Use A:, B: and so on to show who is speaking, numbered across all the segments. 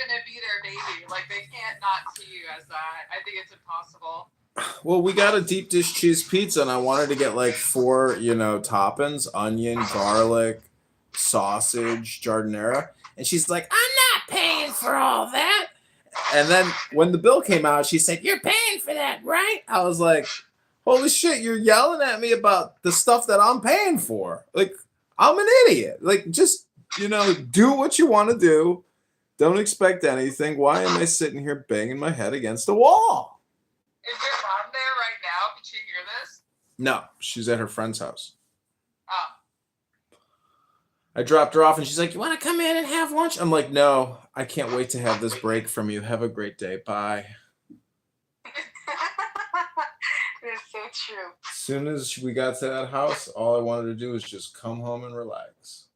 A: going to be their baby. Like, they can't not see you as that. I think it's impossible.
B: Well, we got a deep dish cheese pizza, and I wanted to get like 4, toppings: onion, garlic, sausage, jardinera. And she's like, "I'm not paying for all that." And then when the bill came out, she said, "You're paying for that, right?" I was like, "Holy shit! You're yelling at me about the stuff that I'm paying for. Like, I'm an idiot. Like, just do what you want to do. Don't expect anything. Why am I sitting here banging my head against the wall?"
A: Is your mom there right now? Did she hear this?
B: No, she's at her friend's house.
A: Oh.
B: I dropped her off and she's like, "You want to come in and have lunch?" I'm like, "No, I can't wait to have this break from you. Have a great day. Bye."
A: That's so true.
B: As soon as we got to that house, all I wanted to do was just come home and relax.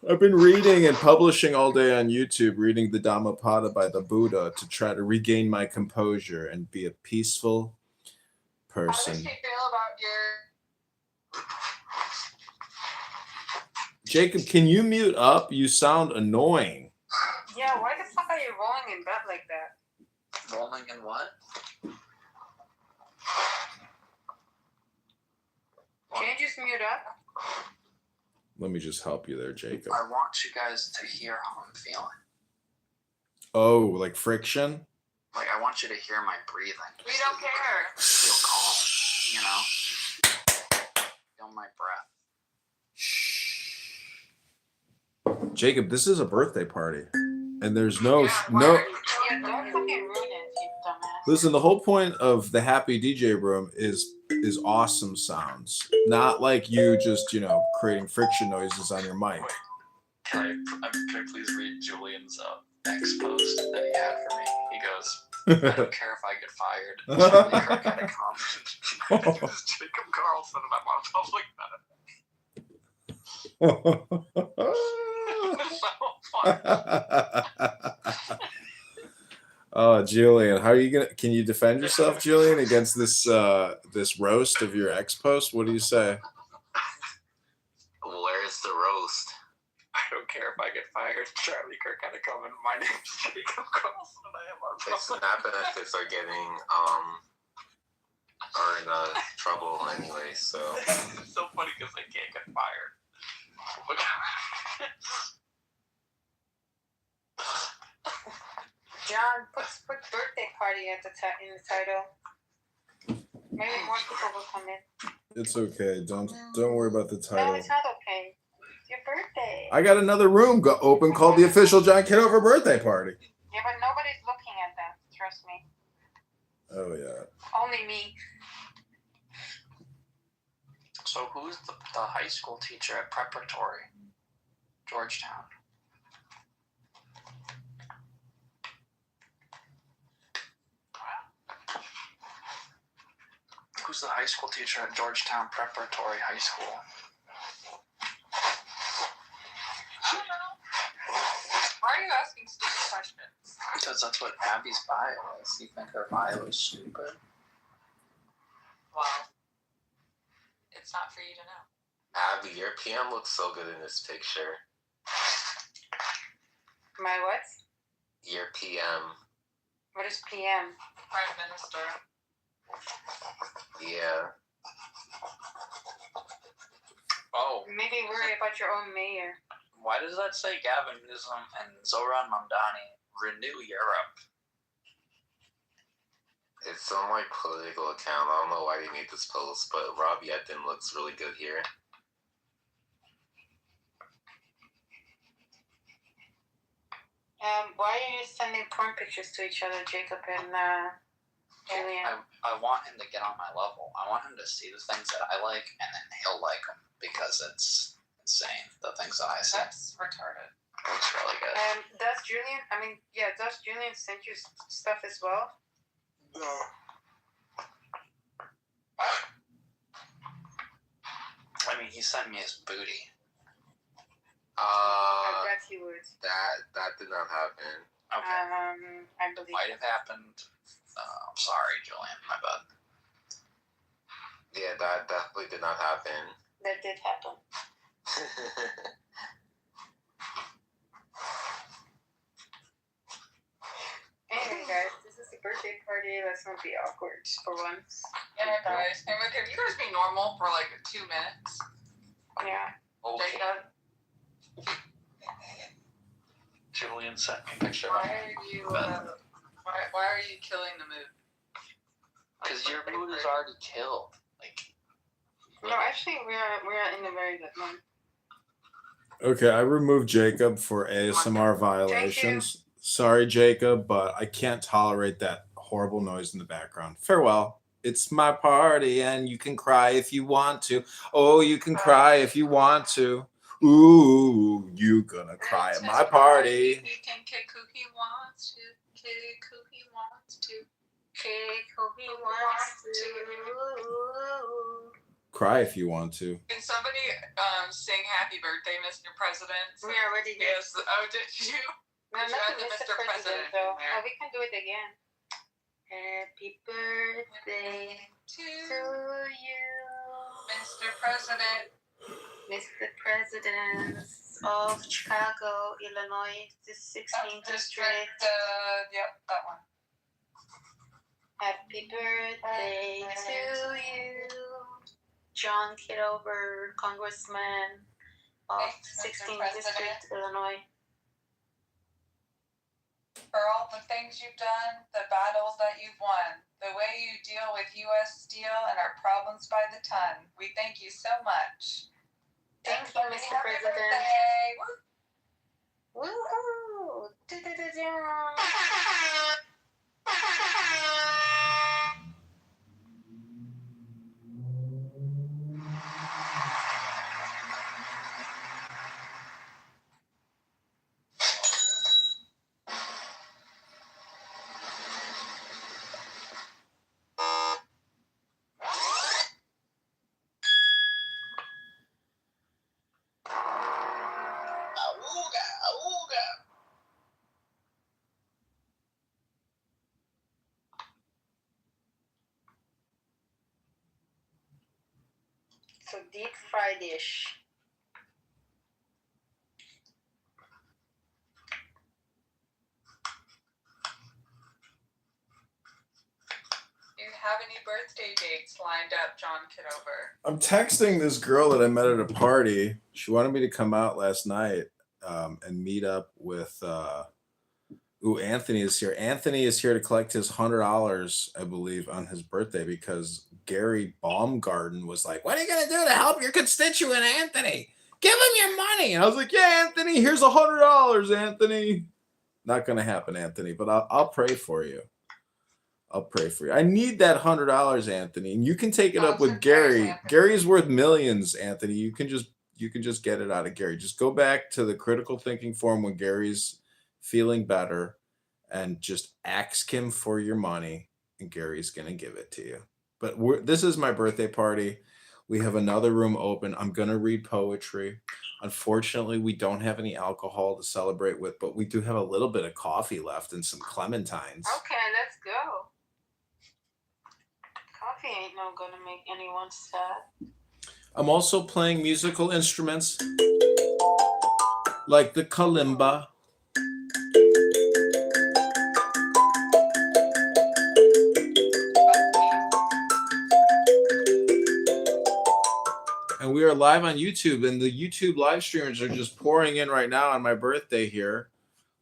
B: I've been reading and publishing all day on YouTube, reading the Dhammapada by the Buddha to try to regain my composure and be a peaceful person.
A: How does she feel about your...
B: Jacob, can you mute up? You sound annoying.
A: Yeah, why the fuck are you rolling in bed like that?
C: Rolling in what?
A: Can you just mute up?
B: Let me just help you there, Jacob.
C: I want you guys to hear how I'm feeling.
B: Oh, like friction?
C: Like, I want you to hear my breathing.
A: We don't care.
C: Feel calm, Feel my breath.
B: Jacob, this is a birthday party. And there's no...
A: Yeah, don't fucking ruin it, you dumbass.
B: Listen, the whole point of the Happy DJ Room is awesome sounds. Not like you just, creating friction noises on your mic.
C: Can I please read Julian's X post that he had for me? He goes, "I don't care if I get fired." Charlie Kirk had a comment. This is Jacob Carlson, and I'm on public benefit.
B: Oh, Julian, how are you gonna? Can you defend yourself, Julian, against this roast of your ex post? What do you say?
C: Where's the roast? I don't care if I get fired. Charlie Kirk had a comment. My name's Jacob Carlson, and I am on public.
D: SNAP benefits are getting are in trouble anyway. So
C: it's so funny because I can't get fired.
A: John, put birthday party at in the title. Maybe more people will come in.
B: It's okay. Don't worry about the title.
A: No, it's not okay. It's your birthday.
B: I got another room open called the official John Kitover birthday party.
A: Yeah, but nobody's looking at that. Trust me.
B: Oh yeah.
A: Only me.
C: So who's the high school teacher at preparatory? Georgetown. Who's the high school teacher at Georgetown Preparatory High School?
A: I don't know. Why are you asking stupid questions?
C: Because that's what Abby's bio is. You think her bio is stupid?
A: Well, it's not for you to know.
D: Abby, your PM looks so good in this picture.
A: My what?
D: Your PM.
A: What is PM? Prime Minister.
D: Yeah.
C: Oh.
A: Maybe worry about your own mayor.
C: Why does that say Gavin Newsom and Zoran Mamdani renew Europe?
D: It's on my political account. I don't know why they made this post, but Rob Yetton looks really good here.
A: Why are you sending porn pictures to each other, Jacob and Julian?
C: I want him to get on my level. I want him to see the things that I like, and then he'll like them because it's insane. The things that I say.
A: That's retarded.
C: It's really good.
A: Does Julian send you stuff as well?
C: No. I mean, he sent me his booty.
A: I bet he would.
D: That did not happen.
C: Okay.
A: I believe
C: might have happened. I'm sorry, Julian. My bad.
D: Yeah, that definitely did not happen.
A: That did happen. party. Let's not be awkward for once.
E: Yeah, guys. And can you guys be normal for like 2 minutes?
A: Yeah.
C: Okay.
E: Jacob,
C: Julian sent me a picture.
E: why are you killing the mood?
D: Because your mood is already killed. Like,
A: No, actually, we are in a very good mood.
B: Okay, I removed Jacob for ASMR violations. Sorry, Jacob, but I can't tolerate that horrible noise in the background. Farewell. It's my party, and you can cry if you want to. Oh, you can cry if you want to. Ooh, you gonna cry at my party.
E: He can kick who he wants to. Kick who he wants to.
A: Kick who he wants to.
B: Cry if you want to.
E: Can somebody sing Happy Birthday, Mr. President?
A: We already did.
E: Yes. Oh, did you?
A: No,
E: Did you
A: not
E: add the
A: Mr.
E: Mr.
A: President,
E: President
A: though.
E: in there?
A: Oh, we can do it again. Happy birthday to you,
E: Mr. President.
A: Mr. President of Chicago, Illinois, the 16th district.
E: Yep, that one.
A: Happy birthday to you, John Kitover, Congressman of
E: Thanks, Mr.
A: 16th
E: President.
A: district, Illinois.
E: For all the things you've done, the battles that you've won, the way you deal with U.S. Steel and our problems by the ton. We thank you so much.
A: Thank you, Mr.
E: Happy
A: President.
E: birthday. Woo.
A: Woohoo! Du-du-du-du. So deep fried dish.
E: Do you have any birthday dates lined up, John Kitover?
B: I'm texting this girl that I met at a party. She wanted me to come out last night and meet up with. Anthony is here. Anthony is here to collect his $100, I believe, on his birthday because Gary Baumgarten was like, "What are you gonna do to help your constituent, Anthony? Give him your money." And I was like, "Yeah, Anthony, here's $100, Anthony." Not gonna happen, Anthony, but I'll pray for you. I'll pray for you. I need that $100, Anthony, and you can take it up with Gary. Gary's worth millions, Anthony. You can just get it out of Gary. Just go back to the critical thinking forum when Gary's feeling better and just ask him for your money, and Gary's gonna give it to you. But this is my birthday party. We have another room open. I'm gonna read poetry. Unfortunately, we don't have any alcohol to celebrate with, but we do have a little bit of coffee left and some clementines.
A: Okay, let's go. Coffee ain't no gonna make anyone sad.
B: I'm also playing musical instruments like the kalimba. And we are live on YouTube, and the YouTube live streamers are just pouring in right now on my birthday here.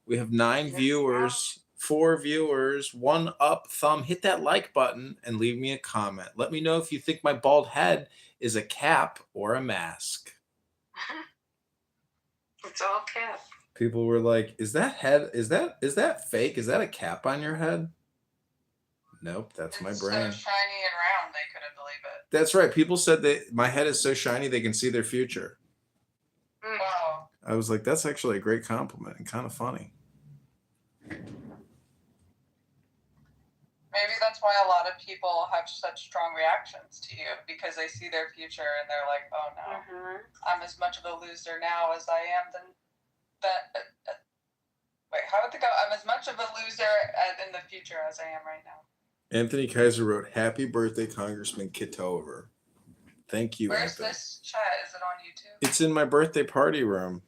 B: We have 9 viewers, 4 viewers, 1 up thumb. Hit that like button and leave me a comment. Let me know if you think my bald head is a cap or a mask.
A: It's all cap.
B: People were like, is that fake? Is that a cap on your head? Nope, that's my brain.
E: It's so shiny and round, they couldn't believe it.
B: That's right. People said that my head is so shiny they can see their future.
E: Wow.
B: I was like, that's actually a great compliment and kind of funny.
E: Maybe that's why a lot of people have such strong reactions to you, because they see their future and they're like, oh no, I'm as much of a loser now as I am wait, how would it go? I'm as much of a loser in the future as I am right now.
B: Anthony Kaiser wrote, "Happy birthday, Congressman Kitover." Thank you,
E: Where's
B: Anthony.
E: this chat? Is it on YouTube?
B: It's in my birthday party room.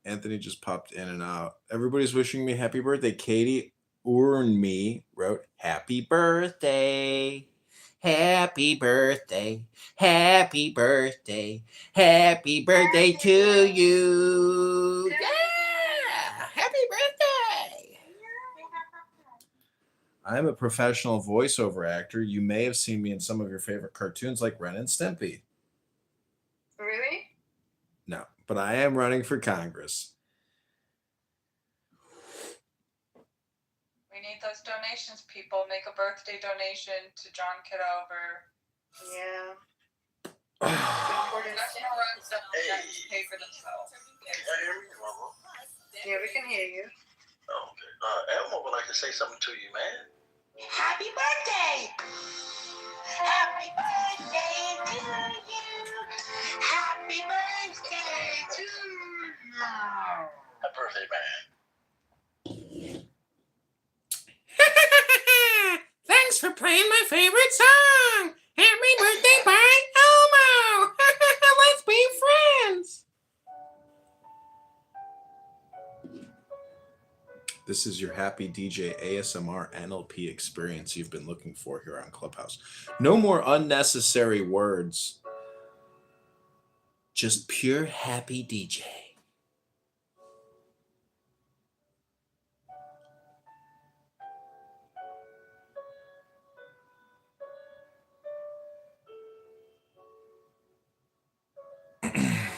B: Anthony just popped in and out. Everybody's wishing me happy birthday. Katie, Urnmi wrote, "Happy birthday, happy birthday, happy birthday, happy birthday to you." Yeah! Happy birthday! I'm a professional voiceover actor. You may have seen me in some of your favorite cartoons like Ren and Stimpy.
A: Really?
B: No, but I am running for Congress.
E: We need those donations, people. Make a birthday donation to John Kitover.
A: Yeah.
E: That's gonna run some pay for themselves.
F: Can you hear me, Mama?
A: Yeah, we can hear you.
F: Oh, okay. Elmo would like to say something to you, man.
G: Happy birthday! Happy birthday to you! Happy birthday to you!
F: Happy birthday, man.
B: Thanks for playing my favorite song. Happy birthday by Elmo. Let's be friends. This is your happy DJ ASMR NLP experience you've been looking for here on Clubhouse. No more unnecessary words. Just pure happy DJ.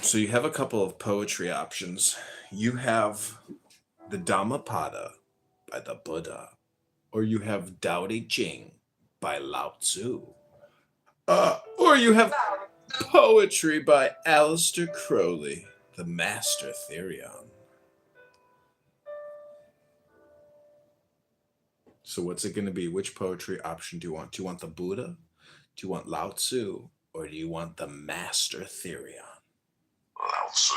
B: So you have a couple of poetry options. You have the Dhammapada by the Buddha, or you have Tao Te Ching by Lao Tzu, or you have poetry by Aleister Crowley, the Master Therion. So what's it going to be? Which poetry option do you want? Do you want the Buddha? Do you want Lao Tzu? Or do you want the Master Therion?
F: Lao Tzu.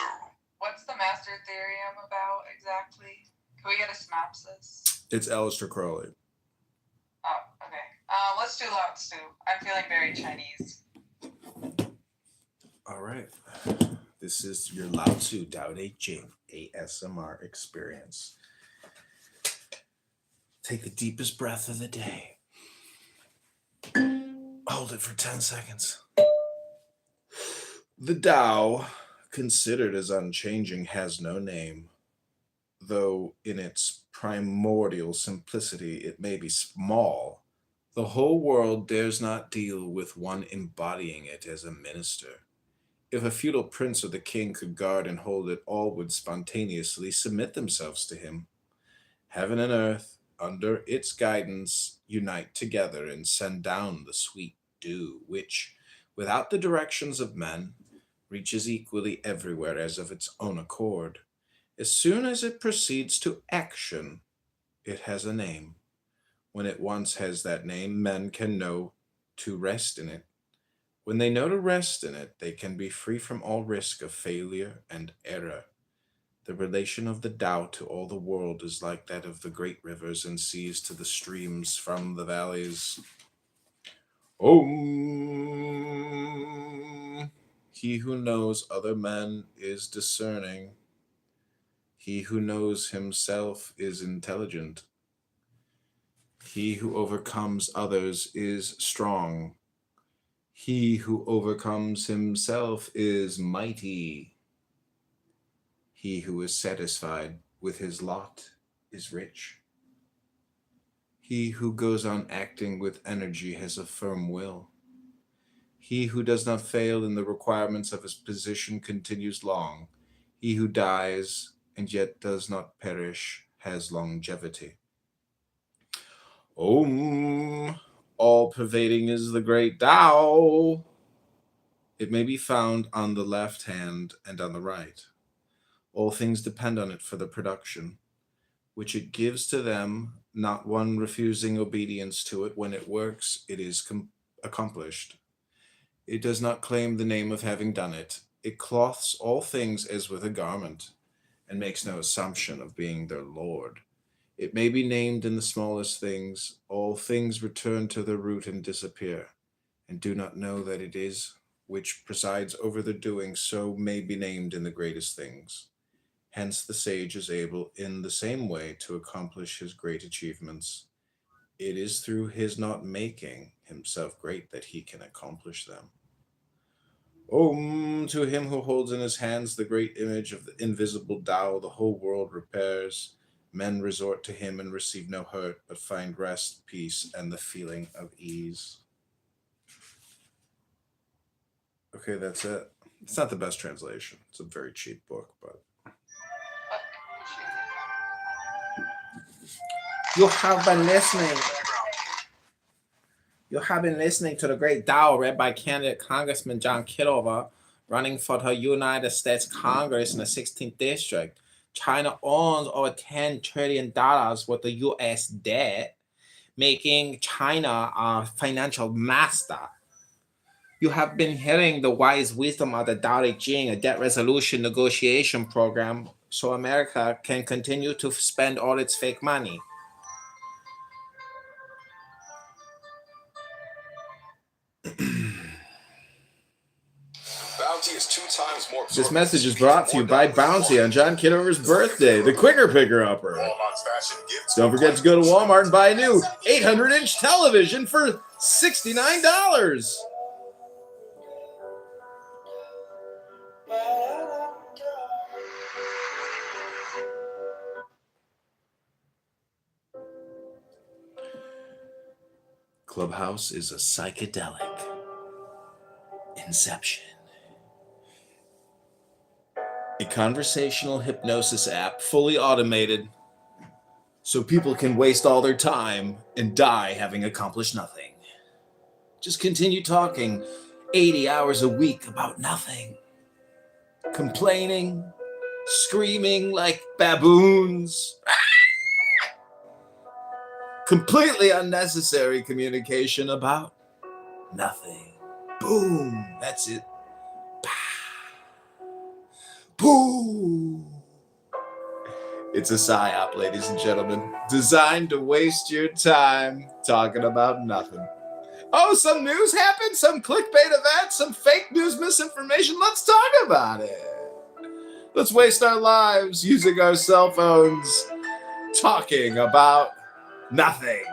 E: What's the Master Therium about exactly? Can we get a synopsis?
B: It's Aleister Crowley.
E: Oh, okay. Let's do Lao Tzu. I'm feeling very Chinese.
B: All right. This is your Lao Tzu Tao Te Ching ASMR experience. Take the deepest breath of the day. Hold it for 10 seconds. The Tao, considered as unchanging, has no name, though in its primordial simplicity it may be small. The whole world dares not deal with one embodying it as a minister. If a feudal prince or the king could guard and hold it, all would spontaneously submit themselves to him. Heaven and earth, under its guidance, unite together and send down the sweet dew, which, without the directions of men, reaches equally everywhere as of its own accord. As soon as it proceeds to action, it has a name. When it once has that name, men can know to rest in it. When they know to rest in it, they can be free from all risk of failure and error. The relation of the Tao to all the world is like that of the great rivers and seas to the streams from the valleys. Om. He who knows other men is discerning. He who knows himself is intelligent. He who overcomes others is strong. He who overcomes himself is mighty. He who is satisfied with his lot is rich. He who goes on acting with energy has a firm will. He who does not fail in the requirements of his position continues long. He who dies and yet does not perish has longevity. Om. All-pervading is the great Tao. It may be found on the left hand and on the right. All things depend on it for the production, which it gives to them, not one refusing obedience to it. When it works, it is accomplished. It does not claim the name of having done it. It cloths all things as with a garment, and makes no assumption of being their lord. It may be named in the smallest things. All things return to their root and disappear, and do not know that it is which presides over the doing, so may be named in the greatest things. Hence, the sage is able in the same way to accomplish his great achievements. It is through his not making himself great that he can accomplish them. Om, to him who holds in his hands the great image of the invisible Tao, the whole world repairs. Men resort to him and receive no hurt, but find rest, peace, and the feeling of ease. Okay, that's it. It's not the best translation. It's a very cheap book, but. You have been listening. You have been listening to The Great Tao, read by candidate Congressman John Kitover, running for the United States Congress in the 16th District. China owns over $10 trillion worth of U.S. debt, making China a financial master. You have been hearing the wise wisdom of the Tao Te Ching, a debt resolution negotiation program, so America can continue to spend all its fake money.
H: Bounty is 2 times more.
B: This message is brought to you by Bounty on John Kitover's birthday, the quicker picker-upper.
H: Walmart's fashion gifts.
B: Don't forget to go to Walmart and buy a new 800-inch television for $69. Clubhouse is a psychedelic inception. A conversational hypnosis app, fully automated, so people can waste all their time and die having accomplished nothing. Just continue talking 80 hours a week about nothing. Complaining, screaming like baboons. Completely unnecessary communication about nothing. Boom, that's it. Boom. It's a psyop, ladies and gentlemen, designed to waste your time talking about nothing. Oh, some news happened, some clickbait event, some fake news misinformation. Let's talk about it. Let's waste our lives using our cell phones talking about nothing.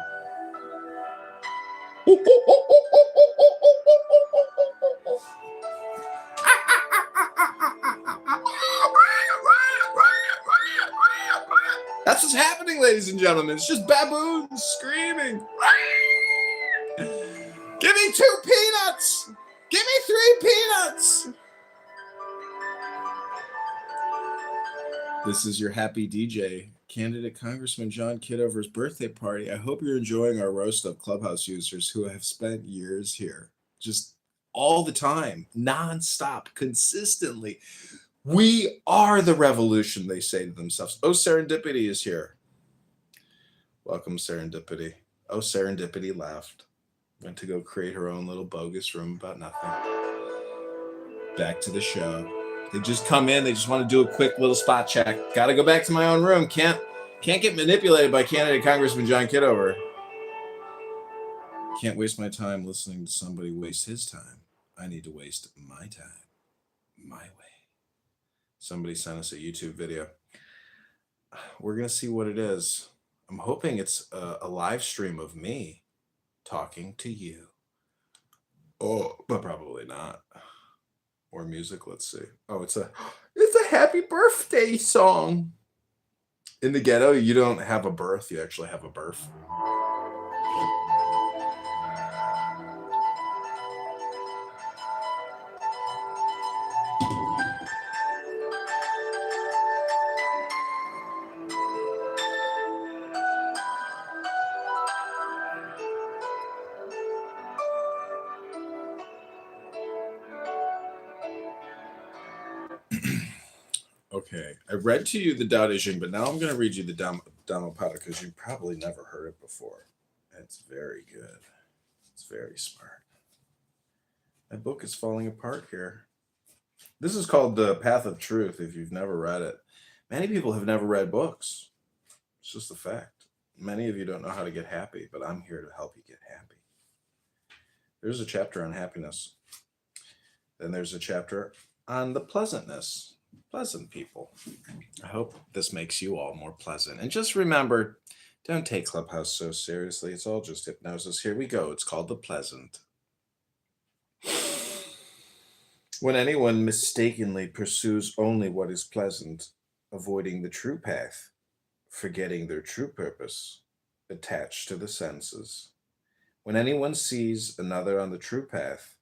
B: That's what's happening, ladies and gentlemen. It's just baboons screaming. Give me 2 peanuts. Give me 3 peanuts. This is your happy DJ, candidate Congressman John Kitover's birthday party. I hope you're enjoying our roast of Clubhouse users who have spent years here, just all the time, nonstop, consistently. We are the revolution, they say to themselves. Oh, Serendipity is here. Welcome, Serendipity. Oh, Serendipity left. Went to go create her own little bogus room about nothing. Back to the show. They just come in. They just want to do a quick little spot check. Got to go back to my own room. Can't get manipulated by candidate Congressman John Kitover. Can't waste my time listening to somebody waste his time. I need to waste my time, my way. Somebody sent us a YouTube video. We're going to see what it is. I'm hoping it's a live stream of me talking to you. Oh, but probably not. Or music, let's see. Oh, it's a happy birthday song. In the ghetto, you don't have a birth, you actually have a birth. Okay, I read to you the Tao Te Ching, but now I'm going to read you the Dhammapada because you probably never heard it before. It's very good. It's very smart. My book is falling apart here. This is called The Path of Truth, if you've never read it. Many people have never read books. It's just a fact. Many of you don't know how to get happy, but I'm here to help you get happy. There's a chapter on happiness. Then there's a chapter on the pleasantness. pleasant people. I hope this makes you all more pleasant. And just remember, don't take Clubhouse so seriously. It's all just hypnosis. Here we go. It's called The Pleasant. When anyone mistakenly pursues only what is pleasant, avoiding the true path, forgetting their true purpose, attached to the senses. When anyone sees another on the true path,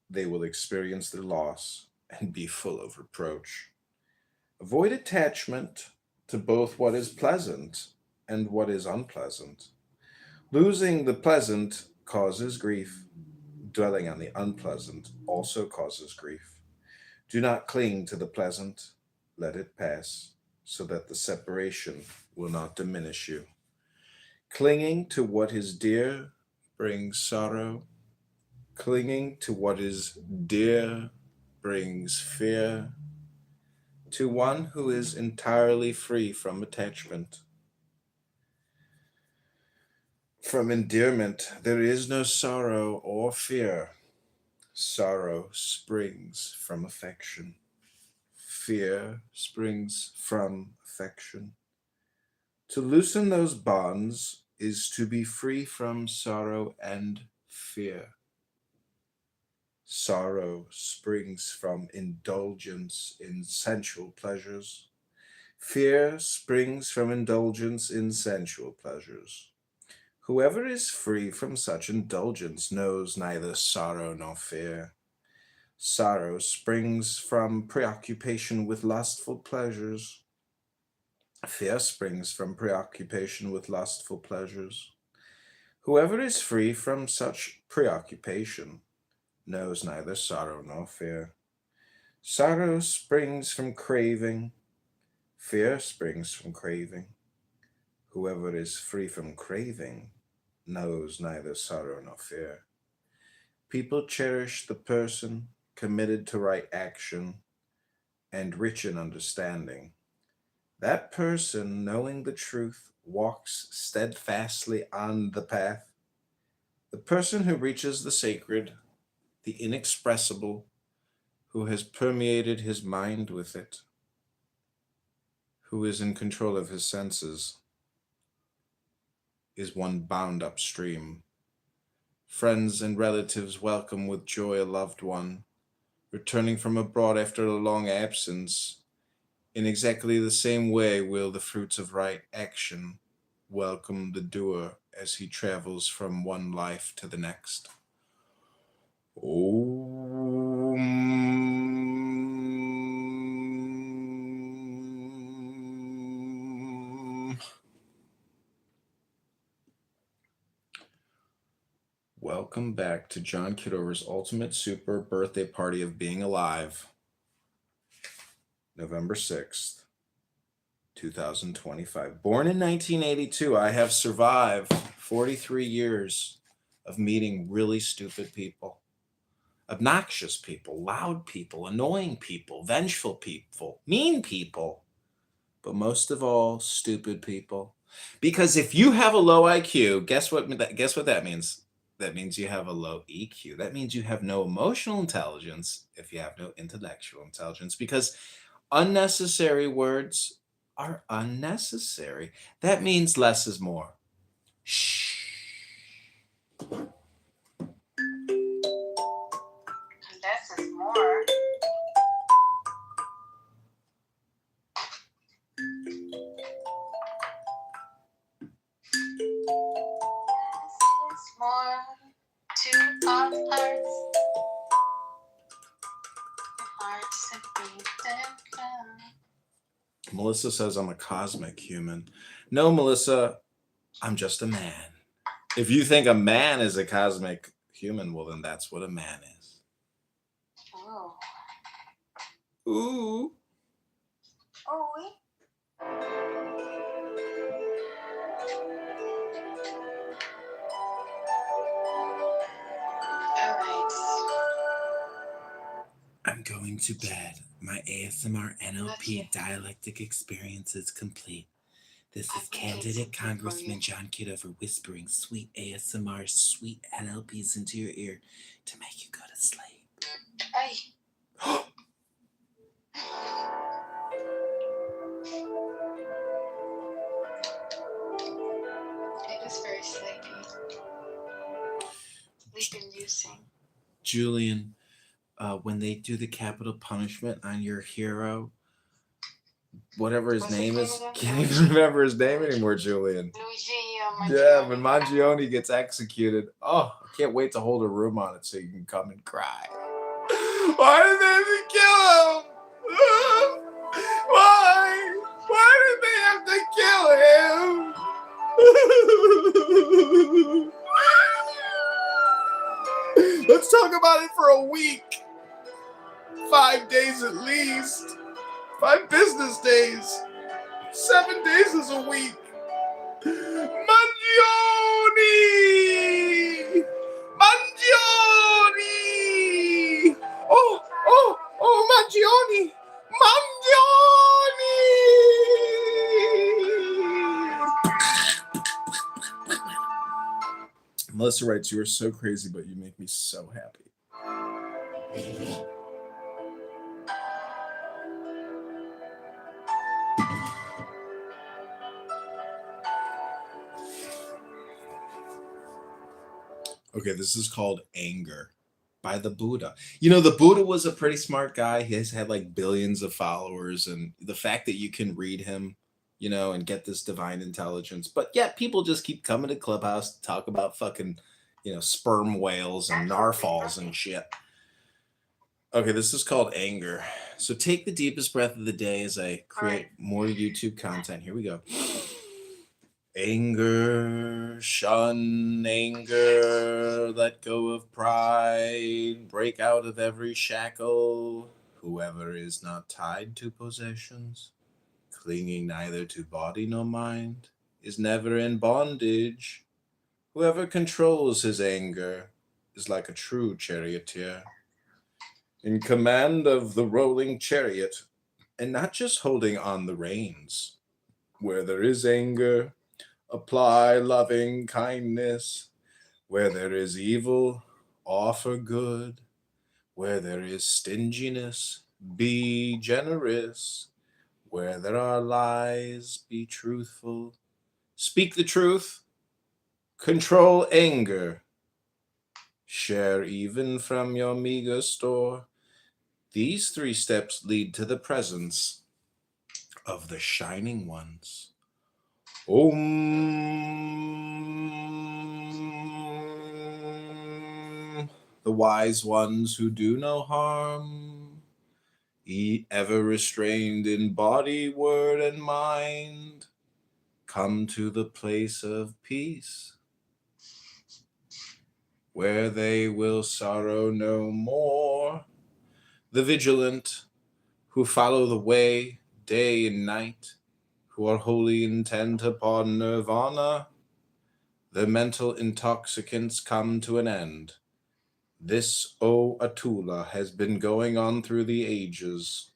B: they will experience their loss and be full of reproach. Avoid attachment to both what is pleasant and what is unpleasant. Losing the pleasant causes grief. Dwelling on the unpleasant also causes grief. Do not cling to the pleasant, let it pass, so that the separation will not diminish you. Clinging to what is dear brings sorrow. Clinging to what is dear brings fear. To one who is entirely free from attachment, from endearment, there is no sorrow or fear. Sorrow springs from affection. Fear springs from affection. To loosen those bonds is to be free from sorrow and fear. Sorrow springs from indulgence in sensual pleasures. Fear springs from indulgence in sensual pleasures. Whoever is free from such indulgence knows neither sorrow nor fear. Sorrow springs from preoccupation with lustful pleasures. Fear springs from preoccupation with lustful pleasures. Whoever is free from such preoccupation knows neither sorrow nor fear. Sorrow springs from craving. Fear springs from craving. Whoever is free from craving knows neither sorrow nor fear. People cherish the person committed to right action and rich in understanding. That person, knowing the truth, walks steadfastly on the path. The person who reaches the sacred, the inexpressible, who has permeated his mind with it, who is in control of his senses, is one bound upstream. Friends and relatives welcome with joy a loved one, returning from abroad after a long absence. In exactly the same way will the fruits of right action welcome the doer as he travels from one life to the next. Om. Welcome back to John Kitover's Ultimate Super Birthday Party of Being Alive, November 6th, 2025. Born in 1982, I have survived 43 years of meeting really stupid people, obnoxious people, loud people, annoying people, vengeful people, mean people, but most of all, stupid people. Because if you have a low IQ, guess what that means? That means you have a low EQ. That means you have no emotional intelligence if you have no intellectual intelligence, because unnecessary words are unnecessary. That means less is more. Shh.
A: Less is more. Less is more to our hearts. Hearts that beat and count.
B: Melissa says I'm a cosmic human. No, Melissa, I'm just a man. If you think a man is a cosmic human, well, then that's what a man is.
A: Ooh.
B: Ooh.
A: Ooh. Alright.
B: I'm going to bed. My ASMR NLP dialectic experience is complete. This is candidate Congressman John Kitover whispering sweet ASMR, sweet NLPs into your ear to make you go to sleep.
A: Ay. Sleep-inducing.
B: Julian, when they do the capital punishment on your hero, whatever his
A: What's his
B: name
A: name
B: is,
A: again?
B: can't even remember his name anymore, Julian.
A: Luigi
B: Yeah,
A: Mangione.
B: when Mangione gets executed, oh, I can't wait to hold a room on it so you can come and cry. Why did they have to kill him? Why? Why did they have to kill him? Let's talk about it for a week. 5 days at least. 5 business days. 7 days is a week. Mangione! Mangione! Oh, Mangione! Mangione! Melissa writes, you are so crazy, but you make me so happy. Okay, this is called Anger by the Buddha. You know, the Buddha was a pretty smart guy. He has had like billions of followers, and the fact that you can read him, you know, and get this divine intelligence. But yeah, people just keep coming to Clubhouse to talk about fucking, you know, sperm whales and narwhals and shit. Okay, this is called Anger. So take the deepest breath of the day as I create more YouTube content. Here we go. Anger, shun anger, let go of pride, break out of every shackle. Whoever is not tied to possessions, clinging neither to body nor mind, is never in bondage. Whoever controls his anger is like a true charioteer, in command of the rolling chariot, and not just holding on the reins. Where there is anger, apply loving kindness. Where there is evil, offer good. Where there is stinginess, be generous. Where there are lies, be truthful. Speak the truth. Control anger. Share even from your meager store. These 3 steps lead to the presence of the shining ones. Om. The wise ones who do no harm, ever restrained in body, word, and mind, come to the place of peace, where they will sorrow no more. The vigilant who follow the way day and night, who are wholly intent upon nirvana, the mental intoxicants come to an end. This, O Atula, has been going on through the ages.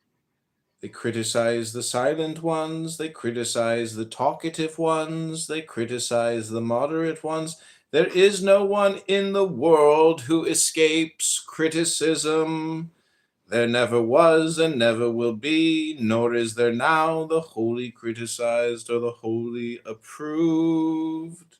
B: They criticize the silent ones, they criticize the talkative ones, they criticize the moderate ones. There is no one in the world who escapes criticism. There never was and never will be, nor is there now the wholly criticized or the wholly approved.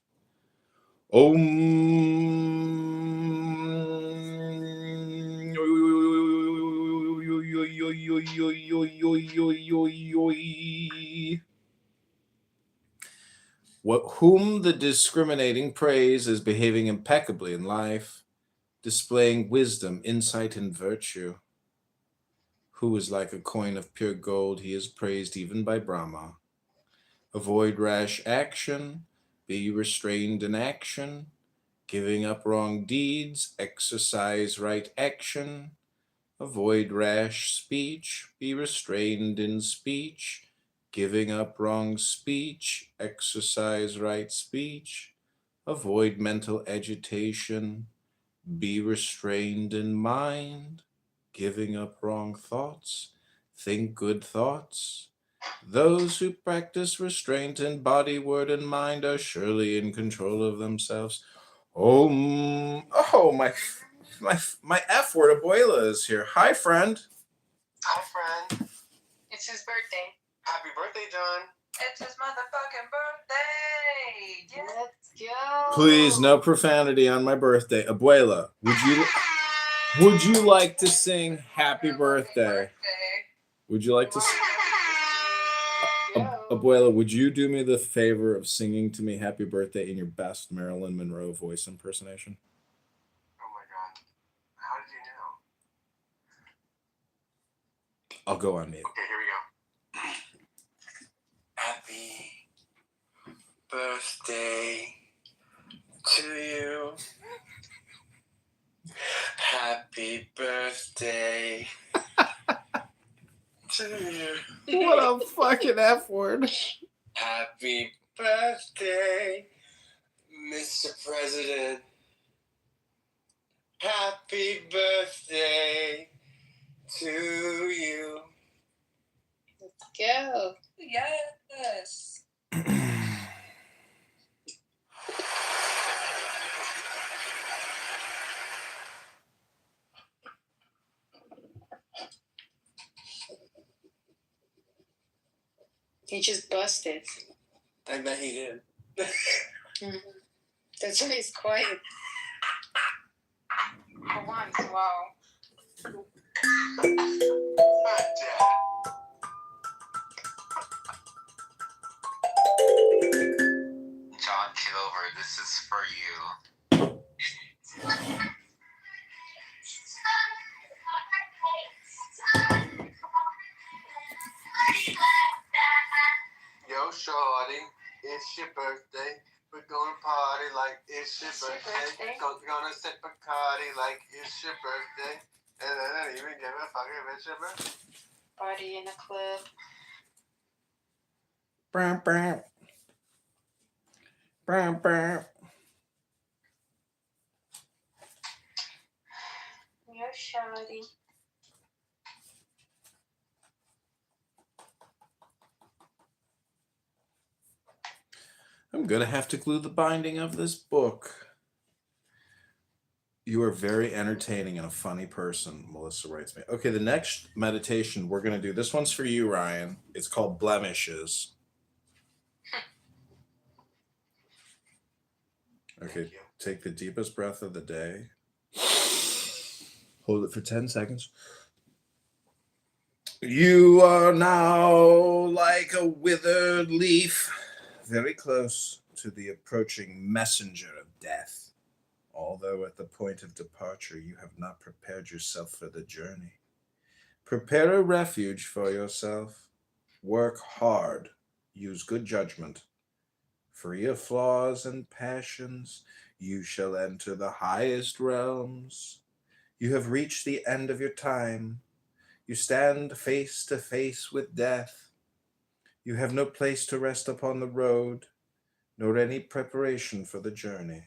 B: Whom the discriminating praise is behaving impeccably in life, displaying wisdom, insight, and virtue. Who is like a coin of pure gold, he is praised even by Brahma. Avoid rash action, be restrained in action, giving up wrong deeds, exercise right action. Avoid rash speech, be restrained in speech, giving up wrong speech, exercise right speech. Avoid mental agitation, be restrained in mind, giving up wrong thoughts, think good thoughts. Those who practice restraint in body, word, and mind are surely in control of themselves. Oh, my F word abuela is here. Hi, friend.
D: Hi, friend.
A: It's his birthday.
D: Happy birthday, John.
E: It's his motherfucking birthday. Yeah.
A: Let's go.
B: Please, no profanity on my birthday. Abuela, would you like to sing Happy Birthday? Would you like to sing? Abuela, would you do me the favor of singing to me Happy Birthday in your best Marilyn Monroe voice impersonation?
C: Oh my god. How did you know?
B: I'll go on mute.
C: Okay, here we go. Happy birthday to you. Happy birthday to you.
B: What a fucking F word.
C: Happy birthday, Mr. President. Happy birthday to you.
A: Let's go.
E: Yes.
A: He just busted.
C: I bet he did.
A: That's why he's quiet. For once, wow.
D: John Kitover, this is for you.
C: Yo, shorty, it's your birthday. We're gonna party like it's your birthday. Gonna sip Bacardi like it's your birthday. And then I didn't even give a fuck if it's your birthday.
A: Party in a club.
B: Brum, brum. Brum, brum.
A: Yo, shawty.
B: I'm gonna have to glue the binding of this book. You are very entertaining and a funny person, Melissa writes me. Okay, the next meditation we're gonna do, this one's for you, Ryan. It's called Blemishes. Okay, take the deepest breath of the day. Hold it for 10 seconds. You are now like a withered leaf, very close to the approaching messenger of death. Although at the point of departure you have not prepared yourself for the journey. Prepare a refuge for yourself. Work hard. Use good judgment. Free of flaws and passions, you shall enter the highest realms. You have reached the end of your time. You stand face to face with death. You have no place to rest upon the road, nor any preparation for the journey.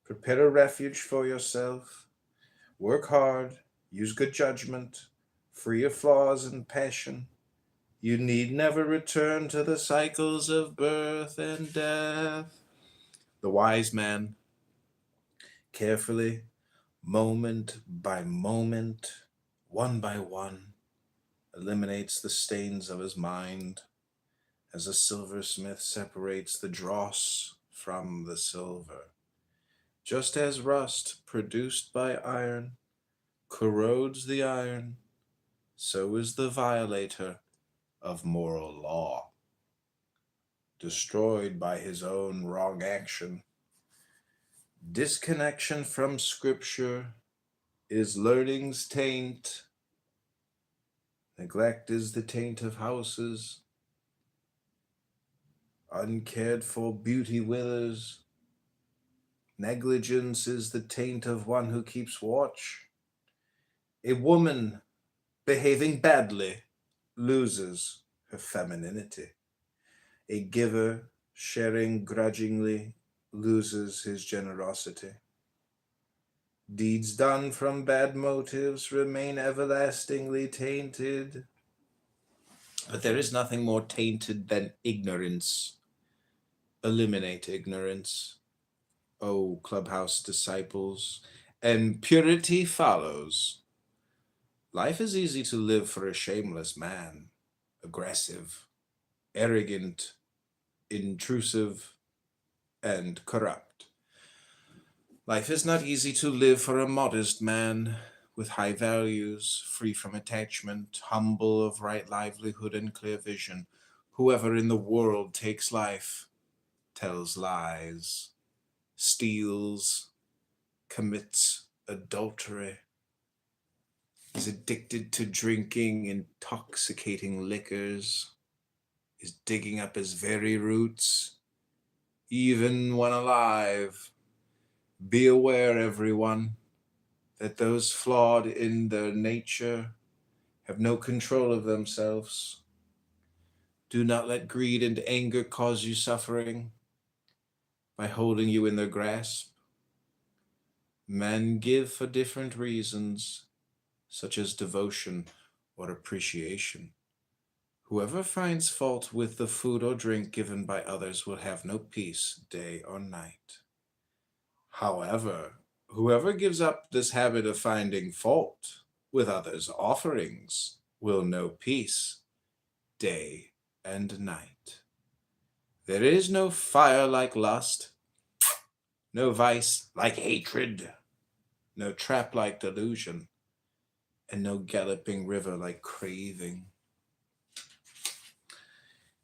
B: Prepare a refuge for yourself. Work hard. Use good judgment. Free of flaws and passion. You need never return to the cycles of birth and death. The wise man, carefully, moment by moment, one by one, eliminates the stains of his mind, as a silversmith separates the dross from the silver. Just as rust produced by iron corrodes the iron, so is the violator of moral law, destroyed by his own wrong action. Disconnection from Scripture is learning's taint. Neglect is the taint of houses. Uncared for beauty withers. Negligence is the taint of one who keeps watch. A woman behaving badly loses her femininity. A giver sharing grudgingly loses his generosity. Deeds done from bad motives remain everlastingly tainted. But there is nothing more tainted than ignorance. Eliminate ignorance, O Clubhouse disciples, and purity follows. Life is easy to live for a shameless man, aggressive, arrogant, intrusive, and corrupt. Life is not easy to live for a modest man with high values, free from attachment, humble of right livelihood and clear vision. Whoever in the world takes life, tells lies, steals, commits adultery, is addicted to drinking intoxicating liquors, is digging up his very roots, even when alive. Be aware, everyone, that those flawed in their nature have no control of themselves. Do not let greed and anger cause you suffering by holding you in their grasp. Men give for different reasons, such as devotion or appreciation. Whoever finds fault with the food or drink given by others will have no peace day or night. However, whoever gives up this habit of finding fault with others' offerings will know peace day and night. There is no fire like lust, no vice like hatred, no trap like delusion, and no galloping river like craving.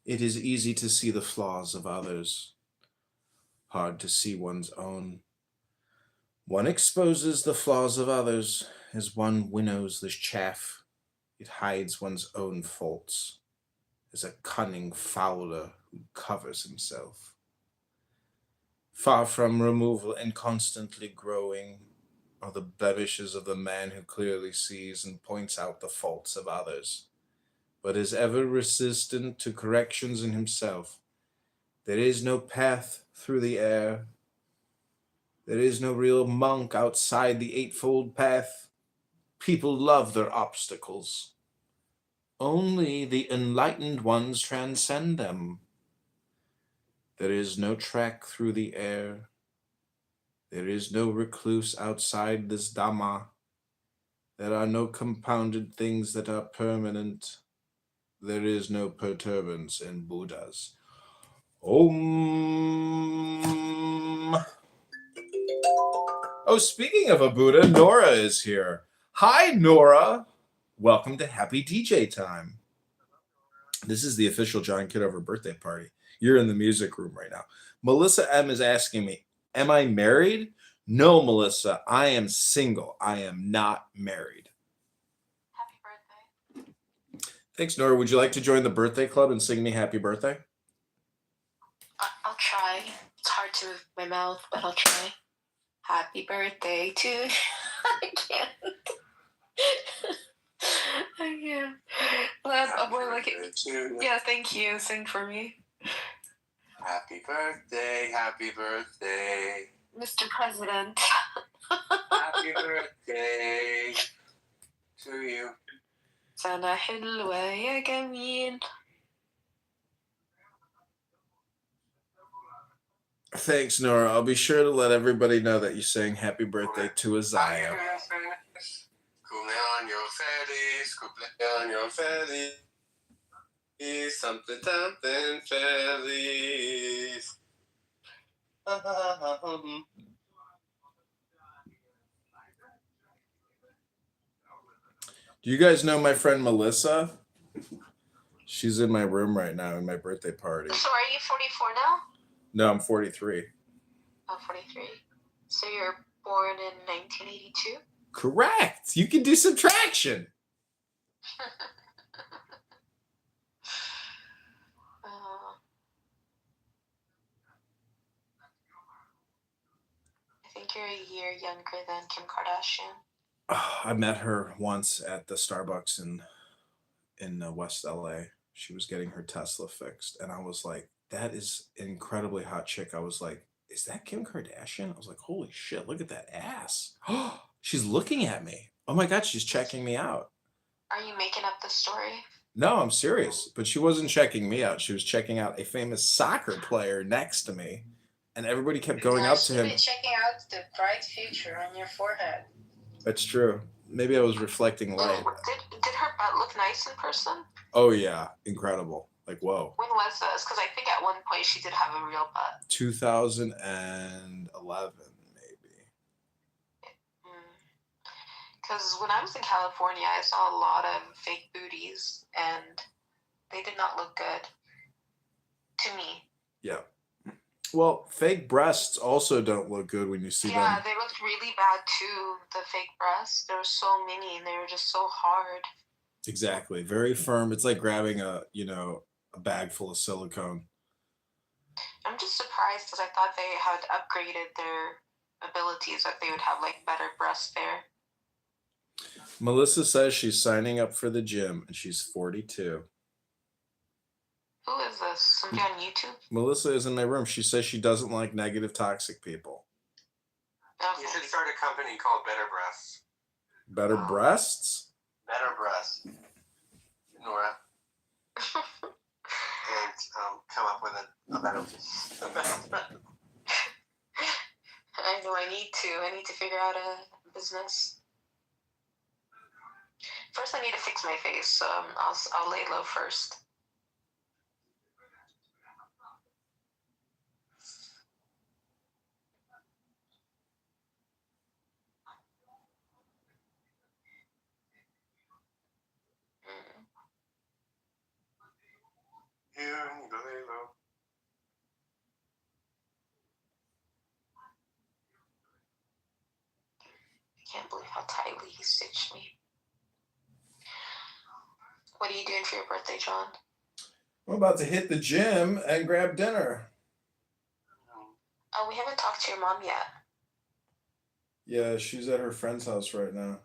B: It is easy to see the flaws of others, hard to see one's own. One exposes the flaws of others as one winnows the chaff. It hides one's own faults, as a cunning fowler who covers himself. Far from removal and constantly growing are the blemishes of the man who clearly sees and points out the faults of others, but is ever resistant to corrections in himself. There is no path through the air. There is no real monk outside the eightfold path. People love their obstacles. Only the enlightened ones transcend them. There is no track through the air. There is no recluse outside this Dhamma. There are no compounded things that are permanent. There is no perturbance in Buddhas. Om. Oh, speaking of a Buddha, Nora is here. Hi, Nora. Welcome to Happy DJ Time. This is the official John Kitover birthday party. You're in the music room right now. Melissa M is asking me, am I married? No, Melissa, I am single. I am not married.
A: Happy birthday.
B: Thanks, Nora. Would you like to join the birthday club and sing me happy birthday?
I: I'll try. It's hard to move my mouth, but I'll try. Happy birthday to I can't. I can't. Yeah, thank you. Sing for me.
D: Happy birthday,
I: Mr. President.
D: happy birthday to you.
I: سنة حلوة يا جميل.
B: Thanks, Nora. I'll be sure to let everybody know that you sang happy birthday to Isaiah.
D: Cumpleaños feliz, cumpleaños feliz. Something, something feliz.
B: Do you guys know my friend Melissa? She's in my room right now in my birthday party.
I: So are you 44 now?
B: No, I'm 43.
I: Oh, 43. So you're born in 1982?
B: Correct. You can do subtraction.
I: I think you're a year younger than Kim Kardashian.
B: I met her once at the Starbucks in West LA. She was getting her Tesla fixed, and I was like, that is an incredibly hot chick. I was like, is that Kim Kardashian? I was like, holy shit, look at that ass. She's looking at me. Oh my God, she's checking me out.
I: Are you making up the story?
B: No, I'm serious. But she wasn't checking me out. She was checking out a famous soccer player next to me. And everybody kept going up to him.
E: Be checking out the bright future on your forehead.
B: That's true. Maybe I was reflecting light.
I: Did her butt look nice in person?
B: Oh yeah, incredible. Like, whoa.
I: When was this? Because I think at one point she did have a real butt.
B: 2011, maybe.
I: Because when I was in California, I saw a lot of fake booties, and they did not look good to me.
B: Yeah. Well, fake breasts also don't look good when you see
I: Yeah,
B: them.
I: they looked really bad too. The fake breasts. There were so many, and they were just so hard.
B: Exactly. Very firm. It's like grabbing a bag full of silicone.
I: I'm just surprised because I thought they had upgraded their abilities, that they would have like better breasts there.
B: Melissa says she's signing up for the gym and she's 42.
I: Who is this? Somebody on YouTube?
B: Melissa is in my room. She says she doesn't like negative, toxic people.
I: Okay.
J: You should start a company called Better Breasts.
B: Better breasts?
J: Better Breasts. Nora. And come up with a better breast.
I: I know I need to figure out a business. First, I need to fix my face, so I'll lay low first.
J: You need to lay low.
I: I can't believe how tightly he stitched me. What are you doing for your birthday, John?
B: I'm about to hit the gym and grab dinner.
I: Oh, we haven't talked to your mom yet.
B: Yeah, she's at her friend's house right now.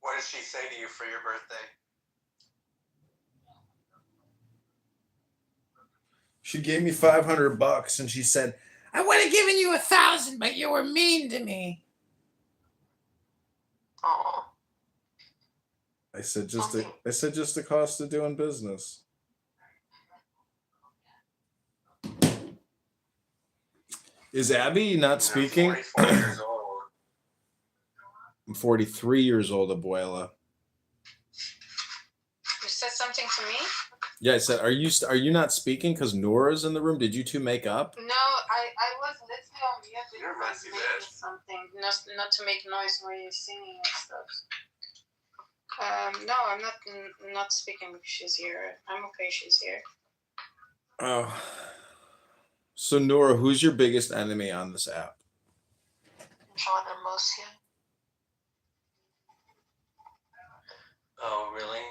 J: What did she say to you for your birthday?
B: She gave me $500 and she said, I would have given you 1,000, but you were mean to me.
I: Oh.
B: I said just the cost of doing business. Is Abby not speaking?
J: 44 years old.
B: I'm 43 years old, Abuela.
A: You said something to me?
B: Yeah, I said, are you not speaking because Nora's in the room? Did you two make up?
A: No, I was listening on mute.
J: You're a messy
A: making
J: bitch.
A: something, not to make noise when you're singing and stuff. No, I'm not speaking because she's here. I'm okay. She's here.
B: Oh. So Nora, who's your biggest enemy on this app?
I: John or Mosia?
J: Oh, really?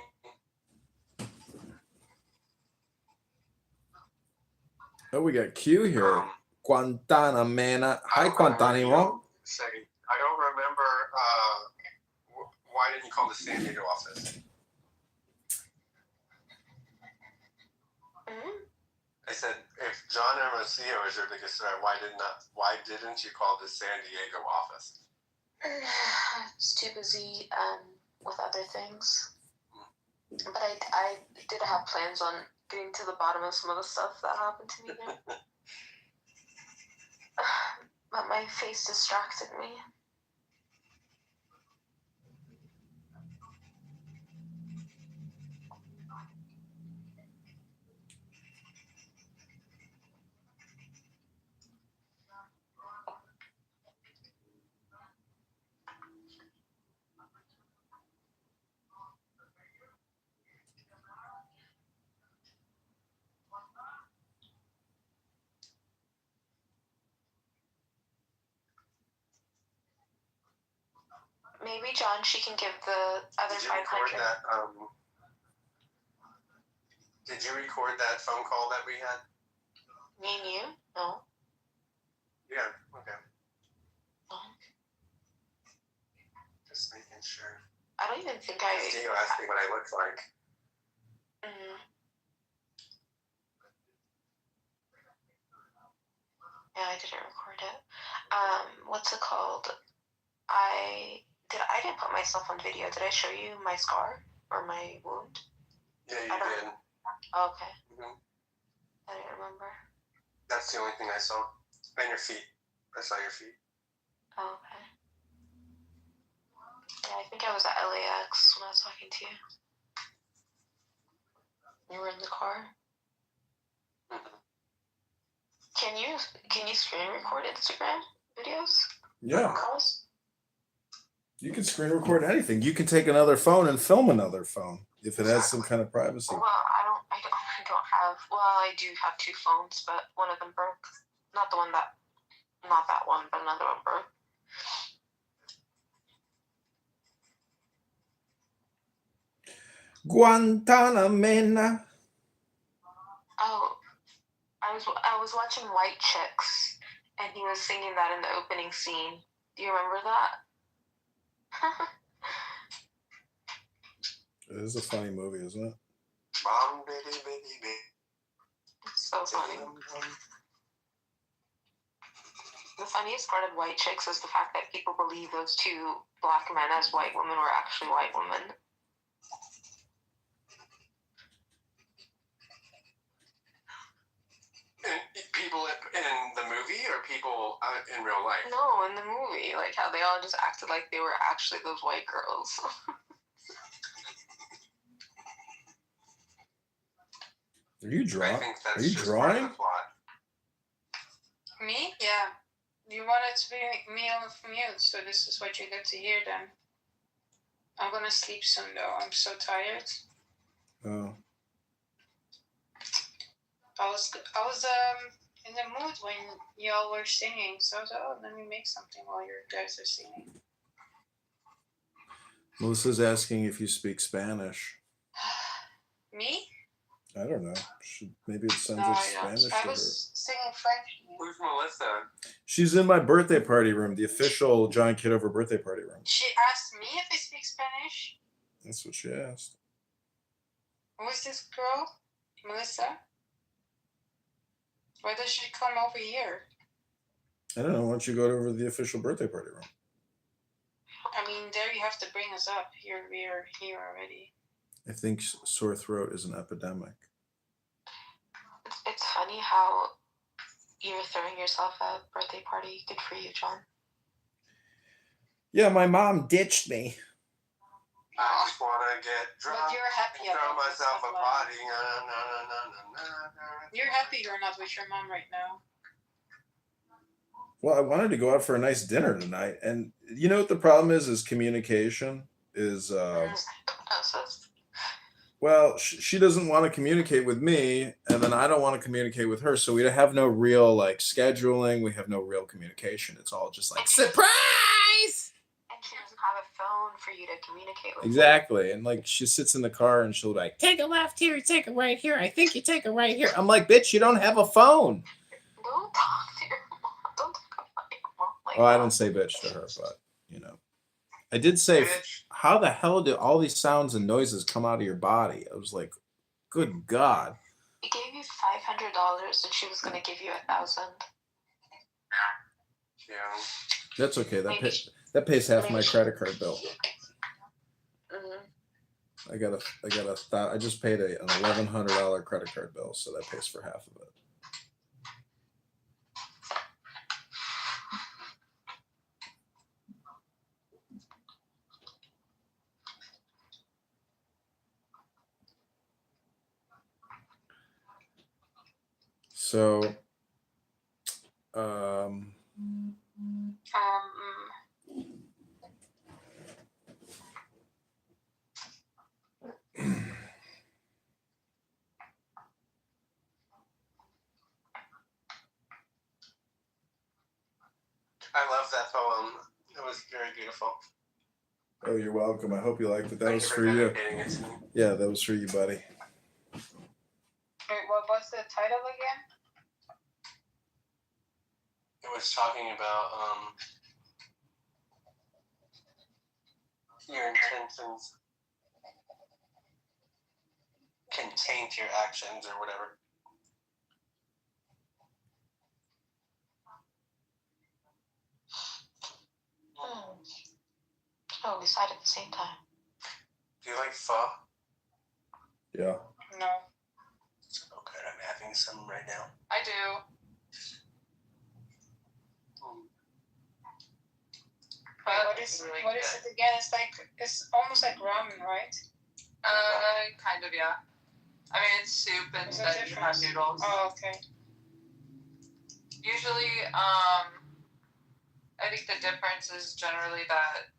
B: Oh, we got Q here. Guantanamera. Hi, Guantanamo.
J: Second, I don't remember. Why didn't you call the San Diego office?
I: Mm-hmm.
J: I said, if John Hermosillo is your biggest threat, why didn't you call the San Diego office?
I: It's too busy with other things. But I did have plans on getting to the bottom of some of the stuff that happened to me there. But my face distracted me. Maybe John, she can give the other 500.
J: Did you record that phone call that we had?
I: Me and you? No.
J: Yeah. Okay.
I: No.
J: Just making sure.
I: I don't even think I.
J: You asked me what I looked like.
I: Mm. Yeah, I didn't record it. What's it called? I didn't put myself on video. Did I show you my scar or my wound?
J: Yeah, you did.
I: Oh, okay.
J: Mm-hmm.
I: I didn't remember.
J: That's the only thing I saw. And your feet. I saw your feet.
I: Oh, okay. Yeah, I think I was at LAX when I was talking to you. You were in the car. Can you screen record Instagram videos?
B: Yeah.
I: Calls?
B: You can screen record anything. You can take another phone and film another phone if it has some kind of privacy.
I: Well, I don't have. Well, I do have two phones, but one of them broke. Not that one, but another one broke.
B: Guantanamera.
I: Oh, I was watching White Chicks, and he was singing that in the opening scene. Do you remember that?
B: It is a funny movie, isn't it?
I: It's so funny. The funniest part of White Chicks is the fact that people believe those two black men as white women were actually white women.
J: People in the movie or people in real life?
I: No, in the movie, like how they all just acted like they were actually those white girls.
B: Are you drawing?
J: I think that's
B: Are you
J: just part of
B: drawing?
J: the plot.
A: Me? Yeah. You wanted to be me from you, so this is what you get to hear then. I'm gonna sleep soon though. I'm so tired.
B: Oh.
A: I was in the mood when y'all were singing, so I was like, oh, let me make something while you guys are singing.
B: Melissa's asking if you speak Spanish.
A: Me?
B: I don't know. Maybe it sounds
A: No,
B: like
A: I don't.
B: Spanish
A: I
B: to her.
A: was singing French.
J: Who's Melissa?
B: She's in my birthday party room, the official John Kitover birthday party room.
A: She asked me if I speak Spanish.
B: That's what she asked.
A: Who's this girl? Melissa? Why does she come over here?
B: I don't know. Why don't you go over to the official birthday party room?
A: I mean, there you have to bring us up. Here we are here already.
B: I think sore throat is an epidemic.
I: It's funny how you're throwing yourself a birthday party. Good for you, John.
B: Yeah, my mom ditched me.
J: I just want to get drunk.
A: But you're happy
J: Throw
A: about this,
J: myself a
A: like,
J: party.
A: You're happy you're not with your mom right now.
B: Well, I wanted to go out for a nice dinner tonight, and you know what the problem is communication is. Well, she doesn't want to communicate with me, and then I don't want to communicate with her. So we have no real like scheduling. We have no real communication. It's all just like surprise.
I: And she doesn't have a phone for you to communicate with.
B: Exactly, and like she sits in the car and she'll be like, take a left here, take a right here. I think you take a right here. I'm like, bitch, you don't have a phone.
I: Don't talk to your mom. Don't talk about your mom like
B: Well, I
I: that.
B: don't say bitch to her, but you know, I did say,
J: Bitch.
B: how the hell do all these sounds and noises come out of your body? I was like, good God.
I: She gave you $500 and she was gonna give you 1,000.
J: Yeah.
B: That's okay. That pays half my credit card bill.
I: Mm-hmm.
B: I just paid an $1,100 credit card bill, so that pays for half of it. So,
J: I love that poem. It was very beautiful.
B: oh, you're welcome. I hope you liked it. That
J: Thank
B: was
J: you
B: for you.
J: dedicating it to me.
B: Yeah, that was for you, buddy.
A: Wait, what was the title again?
J: It was talking about your intentions can taint your actions or whatever.
I: Oh, we sighed at the same time.
J: Do you like pho?
B: Yeah.
A: No.
J: Okay, I'm having some right now.
E: I do. But
A: What is it again? It's almost like ramen, right?
E: Kind of, yeah. I mean, it's soup and
A: Is there
E: then you have
A: difference?
E: noodles.
A: Oh, okay.
E: Usually, I think the difference is generally that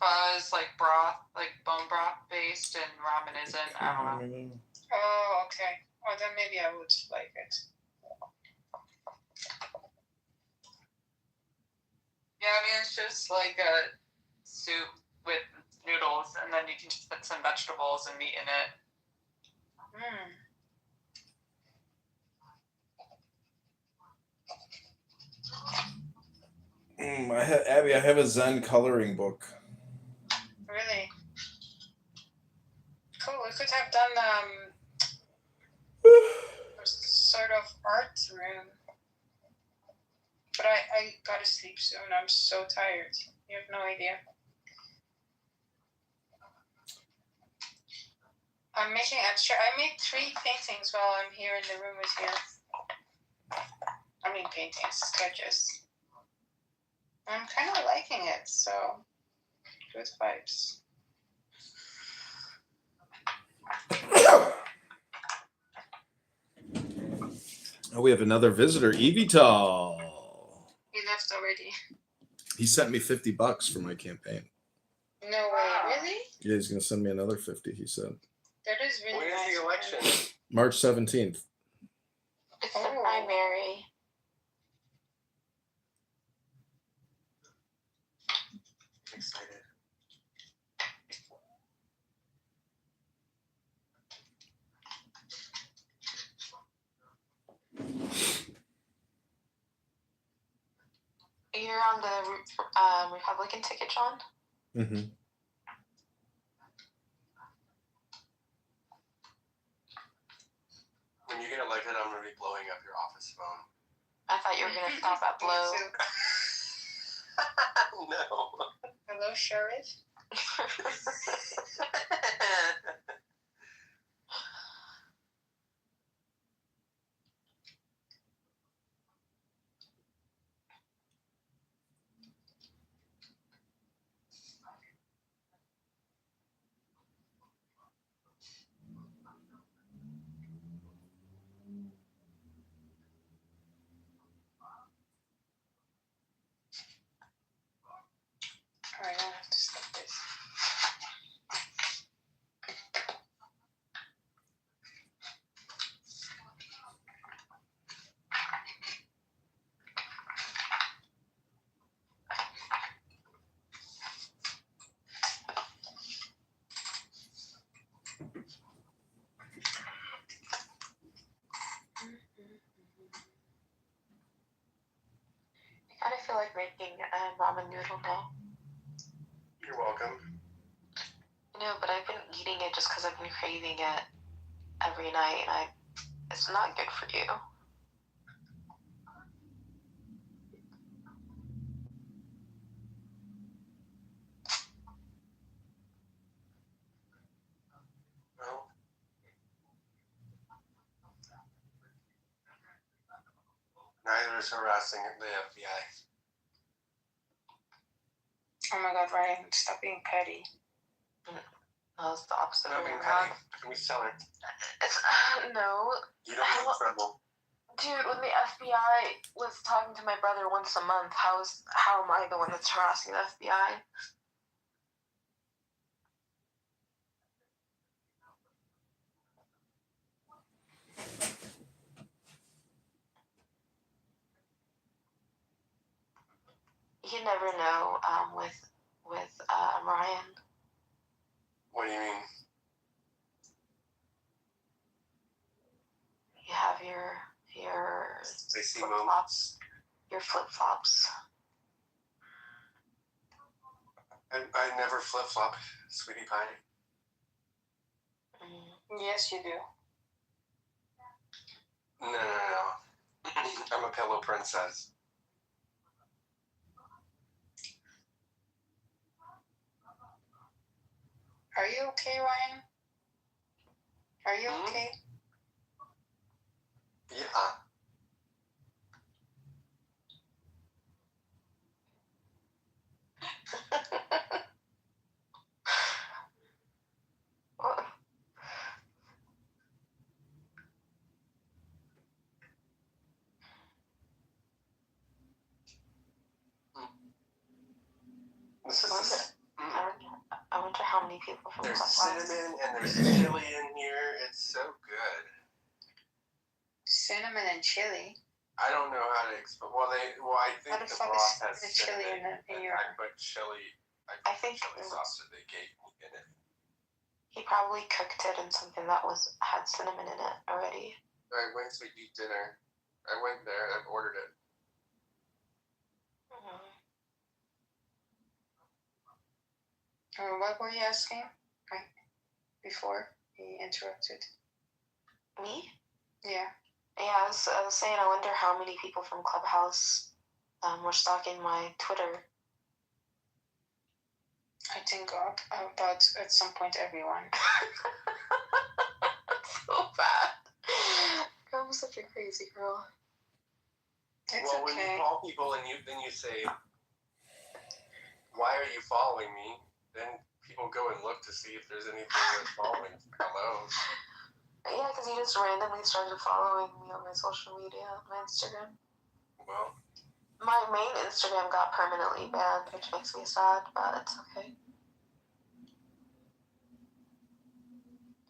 E: pho is like broth, like bone broth based, and ramen isn't. I don't know.
A: Oh, okay. Oh, then maybe I would like it.
E: Yeah, I mean, it's just like a soup with noodles, and then you can just put some vegetables and meat in it.
B: Abby, I have a Zen coloring book.
A: Really? Cool. We could have done sort of art room. But I gotta sleep soon. I'm so tired. You have no idea. I'm making abstract. I made 3 paintings while I'm here in the room with you. I mean paintings, sketches. I'm kind of liking it, so good vibes.
B: Oh, we have another visitor, Evital.
A: He left already.
B: He sent me $50 for my campaign.
A: No way, really?
B: Yeah, he's gonna send me another 50. He said.
A: That is really
J: When
A: nice.
J: is the election?
B: March 17th.
I: It's the primary.
J: I'm excited.
I: You're on the Republican ticket, John?
B: Mm-hmm.
J: When you get elected, I'm going to be blowing up your office phone.
I: I thought you were going to stop at blow.
J: No.
A: Hello, Sheriff. Alright, I have to stop this.
I: I kind of feel like making ramen noodle now.
J: You're welcome.
I: No, but I've been eating it just because I've been craving it every night, and it's not good for you.
J: Well, neither is harassing the FBI.
A: Oh my god, Ryan, stop being petty.
I: No, it's the opposite
J: Not
I: of
J: being
I: being
J: petty.
I: mad.
J: Can we sell it?
I: It's no.
J: You don't want trouble.
I: Dude, when the FBI was talking to my brother once a month, how am I the one that's harassing the FBI? You never know with Ryan.
J: What do you mean?
I: You have your
J: They see
I: flip
J: moments.
I: flops. Your flip flops.
J: I never flip flop, sweetie pie.
A: Yes, you do.
J: No. I'm a pillow princess.
A: Are you okay, Ryan? Are you okay?
J: Yeah.
I: What?
J: This is
I: I wonder how many people from
J: there's
I: Clubhouse.
J: cinnamon and there's chili in here. It's so good.
A: Cinnamon and chili.
J: I don't know how to explain. Well, I think
A: How the
J: the
A: fuck
J: broth
A: is
J: has
A: the chili
J: cinnamon.
A: in
J: And
A: your?
J: I put chili.
I: I think
J: chili sauce that they gave me in it.
I: he probably cooked it in something that had cinnamon in it already.
J: I went to eat dinner. I went there and I ordered it.
A: What were you asking? Before he interrupted.
I: Me?
A: Yeah.
I: Yeah, I was saying I wonder how many people from Clubhouse were stalking my Twitter.
A: I think about at some point everyone.
I: So bad. I'm such a crazy girl.
A: It's
J: well, when you
A: okay.
J: call people and then you say, "Why are you following me?" Then people go and look to see if there's anything worth following. Hello.
I: Yeah, because you just randomly started following me on my social media, my Instagram.
J: Well,
I: my main Instagram got permanently banned, which makes me sad, but it's okay.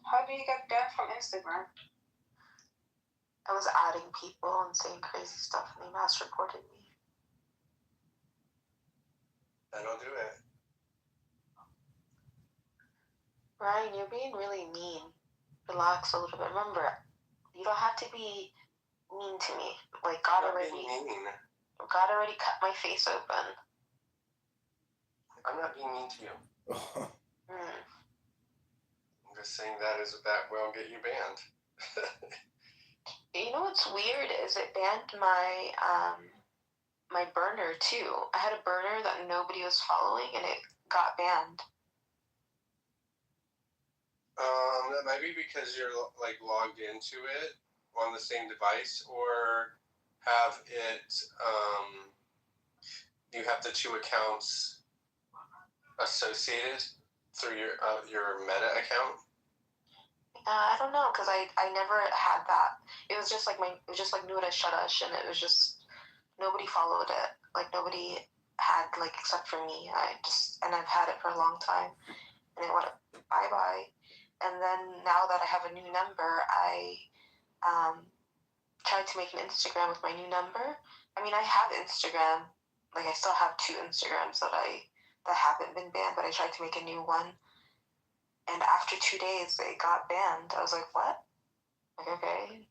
A: How do you get banned from Instagram?
I: I was adding people and saying crazy stuff, and they mass reported me.
J: I don't do it.
I: Ryan, you're being really mean. Relax a little bit. Remember, you don't have to be mean to me. Like, God already cut my face open.
J: I'm not being mean to you.
I: Mm.
J: I'm just saying that will get you banned.
I: You know what's weird is it banned my my burner too. I had a burner that nobody was following, and it got banned.
J: That might be because you're like logged into it on the same device, or have it. You have the two accounts associated through your Meta account.
I: I don't know, because I never had that. It was just like Nuda Shadash, and it was just nobody followed it. Like nobody had except for me. I've had it for a long time, and it went bye. And then now that I have a new number, I tried to make an Instagram with my new number. I mean, I have Instagram. I still have 2 Instagrams that haven't been banned, but I tried to make a new one. And after 2 days, it got banned. I was like, what? Okay.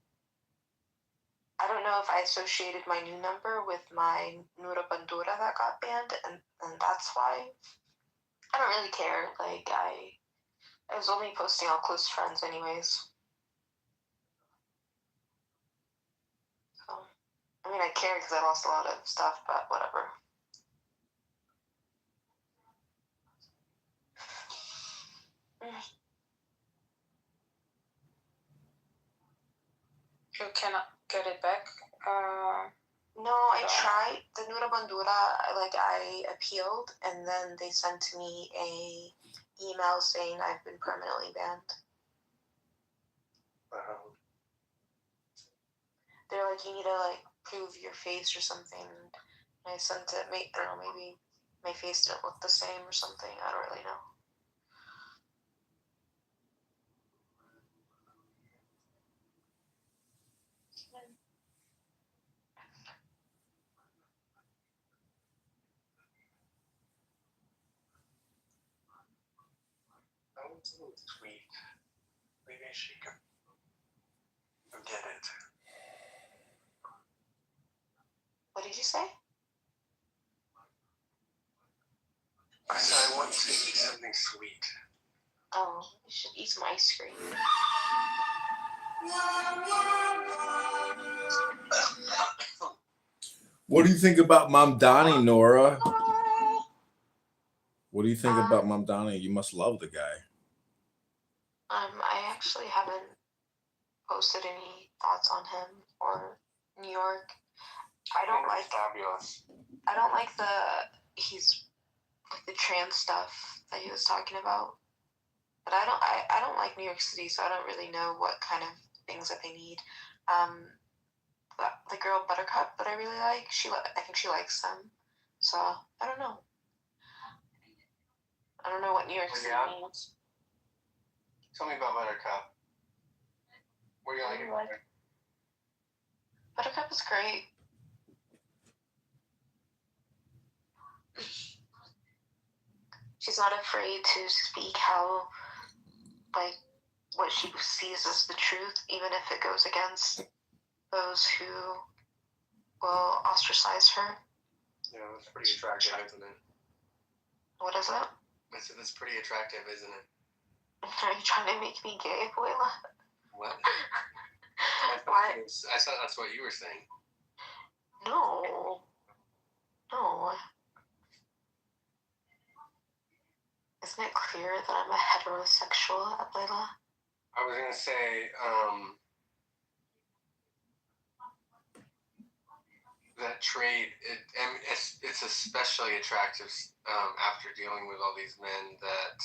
I: I don't know if I associated my new number with my Nura Bandura that got banned, and that's why. I don't really care. I was only posting on close friends anyways. So, I mean, I care because I lost a lot of stuff, but whatever.
A: You cannot get it back?
I: No, I tried. The Nura Bandura, I appealed, and then they sent me a email saying I've been permanently banned. They're like, you need to prove your face or something. And I sent it. I don't know, maybe my face didn't look the same or something. I don't really know.
J: That was a little sweet. Maybe she could get it.
I: What did you say?
J: I said I want to eat something sweet.
I: Oh, you should eat some ice cream.
B: What do you think about Mamdani, Nora? What do you think about Mamdani? You must love the guy.
I: I actually haven't posted any thoughts on him or New York. I don't like
J: fabulous.
I: I don't like he's like the trans stuff that he was talking about. But I don't like New York City, so I don't really know what kind of things that they need. The girl Buttercup that I really like, I think she likes them. So I don't know. I don't know what New York City needs.
J: Tell me about Buttercup. What do you like about her?
I: Buttercup is great. She's not afraid to speak how, like, what she sees as the truth, even if it goes against those who will ostracize her.
J: Yeah, that's pretty attractive, isn't it?
I: What is it?
J: I said that's pretty attractive, isn't it?
I: Are you trying to make me gay, Abuela?
J: What?
I: Why?
J: I thought that's what you were saying.
I: No. No. Isn't it clear that I'm a heterosexual, Abuela?
J: I was gonna say, that trait, it's especially attractive after dealing with all these men that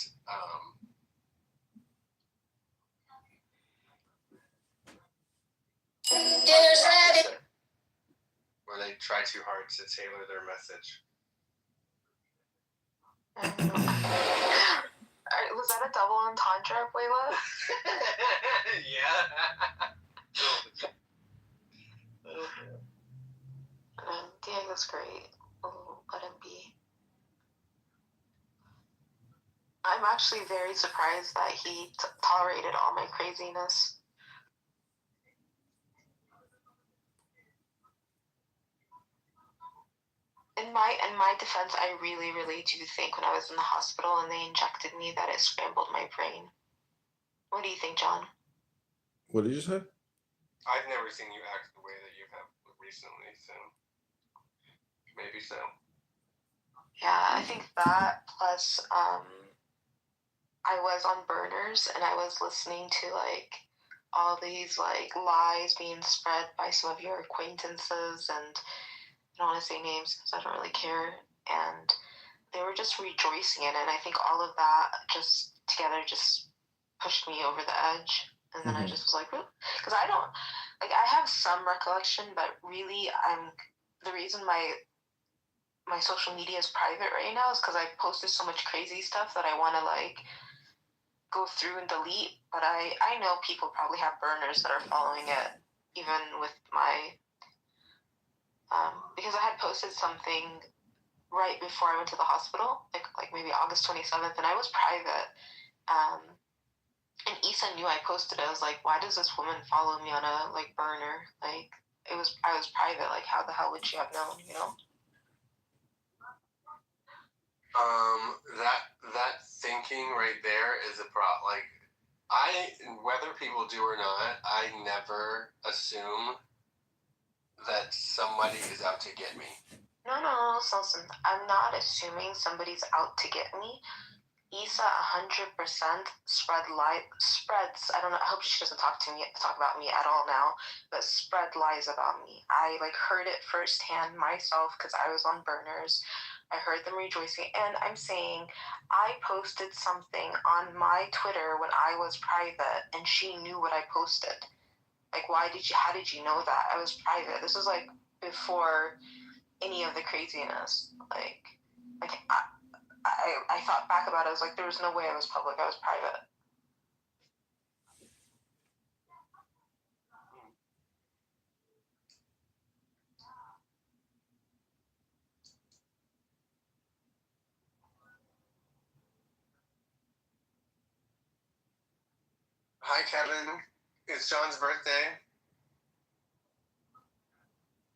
J: where they try too hard to tailor their message.
I: Was that a double entendre, Abuela?
J: Yeah.
I: Diego's great. Oh, let him be. I'm actually very surprised that he tolerated all my craziness. In my defense, I really, really do think when I was in the hospital and they injected me that it scrambled my brain. What do you think, John?
B: What did you say?
J: I've never seen you act the way that you have recently, so maybe so.
I: Yeah, I think that plus I was on burners and I was listening to like all these like lies being spread by some of your acquaintances, and I don't want to say names because I don't really care, and they were just rejoicing in it, and I think all of that just together just pushed me over the edge, and then I just was like, because I don't, like, I have some recollection, but really the reason my social media is private right now is because I posted so much crazy stuff that I want to like go through and delete, but I know people probably have burners that are following it, even with my, because I had posted something right before I went to the hospital, like maybe August 27th, and I was private, and Issa knew I posted it. I was like, why does this woman follow me on a like burner? Like, I was private, like how the hell would she have known, you know?
J: That thinking right there is a problem. Like, whether people do or not, I never assume that somebody is out to get me.
I: No, listen, I'm not assuming somebody's out to get me. Issa 100% spreads, I don't know, I hope she doesn't talk about me at all now, but spread lies about me. I like heard it firsthand myself because I was on burners. I heard them rejoicing, and I'm saying I posted something on my Twitter when I was private, and she knew what I posted. Like, how did you know that? I was private. This was like before any of the craziness. Like I thought back about it, I was like, there was no way I was public, I was private.
J: Hi, Kevin. It's John's birthday.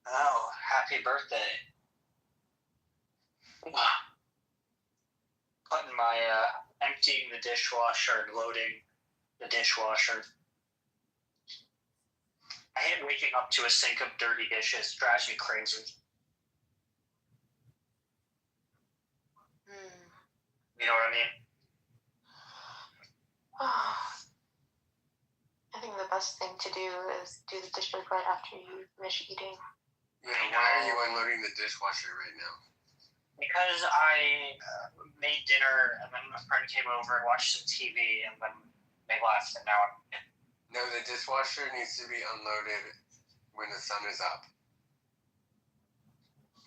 K: Oh, happy birthday. Putting my, emptying the dishwasher and loading the dishwasher. I hate waking up to a sink of dirty dishes. It drives me crazy. You know what I mean?
I: I think the best thing to do is do the dishes right after you finish eating.
J: Yeah, why are you unloading the dishwasher right now?
K: Because I made dinner and then a friend came over and watched some TV and then they left and now I'm.
J: No, the dishwasher needs to be unloaded when the sun is up.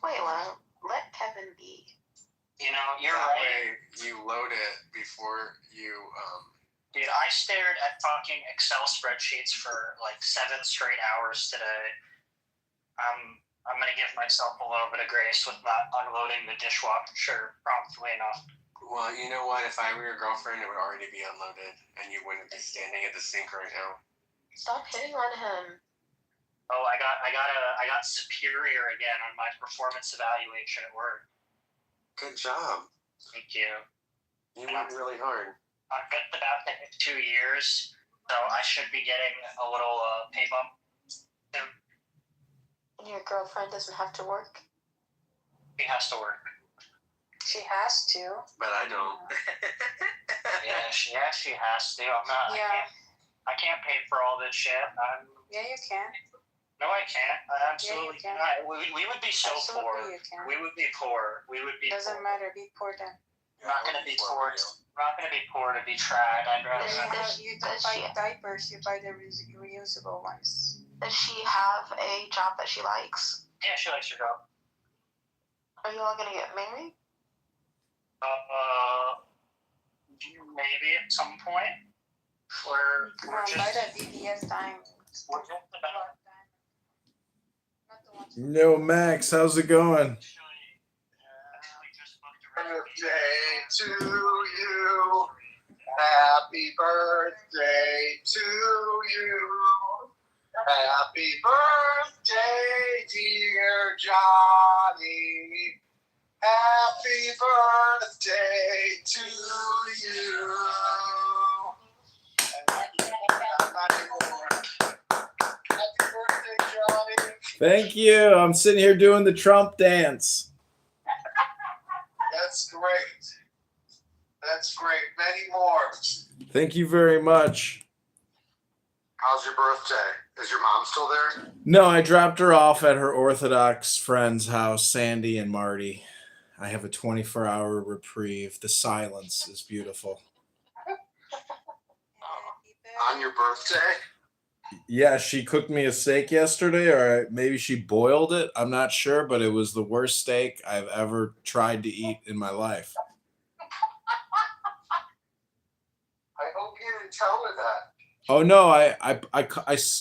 I: Wait, what? Let Kevin be.
K: You know, you're
J: That
K: right.
J: way you load it before you.
K: Dude, I stared at fucking Excel spreadsheets for like 7 straight hours today. I'm gonna give myself a little bit of grace with not unloading the dishwasher promptly enough.
J: Well, you know what? If I were your girlfriend, it would already be unloaded, and you wouldn't be standing at the sink right now.
I: Stop hitting on him.
K: Oh, I got superior again on my performance evaluation at work.
J: Good job.
K: Thank you.
J: You worked really hard.
K: I've been about to hit 2 years, so I should be getting a little pay bump soon.
I: And your girlfriend doesn't have to work?
K: She has to work.
A: She has to.
J: But I don't.
K: Yeah, she has to. I'm not.
A: Yeah.
K: I can't pay for all this shit.
A: Yeah, you can.
K: No, I can't. I absolutely
A: Yeah, you can.
K: cannot. We would be so
A: Absolutely
K: poor.
A: you can.
K: We would be poor. We would be.
A: Doesn't
K: poor.
A: matter. Be poor then.
K: I'm not gonna be poor. I'm not gonna be poor to be tried. I'd rather.
A: You don't buy diapers. You buy the reusable ones.
I: Does she have a job that she likes?
K: Yeah, she likes her job.
I: Are you all gonna get married?
K: Maybe at some point. We're
A: Buy
K: just.
A: the BBS diamonds.
K: We're just about.
A: Not the ones.
B: No, Max, how's it going?
F: Birthday to you. Happy birthday to you. Happy birthday, dear Johnny. Happy birthday to you. Happy birthday, Johnny.
B: Thank you. I'm sitting here doing the Trump dance.
F: That's great. That's great. Many more.
B: Thank you very much.
F: How's your birthday? Is your mom still there?
B: No, I dropped her off at her Orthodox friend's house, Sandy and Marty. I have a 24-hour reprieve. The silence is beautiful.
F: On your birthday?
B: Yeah, she cooked me a steak yesterday, or maybe she boiled it. I'm not sure, but it was the worst steak I've ever tried to eat in my life.
F: I hope you didn't tell her that.
B: Oh no, I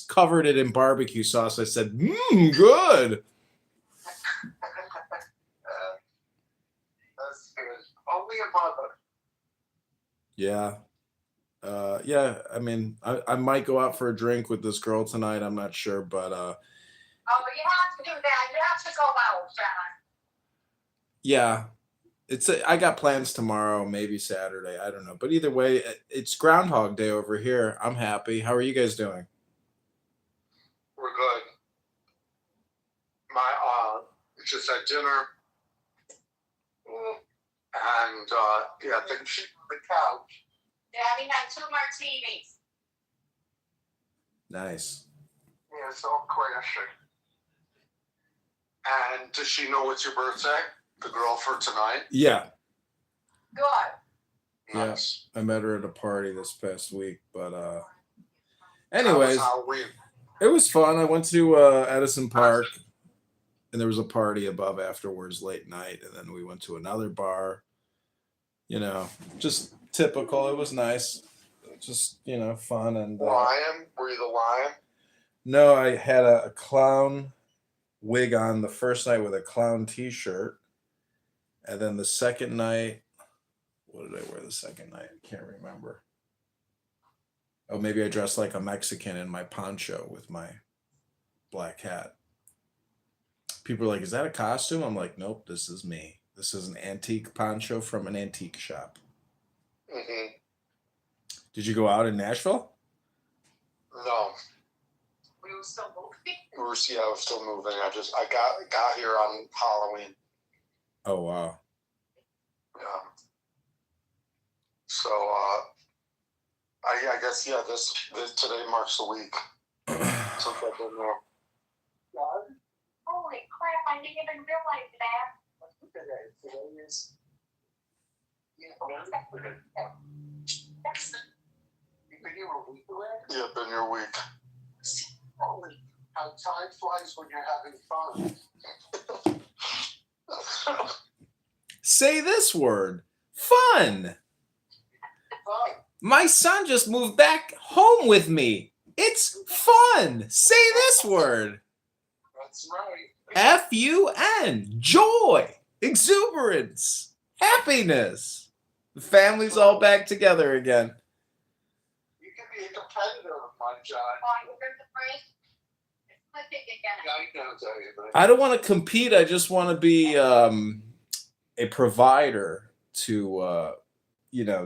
B: covered it in barbecue sauce. I said, good.
F: That's good. Only a mother.
B: Yeah. Yeah, I mean, I might go out for a drink with this girl tonight. I'm not sure, but
G: Oh, but you have to do that. You have to go out, John.
B: yeah, I got plans tomorrow, maybe Saturday. I don't know, but either way, it's Groundhog Day over here. I'm happy. How are you guys doing?
F: We're good. We just had dinner. And, yeah, then she on the couch.
G: Daddy had 2 martinis.
B: Nice.
F: Yeah, so crashing. And does she know it's your birthday? The girl for tonight?
B: Yeah,
G: Good.
F: Nice.
B: I met her at a party this past week, but
F: How
B: anyways,
F: was Halloween?
B: it was fun. I went to Edison Park, and there was a party above afterwards late night, and then we went to another bar. You know, just typical. It was nice. Just, fun. And
F: Lion? Were you the lion?
B: no, I had a clown wig on the first night with a clown t-shirt. And then the second night, what did I wear the second night? I can't remember. Oh, maybe I dressed like a Mexican in my poncho with my black hat. People are like, is that a costume? I'm like, nope, this is me. This is an antique poncho from an antique shop.
F: Mm-hmm.
B: Did you go out in Nashville?
F: No.
G: We were still moving.
F: I was still moving. I got here on Halloween.
B: Oh, wow.
F: Yeah. So, I guess, yeah, this today marks the week. Since I've been there.
G: Holy crap, I didn't even realize that.
F: today? Today is. You've been here a week already?
J: Yeah, been here a week.
F: Holy, how time flies when you're having fun.
B: Say this word. Fun.
F: Fun.
B: My son just moved back home with me. It's fun. Say this word.
F: That's right.
B: F-U-N. Joy. Exuberance. Happiness. The family's all back together again.
F: You can be a competitor, my John. Yeah, I know, tell you, but
B: I don't want to compete. I just want to be a provider to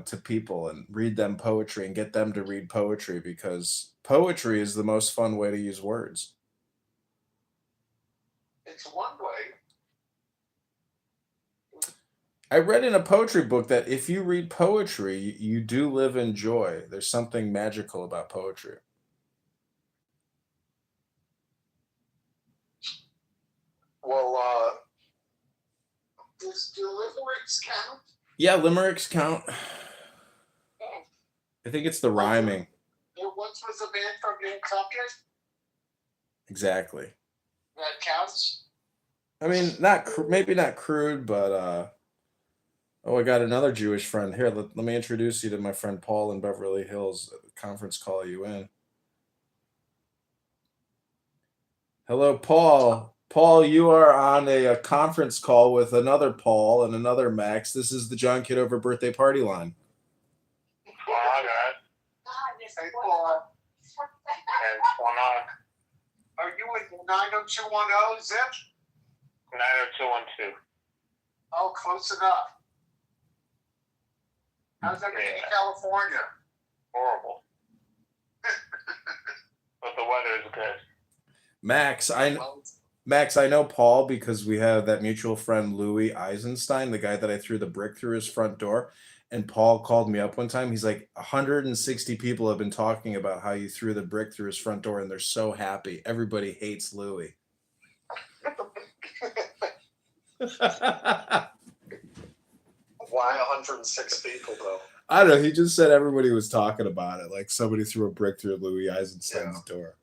B: to people and read them poetry and get them to read poetry, because poetry is the most fun way to use words.
F: it's one way.
B: I read in a poetry book that if you read poetry, you do live in joy. There's something magical about poetry.
F: Well, does deliverance count?
B: Yeah, limericks count. I think it's the rhyming.
F: There once was a man from Nantucket.
B: Exactly.
F: That counts.
B: I mean, maybe not crude, but I got another Jewish friend here. Let me introduce you to my friend Paul in Beverly Hills. Conference call you in. Hello, Paul. Paul, you are on a conference call with another Paul and another Max. This is the John Kitover birthday party line.
K: Hi, guys.
F: Hey, Paul.
K: Hey, what's going on?
F: Are you with 90210 zip?
K: 90212.
F: Oh, close enough. How's everything in California?
K: Horrible. But the weather is good.
B: Max, I know Paul because we have that mutual friend Louis Eisenstein, the guy that I threw the brick through his front door. And Paul called me up one time. He's like, 160 people have been talking about how you threw the brick through his front door, and they're so happy. Everybody hates Louis.
F: Why 106 people, though?
B: I don't know. He just said everybody was talking about it. Like somebody threw a brick through Louis Eisenstein's door.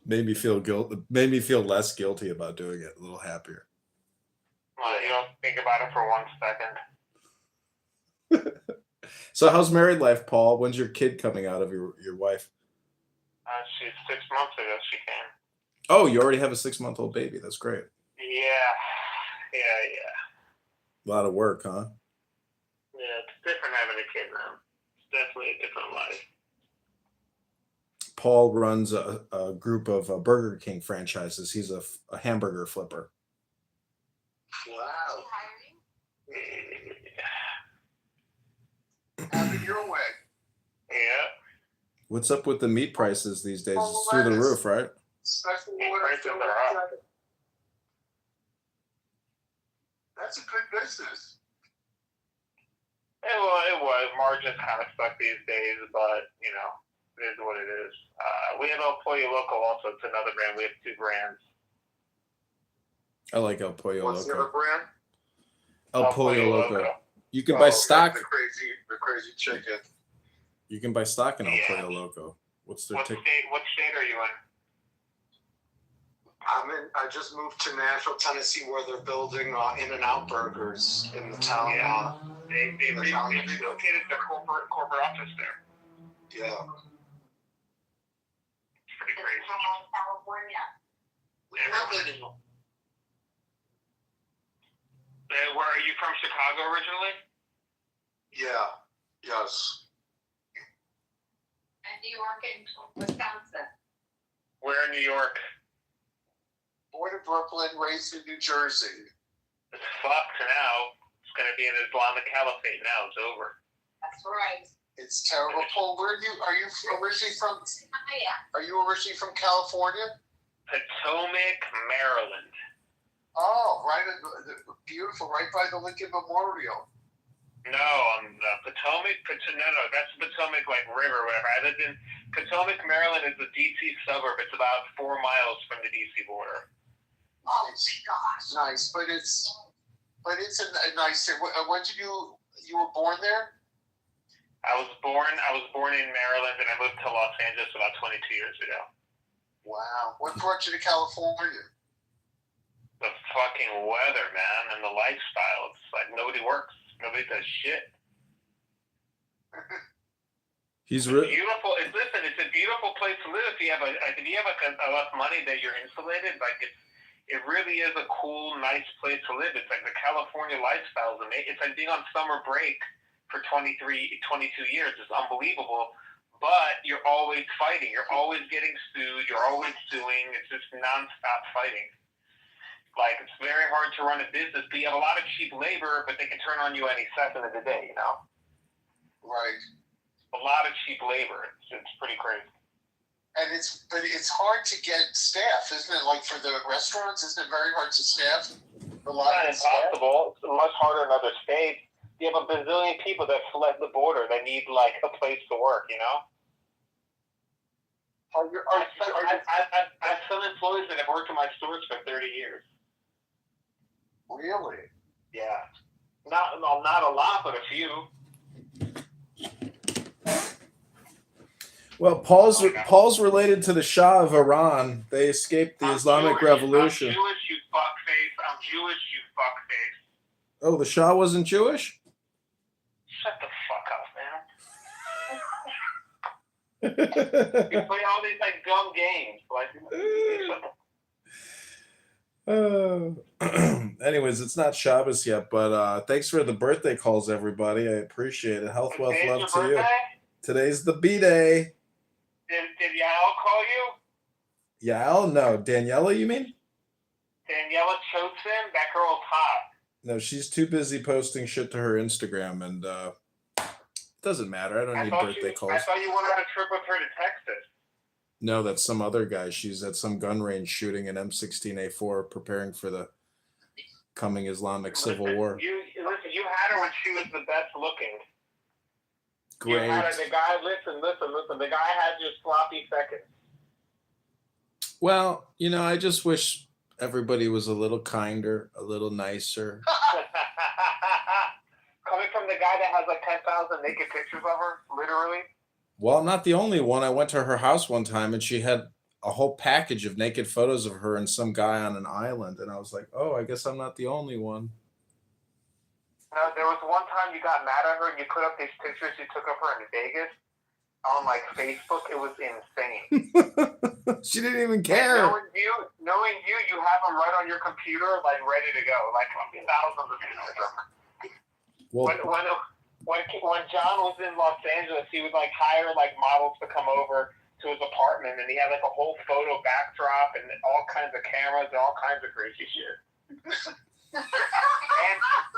B: Made me feel less guilty about doing it. A little happier.
K: Well, you don't think about it for 1 second.
B: So how's married life, Paul? When's your kid coming out of your wife?
K: She's 6 months ago she came.
B: Oh, you already have a 6-month-old baby. That's great.
K: Yeah.
B: A lot of work, huh?
K: Yeah, it's different having a kid now. It's definitely a different life.
B: Paul runs a group of Burger King franchises. He's a hamburger flipper.
F: Wow. Have it your way.
K: Yeah.
B: What's up with the meat prices these days? It's through the roof, right?
F: Special
K: Meat
F: order.
K: prices are up.
F: That's a good business.
K: It was. Margins kind of suck these days, but, it is what it is. We have El Pollo Loco also. It's another brand. We have 2 brands.
B: I like El Pollo
F: What's the other
B: Loco.
F: brand?
B: El Pollo Loco. You can buy stock.
F: The crazy chicken.
B: You can buy stock in El Pollo Loco. What's their
K: What
B: ticket?
K: state are you in?
F: I just moved to Nashville, Tennessee, where they're building In-N-Out burgers in the town.
K: Yeah. They relocated their corporate office there.
F: Yeah.
K: It's pretty crazy.
G: California.
K: Where are you from? Chicago originally?
F: Yeah. Yes.
G: And New York and Wisconsin.
K: Where in New York?
F: Born in Brooklyn, raised in New Jersey.
K: It's fucked now. It's going to be an Islamic caliphate now. It's over.
G: That's right.
F: It's terrible. Paul, are you originally from?
G: Yeah.
F: Are you originally from California?
K: Potomac, Maryland.
F: Oh, right, beautiful, right by the Lincoln Memorial.
K: No, Potomac. No, that's Potomac River, whatever. I lived in Potomac, Maryland. Is the DC suburb. It's about 4 miles from the DC border.
G: Oh gosh.
F: Nice, but it's a nice. When did you were born there?
L: I was born in Maryland, and I moved to Los Angeles about 22 years ago.
F: Wow. What brought you to California?
L: The fucking weather, man, and the lifestyle. It's like nobody works. Nobody does shit.
B: He's
L: beautiful. Listen, it's a beautiful place to live if you have enough money that you're insulated. Like it really is a cool, nice place to live. It's like the California lifestyle. It's like being on summer break for 22 years. It's unbelievable. But you're always fighting. You're always getting sued. You're always suing. It's just nonstop fighting. Like, it's very hard to run a business, but you have a lot of cheap labor, but they can turn on you any second of the day, you know?
F: Right.
L: A lot of cheap labor. It's pretty crazy.
F: And it's hard to get staff, isn't it? Like for the restaurants, isn't it very hard to staff?
L: It's not impossible. It's much harder in other states. You have a bazillion people that fled the border that need like a place to work, you know? I've some employees that have worked in my stores for 30 years.
F: Really?
L: Yeah. Not a lot, but a few.
B: Well, Paul's related to the Shah of Iran. They escaped the Islamic Revolution.
L: I'm Jewish, you fuckface. I'm Jewish, you fuckface.
B: Oh, the Shah wasn't Jewish?
L: Shut the fuck up, man. You play all these like dumb games.
B: Anyways, it's not Shabbos yet, but thanks for the birthday calls, everybody. I appreciate it. Health, wealth, love to you. Today's the B-Day.
L: Did Yael call you?
B: Yael? No. Daniela, you mean?
L: Daniela Chosin? That girl's hot.
B: No, she's too busy posting shit to her Instagram, and it doesn't matter. I don't need birthday calls.
L: I thought you went on a trip with her to Texas.
B: No, that's some other guy. She's at some gun range shooting an M16A4, preparing for the coming Islamic Civil War.
L: You had her when she was the best looking.
B: Great.
L: The guy, listen. The guy had your sloppy seconds.
B: Well, I just wish everybody was a little kinder, a little nicer.
L: Coming from the guy that has like 10,000 naked pictures of her, literally.
B: Well, I'm not the only one. I went to her house one time, and she had a whole package of naked photos of her and some guy on an island, and I was like, oh, I guess I'm not the only one.
L: No, there was one time you got mad at her and you put up these pictures you took of her in Vegas on like Facebook. It was insane.
B: She didn't even care.
L: And knowing you have them right on your computer, like ready to go, like thousands of pictures. Well, when John was in Los Angeles, he would like hire like models to come over to his apartment, and he had like a whole photo backdrop and all kinds of cameras and all kinds of crazy shit.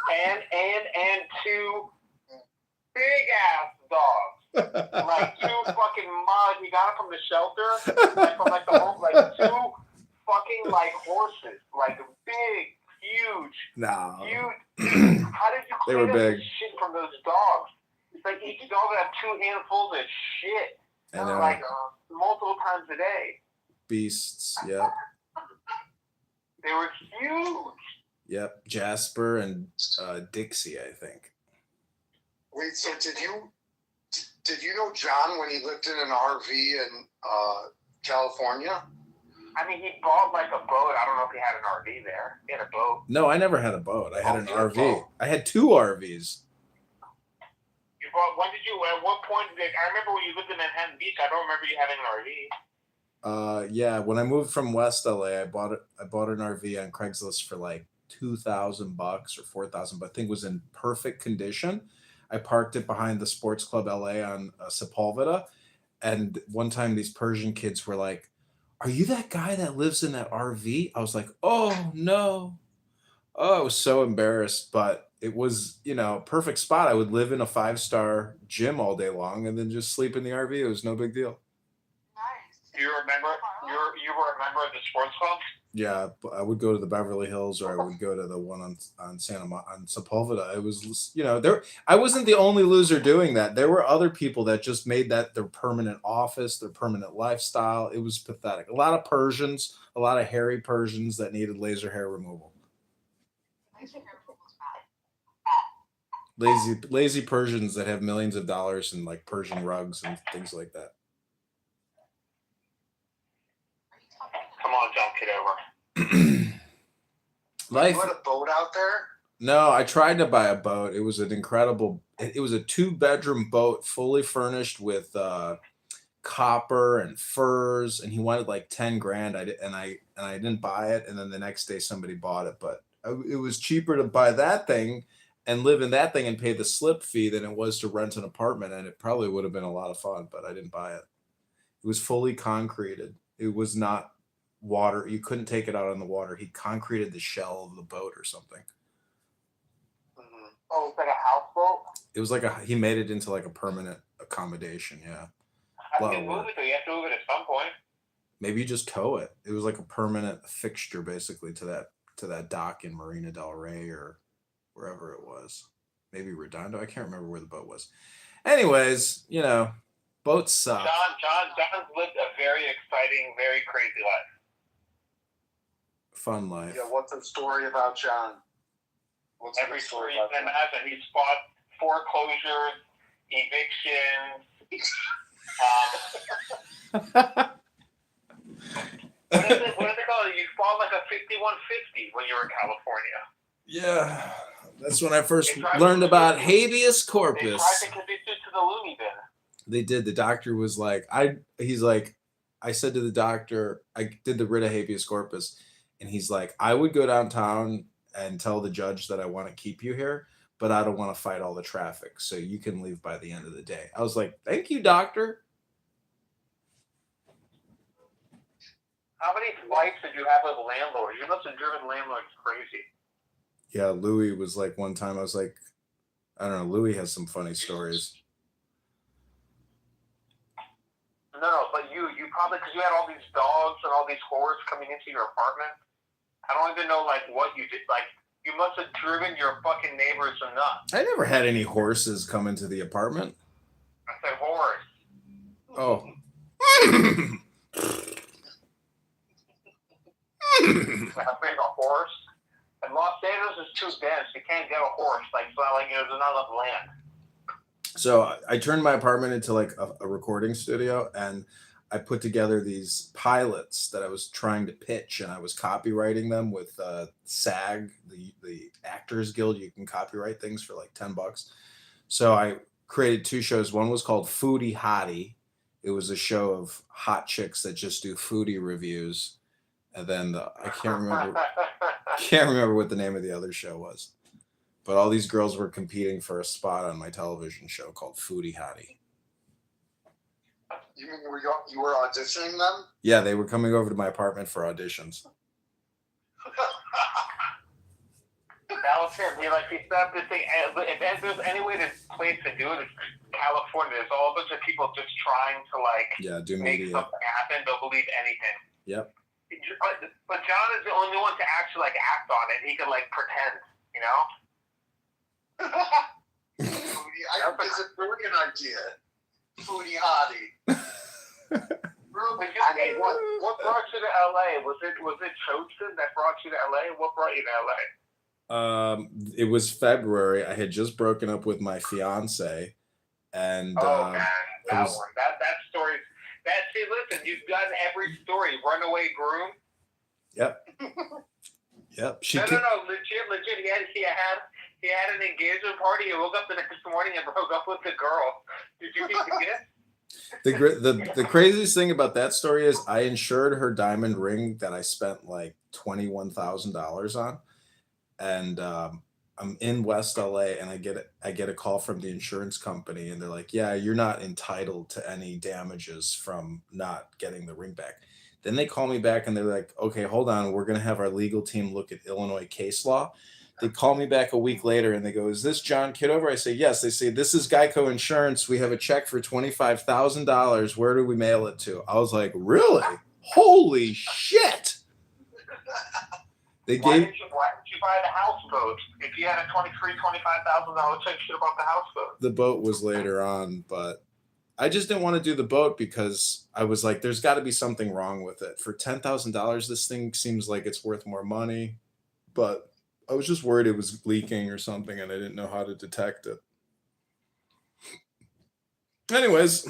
L: and two big ass dogs, like two fucking mugs. He got it from the shelter, from like the home, like two fucking like horses, like big, huge.
B: No.
L: Huge. How did you
B: They were big.
L: Shit from those dogs? It's like each dog would have 2 handfuls of shit, like multiple times a day.
B: Beasts. Yep.
L: They were huge.
B: Yep, Jasper and Dixie, I think.
F: Wait, so did you know John when he lived in an RV in California?
L: I mean, he bought like a boat. I don't know if he had an RV there. He had a boat.
B: No, I never had a boat. I had an RV. I had 2 RVs.
L: You bought? When did you? At what point did? I remember when you lived in Manhattan Beach. I don't remember you having an RV.
B: Yeah, when I moved from West LA, I bought an RV on Craigslist for like $2,000 or $4,000, but I think it was in perfect condition. I parked it behind the Sports Club LA on Sepulveda, and one time these Persian kids were like, "Are you that guy that lives in that RV?" I was like, "Oh no!" Oh, I was so embarrassed, but it was perfect spot. I would live in a 5-star gym all day long and then just sleep in the RV. It was no big deal.
G: Nice.
L: You were a member of the sports club?
B: Yeah, I would go to the Beverly Hills, or I would go to the one on on Sepulveda. It was, there. I wasn't the only loser doing that. There were other people that just made that their permanent office, their permanent lifestyle. It was pathetic. A lot of Persians, a lot of hairy Persians that needed laser hair removal. Lazy Persians that have millions of dollars in like Persian rugs and things like that.
L: Come on, John Kitover.
B: Life.
F: You had a boat out there?
B: No, I tried to buy a boat. It was an incredible. It was a 2-bedroom boat, fully furnished with copper and furs, and he wanted like 10 grand. I didn't buy it, and then the next day somebody bought it. But it was cheaper to buy that thing and live in that thing and pay the slip fee than it was to rent an apartment, and it probably would have been a lot of fun. But I didn't buy it. It was fully concreted. It was not water. You couldn't take it out on the water. He concreted the shell of the boat or something.
L: Oh, it's like a houseboat?
B: It was like he made it into like a permanent accommodation. Yeah.
L: How do you move it? So you have to move it at some point.
B: Maybe you just tow it. It was like a permanent fixture basically to that dock in Marina del Rey or wherever it was. Maybe Redondo. I can't remember where the boat was. Anyways, boats suck.
L: John's lived a very exciting, very crazy life.
B: Fun life.
F: Yeah, what's the story about John? What's
L: Every story you can imagine. He's fought foreclosures, evictions. What is it called? You fought like a 5150 when you were in California.
B: Yeah, that's when I first learned about habeas corpus.
L: They tried to convict you to the loony bin.
B: They did. The doctor was like, I said to the doctor, I did the writ of habeas corpus, and he's like, I would go downtown and tell the judge that I want to keep you here, but I don't want to fight all the traffic, so you can leave by the end of the day. I was like, thank you, doctor.
L: How many fights did you have with landlords? You must have driven landlords crazy.
B: Yeah, Louis was like, one time I was like, I don't know, Louis has some funny stories.
L: No, but you probably, because you had all these dogs and all these whores coming into your apartment. I don't even know, like, what you did. Like, you must have driven your fucking neighbors nuts.
B: I never had any horses come into the apartment.
L: I said whores.
B: Oh.
L: Having a horse. And Los Angeles is too dense. You can't get a horse. Like, it's not like, there's not enough land.
B: So I turned my apartment into like a recording studio, and I put together these pilots that I was trying to pitch, and I was copywriting them with SAG, the Actors Guild. You can copyright things for like $10. So I created 2 shows. One was called Foodie Hottie. It was a show of hot chicks that just do foodie reviews. And then I can't remember what the name of the other show was. But all these girls were competing for a spot on my television show called Foodie Hottie.
F: You mean you were auditioning them?
B: Yeah, they were coming over to my apartment for auditions.
L: That was him. He set up this thing. If there's any place to do it, it's California. There's all a bunch of people just trying to
B: do
L: make
B: media.
L: something happen. They'll believe anything.
B: Yep.
L: But John is the only one to actually act on it. He can pretend, you know.
F: It's a brilliant idea. Foodie Hottie.
L: What brought you to LA? Was it Chosen that brought you to LA? What brought you to LA?
B: It was February. I had just broken up with my fiance, and
L: man, that story. Listen, you've done every story. Runaway groom.
B: Yep. Yep.
L: No, legit. He had an engagement party. He woke up the next morning and broke up with the girl. Did you get the gift?
B: The craziest thing about that story is I insured her diamond ring that I spent like $21,000 on, and I'm in West LA, and I get a call from the insurance company, and they're like, "Yeah, you're not entitled to any damages from not getting the ring back." Then they call me back, and they're like, "Okay, hold on, we're gonna have our legal team look at Illinois case law." They call me back a week later, and they go, "Is this John Kitover?" I say, "Yes." They say, "This is Geico Insurance. We have a check for $25,000. Where do we mail it to?" I was like, "Really? Holy shit!"
L: Why didn't you buy the houseboat? If you had a $25,000 check, you should have bought the houseboat.
B: The boat was later on, but I just didn't want to do the boat because I was like, there's got to be something wrong with it. For $10,000, this thing seems like it's worth more money, but I was just worried it was leaking or something, and I didn't know how to detect it. Anyways,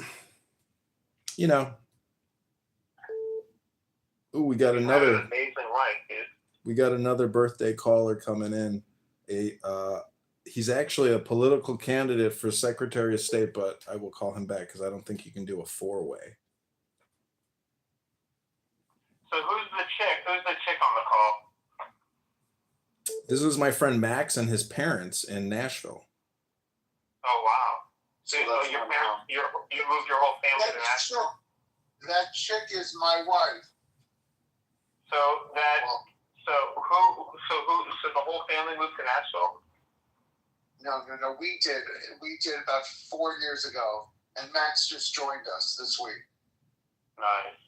B: you know, ooh, we got another
L: amazing life, dude.
B: We got another birthday caller coming in. He's actually a political candidate for Secretary of State, but I will call him back because I don't think he can do a 4-way.
L: So who's the chick? Who's the chick on the call?
B: This is my friend Max and his parents in Nashville.
L: Oh wow! So your parents, you moved your whole family to Nashville.
F: That chick is my wife.
L: So the whole family moved to Nashville?
F: No. We did about 4 years ago, and Max just joined us this week.
L: Nice.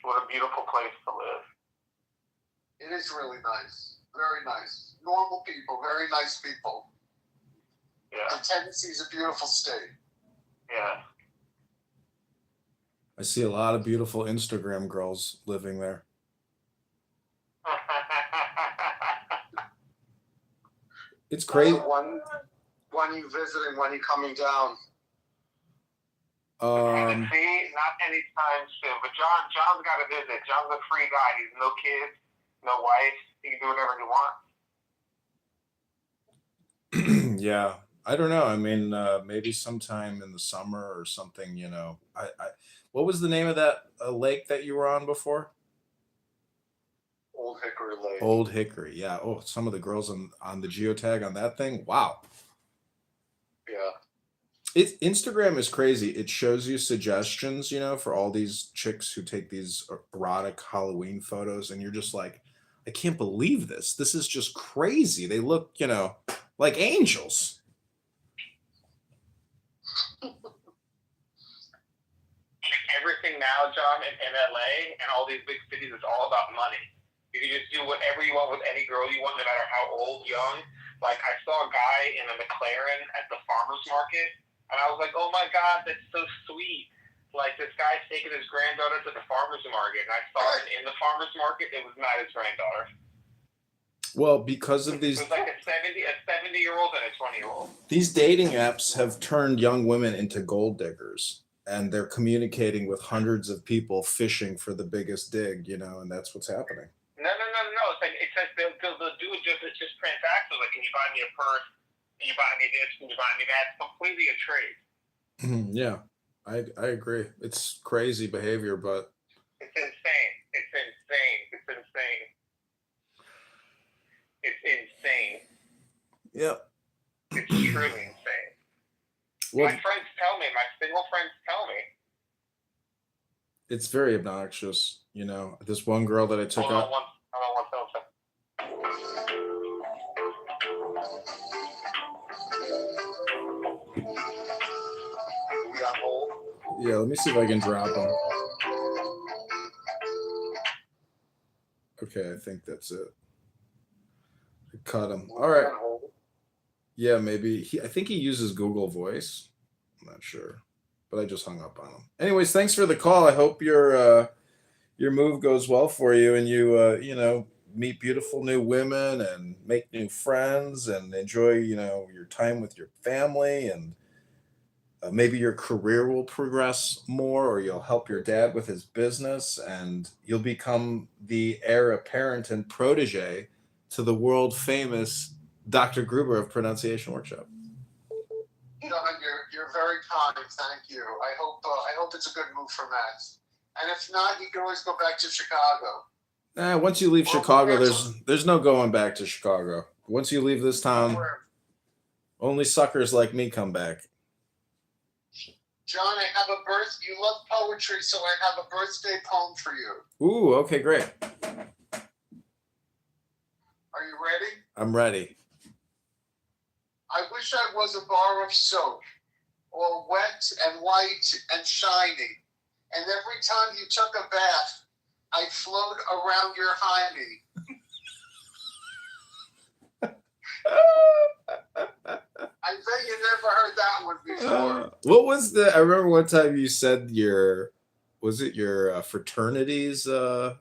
L: What a beautiful place to live.
F: It is really nice. Very nice. Normal people, very nice people.
L: Yeah.
F: And Tennessee is a beautiful state.
L: Yeah.
B: I see a lot of beautiful Instagram girls living there. It's crazy.
F: When you visiting? When you coming down?
L: See, not anytime soon. But John's got to visit. John's a free guy. He's no kids, no wife. He can do whatever he wants.
B: Yeah, I don't know. I mean, maybe sometime in the summer or something. You know, what was the name of that lake that you were on before?
F: Old Hickory Lake.
B: Old Hickory, yeah. Oh, some of the girls on the geotag on that thing. Wow.
F: Yeah.
B: Instagram is crazy. It shows you suggestions, you know, for all these chicks who take these erotic Halloween photos, and you're just like, I can't believe this. This is just crazy. They look, you know, like angels.
L: Everything now, John, in LA and all these big cities, it's all about money. You can just do whatever you want with any girl you want, no matter how old, young. Like, I saw a guy in a McLaren at the farmer's market, and I was like, oh my God, that's so sweet. Like, this guy's taking his granddaughter to the farmer's market, and I saw it in the farmer's market. It was not his granddaughter.
B: Well, because of these...
L: It was like a 70-year-old and a 20-year-old.
B: These dating apps have turned young women into gold diggers, and they're communicating with hundreds of people fishing for the biggest dig, you know, and that's what's happening.
L: No. It's like they'll do it just transactional. Like, can you buy me a purse? Can you buy me this? Can you buy me that? It's completely a trade.
B: Yeah, I agree. It's crazy behavior, but
L: it's insane.
B: Yeah.
L: It's truly insane.
B: Well,
L: my single friends tell me.
B: It's very obnoxious, you know. This one girl that I took out.
L: Hold on one second. We on hold?
B: Yeah, let me see if I can drop him. Okay, I think that's it. I cut him. All right. Yeah, maybe. I think he uses Google Voice. I'm not sure, but I just hung up on him. Anyways, thanks for the call. I hope your move goes well for you, and you you know, meet beautiful new women and make new friends and enjoy, you know, your time with your family, and maybe your career will progress more, or you'll help your dad with his business, and you'll become the heir apparent and protege to the world famous Dr. Gruber of Pronunciation Workshop.
F: John, you're very kind. Thank you. I hope it's a good move for Max. And if not, you can always go back to Chicago.
B: Once you leave Chicago, there's no going back to Chicago. Once you leave this town, only suckers like me come back.
F: John, I have you love poetry, so I have a birthday poem for you.
B: Ooh, okay, great.
F: Are you ready?
B: I'm ready.
F: I wish I was a bar of soap, all wet and white and shiny, and every time you took a bath, I'd float around your hiney. I bet you never heard that one before.
B: What was the? I remember one time you said was it your fraternity's motto?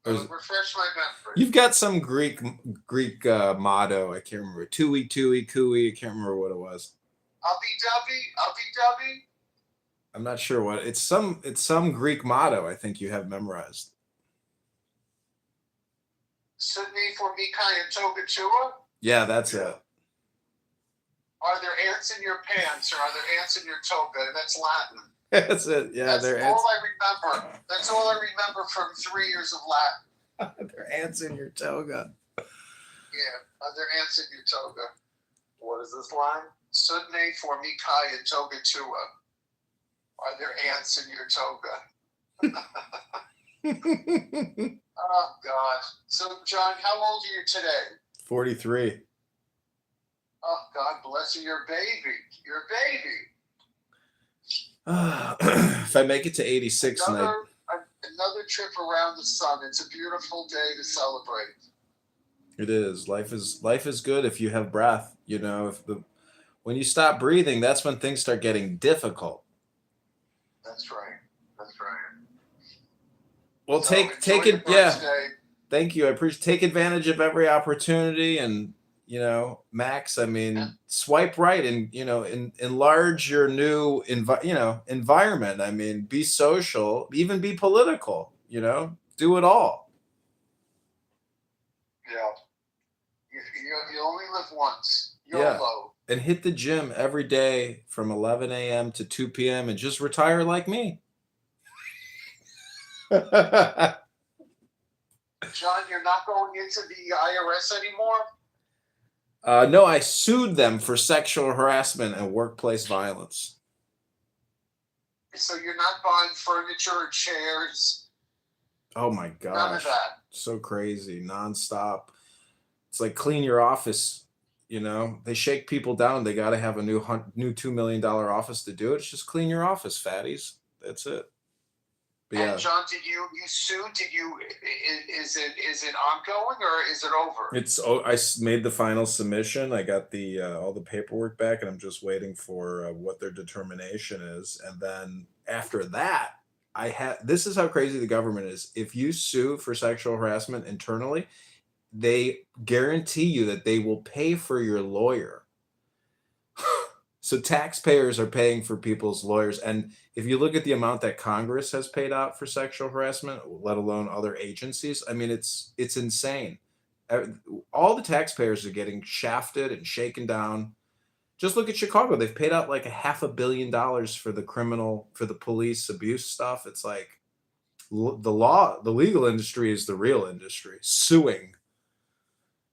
F: Refresh my memory.
B: You've got some Greek motto. I can't remember. Tui, kui. I can't remember what it was.
F: Ubby.
B: I'm not sure what it's. Some Greek motto. I think you have memorized.
F: Sydney for Mikai and Toga Chua?
B: Yeah, that's it.
F: Are there ants in your pants or are there ants in your toga? That's Latin.
B: That's it. Yeah,
F: that's
B: they're
F: all
B: ants.
F: I remember. That's all I remember from 3 years of Latin.
B: They're ants in your toga.
F: Yeah, are there ants in your toga? What is this line? Sydney for Mikai and Toga Chua. Are there ants in your toga? Oh, God. So, John, how old are you today?
B: 43.
F: Oh, God bless you. You're a baby. You're a baby.
B: If I make it to 86
F: another trip around the sun. It's a beautiful day to celebrate.
B: It is. Life is good if you have breath. You know, when you stop breathing, that's when things start getting difficult.
F: That's right.
B: Well,
F: so
B: take it. Yeah. Thank you. I appreciate. Take advantage of every opportunity, and Max. I mean, swipe right, and enlarge your new environment. I mean, be social, even be political. Do it all.
F: Yeah. You only live once.
B: Yeah.
F: YOLO.
B: And hit the gym every day from 11 a.m. to 2 p.m. and just retire like me.
F: John, you're not going into the IRS anymore?
B: No, I sued them for sexual harassment and workplace violence.
F: So you're not buying furniture or chairs?
B: Oh my gosh.
F: None of that.
B: So crazy, nonstop. It's like clean your office. They shake people down. They got to have a new $2 million office to do it. It's just clean your office, fatties. That's it. But
F: and
B: yeah.
F: John, did you sue? Is it ongoing or is it over?
B: I made the final submission. I got the all the paperwork back, and I'm just waiting for what their determination is. And then after that, this is how crazy the government is. If you sue for sexual harassment internally, they guarantee you that they will pay for your lawyer. So taxpayers are paying for people's lawyers. And if you look at the amount that Congress has paid out for sexual harassment, let alone other agencies, I mean, it's insane. All the taxpayers are getting shafted and shaken down. Just look at Chicago. They've paid out like $500 million for the police abuse stuff. It's like the legal industry is the real industry. Suing.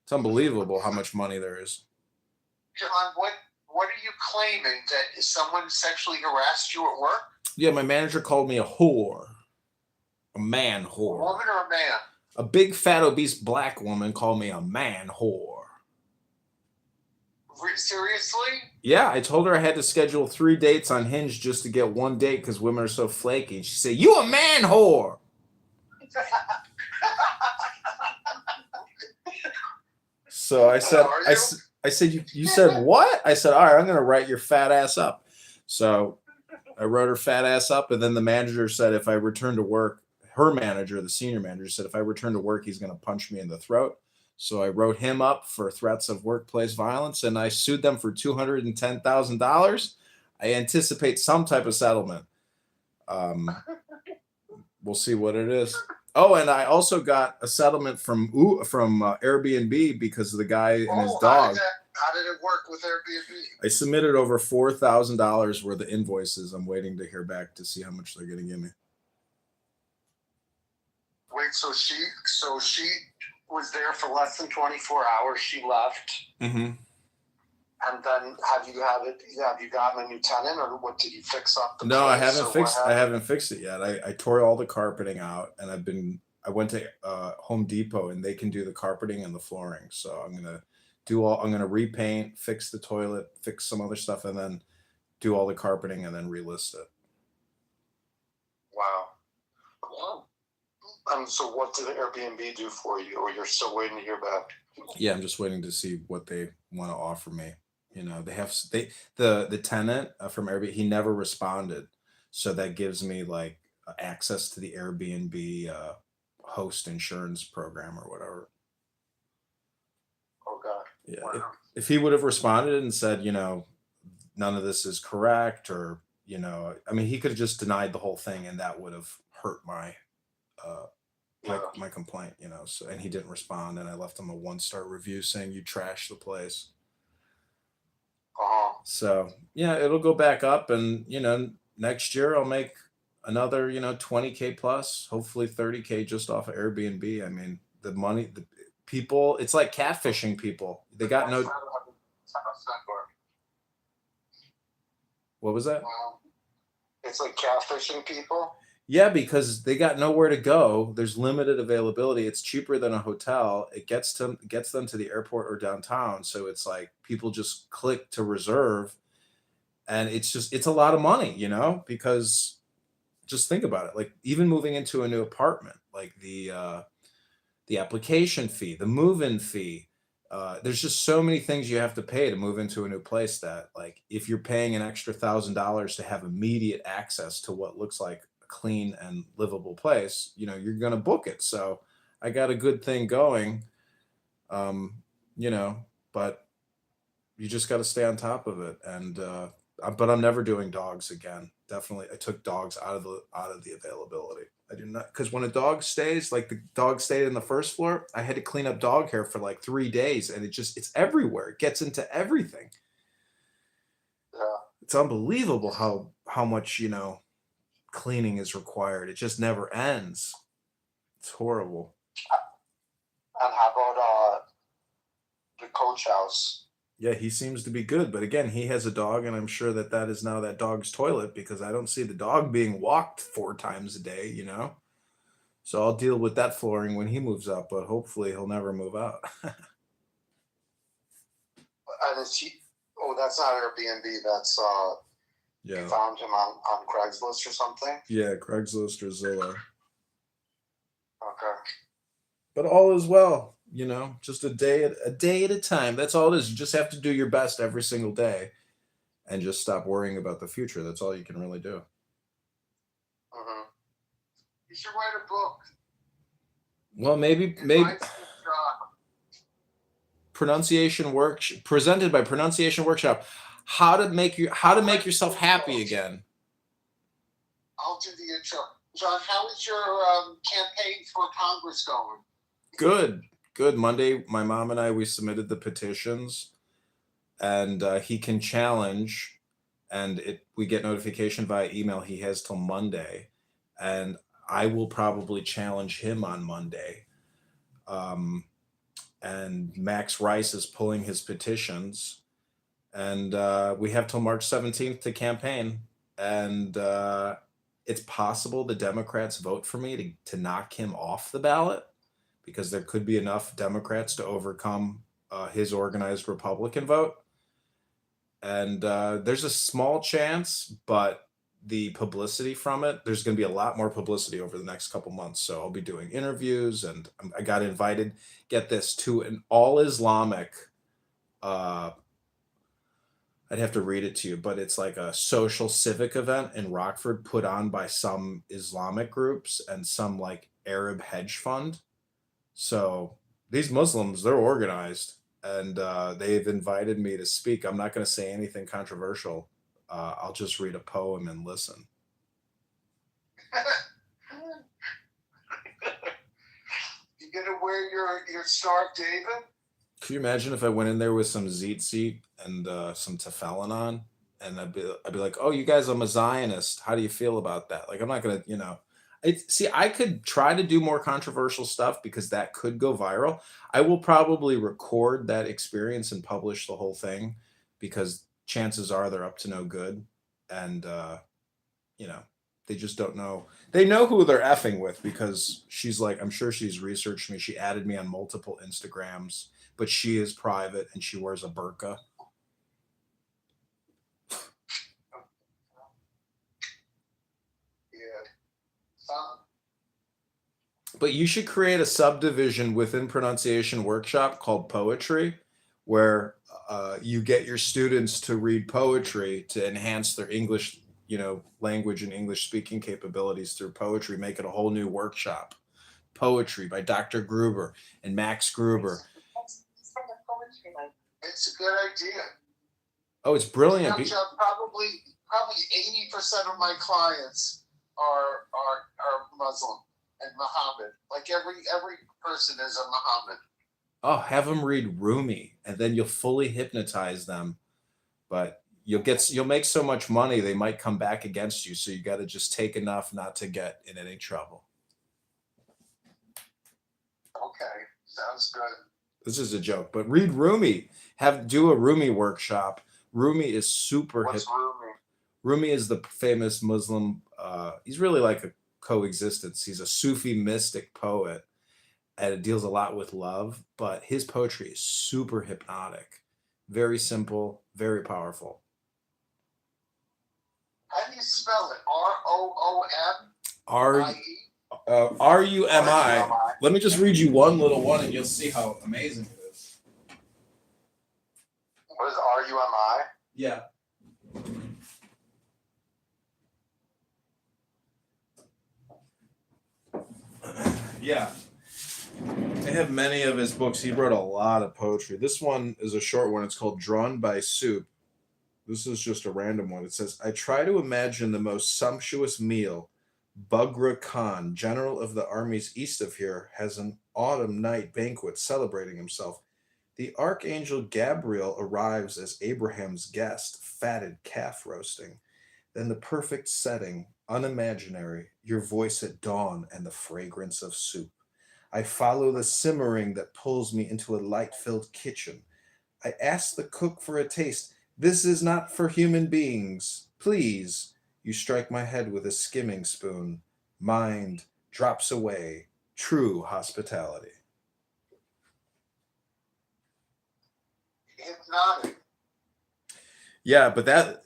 B: It's unbelievable how much money there is.
F: John, what are you claiming? That someone sexually harassed you at work?
B: Yeah, my manager called me a whore. A man whore.
F: A woman or a man?
B: A big, fat, obese black woman called me a man whore.
F: Seriously?
B: Yeah, I told her I had to schedule 3 dates on Hinge just to get one date because women are so flaky. And she said, "You a man whore." So I said, I said, you said what? I said, all right, I'm going to write your fat ass up. So I wrote her fat ass up. And then the manager said, if I return to work, her manager, the senior manager said, if I return to work, he's going to punch me in the throat. So I wrote him up for threats of workplace violence, and I sued them for $210,000. I anticipate some type of settlement. We'll see what it is. Oh, and I also got a settlement from Airbnb because of the guy and his dog.
F: How did it work with Airbnb?
B: I submitted over $4,000 worth of invoices. I'm waiting to hear back to see how much they're going to give me.
F: Wait, so she was there for less than 24 hours. She left.
B: Mm-hmm.
F: And then have you gotten a new tenant, or what, did you fix up the
B: No,
F: place,
B: I haven't fixed it yet. I tore all the carpeting out, and I went to Home Depot, and they can do the carpeting and the flooring. So I'm gonna repaint, fix the toilet, fix some other stuff, and then do all the carpeting and then relist it.
F: Wow. Well, So what did Airbnb do for you, or you're still waiting to hear back?
B: Yeah, I'm just waiting to see what they want to offer me. You know, the tenant from Airbnb, he never responded, so that gives me like access to the Airbnb host insurance program or whatever.
F: Oh God.
B: Yeah,
F: Wow.
B: if he would have responded and said, none of this is correct, or I mean, he could have just denied the whole thing, and that would have hurt uh,
F: Yeah.
B: my complaint. So, and he didn't respond, and I left him a 1-star review saying you trashed the place.
F: Uh-huh.
B: So yeah, it'll go back up, and next year I'll make another 20K plus, hopefully 30K just off of Airbnb. I mean, the money, the people, it's like catfishing people. They got no. What was that?
F: Wow. It's like catfishing people.
B: Yeah, because they got nowhere to go. There's limited availability. It's cheaper than a hotel. It gets them to the airport or downtown. So it's like people just click to reserve, and it's a lot of money, because just think about it. Like even moving into a new apartment, like the application fee, the move-in fee. There's just so many things you have to pay to move into a new place that, like, if you're paying an extra $1,000 to have immediate access to what looks like a clean and livable place, you're going to book it. So I got a good thing going, um, you know, but you just got to stay on top of it. And but I'm never doing dogs again. Definitely, I took dogs out of the availability. I do not, because when a dog stays, like the dog stayed in the first floor, I had to clean up dog hair for like 3 days, and it's everywhere. It gets into everything.
F: Yeah.
B: It's unbelievable how much cleaning is required. It just never ends. It's horrible.
F: And how about the coach house?
B: Yeah, he seems to be good, but again, he has a dog, and I'm sure that is now that dog's toilet, because I don't see the dog being walked 4 times a day. So I'll deal with that flooring when he moves out, but hopefully he'll never move out.
F: And is he? Oh, that's not Airbnb. That's you
B: Yeah.
F: found him on Craigslist or something.
B: Yeah, Craigslist or Zillow.
F: Okay.
B: But all is well, just a day at a time. That's all it is. You just have to do your best every single day, and just stop worrying about the future. That's all you can really do.
F: Mm-hmm. You should write a book.
B: Well, maybe pronunciation work presented by Pronunciation Workshop. How to make yourself happy again.
F: I'll do the intro. John, how is your campaign for Congress going?
B: Good. Monday, my mom and we submitted the petitions, and he can challenge, and we get notification via email. He has till Monday, and I will probably challenge him on Monday. And Max Rice is pulling his petitions, and we have till March 17th to campaign, and it's possible the Democrats vote for me to knock him off the ballot, because there could be enough Democrats to overcome his organized Republican vote. And there's a small chance, but the publicity from it, there's going to be a lot more publicity over the next couple months. So I'll be doing interviews, and I got invited, get this, to an all Islamic, I'd have to read it to you, but it's like a social civic event in Rockford put on by some Islamic groups and some like Arab hedge fund. So these Muslims, they're organized, and they've invited me to speak. I'm not going to say anything controversial. I'll just read a poem and listen.
F: You gonna wear your Star of David?
B: Can you imagine if I went in there with some tzitzit and some tefillin on, and I'd be like, "Oh, you guys, I'm a Zionist. How do you feel about that?" Like, I'm not gonna, I could try to do more controversial stuff, because that could go viral. I will probably record that experience and publish the whole thing, because chances are they're up to no good, and they just don't know. They know who they're effing with, because she's like, I'm sure she's researched me. She added me on multiple Instagrams, but she is private and she wears a burqa. But you should create a subdivision within Pronunciation Workshop called Poetry, where you get your students to read poetry to enhance their English, language and English speaking capabilities through poetry. Make it a whole new workshop. Poetry by Dr. Gruber and Max Gruber.
F: It's a good idea.
B: Oh, it's brilliant.
F: Probably 80% of my clients are Muslim and Muhammad. Like every person is a Muhammad.
B: Oh, have them read Rumi, and then you'll fully hypnotize them. But you'll make so much money they might come back against you. So you got to just take enough not to get in any trouble.
F: Okay, sounds good.
B: This is a joke, but read Rumi. Do a Rumi workshop. Rumi is super hip.
F: What's Rumi?
B: Rumi is the famous Muslim. He's really like a coexistence. He's a Sufi mystic poet, and it deals a lot with love. But his poetry is super hypnotic, very simple, very powerful.
F: How do you spell it? ROOMIE?
B: RUMI. Let me just read you one little one, and you'll see how amazing it is.
F: What is RUMI?
B: Yeah. Yeah. I have many of his books. He wrote a lot of poetry. This one is a short one. It's called Drawn by Soup. This is just a random one. It says, I try to imagine the most sumptuous meal. Bughra Khan, general of the armies east of here, has an autumn night banquet celebrating himself. The archangel Gabriel arrives as Abraham's guest, fatted calf roasting. Then the perfect setting, unimaginary, your voice at dawn and the fragrance of soup. I follow the simmering that pulls me into a light-filled kitchen. I ask the cook for a taste. This is not for human beings. Please. You strike my head with a skimming spoon. Mind drops away. True hospitality.
F: Hypnotic.
B: Yeah, but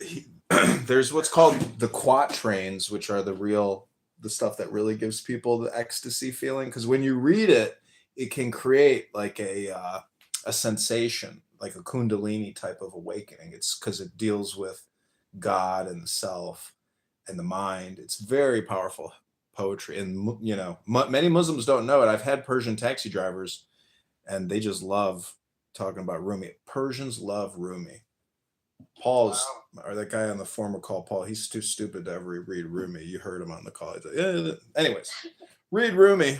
B: there's what's called the quatrains, which are the stuff that really gives people the ecstasy feeling. Because when you read it, it can create like a sensation, like a Kundalini type of awakening. It's because it deals with God and the self and the mind. It's very powerful poetry, and many Muslims don't know it. I've had Persian taxi drivers, and they just love talking about Rumi. Persians love Rumi. Or that guy on the former call, Paul, he's too stupid to ever read Rumi. You heard him on the call. He's like, yeah. Anyways, read Rumi.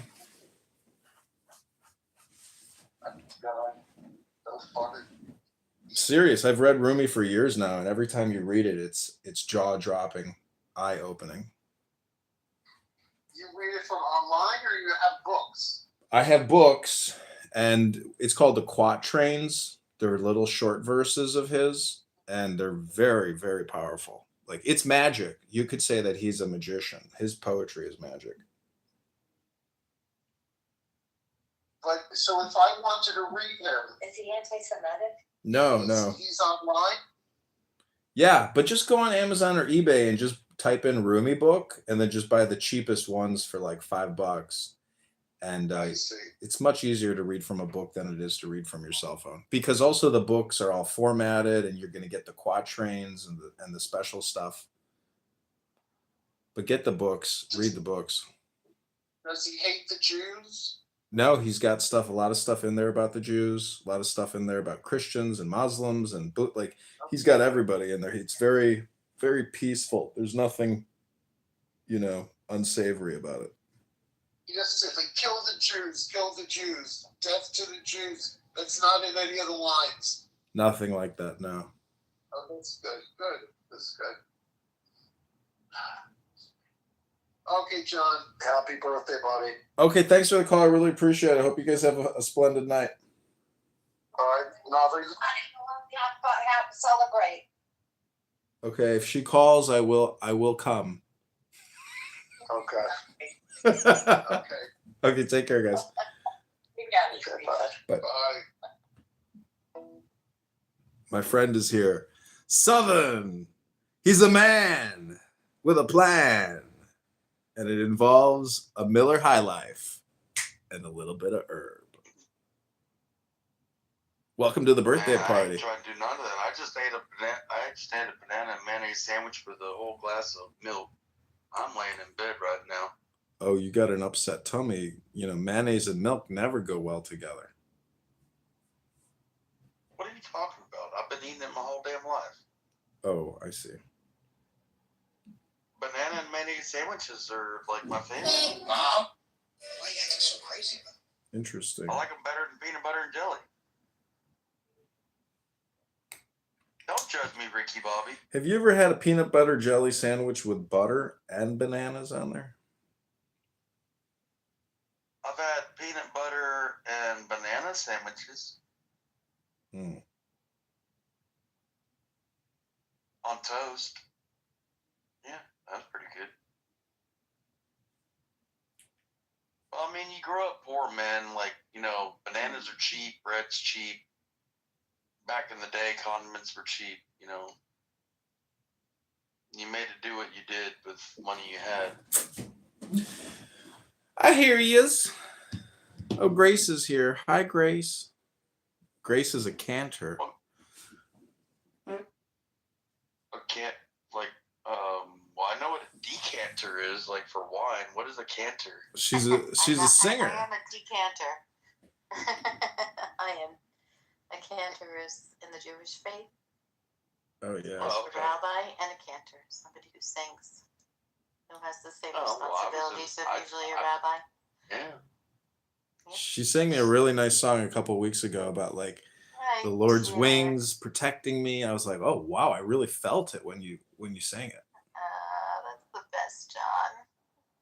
B: Serious. I've read Rumi for years now, and every time you read it, it's jaw-dropping, eye-opening.
F: You read it from online, or you have books?
B: I have books, and it's called the quatrains. They're little short verses of his, and they're very, very powerful. Like, it's magic. You could say that he's a magician. His poetry is magic.
F: But so if I wanted to read them,
G: Is he anti-Semitic?
B: No.
F: He's online.
B: Yeah, but just go on Amazon or eBay and just type in Rumi book, and then just buy the cheapest ones for like $5. And
F: I see.
B: It's much easier to read from a book than it is to read from your cell phone, because also the books are all formatted, and you're going to get the quatrains and the special stuff. But get the books, read the books.
F: Does he hate the Jews?
B: No, he's got a lot of stuff in there about the Jews, a lot of stuff in there about Christians and Muslims, and like he's got everybody in there. It's very, very peaceful. There's nothing, unsavory about it.
F: He just says, like, kill the Jews, death to the Jews. That's not in any of the lines.
B: Nothing like that, no.
F: Oh, that's good. Good. That's good. Okay, John. Happy birthday, buddy.
B: Okay, thanks for the call. I really appreciate it. I hope you guys have a splendid night.
F: All right, nothing.
G: Have to celebrate.
B: Okay, if she calls, I will come.
F: Okay. Okay.
B: Okay, take care, guys.
G: You got it.
F: Okay, bye.
B: Bye.
F: Bye.
B: My friend is here. Southern. He's a man with a plan. And it involves a Miller High Life. and a little bit of herb. Welcome to the birthday
M: Man, I
B: party.
M: ain't trying to do none of that. I just ate a banana and mayonnaise sandwich with a whole glass of milk. I'm laying in bed right now.
B: Oh, you got an upset tummy. You know, mayonnaise and milk never go well together.
M: What are you talking about? I've been eating it my whole damn life.
B: Oh, I see.
M: Banana and mayonnaise sandwiches are like my favorite.
H: Hey, Mom. Why are you acting so crazy about it?
B: Interesting.
M: I like them better than peanut butter and jelly. Don't judge me, Ricky Bobby.
B: Have you ever had a peanut butter jelly sandwich with butter and bananas on there?
M: I've had peanut butter and banana sandwiches
B: Hmm.
M: on toast. Yeah, that's pretty good. Well, I mean, you grow up poor, man. Like, you know, bananas are cheap, bread's cheap. Back in the day, condiments were cheap, you know. You made to do what you did with money you had.
B: I hear yous. Oh, Grace is here. Hi, Grace. Grace is a cantor.
M: A can't, like, well, I know what a decanter is, like for wine. What is a canter?
B: She's a singer.
I: I am a decanter. I am a cantor is in the Jewish faith.
B: Oh yeah.
M: Oh,
I: A rabbi and a cantor, somebody who sings, who has the same responsibilities of usually a rabbi.
M: Yeah.
B: She sang me a really nice song a couple weeks ago about like the Lord's wings protecting me. I was like, oh wow, I really felt it when you sang it.
I: That's the best, John.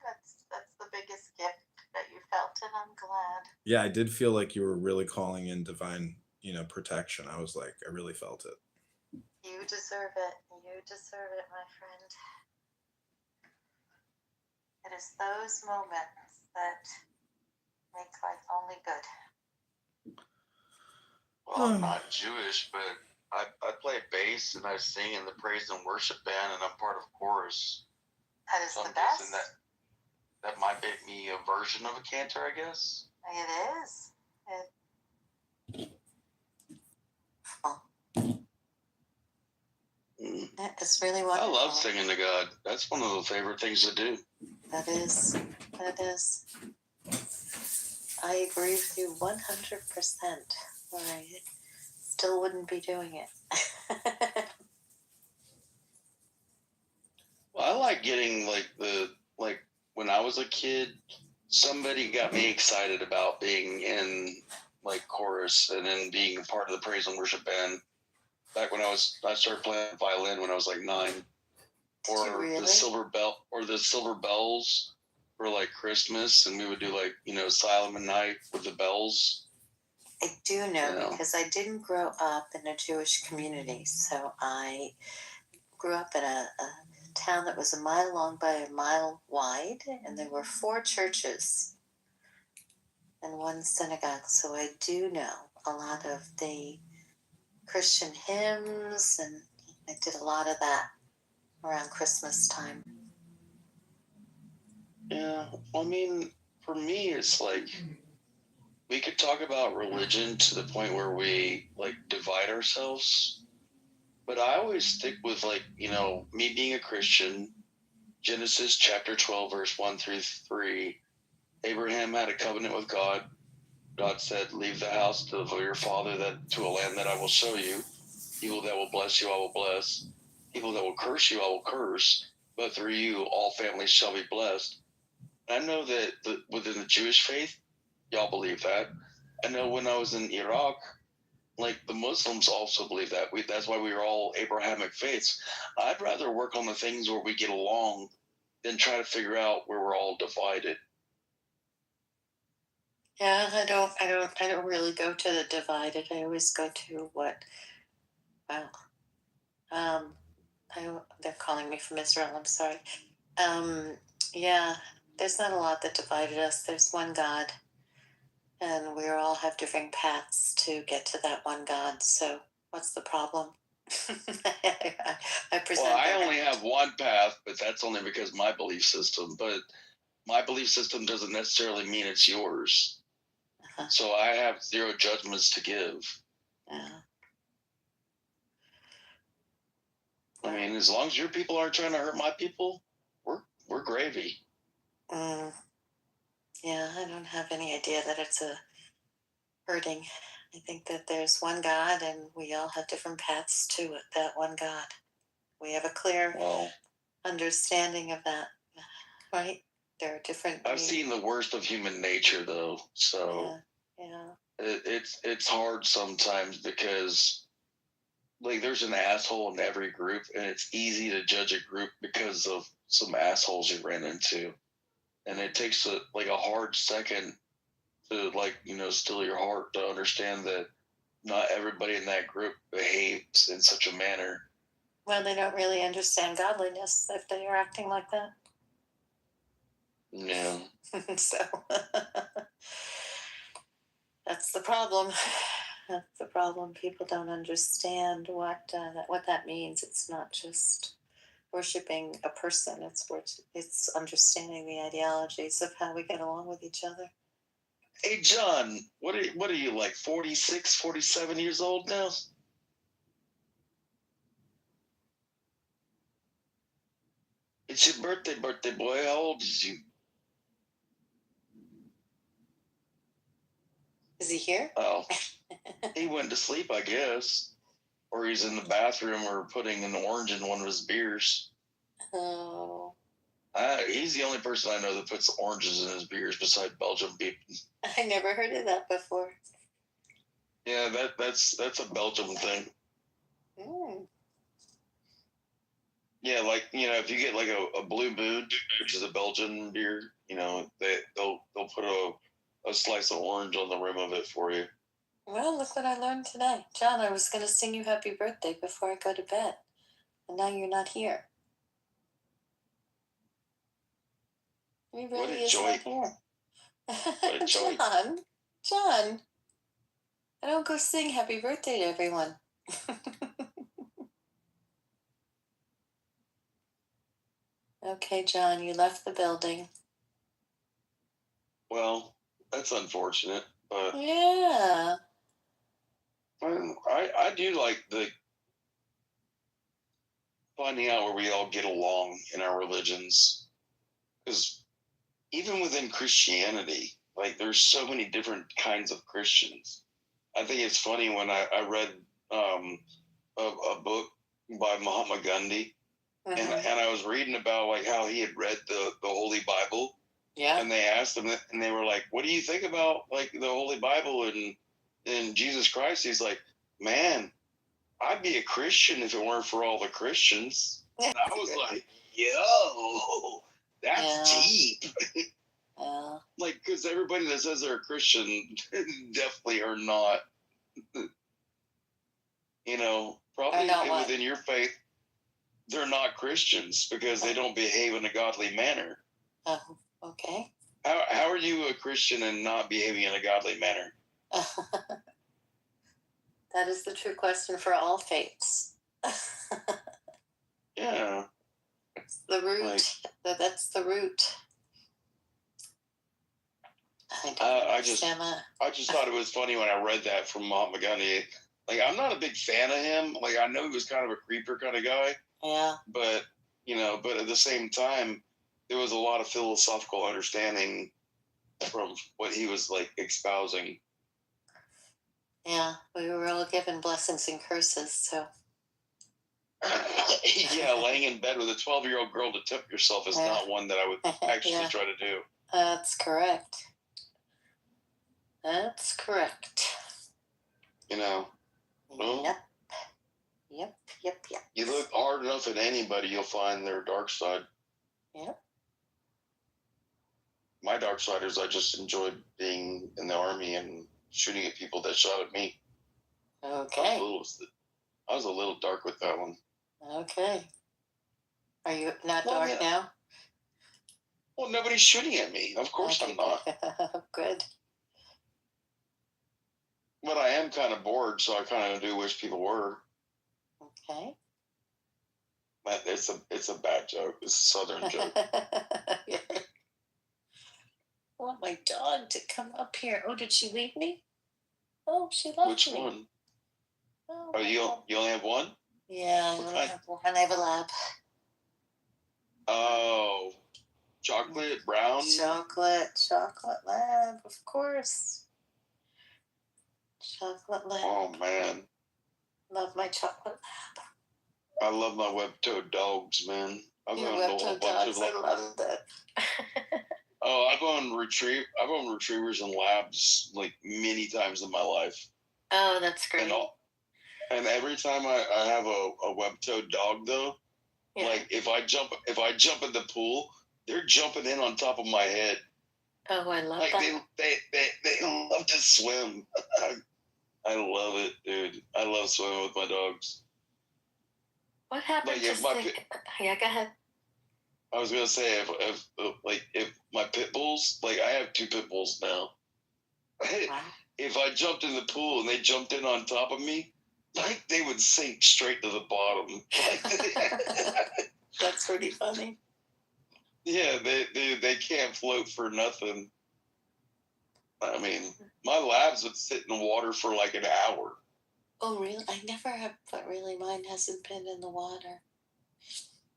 I: That's the biggest gift that you felt, and I'm glad.
B: Yeah, I did feel like you were really calling in divine, protection. I was like, I really felt it.
I: You deserve it. You deserve it, my friend. It is those moments that make life only good.
M: Well, I'm not Jewish, but I play bass and I sing in the praise and worship band, and I'm part of chorus.
I: That is
M: So
I: the
M: I'm
I: best.
M: guessing that might make me a version of a cantor, I guess.
I: It is. It's really wonderful.
M: I love singing to God. That's one of the favorite things to do.
I: That is. I agree with you 100%. I still wouldn't be doing it.
M: Well, I like getting when I was a kid, somebody got me excited about being in like chorus and then being a part of the praise and worship band. Back when I started playing violin when I was like 9. Or
I: really?
M: the silver bells for like Christmas, and we would do like, Silent Night with the bells.
I: I do know because I didn't grow up in a Jewish community, so I grew up in a town that was a mile long by a mile wide, and there were 4 churches and 1 synagogue, so I do know a lot of the Christian hymns, and I did a lot of that around Christmas time.
M: Yeah, I mean, for me, it's like we could talk about religion to the point where we like divide ourselves, but I always stick with like, me being a Christian. Genesis chapter 12, verse 1 through 3. Abraham had a covenant with God. God said, leave the house of your father to a land that I will show you. People that will bless you, I will bless. People that will curse you, I will curse. But through you, all families shall be blessed. And I know that within the Jewish faith, y'all believe that. I know when I was in Iraq, like the Muslims also believe that. That's why we are all Abrahamic faiths. I'd rather work on the things where we get along than try to figure out where we're all divided.
I: Yeah, I don't really go to the divided. I always go to what. Wow. They're calling me from Israel. I'm sorry. Yeah, there's not a lot that divided us. There's one God, and we all have different paths to get to that one God. So what's the problem?
M: I only have one path, but that's only because my belief system. But my belief system doesn't necessarily mean it's yours. So I have zero judgments to give.
N: Yeah.
M: I mean, as long as your people aren't trying to hurt my people, we're gravy.
N: Yeah, I don't have any idea that it's a hurting. I think that there's one God and we all have different paths to it, that one God. We have a clear understanding of that, right? There are different.
M: I've seen the worst of human nature, though, so it's hard sometimes because, like, there's an asshole in every group, and it's easy to judge a group because of some assholes you ran into, and it takes a hard second to still your heart to understand that not everybody in that group behaves in such a manner.
N: Well, they don't really understand godliness if they are acting like that.
M: Yeah.
N: So that's the problem. That's the problem. People don't understand what that means. It's not just worshiping a person. It's understanding the ideologies of how we get along with each other.
M: Hey, John, what are you, like 46, 47 years old now? It's your birthday boy. How old is you?
N: Is he here?
M: Oh, he went to sleep, I guess. Or he's in the bathroom or putting an orange in one of his beers.
N: Oh.
M: He's the only person I know that puts oranges in his beers besides Belgian people.
N: I never heard of that before.
M: Yeah, that's a Belgium thing.
N: Mm.
M: Yeah, like, if you get like a Blue Moon, which is a Belgian beer, they'll put a slice of orange on the rim of it for you.
N: Well, look what I learned today. John, I was going to sing you happy birthday before I go to bed. And now you're not here. He really is not here. John, I don't go sing happy birthday to everyone. Okay, John, you left the building.
M: Well, that's unfortunate, but
N: yeah,
M: I do like the finding out where we all get along in our religions, because even within Christianity, like, there's so many different kinds of Christians. I think it's funny when I read a book by Mahatma Gandhi, and I was reading about like how he had read the Holy Bible. Yeah. And they asked him, and they were like, "What do you think about like the Holy Bible and Jesus Christ?" He's like, "Man, I'd be a Christian if it weren't for all the Christians." And I was like, "Yo, that's deep."
N: Yeah.
M: Like, because everybody that says they're a Christian definitely are not. Probably within your faith, they're not Christians because they don't behave in a godly manner.
N: Oh, okay.
M: How are you a Christian and not behaving in a godly manner?
N: That is the true question for all faiths.
M: Yeah.
N: It's the root. That's the root.
M: I just thought it was funny when I read that from Mahatma Gandhi. Like, I'm not a big fan of him. Like, I know he was kind of a creeper kind of guy.
N: Yeah.
M: But at the same time, there was a lot of philosophical understanding from what he was like espousing.
N: Yeah, we were all given blessings and curses, so.
M: Yeah, laying in bed with a 12-year-old girl to tip yourself is not one that I would actually try to do.
N: That's correct. That's correct.
M: Well,
N: Yep.
M: You look hard enough at anybody, you'll find their dark side.
N: Yep.
M: My dark side is I just enjoyed being in the army and shooting at people that shot at me.
N: Okay.
M: I was a little dark with that one.
N: Okay. Are you not dark now?
M: Well, nobody's shooting at me. Of course I'm not.
N: Good.
M: But I am kind of bored, so I kind of do wish people were.
N: Okay.
M: But it's a bad joke. It's a Southern joke.
N: want my dog to come up here. Oh, did she leave me? Oh, she left
M: Which
N: me.
M: one?
N: Oh,
M: Oh, you only have one?
N: Yeah, I only have one. I have a lab.
M: Oh, chocolate brown.
N: Chocolate lab, of course. Chocolate lab.
M: Oh man,
N: Love my chocolate lab.
M: I love my web-toed dogs, man. I've
N: Your
M: owned a whole
N: web-toed
M: bunch
N: dogs,
M: of
N: I love that.
M: Oh, I've owned retrievers and labs like many times in my life.
N: Oh, that's great.
M: And every time I have a web-toed dog though,
N: Yeah.
M: like if I jump in the pool, they're jumping in on top of my head.
N: Oh, I love
M: Like
N: that.
M: they love to swim. I love it, dude. I love swimming with my dogs.
N: What happened to yeah, go ahead.
M: I was gonna say if my pit bulls, like I have 2 pit bulls now.
N: Wow.
M: If I jumped in the pool and they jumped in on top of me, like they would sink straight to the bottom.
N: That's pretty funny.
M: Yeah, they can't float for nothing. I mean, my labs would sit in the water for like an hour.
N: Oh, really? I never have, but really mine hasn't been in the water.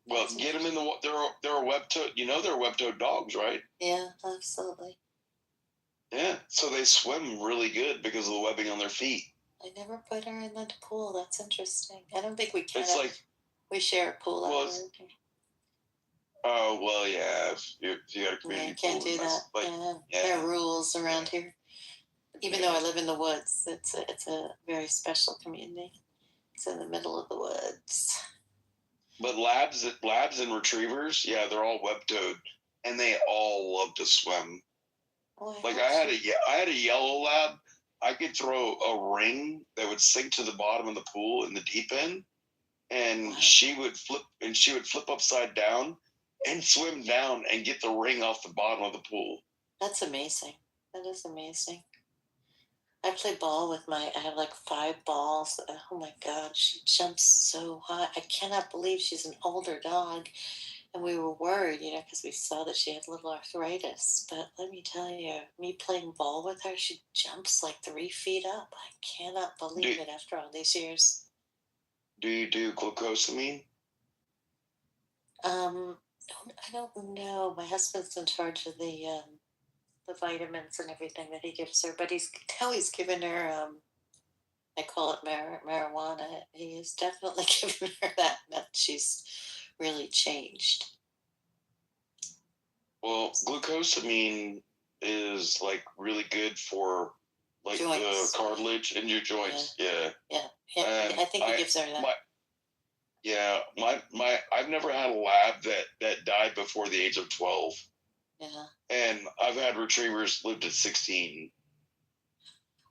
M: Well, get them in the water. They're a web-toed. You know they're web-toed dogs, right?
N: Yeah, absolutely.
M: Yeah, so they swim really good because of the webbing on their feet.
N: I never put her in the pool. That's interesting. I don't think we can.
M: It's like
N: we share a pool.
M: Oh well, yeah. If you got a community
N: you can't
M: pool,
N: do that.
M: like,
N: yeah, there are rules around here. Even though I live in the woods, it's a very special community. It's in the middle of the woods.
M: But labs and retrievers, yeah, they're all web-toed, and they all love to swim.
N: Oh,
M: like I had a yellow lab. I could throw a ring that would sink to the bottom of the pool in the deep end, and she would flip upside down and swim down and get the ring off the bottom of the pool.
N: That's amazing. That is amazing. I play ball with I have like 5 balls. Oh my God, she jumps so high. I cannot believe she's an older dog. And we were worried, because we saw that she had a little arthritis. But let me tell you, me playing ball with her, she jumps like 3 feet up. I cannot believe it after all these years.
M: Do you do glucosamine?
N: I don't know. My husband's in charge of the vitamins and everything that he gives her. But he's given her, I call it marijuana. He is definitely giving her that she's really changed.
M: Well, glucosamine is like really good for like joints. The cartilage in your joints. Yeah.
N: I think he gives her that.
M: I've never had a lab that died before the age of 12.
N: Yeah.
M: And I've had retrievers lived at 16.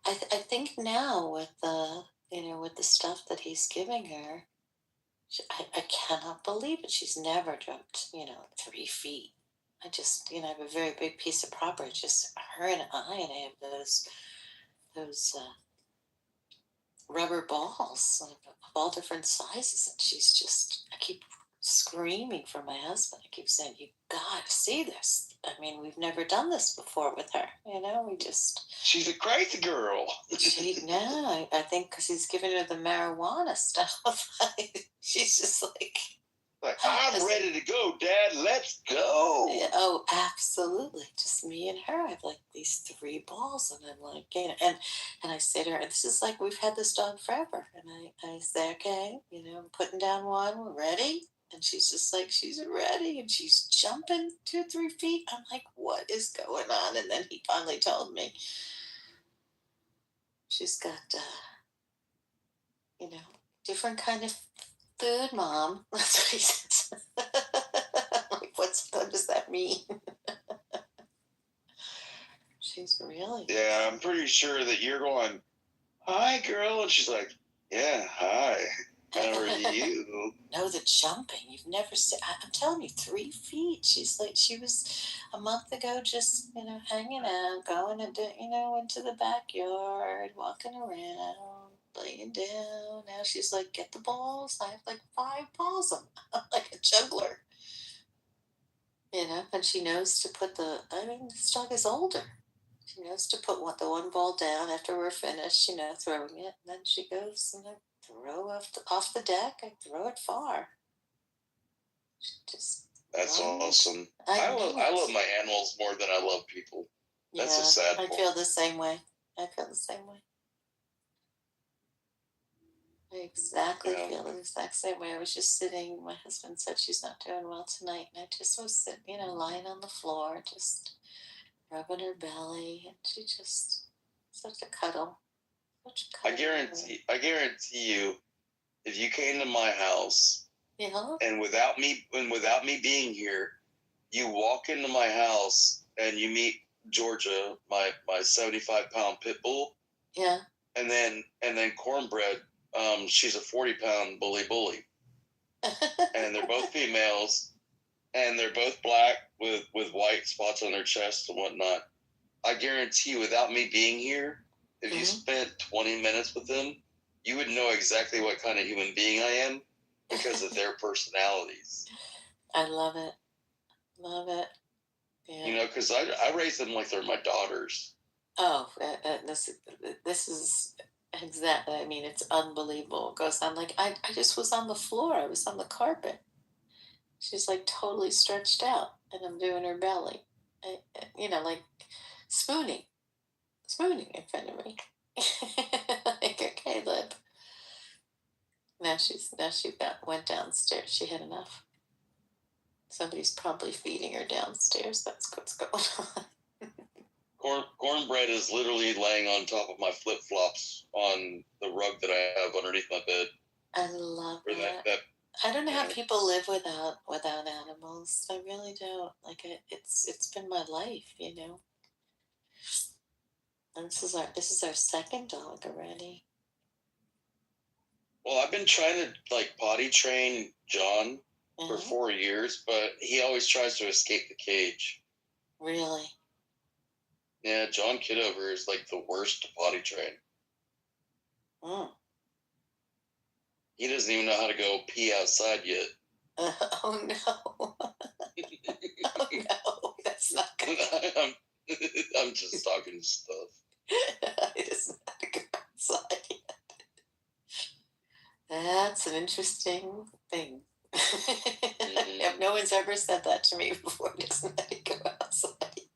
N: I think now with the with the stuff that he's giving her, I cannot believe it. She's never jumped 3 feet. I just I have a very big piece of property, just her and I have those rubber balls of all different sizes, and she's just. I keep screaming for my husband. I keep saying, "You gotta see this." I mean, we've never done this before with her. We just.
M: She's a crazy girl.
N: I think because he's giving her the marijuana stuff. She's just like.
M: I'm ready to go, Dad. Let's go.
N: Oh, absolutely. Just me and her. I have like these 3 balls, and I'm like, and I say to her, this is like we've had this dog forever. And I say, okay, I'm putting down one. We're ready. And she's just like, she's ready, and she's jumping 2-3 feet. I'm like, what is going on? And then he finally told me she's got, different kind of food, Mom. That's what he says. Like, what does that mean? She's really.
M: Yeah, I'm pretty sure that you're going, hi, girl. And she's like, yeah, hi. How are you?
N: No, the jumping. You've never seen. I'm telling you, 3 feet. She's like, she was a month ago just, hanging out, going into, into the backyard, walking around, laying down. Now she's like, get the balls. I have like 5 balls. I'm like a juggler. You know, and she knows to put this dog is older. She knows to put the one ball down after we're finished, throwing it. And then she goes and I throw off the deck. I throw it far. She just
M: That's
N: runs.
M: awesome. I love my animals more than I love people. That's a sad
N: I
M: part.
N: feel the same way. I exactly feel the exact same way. I was just sitting, my husband said she's not doing well tonight, and I just was sitting, lying on the floor, just rubbing her belly, and she just, such a cuddle.
M: I guarantee you, if you came to my house, and without me being here, you walk into my house and you meet Georgia, my 75-pound pit bull.
N: Yeah.
M: And then Cornbread, she's a 40-pound bully. And they're both females, and they're both black with white spots on their chest and whatnot. I guarantee you, without me being here, if you spent 20 minutes with them, you would know exactly what kind of human being I am because of their personalities.
N: I love it. Yeah.
M: Because I raise them like they're my daughters.
N: Oh, this is exactly. I mean, it's unbelievable. It goes on like I just was on the floor. I was on the carpet. She's like totally stretched out, and I'm doing her belly. Like spooning in front of me. Like her Caleb. Now she went downstairs. She had enough. Somebody's probably feeding her downstairs. That's what's going on.
M: Cornbread is literally laying on top of my flip-flops on the rug that I have underneath my bed.
N: I love that. I don't know how people live without animals. I really don't. Like it's been my life, And this is our second dog already.
M: Well, I've been trying to potty train John for 4 years, but he always tries to escape the cage.
N: Really?
M: Yeah, John Kitover is the worst to potty train. He doesn't even know how to go pee outside yet.
N: Oh no! Oh no! That's not good.
M: I'm just talking stuff.
N: He doesn't have to go outside yet. That's an interesting thing. No one's ever said that to me before. He doesn't have to go outside yet.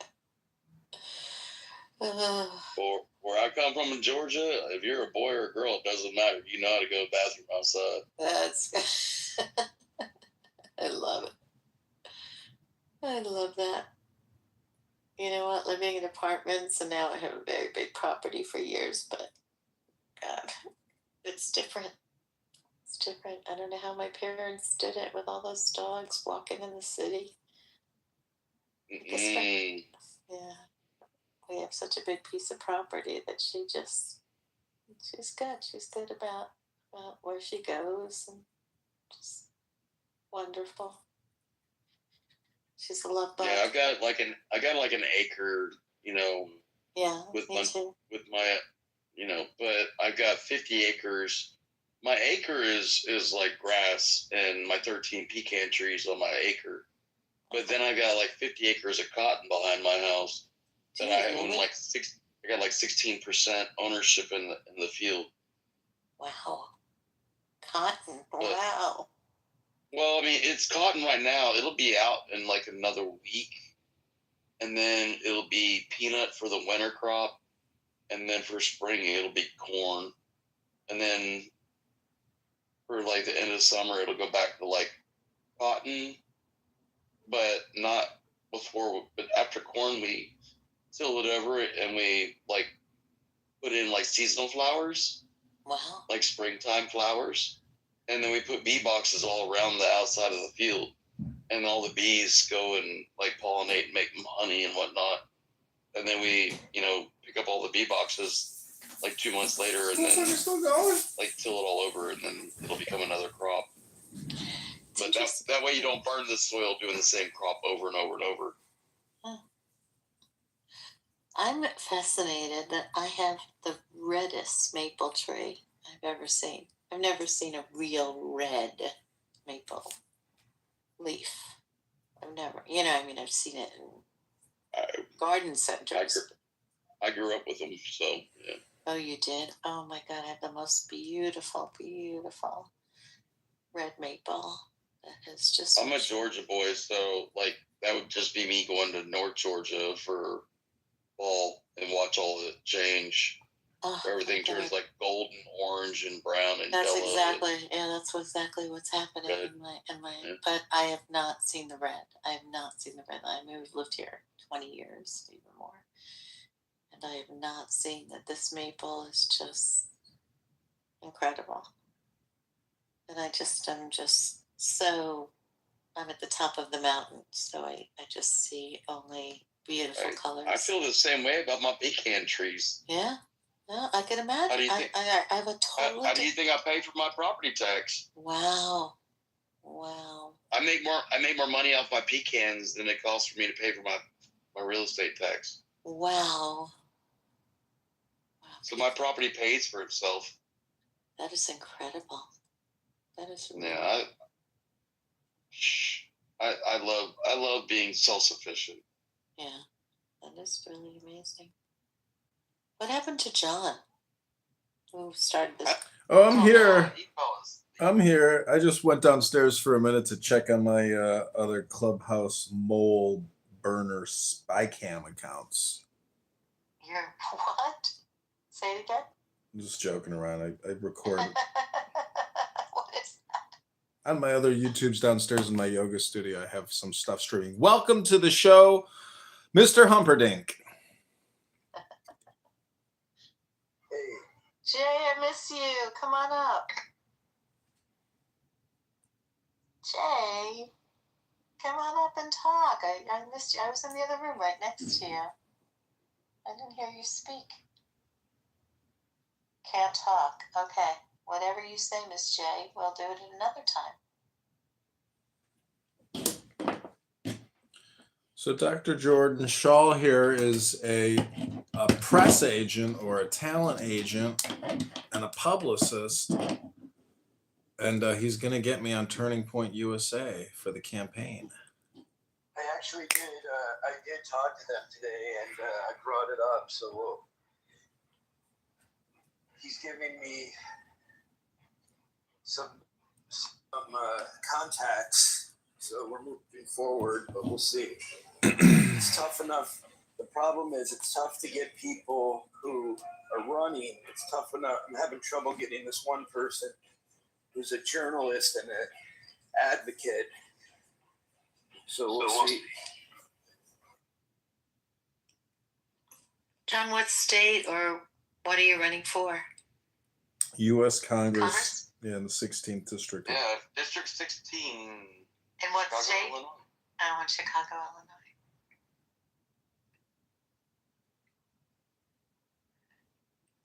M: Where I come from in Georgia, if you're a boy or a girl, it doesn't matter. You know how to go to the bathroom outside.
N: That's. I love it. I love that. You know what? Living in apartments, and now I have a very big property for years, but God, it's different. It's different. I don't know how my parents did it with all those dogs walking in the city. Yeah. We have such a big piece of property that she's good. She's good about where she goes, and just wonderful. She's a love bug.
M: Yeah, I got an acre,
N: Yeah,
M: with
N: me too.
M: But I've got 50 acres. My acre is like grass, and my 13 pecan trees on my acre. But then I got 50 acres of cotton behind my house that I own I got 16% ownership in the field.
N: Wow. Cotton. Wow.
M: Well, I mean, it's cotton right now. It'll be out in another week. And then it'll be peanut for the winter crop. And then for spring, it'll be corn. And then for the end of summer, it'll go back to cotton. But not before. But after corn, we till it over and we put in seasonal flowers.
N: Wow.
M: Like springtime flowers. And then we put bee boxes all around the outside of the field. And all the bees go and pollinate and make them honey and whatnot. And then we, pick up all the bee boxes 2 months later and then till it all over and then it'll become another crop. But that way you don't burn the soil doing the same crop over and over and over.
N: Huh. I'm fascinated that I have the reddest maple tree I've ever seen. I've never seen a real red maple leaf. I've never, I mean, I've seen it in garden centers.
M: I grew up with them, so yeah.
N: Oh, you did? Oh my God, I have the most beautiful, beautiful red maple. That is just.
M: I'm a Georgia boy, so like that would just be me going to North Georgia for fall and watch all the change. Where everything turns like golden, orange, and brown and
N: that's
M: yellow.
N: That's exactly what's happening in my. Yeah. But I have not seen the red. I have not seen the red. I mean, we've lived here 20 years, even more, and I have not seen that. This maple is just incredible, and I'm just so. I'm at the top of the mountain, so I just see only beautiful colors.
M: I feel the same way about my pecan trees.
N: Yeah. No, I can imagine. How do you think, I have a total.
M: How do you think I pay for my property tax?
N: Wow.
M: I make more money off my pecans than it costs for me to pay for my real estate tax.
N: Wow.
M: So my property pays for itself.
N: That is incredible. That is really
M: I love being self-sufficient.
N: Yeah, that is really amazing. What happened to John? Who started this?
B: Oh, I'm here. I'm here. I just went downstairs for a minute to check on my other Clubhouse mole burner spy cam accounts.
N: Your what? Say it again.
B: I'm just joking around. I record
N: What is that?
B: on my other YouTubes downstairs in my yoga studio. I have some stuff streaming. Welcome to the show, Mr. Humperdinck.
N: Jay, I miss you. Come on up. Jay, come on up and talk. I missed you. I was in the other room right next to you. I didn't hear you speak. Can't talk. Okay. Whatever you say, Miss J, we'll do it at another time.
B: So Dr. Jordan Shaw here is a press agent or a talent agent and a publicist. And he's going to get me on Turning Point USA for the campaign.
O: I actually did. I did talk to them today, and I brought it up. So he's giving me some contacts. So we're moving forward, but we'll see. It's tough enough. The problem is it's tough to get people who are running. It's tough enough. I'm having trouble getting this one person who's a journalist and an advocate. So we'll see.
N: John, what state or what are you running for?
B: U.S. Congress, yeah, in the 16th district.
M: Yeah, District 16.
N: In what
M: Chicago,
N: state?
M: Illinois.
N: Oh, in Chicago, Illinois.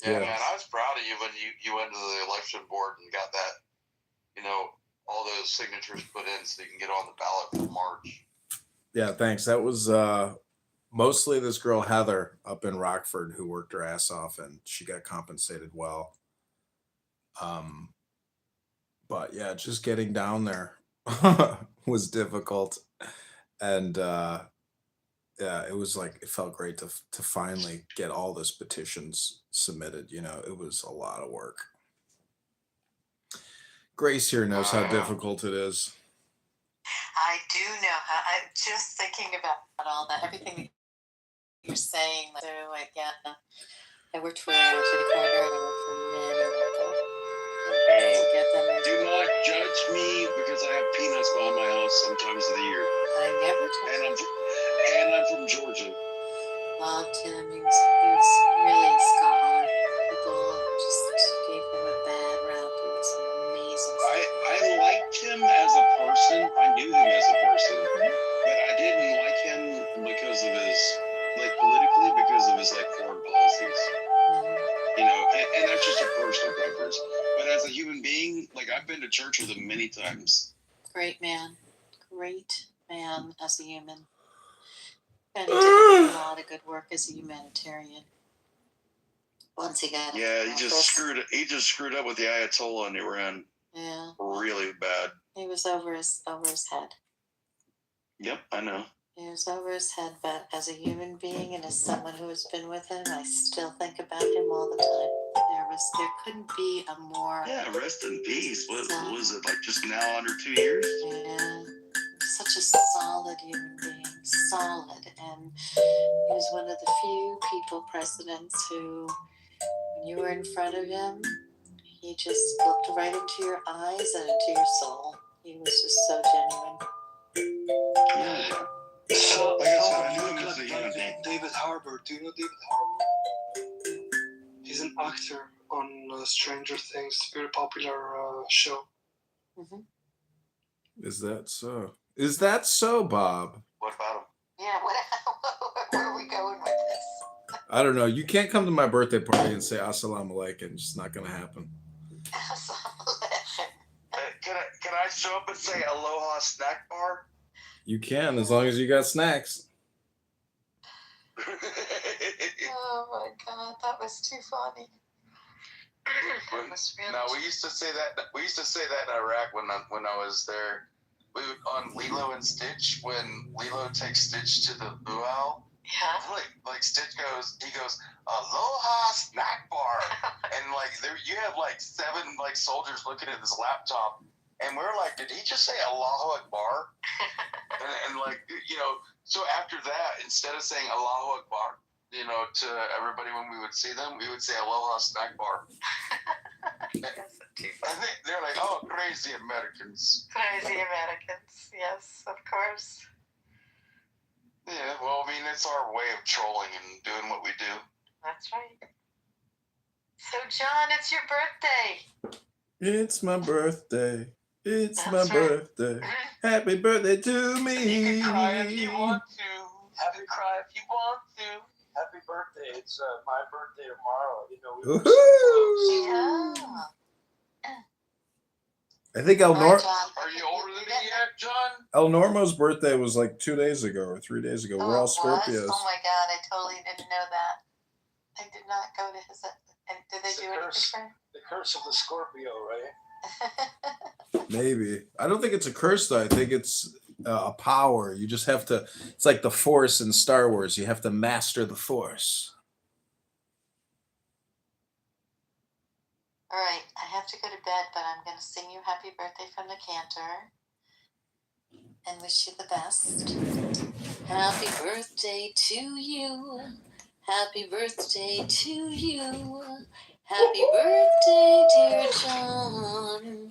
M: Yeah, man, I was proud of you when you went to the election board and got that, all those signatures put in so you can get on the ballot for March.
B: Yeah, thanks. That was mostly this girl, Heather, up in Rockford, who worked her ass off, and she got compensated well. But yeah, just getting down there was difficult. And yeah, it was like, it felt great to finally get all those petitions submitted. It was a lot of work. Grace here knows how difficult it is.
N: I do know how. I'm just thinking about all that, everything that you're saying. So I worked for Jimmy Carter and I worked for men.
M: Do not judge me because I have peanuts behind my house sometimes of the year.
N: I never told you.
M: And I'm from Georgia.
N: Loved him. He was really a scholar. People just gave him a bad rap. He was an amazing scholar.
M: I liked him as a person. I knew him as a person. But I didn't like him because of his, politically, because of his, foreign policies. And that's just a personal preference. But as a human being, I've been to church with him many times.
N: Great man as a human. And he did a lot of good work as a humanitarian. Once he got
M: he just screwed up with the Ayatollah in Iran.
N: Yeah.
M: Really bad.
N: He was over his head.
M: Yep, I know.
N: It was over his head, but as a human being and as someone who has been with him, I still think about him all the time. There couldn't be a more...
M: Yeah, rest in peace. What was it, like just now under 2 years?
N: Yeah, such a solid human being, solid. And he was one of the few people, presidents, who, when you were in front of him, he just looked right into your eyes and into your soul. He was just so genuine.
M: Yeah.
H: So,
M: Like I said, I knew him as a young man.
H: David Harbour. Do you know David Harbour? He's an actor on Stranger Things, very popular show.
N: Mm-hmm.
B: Is that so? Is that so, Bob?
M: What about him?
N: Yeah, where are we going with this?
B: I don't know. You can't come to my birthday party and say assalamu alaikum. It's just not going to happen.
M: Can I show up and say aloha snack bar?
B: You can, as long as you got snacks.
N: Oh my God, that was too funny. That was really...
J: No, we used to say that. We used to say that in Iraq when I was there. We would, on Lilo and Stitch, when Lilo takes Stitch to the luau.
N: Yeah.
J: Like Stitch he goes, aloha snack bar, and like there you have like 7 like soldiers looking at this laptop, and we're like, did he just say Allahu Akbar? and like, you know, so after that, instead of saying Allahu Akbar, you know, to everybody when we would see them, we would say aloha snack bar. I think they're like, oh, crazy Americans.
N: Crazy Americans, yes, of course.
J: Yeah, well, I mean, it's our way of trolling and doing what we do.
N: That's right. So, John, it's your birthday.
B: It's my birthday. It's
N: That's
B: my
N: right.
B: birthday. Happy birthday to me.
J: You can cry if you want to. Happy cry if you want to.
O: Happy birthday. It's my birthday tomorrow. You know, we
B: Woohoo!
N: Yeah.
B: I think
N: All right, John.
J: Are you older than me yet, John?
B: El Normo's birthday was like 2 days ago or 3 days ago. We're all Scorpios.
N: Oh my God, I totally didn't know that. I did not go to his... And did they do anything for him?
O: The curse of the Scorpio, right?
B: Maybe. I don't think it's a curse, though. I think it's a power. You just have to... It's like the Force in Star Wars. You have to master the Force.
N: All right, I have to go to bed, but I'm going to sing you happy birthday from the cantor and wish you the best. Happy birthday to you. Happy birthday to you. Happy birthday, dear John.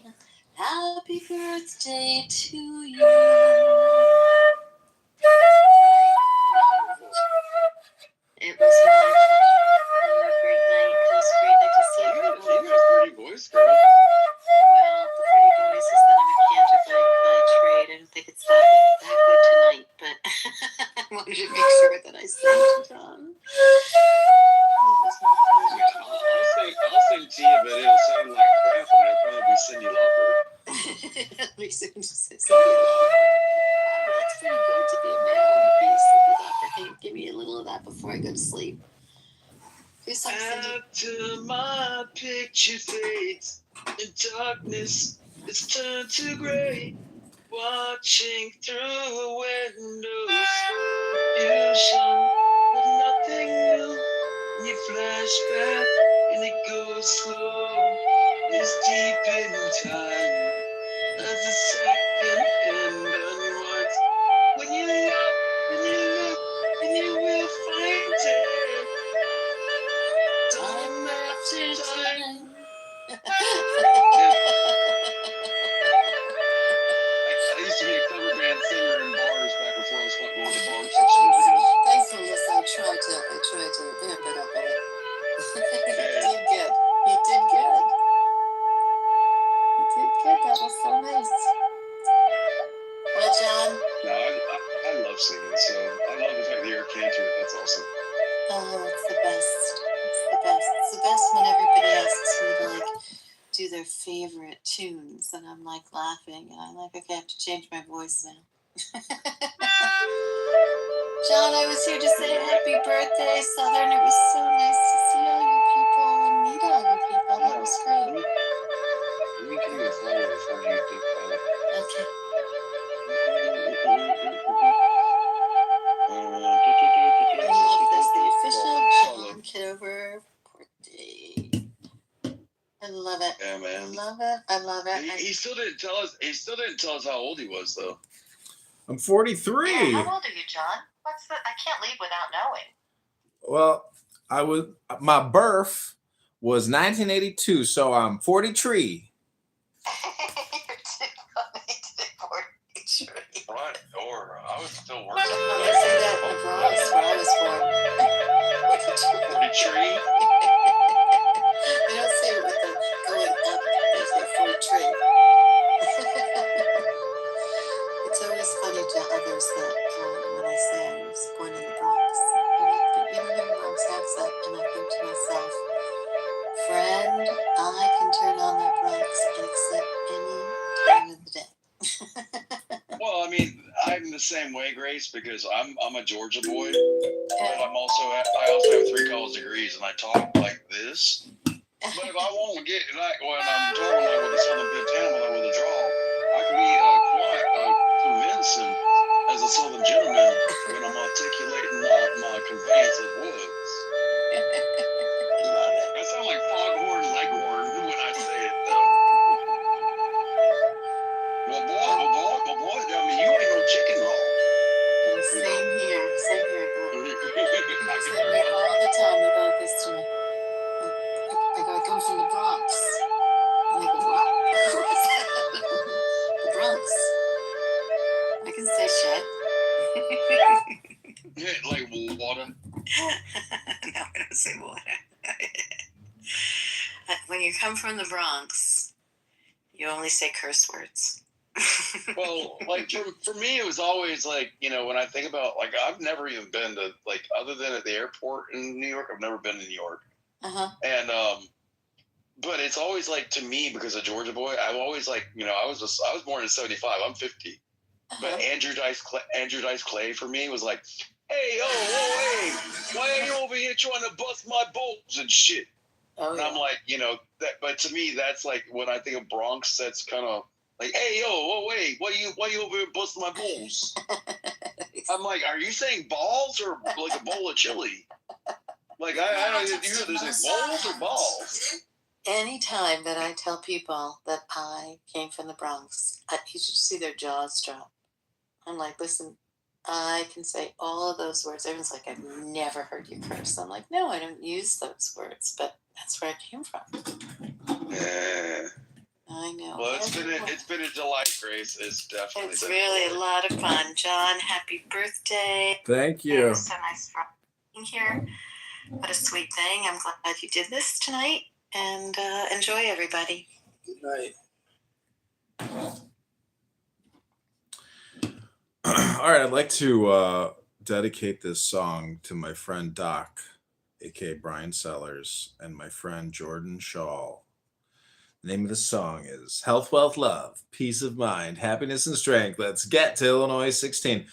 N: Happy birthday to you. It was my pleasure. Have a great night. It was great night to see you.
M: You got a pretty voice, girl.
N: Well, the pretty voice is that I'm a cantor by trade. I don't think it's that good tonight, but I wanted to make sure that I sang to John. It was my pleasure.
M: I'll sing to you, but it'll sound like crap, and it'll probably be Cindy Lauper.
N: At least it was Cindy Lauper. That's pretty good to be a male and be Cindy Lauper. Can you give me a little of that before I go to sleep? Do something, Cindy.
M: After my picture fades in darkness, it's turned to gray. Watching through windows, confusion with nothing new. You flash back and it goes slow. It's deep in time as a second hand unwinds. When you look, and you will find it. Time after time. I used to be a cover band singer in bars back before I was one of the bar sections.
N: Thanks, Melissa. I tried to amp it up a bit. You did good. You did good. You did good. That was so nice. Well, John.
M: No, I love singing, so I love the fact that you're a cantor. That's awesome.
N: Oh, it's the best. It's the best. It's the best when everybody asks me to like do their favorite tunes, and I'm like laughing, and I'm like, okay, I have to change my voice now. John, I was here to say happy birthday, Southern. It was so nice to see all you people and meet all you people. That was great.
M: Let me give you a photo before you do.
N: Okay. love it. I love it.
M: He still didn't tell us. He still didn't tell us how old he was, though.
B: I'm 43.
N: Yeah, how old are you, John? What's the? I can't leave without knowing.
B: Well, my birth was 1982, so I'm 43.
M: What? Or I was still
N: They
M: working.
N: say that in the Bronx where I was born.
M: 43?
N: They don't say it with the going up. They say 43. It's always funny to others that when I say I was born in the Bronx, but you don't have a Bronx accent, and I think to myself, friend, I can turn on that Bronx accent any time of the day.
M: Well, I mean, I'm the same way, Grace, because I'm a Georgia boy, but I also have 3 college degrees, and I talk like this. But if I won't get like when I'm talking like with a Southern Pentana, like with a drawl, I can be quite convincing as a Southern gentleman when I'm articulating my conveyance of words. I sound like Foghorn Leghorn when I say it, though. Well, boy, I mean, you ain't no chicken roll.
N: Same here. People say to me all the time about this to me. I go, I come from the Bronx. And they go, what? What's that? The Bronx. I can say shit.
M: Yeah, like water.
N: No, I don't say water. When you come from the Bronx, you only say curse words.
M: Well, like for me, it was always like, you know, when I think about, like, I've never even been to, like, other than at the airport in New York, I've never been to New York. And but it's always like, to me, because a Georgia boy, I've always, like, you know, I was born in 75. I'm 50. But Andrew Dice Clay for me was like, hey, hey, why are you over here trying to bust my balls and shit?
N: Oh,
M: and I'm like, you know, that. But to me, that's like, when I think of Bronx, that's kind of like, hey, wait, why you over here busting my balls? I'm like, are you saying balls or like a bowl of chili? Like, I don't even hear there's like balls or balls.
N: Anytime that I tell people that I came from the Bronx, you should see their jaws drop. I'm like, listen, I can say all of those words. Everyone's like, I've never heard you curse. I'm like, no, I don't use those words, but that's where I came from.
M: Yeah.
N: I know.
M: Well, it's been a delight, Grace. It's definitely.
N: It's really a lot of fun. John, happy birthday.
B: Thank you.
N: It was so nice for being here. What a sweet thing. I'm glad you did this tonight. And enjoy, everybody.
O: Good night.
B: All right, I'd like to dedicate this song to my friend Doc, aka Brian Sellers, and my friend Jordan Shaw. The name of the song is Health, Wealth, Love, Peace of Mind, Happiness, and Strength. Let's get to Illinois 16.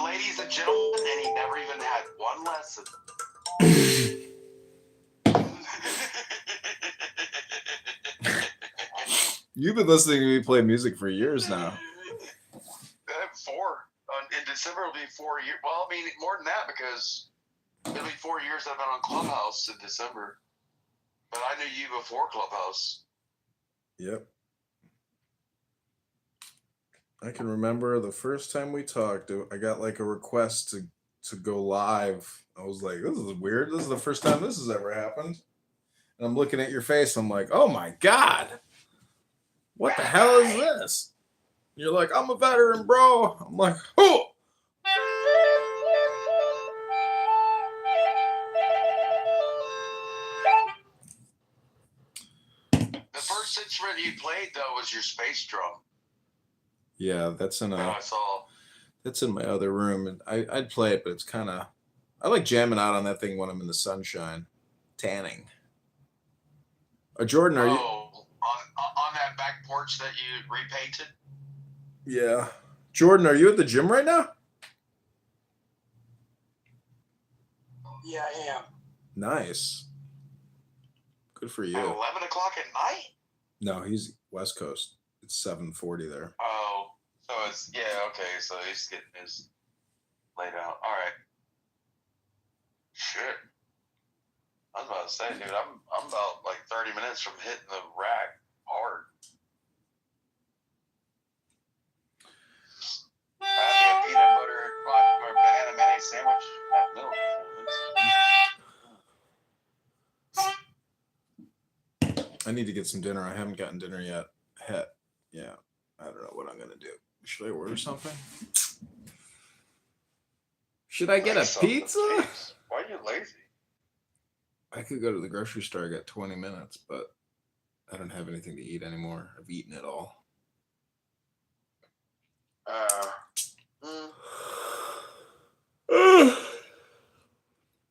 J: Ladies and gentlemen, and he never even had one lesson.
B: You've been listening to me play music for years now.
J: 4. In December it'll be 4 years. Well, I mean, more than that, because it'll be 4 years I've been on Clubhouse in December. But I knew you before Clubhouse.
B: Yep. I can remember the first time we talked, I got like a request to go live. I was like, this is weird. This is the first time this has ever happened. And I'm looking at your face. I'm like, oh my God. What the hell is this? You're like, I'm a veteran, bro. I'm like, oh.
J: The first instrument you played, though, was your space drum.
B: Yeah, that's in
J: I saw.
B: That's in my other room, and I'd play it, but it's kind of, I like jamming out on that thing when I'm in the sunshine, tanning. Jordan, are you?
J: On that back porch that you repainted?
B: Yeah. Jordan, are you at the gym right now?
O: Yeah, I am.
B: Nice. Good for
J: At
B: you.
J: 11 o'clock at night?
B: No, he's West Coast. It's 7:40 there.
J: Oh, so it's, yeah, okay, so he's getting his laid out. All right. Shit. I was about to say, dude, I'm about like 30 minutes from hitting the rack hard. I had me a peanut butter or banana mayonnaise sandwich at milk.
B: I need to get some dinner. I haven't gotten dinner yet. Yeah. I don't know what I'm gonna do. Should I order something? Should I get a pizza?
J: Jeez, why are you lazy?
B: I could go to the grocery store. I got 20 minutes, but I don't have anything to eat anymore. I've eaten it all.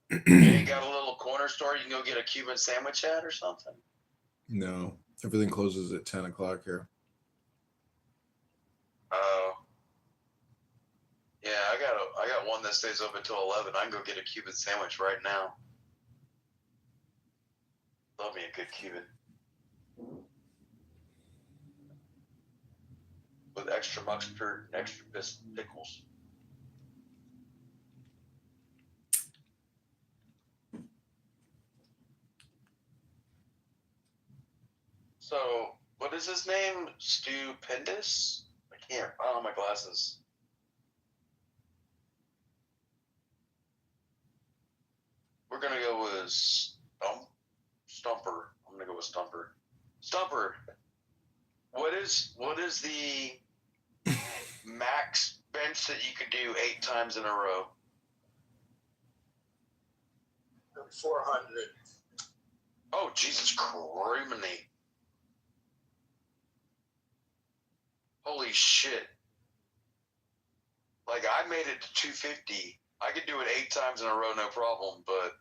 J: You ain't got a little corner store you can go get a Cuban sandwich at or something?
B: No, everything closes at 10 o'clock here.
J: Oh. Yeah, I got one that stays open till 11. I can go get a Cuban sandwich right now. Love me a good Cuban. With extra mustard and extra pickles. So, what is his name? Stupendous? I don't have my glasses. We're gonna go with Stumper. I'm gonna go with Stumper. Stumper. What is the max bench that you could do 8 times in a row?
O: 400.
J: Oh, Jesus criminy. Holy shit. Like, I made it to 250. I could do it 8 times in a row, no problem, but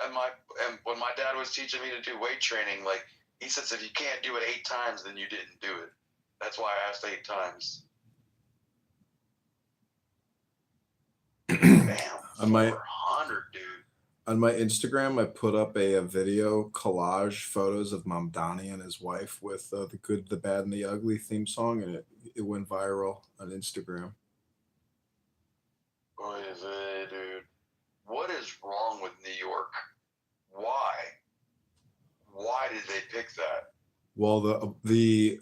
J: and when my dad was teaching me to do weight training, like, he says if you can't do it 8 times, then you didn't do it. That's why I asked 8 times. Damn, 400, dude.
B: On my Instagram, I put up a video collage photos of Mamdani and his wife with the Good, the Bad, and the Ugly theme song, and it went viral on Instagram.
J: Boy, is it, dude. What is wrong with New York? Why? Why did they pick that?
B: Well, the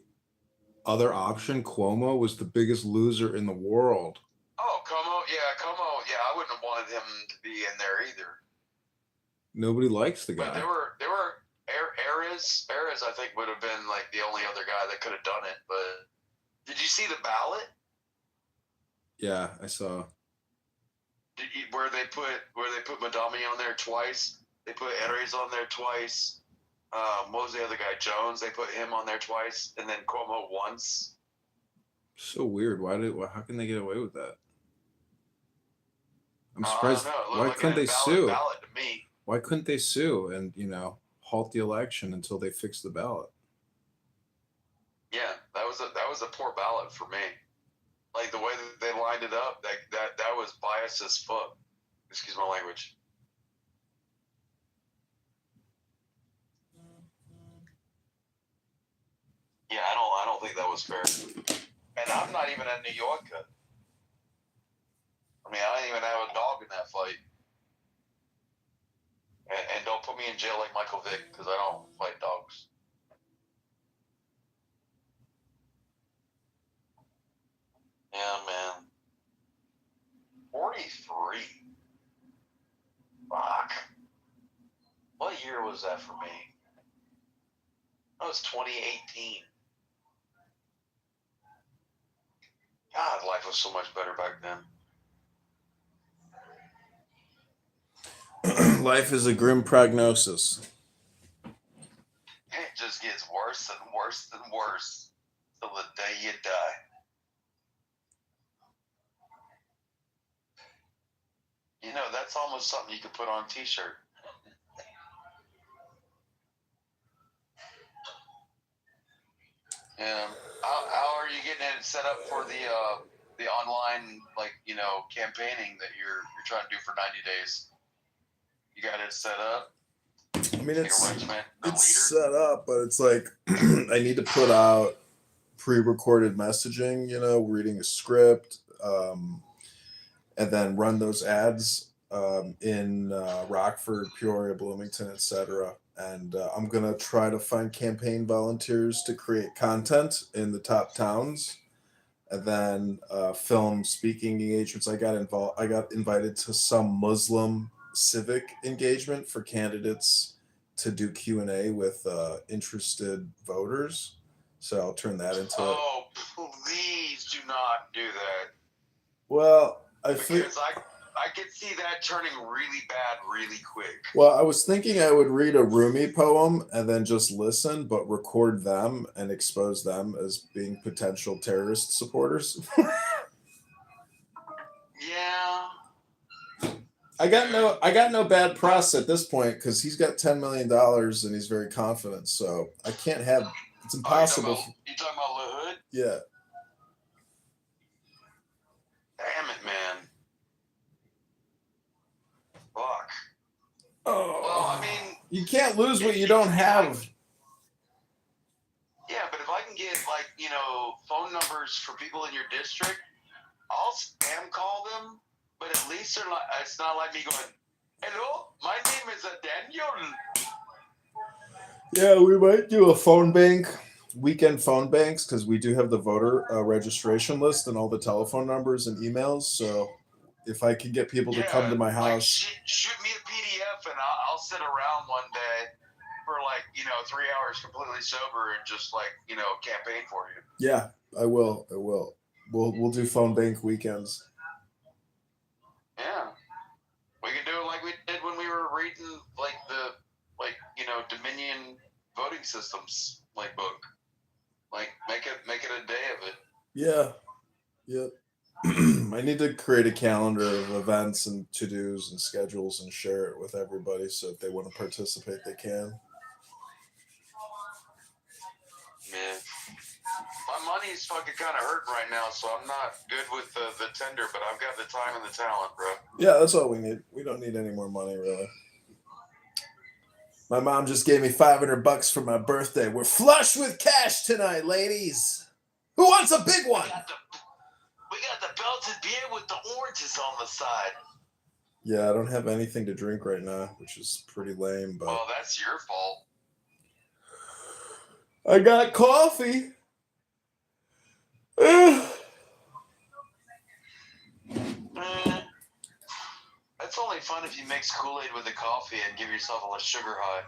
B: other option, Cuomo, was the biggest loser in the world.
J: Oh, Como. Yeah, I wouldn't have wanted him to be in there either.
B: Nobody likes the guy.
J: But there were Ares, I think, would have been like the only other guy that could have done it. But did you see the ballot?
B: Yeah, I saw.
J: Where they put Madami on there twice? They put Ares on there twice. What was the other guy? Jones. They put him on there twice, and then Cuomo once.
B: So weird. How can they get away with that? I'm surprised. Why couldn't they sue?
J: Ballot to me.
B: Why couldn't they sue and halt the election until they fix the ballot?
J: Yeah, that was a poor ballot for me. Like the way that they lined it up, that was biased as fuck. Excuse my language. Yeah, I don't think that was fair. And I'm not even a New Yorker. I mean, I didn't even have a dog in that fight. And don't put me in jail like Michael Vick, because I don't fight dogs. Yeah, man. 43. Fuck. What year was that for me? That was 2018. God, life was so much better back then.
B: Life is a grim prognosis.
J: It just gets worse and worse and worse till the day you die. You know, that's almost something you could put on a t-shirt. Yeah. How are you getting it set up for the online campaigning that you're trying to do for 90 days? You got it set up?
B: I mean, it's set up, but it's like I need to put out pre-recorded messaging, reading a script, and then run those ads in Rockford, Peoria, Bloomington, etc. And I'm gonna try to find campaign volunteers to create content in the top towns, and then film speaking engagements. I got invited to some Muslim civic engagement for candidates to do Q&A with interested voters. So I'll turn that into.
J: Oh, please do not do that.
B: Well,
J: because I could see that turning really bad really quick.
B: Well, I was thinking I would read a Rumi poem and then just listen, but record them and expose them as being potential terrorist supporters.
J: Yeah.
B: I got no bad press at this point because he's got $10 million and he's very confident. So I can't have. It's impossible.
J: You talking about La Hood?
B: Yeah.
J: Damn it, man. Fuck.
B: Oh.
J: Well, I mean,
B: you can't lose what you don't have.
J: Yeah, but if I can get phone numbers for people in your district, I'll spam call them. But at least it's not like me going, "Hello, my name is Daniel."
B: Yeah, we might do a phone bank, weekend phone banks, because we do have the voter registration list and all the telephone numbers and emails. So if I can get people to come to my house.
J: Shoot me a PDF and I'll sit around one day for 3 hours completely sober and just campaign for you.
B: Yeah, I will. We'll do phone bank weekends.
J: Yeah. We can do it like we did when we were reading Dominion voting systems book. Make it a day of it.
B: Yeah. Yep. I need to create a calendar of events and to-dos and schedules and share it with everybody so if they want to participate they can.
J: Man. My money's fucking kind of hurting right now, so I'm not good with the tender, but I've got the time and the talent, bro.
B: Yeah, that's all we need. We don't need any more money, really. My mom just gave me $500 for my birthday. We're flush with cash tonight, ladies. Who wants a big one?
J: We got the belted beer with the oranges on the side.
B: Yeah, I don't have anything to drink right now, which is pretty lame. But
J: well, that's your fault.
B: I got coffee.
J: That's only fun if you mix Kool-Aid with the coffee and give yourself a sugar high.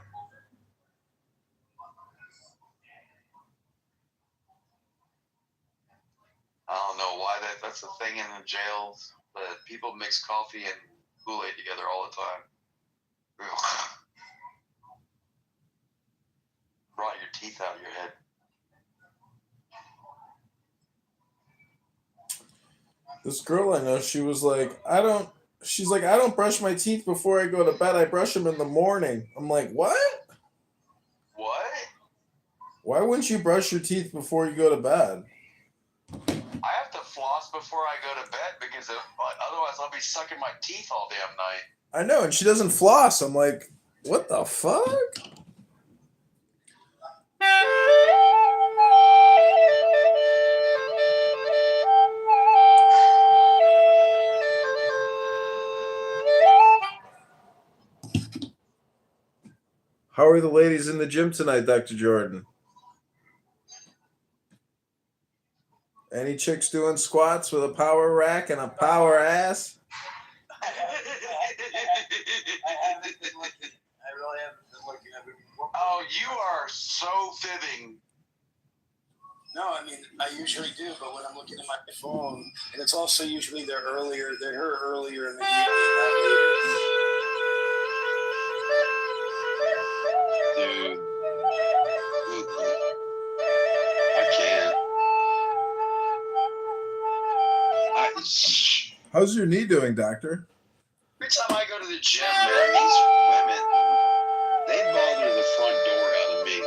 J: I don't know why that's a thing in the jails, but people mix coffee and Kool-Aid together all the time. Rot your teeth out of your head.
B: This girl I know, she was like, I don't brush my teeth before I go to bed. I brush them in the morning. I'm like, what?
J: What?
B: Why wouldn't you brush your teeth before you go to bed?
J: I have to floss before I go to bed because otherwise I'll be sucking my teeth all damn night.
B: I know, and she doesn't floss. I'm like, what the fuck? How are the ladies in the gym tonight, Dr. Jordan? Any chicks doing squats with a power rack and a power ass?
O: I really haven't been looking. I've been working.
J: Oh, you are so fibbing.
O: No, I mean, I usually do, but when I'm looking at my phone, and it's also usually they're her earlier in the evening, not later.
J: Dude. I can't.
B: How's your knee doing, doctor?
J: Every time I go to the gym, man, these women, they bother the front door out of me.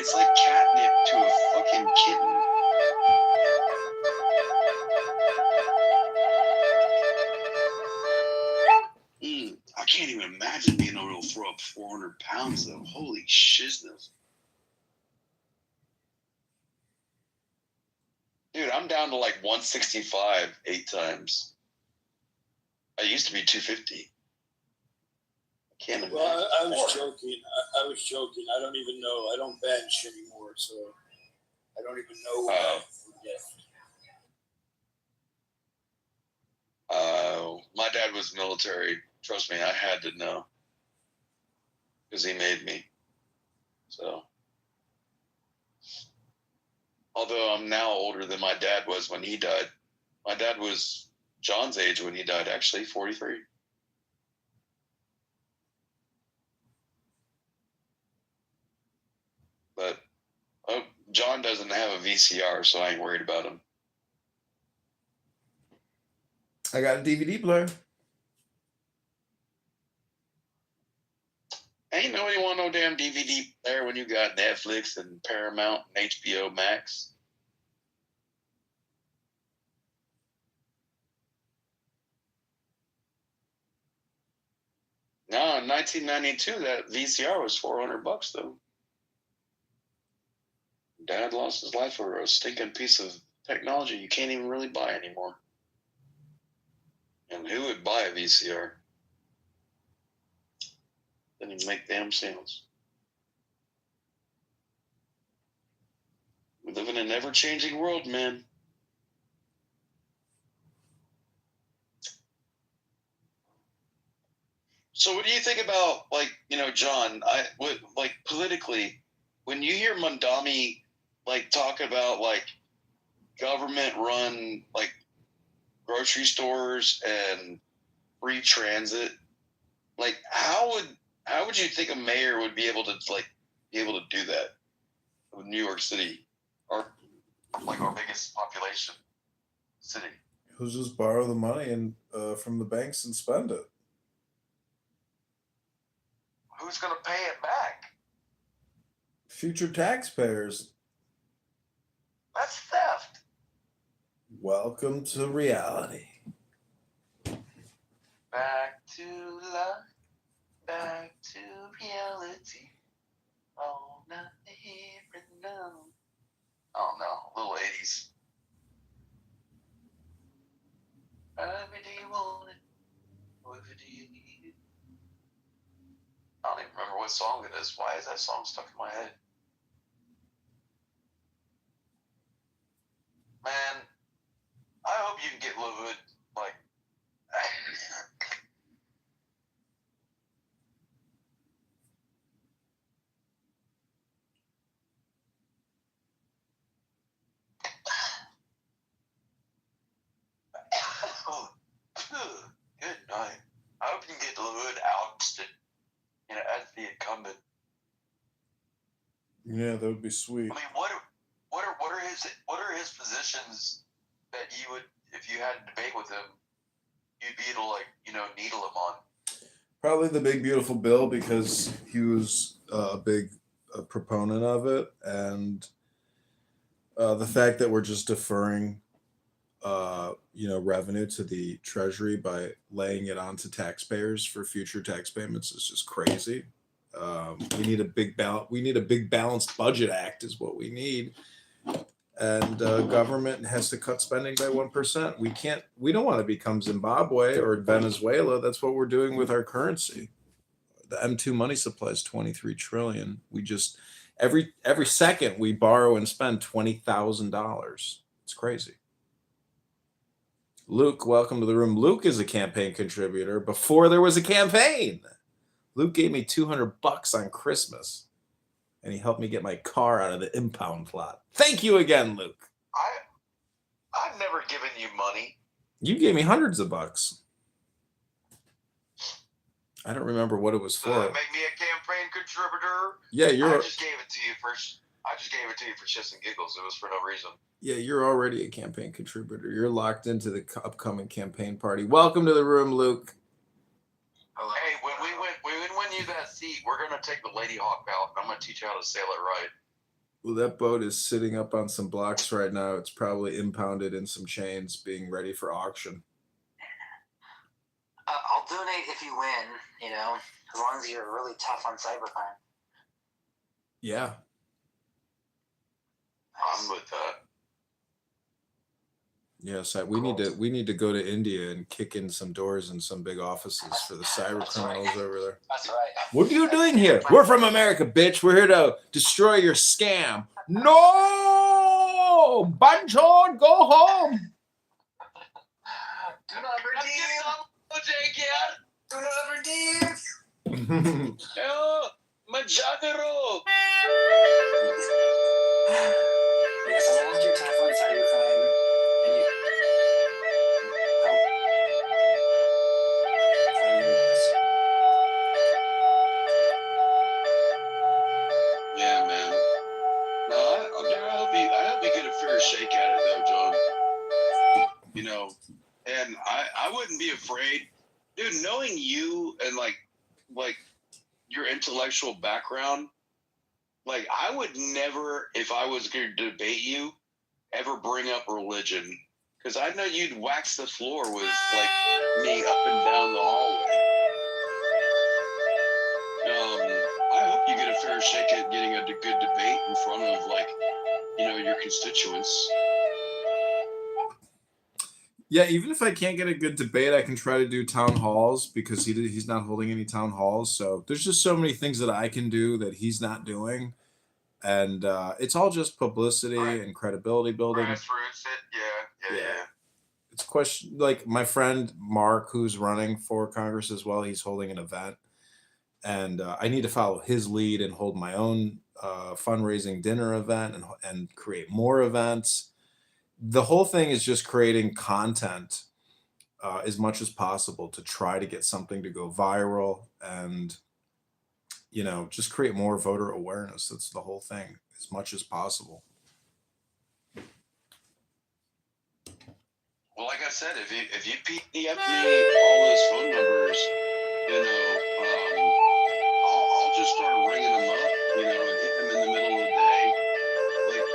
M: It's like catnip to a fucking kitten. I can't even imagine being able to throw up 400 pounds though. Holy shizness. Dude, I'm down to like 165 8 times. I used to be 250. I can't imagine.
O: Well, I was joking. I was joking. I don't even know. I don't bench anymore, so I don't even know what I forget.
M: My dad was military. Trust me, I had to know. Because he made me. So. Although I'm now older than my dad was when he died. My dad was John's age when he died, actually, 43. But John doesn't have a VCR, so I ain't worried about him.
B: I got a DVD player.
M: Ain't nobody want no damn DVD player when you got Netflix and Paramount and HBO Max. No, in 1992, that VCR was $400 though. Dad lost his life for a stinking piece of technology you can't even really buy anymore. And who would buy a VCR? Didn't even make damn sounds. We live in an ever-changing world, man. So what do you think about, like, John, like, politically, when you hear Mondami, like, talk about, like, government-run, like, grocery stores and free transit, like, how would you think a mayor would be able to do that with New York City, or like our biggest population city?
B: He'll just borrow the money and from the banks and spend it.
M: Who's going to pay it back?
B: Future taxpayers.
M: That's theft.
B: Welcome to reality.
M: Back to life. Back to reality. Oh, not here and now. Oh no, little 80s. Every day you want it. Every day you need it. I don't even remember what song it is. Why is that song stuck in my head? Man, I hope you can get Lil Hood, like... Good night. I hope you can get Lil Hood ousted, as the incumbent.
B: Yeah, that would be sweet.
M: I mean, what are his positions that you would, if you had a debate with him, you'd be able to needle him on?
B: Probably the big beautiful bill, because he was a big proponent of it, and the fact that we're just deferring revenue to the treasury by laying it onto taxpayers for future tax payments is just crazy. We need a big balanced budget act is what we need. And government has to cut spending by 1%. We don't want to become Zimbabwe or Venezuela. That's what we're doing with our currency. The M2 money supply is 23 trillion. We just every second we borrow and spend $20,000. It's crazy. Luke, welcome to the room. Luke is a campaign contributor before there was a campaign. Luke gave me $200 on Christmas, and he helped me get my car out of the impound lot. Thank you again, Luke.
M: I've never given you money.
B: You gave me hundreds of bucks. I don't remember what it was for.
M: Make me a campaign contributor.
B: Yeah,
M: I just gave it to you for shits and giggles. It was for no reason.
B: Yeah, you're already a campaign contributor. You're locked into the upcoming campaign party. Welcome to the room, Luke.
M: Hey, when we win you that seat, we're gonna take the Lady Hawk out. I'm gonna teach you how to sail it right.
B: Well, that boat is sitting up on some blocks right now. It's probably impounded in some chains, being ready for auction.
P: I'll donate if you win, you know, as long as you're really tough on cybercrime.
B: Yeah.
J: I'm with that.
B: Yes, we need to go to India and kick in some doors in some big offices for the cyber criminals over there.
P: That's right.
B: What are you doing here? We're from America, bitch. We're here to destroy your scam. No! Bunch on, go home.
P: Do not redeem. Do not redeem.
M: Oh, Majadero.
P: Yes, as long as you're tough on cybercrime and you.
M: Yeah, man. No, I hope you get a fair shake at it, though, John. You know, and I wouldn't be afraid, dude. Knowing you and like your intellectual background, like I would never, if I was going to debate you, ever bring up religion, because I know you'd wax the floor with like me up and down the hallway. I hope you get a fair shake at getting a good debate in front of your constituents.
B: Yeah, even if I can't get a good debate, I can try to do town halls because he's not holding any town halls. So there's just so many things that I can do that he's not doing. And it's all just publicity and credibility building.
J: Grassroots, yeah.
B: It's question like my friend Mark, who's running for Congress as well. He's holding an event, and I need to follow his lead and hold my own fundraising dinner event and create more events. The whole thing is just creating content as much as possible to try to get something to go viral and just create more voter awareness. That's the whole thing, as much as possible.
M: Well, like I said, if you PDF me all those phone numbers, I'll just start ringing them up, and hit them in the middle of the day.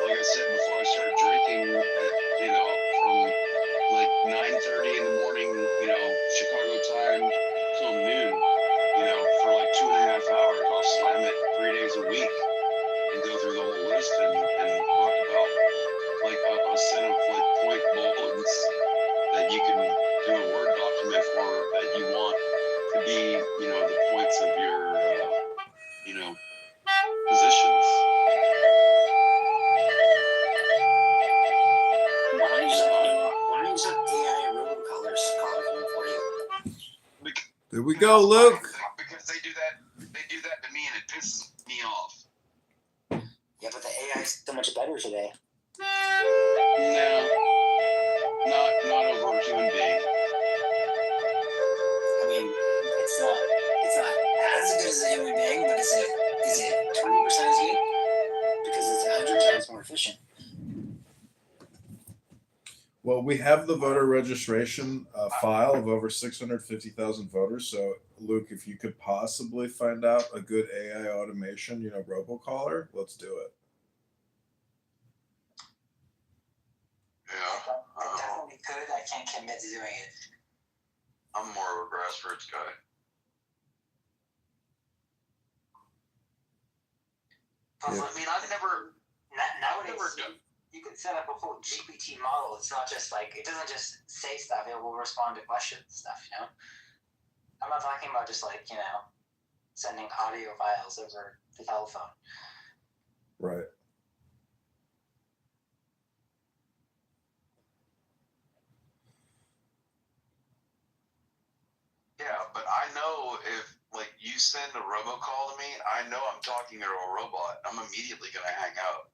M: Like I said before I started drinking, from like 9:30 in the morning, Chicago time till noon, for like 2.5 hours. I'll slam it 3 days a week and go through the whole list and talk about like a set of like point bullets that you can do a Word document for that you want to be, the points of your, positions.
P: Why don't you use AI robocallers calling for you?
B: There we go, Luke.
J: Because they do that to me and it pisses me off.
P: Yeah, but the AI is so much better today.
M: No, not over a human being.
P: I mean, it's not as good as a human being, but is it 20% as good? Because it's 100 times more efficient.
B: Well, we have the voter registration file of over 650,000 voters. So, Luke, if you could possibly find out a good AI automation, robocaller, let's do it.
J: Yeah.
P: I definitely could. I can't commit to doing it.
J: I'm more of a grassroots guy.
P: Plus, I mean, I've never. Nowadays, you can set up a full GPT model. It's not just like, it doesn't just say stuff, it will respond to questions and stuff, I'm not talking about just like, sending audio files over the telephone.
B: Right.
J: Yeah, but I know if you send a robocall to me, I know I'm talking to a robot. I'm immediately gonna hang out.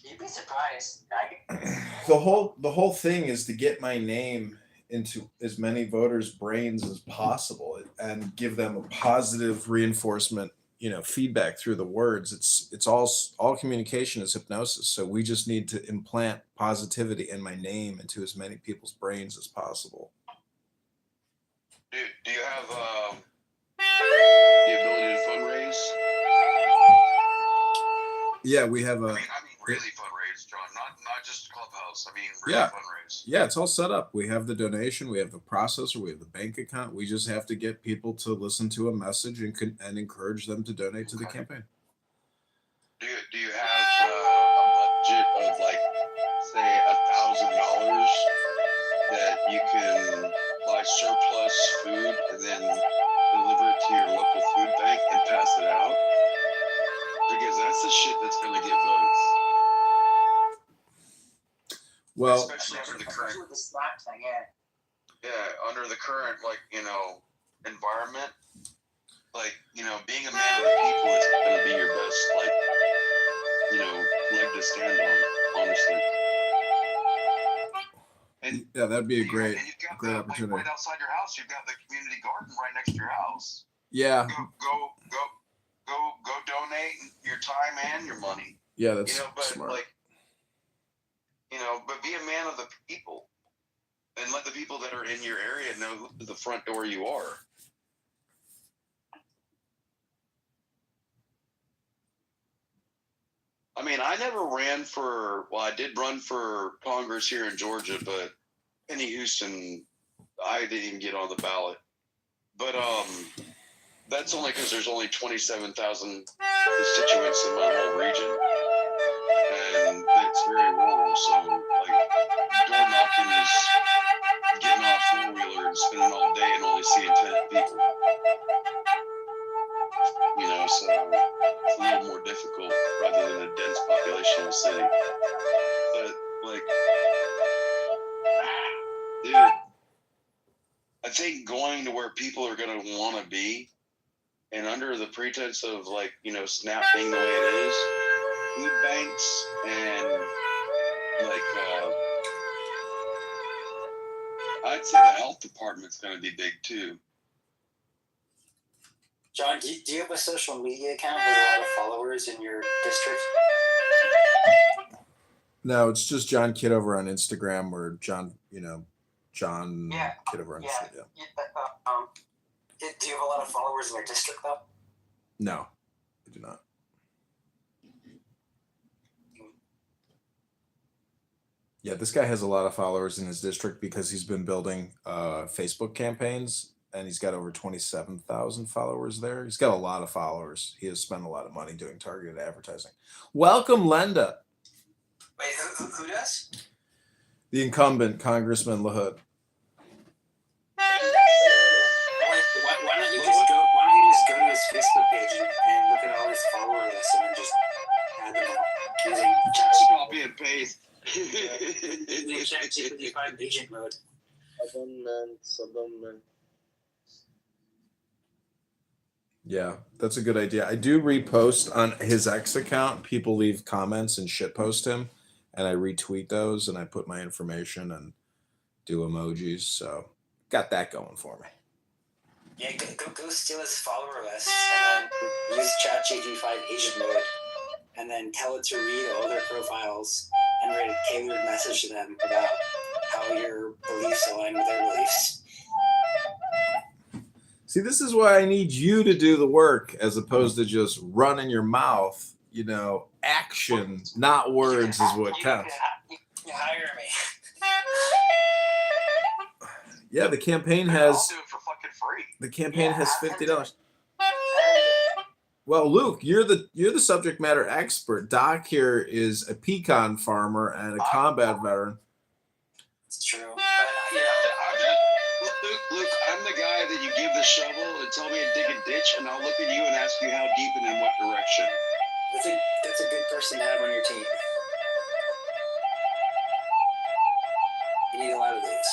P: You'd be surprised.
B: The whole thing is to get my name into as many voters' brains as possible and give them a positive reinforcement, feedback through the words. It's all communication is hypnosis. So we just need to implant positivity in my name into as many people's brains as possible.
M: Do you have the ability to fundraise?
B: Yeah, we have a.
J: I mean, really fundraise, John. Not just Clubhouse. I mean, really
B: Yeah.
J: fundraise.
B: Yeah, it's all set up. We have the donation, we have the processor, we have the bank account. We just have to get people to listen to a message and encourage them to donate to the campaign.
J: Do you have a budget of like, say, $1,000 that you can buy surplus food and then deliver it to your local food bank and pass it out? Because that's the shit that's going to get votes.
B: Well,
J: especially under the current,
P: with the Slack thing, yeah.
J: yeah, under the current, like, environment, like, being a man of the people is going to be your best, like, leg to stand on, honestly. And
B: yeah, that'd be a
J: and
B: great
J: you've got
B: opportunity.
J: Like, right outside your house, you've got the community garden right next to your house.
B: Yeah.
J: Go donate your time and your money.
B: Yeah, that's
J: but
B: smart.
J: like, but be a man of the people, and let the people that are in your area know who to the front door you are. I mean, I never ran for. Well, I did run for Congress here in Georgia, but Penny Houston, I didn't even get on the ballot. But that's only because there's only 27,000 constituents in my whole region, and it's very rural. So, like, door knocking is getting off 4-wheeler and spending all day and only seeing 10 people. So it's a little more difficult rather than a dense population of a city. But, like, dude, I think going to where people are going to want to be, and under the pretense of, like, SNAP being the way it is, food banks and, like, I'd say the health department's going to be big too.
P: John, do you have a social media account with a lot of followers in your district?
B: No, it's just John Kitover on Instagram, or John Kitover on Instagram.
P: Do you have a lot of followers in your district, though?
B: No, I do not. Yeah, this guy has a lot of followers in his district because he's been building Facebook campaigns, and he's got over 27,000 followers there. He's got a lot of followers. He has spent a lot of money doing targeted advertising. Welcome, Lenda.
P: Wait, who does?
B: The incumbent, Congressman LaHood.
P: Why don't you just go to his Facebook page and look at all his follower lists and then just add them all using
J: copy and paste.
P: Using ChatGPT 5 agent mode.
B: Yeah, that's a good idea. I do repost on his X account. People leave comments and shitpost him, and I retweet those, and I put my information and do emojis. So got that going for me.
P: Yeah, go steal his follower list and then use ChatGPT 5 agent mode, and then tell it to read all their profiles and write a tailored message to them about how your beliefs align with their beliefs.
B: See, this is why I need you to do the work as opposed to just running your mouth. Action, not words, is what counts.
P: You hire me.
B: Yeah, the campaign has.
J: I'll do it for fucking free.
B: The campaign has $50. Well, Luke, you're the subject matter expert. Doc here is a pecan farmer and a combat veteran.
P: It's true.
J: Luke, I'm the guy that you give the shovel and tell me to dig a ditch, and I'll look at you and ask you how deep and in what direction.
P: That's a good person to have on your team. You need a lot of these.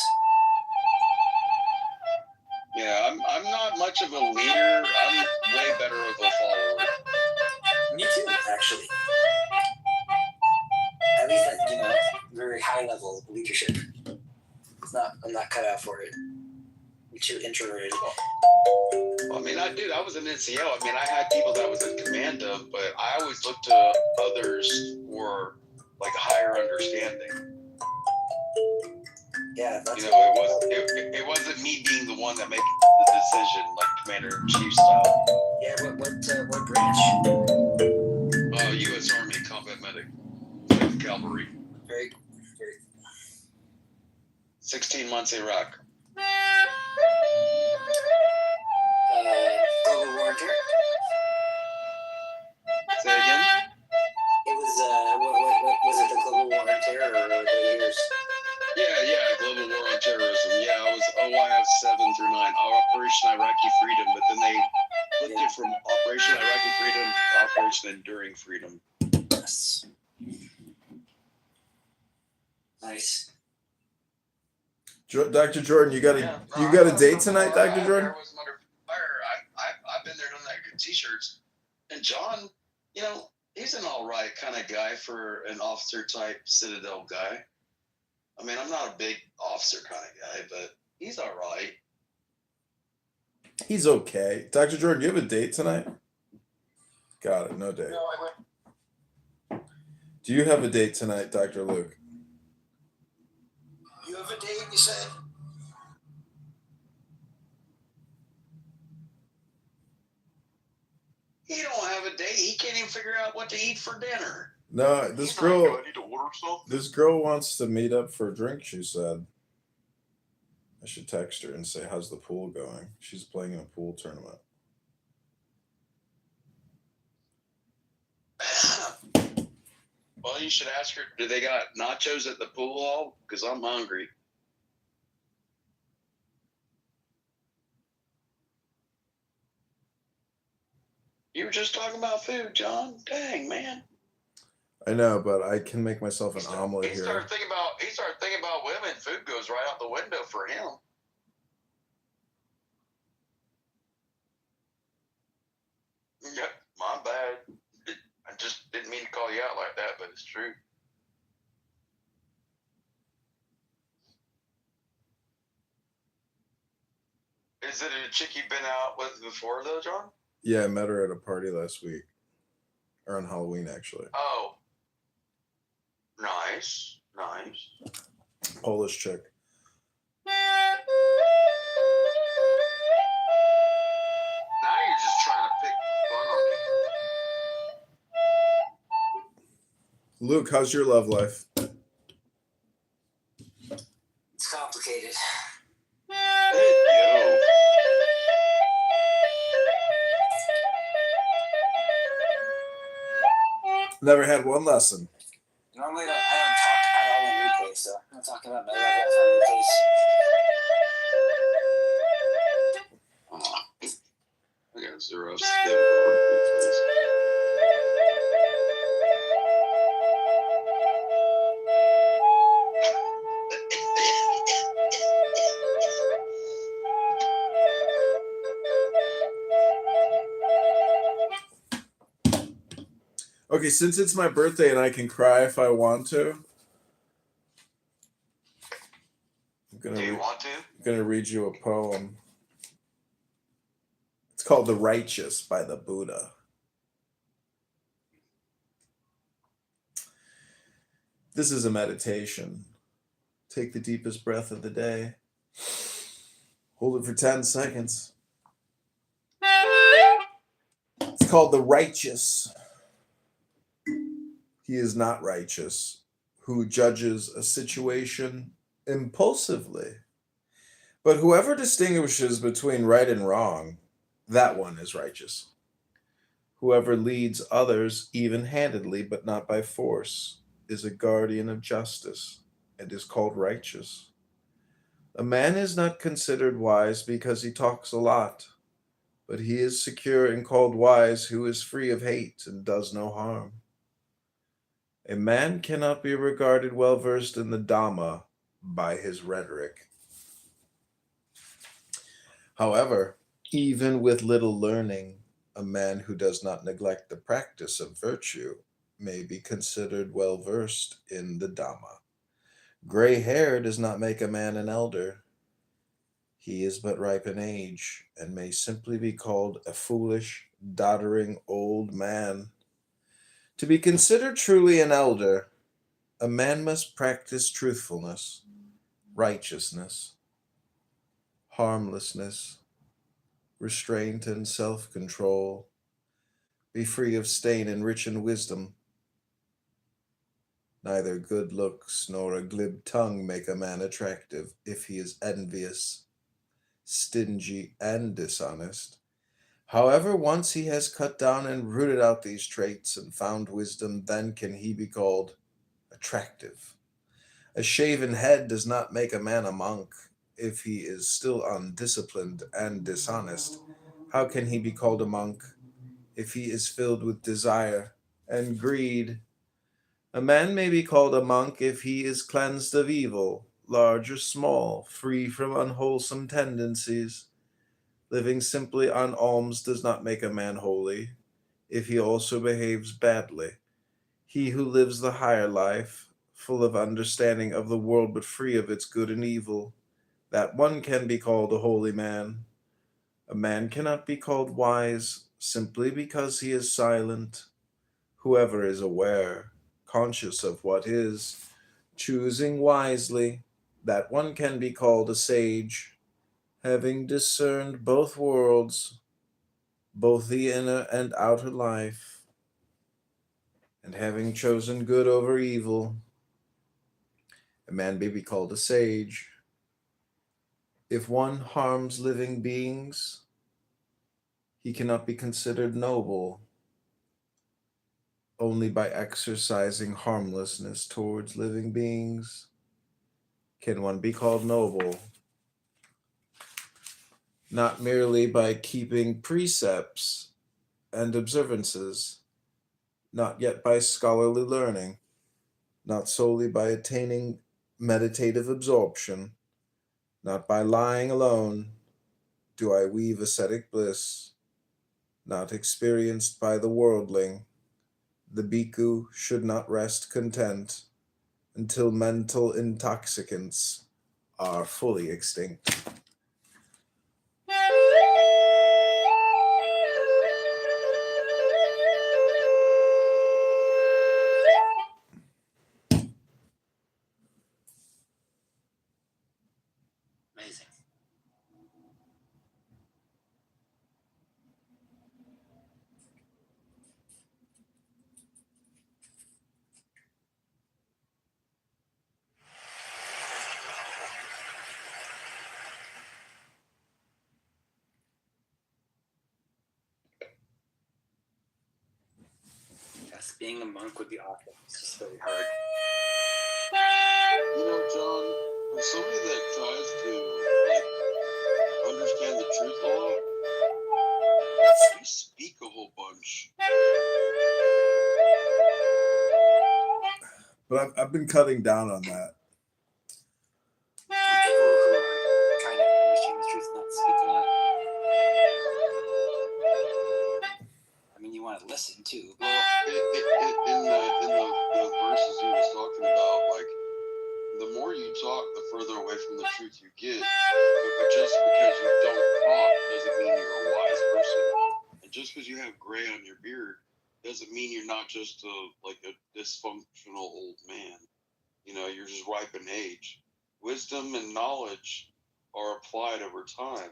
J: Yeah, I'm not much of a leader. I'm way better of a follower.
P: Me too, actually. At least at very high level leadership. I'm not cut out for it. I'm too introverted.
J: I mean, I was an NCO. I mean, I had people that I was in command of, but I always looked to others for like higher understanding.
P: Yeah, that's
J: it wasn't me being the one that makes the decision, like Commander-in-Chief style.
P: Yeah, what branch?
J: U.S. Army
M: 16 months Iraq.
P: Global War on Terror?
M: Say again?
P: It was, what was it, the Global War on Terror or the years?
M: Yeah, Global War on Terrorism. Yeah, it was OIF 7 through 9, Operation Iraqi Freedom, but then they flipped it from Operation Iraqi Freedom to Operation Enduring Freedom.
P: Yes. Nice.
B: Dr. Jordan, you got a date tonight, Dr. Jordan?
M: I've been there doing that good t-shirts. And John, you know, he's an all right kind of guy for an officer type Citadel guy. I mean, I'm not a big officer kind of guy, but he's all right.
B: He's okay. Dr. Jordan, you have a date tonight? Got it. No date.
F: No, I went.
B: Do you have a date tonight, Dr. Luke?
O: You have a date, you said?
M: He don't have a date. He can't even figure out what to eat for dinner.
B: No, this girl wants to meet up for a drink, she said. I should text her and say, how's the pool going? She's playing in a pool tournament.
M: Well, you should ask her, do they got nachos at the pool hall? Because I'm hungry. You were just talking about food, John. Dang, man.
B: I know, but I can make myself an omelet
M: He
B: here.
M: started thinking about women. Food goes right out the window for him. Yep, my bad. I just didn't mean to call you out like that, but it's true. Is it a chick you've been out with before, though, John?
B: Yeah, I met her at a party last week. Or on Halloween, actually.
M: Oh. Nice.
B: Polish chick.
M: Now you're just trying to pick fun on me.
B: Luke, how's your love life?
P: It's complicated.
M: Yo.
B: Never had one lesson.
P: Normally, I don't talk at all in replays, so I'm not talking about my love life on replays.
M: I got zero.
B: Okay, since it's my birthday and I can cry if I want to, I'm gonna read you a poem. It's called "The Righteous" by the Buddha. This is a meditation. Take the deepest breath of the day. Hold it for 10 seconds. It's called "The Righteous." He is not righteous who judges a situation impulsively. But whoever distinguishes between right and wrong, that one is righteous. Whoever leads others even-handedly, but not by force, is a guardian of justice and is called righteous. A man is not considered wise because he talks a lot, but he is secure and called wise who is free of hate and does no harm. A man cannot be regarded well-versed in the Dhamma by his rhetoric. However, even with little learning, a man who does not neglect the practice of virtue may be considered well-versed in the Dhamma. Gray hair does not make a man an elder. He is but ripe in age and may simply be called a foolish, doddering old man. To be considered truly an elder, a man must practice truthfulness, righteousness, harmlessness, restraint and self-control, be free of stain and rich in wisdom. Neither good looks nor a glib tongue make a man attractive if he is envious, stingy, and dishonest. However, once he has cut down and rooted out these traits and found wisdom, then can he be called attractive. A shaven head does not make a man a monk. If he is still undisciplined and dishonest, how can he be called a monk if he is filled with desire and greed? A man may be called a monk if he is cleansed of evil, large or small, free from unwholesome tendencies. Living simply on alms does not make a man holy, if he also behaves badly. He who lives the higher life, full of understanding of the world but free of its good and evil, that one can be called a holy man. A man cannot be called wise simply because he is silent. Whoever is aware, conscious of what is, choosing wisely, that one can be called a sage, having discerned both worlds, both the inner and outer life, and having chosen good over evil. A man may be called a sage. If one harms living beings, he cannot be considered noble. Only by exercising harmlessness towards living beings can one be called noble. Not merely by keeping precepts and observances, not yet by scholarly learning, not solely by attaining meditative absorption, not by lying alone, do I weave ascetic bliss, not experienced by the worldling. The bhikkhu should not rest content until mental intoxicants are fully extinct.
P: Amazing. Yes, being a monk would be awful. It's just very hard.
M: You know, John, as somebody that tries to understand the truth a lot, you speak a whole bunch.
B: But I've been cutting down on that.
P: People who are trying to understand the truth, not speak a lot. I mean, you want to listen too.
M: Well, in the verses he was talking about, like, the more you talk, the further away from the truth you get. But just because you don't talk doesn't mean you're a wise person. And just because you have gray on your beard doesn't mean you're not just a dysfunctional old man. You know, you're just ripe in age. Wisdom and knowledge are applied over time.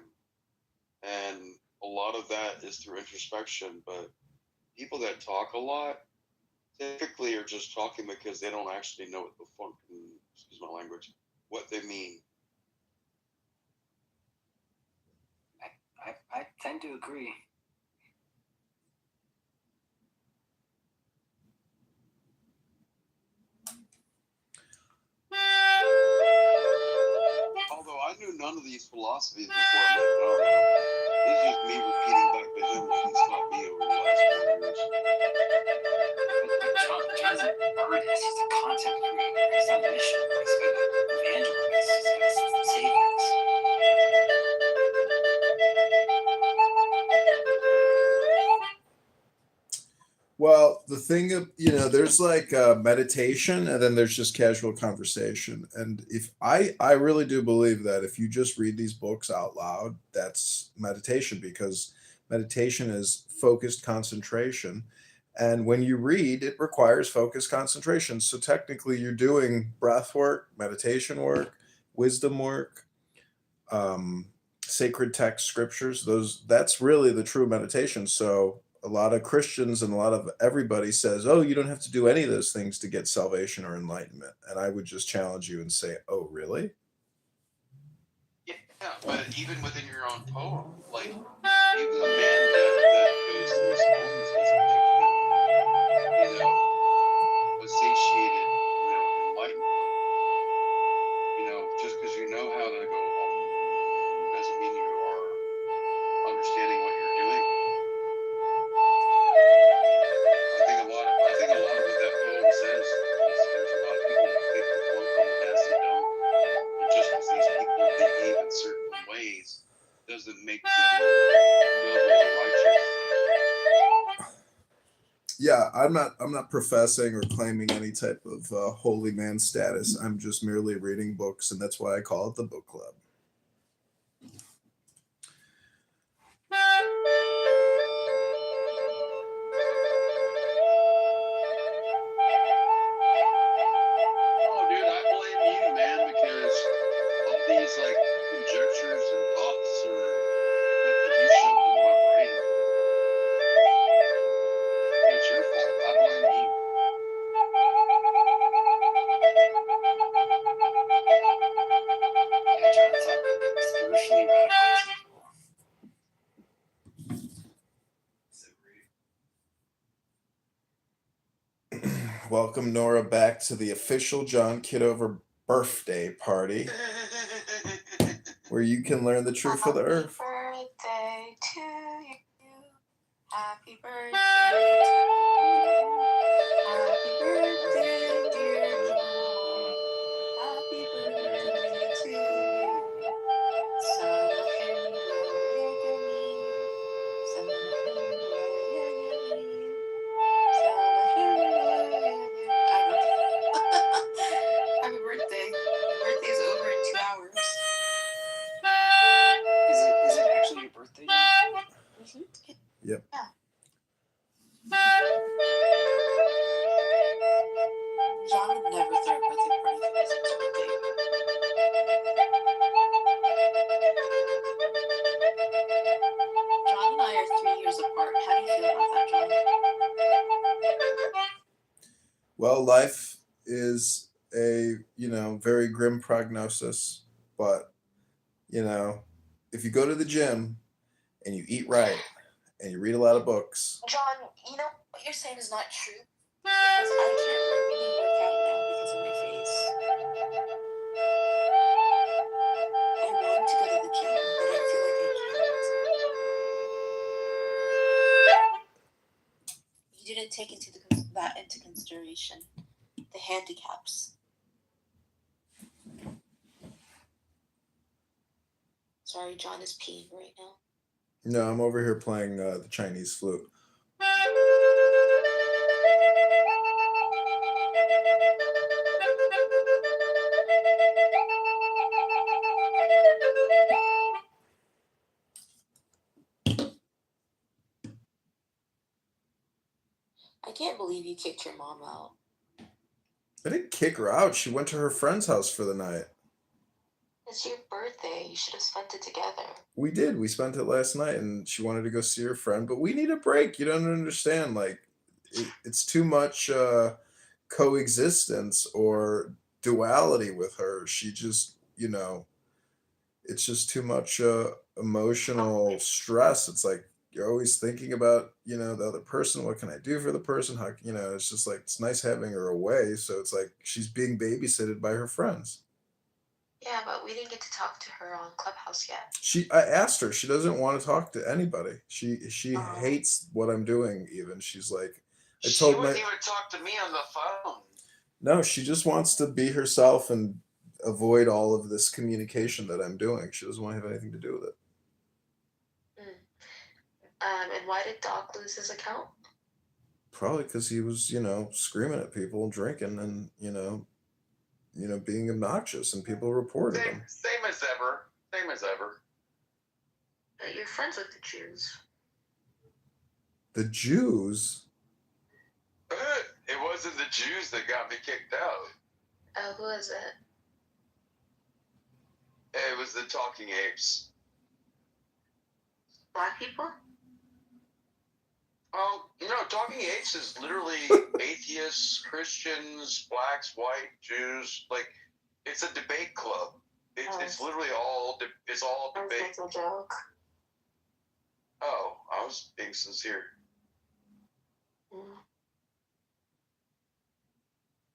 M: And a lot of that is through introspection. But people that talk a lot typically are just talking because they don't actually know what the fucking, excuse my language, what they mean.
P: I tend to agree.
M: Although I knew none of these philosophies before I met John. This is just me repeating back to him what he's taught me over the last 4 years.
P: John's an artist. He's a content creator. He's on a mission. He's going to evangelize. He's going to save us.
B: Well, the thing of, there's like meditation and then there's just casual conversation. And if I really do believe that if you just read these books out loud, that's meditation, because meditation is focused concentration. And when you read, it requires focused concentration. So technically you're doing breath work, meditation work, wisdom work, sacred text scriptures. That's really the true meditation. So a lot of Christians and a lot of everybody says, "Oh, you don't have to do any of those things to get salvation or enlightenment." And I would just challenge you and say, "Oh, really?"
M: Yeah, but even within your own poem, like even a man that goes through his poems doesn't make him, a satiated, enlightened. Just because you know how to go doesn't mean you are understanding what you're doing. I think a lot of what that poem says is there's a lot of people that think the quote on the mass they don't. And just because these people behave in certain ways doesn't make them noble or righteous.
B: Yeah, I'm not professing or claiming any type of holy man status. I'm just merely reading books, and that's why I call it the book club.
M: Oh, dude, I blame you, man, because all these conjectures and thoughts are that you shoved into my brain. It's your fault. I blame you.
P: Yeah, John, it's all spiritually radicalized people.
B: Welcome Nora back to the official John Kitover birthday party, where you can learn the truth of the earth.
I: Happy birthday to you. Happy birthday to you. Happy birthday, dear John. Happy birthday to you. Samahim Rayagami. Samahim Rayagami. Samahim Rayagami. Happy birthday. Your birthday's over in 2 hours.
P: Is it actually your birthday, John?
I: Mm-hmm.
B: Yep.
I: Yeah. John would never throw a birthday party if it wasn't his birthday. John and I are 3 years apart. How do you feel about that, John?
B: Well, life is a, very grim prognosis, but, if you go to the gym and you eat right and you read a lot of books.
I: John, what you're saying is not true. Because I can't really work out now because of my face. I want to go to the gym, but I feel like I can't. You didn't take that into consideration. The handicaps. Sorry, John is peeing right now.
B: No, I'm over here playing the Chinese flute.
I: I can't believe you kicked your mom out.
B: I didn't kick her out. She went to her friend's house for the night.
I: It's your birthday. You should have spent it together.
B: We did. We spent it last night, and she wanted to go see her friend, but we need a break. You don't understand. It's too much coexistence or duality with her. She just, it's just too much emotional stress. It's like you're always thinking about, the other person. What can I do for the person? How, it's just like it's nice having her away. So it's like she's being babysitted by her friends.
I: Yeah, but we didn't get to talk to her on Clubhouse yet.
B: I asked her. She doesn't want to talk to anybody. She hates what I'm doing. Even she's like,
J: She wouldn't even talk to me on the phone.
B: No, she just wants to be herself and avoid all of this communication that I'm doing. She doesn't want to have anything to do with it.
I: And why did Doc lose his account?
B: Probably because he was, screaming at people, drinking, and being obnoxious, and people reported him.
J: Same as ever. Same as ever.
I: You're friends with the Jews.
B: The Jews?
J: It wasn't the Jews that got me kicked out.
I: Who is it?
J: It was the Talking Apes.
I: Black people?
J: Talking Apes is literally atheists, Christians, blacks, white, Jews. Like, it's a debate club. It's literally it's all debate.
I: That's a joke.
J: Oh, I was being sincere.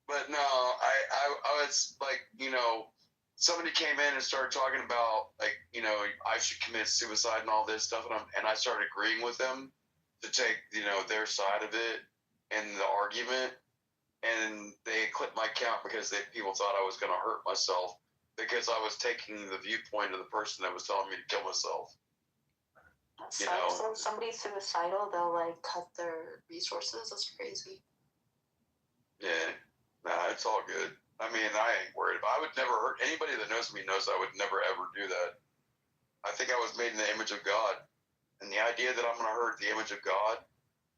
J: But no, I was like, somebody came in and started talking about, like, I should commit suicide and all this stuff, and I started agreeing with them to take, their side of it and the argument, and they clipped my account because people thought I was going to hurt myself because I was taking the viewpoint of the person that was telling me to kill myself.
I: So if somebody's suicidal, they'll like cut their resources. That's crazy.
J: Yeah, nah, it's all good. I mean, I ain't worried about. I would never hurt anybody that knows me knows I would never ever do that. I think I was made in the image of God, and the idea that I'm going to hurt the image of God,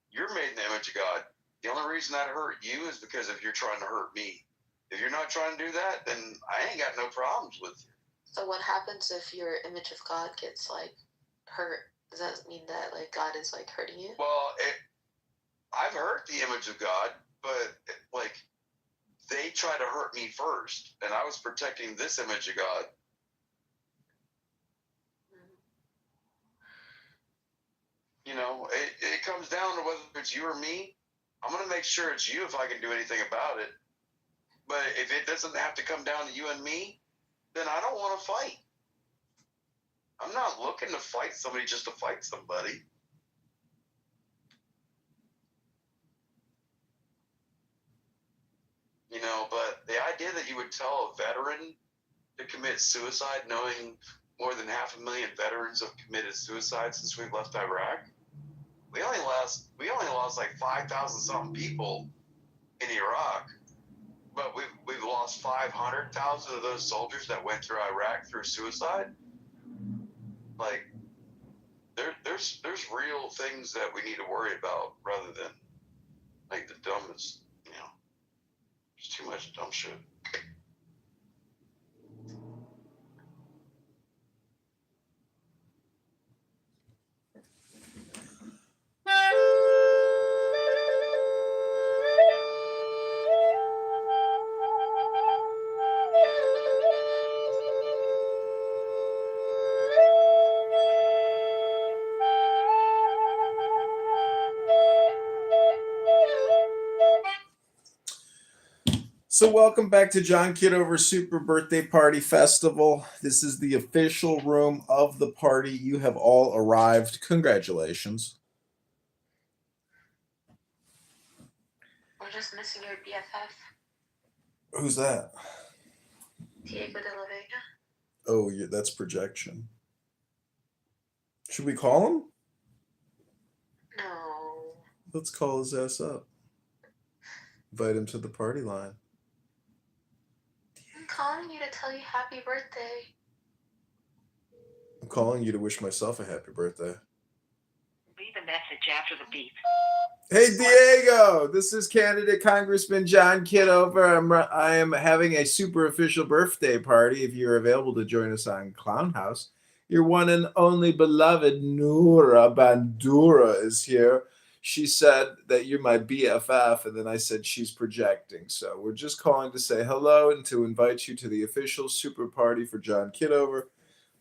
J: you're made in the image of God. The only reason I'd hurt you is because if you're trying to hurt me. If you're not trying to do that, then I ain't got no problems with you.
I: So what happens if your image of God gets like hurt? Does that mean that like God is like hurting you?
J: Well, I've hurt the image of God, but like they try to hurt me first, and I was protecting this image of God. It comes down to whether it's you or me. I'm going to make sure it's you if I can do anything about it. But if it doesn't have to come down to you and me, then I don't want to fight. I'm not looking to fight somebody just to fight somebody. But the idea that you would tell a veteran to commit suicide, knowing more than 500,000 veterans have committed suicide since we've left Iraq. We only lost like 5,000 something people in Iraq, but we've lost 500,000 of those soldiers that went through Iraq through suicide. Like, there's real things that we need to worry about rather than like the dumbest. There's too much dumb shit.
B: So welcome back to John Kitover Super Birthday Party Festival. This is the official room of the party. You have all arrived. Congratulations.
I: We're just missing your BFF.
B: Who's that?
I: Diego de la Vega.
B: Oh, yeah, that's projection. Should we call him?
I: No.
B: Let's call his ass up. Invite him to the party line.
I: I'm calling you to tell you happy birthday.
B: I'm calling you to wish myself a happy birthday.
Q: Leave a message after the beep.
B: Hey, Diego! This is candidate Congressman John Kitover. I am having a super official birthday party. If you're available to join us on Clown House, your one and only beloved Noura Bandura is here. She said that you're my BFF, and then I said she's projecting. So we're just calling to say hello and to invite you to the official super party for John Kitover.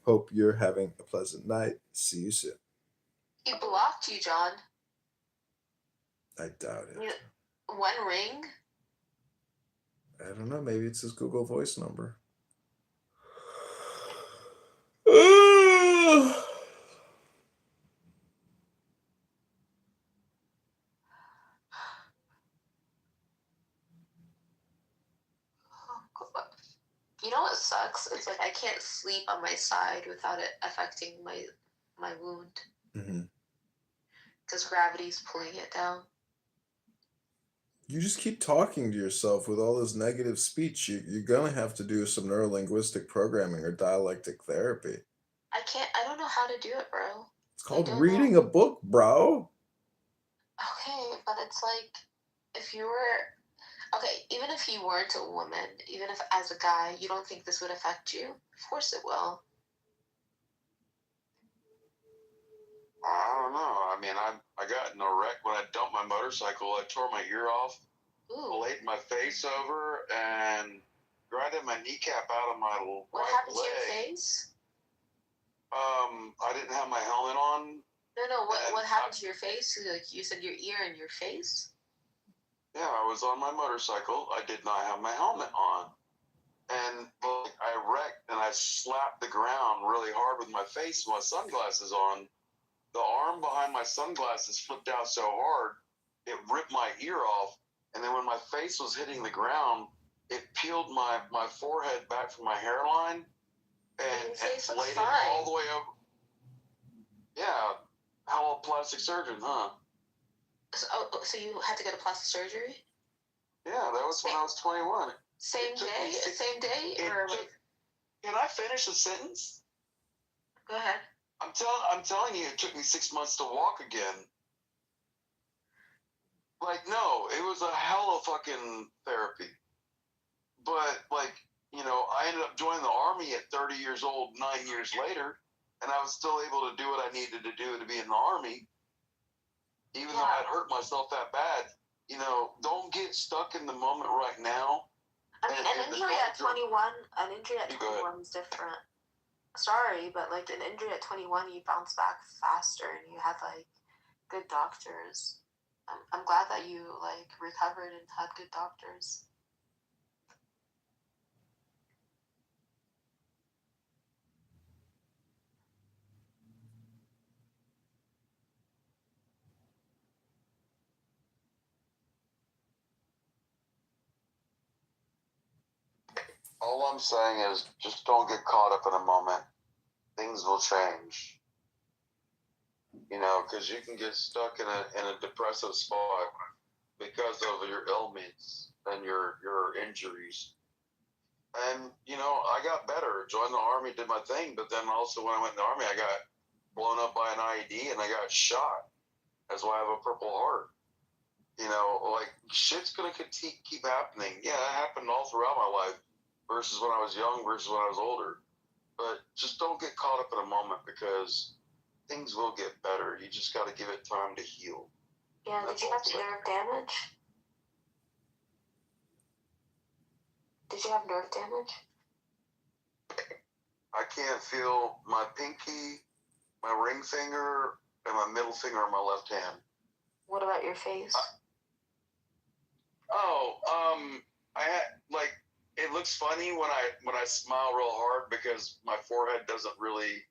B: Hope you're having a pleasant night. See you soon.
I: He blocked you, John.
B: I doubt it.
I: One ring?
B: I don't know. Maybe it's his Google Voice number.
I: You know what sucks? It's like I can't sleep on my side without it affecting my wound. Because gravity's pulling it down.
B: You just keep talking to yourself with all this negative speech. You're going to have to do some neurolinguistic programming or dialectic therapy.
I: I don't know how to do it, bro.
B: It's called reading a book, bro.
I: Okay, but it's like, if you were... Okay, even if you weren't a woman, even if as a guy, you don't think this would affect you? Of course it will.
J: I don't know. I mean, I got in a wreck when I dumped my motorcycle. I tore my ear off, laid my face over, and grinded my kneecap out of my
I: What
J: right
I: happened
J: leg.
I: to your face?
J: I didn't have my helmet on.
I: No. What happened to your face? Like you said, your ear and your face.
J: Yeah, I was on my motorcycle. I did not have my helmet on. And I wrecked and I slapped the ground really hard with my face with my sunglasses on. The arm behind my sunglasses flipped out so hard, it ripped my ear off. And then when my face was hitting the ground, it peeled my forehead back from my hairline and laid it all the way over. Yeah, how a plastic surgeon, huh?
I: So you had to go to plastic surgery?
J: Yeah, that was when I was 21.
I: Same day, or like?
J: Can I finish the sentence?
I: Go ahead.
J: I'm telling you, it took me 6 months to walk again. Like, no, it was a hell of fucking therapy. But, like, you know, I ended up joining the Army at 30 years old, 9 years later, and I was still able to do what I needed to do to be in the Army, even though I'd hurt myself that bad. You know, don't get stuck in the moment right now.
I: I mean, an injury at 21 is different. Sorry, but like an injury at 21, you bounce back faster and you had like good doctors. I'm glad that you like recovered and had good doctors.
J: All I'm saying is just don't get caught up in a moment. Things will change. You know, because you can get stuck in a depressive spot because of your ailments and your injuries. And, you know, I got better. Joined the Army, did my thing. But then also when I went in the Army, I got blown up by an IED and I got shot. That's why I have a Purple Heart. You know, like, shit's going to keep happening. Yeah, it happened all throughout my life versus when I was young versus when I was older. But just don't get caught up in a moment because things will get better. You just got to give it time to heal.
I: Yeah, did you have nerve damage? Did you have nerve damage?
J: I can't feel my pinky, my ring finger, and my middle finger on my left hand.
I: What about your face?
J: I had, like, it looks funny when I smile real hard because my forehead doesn't really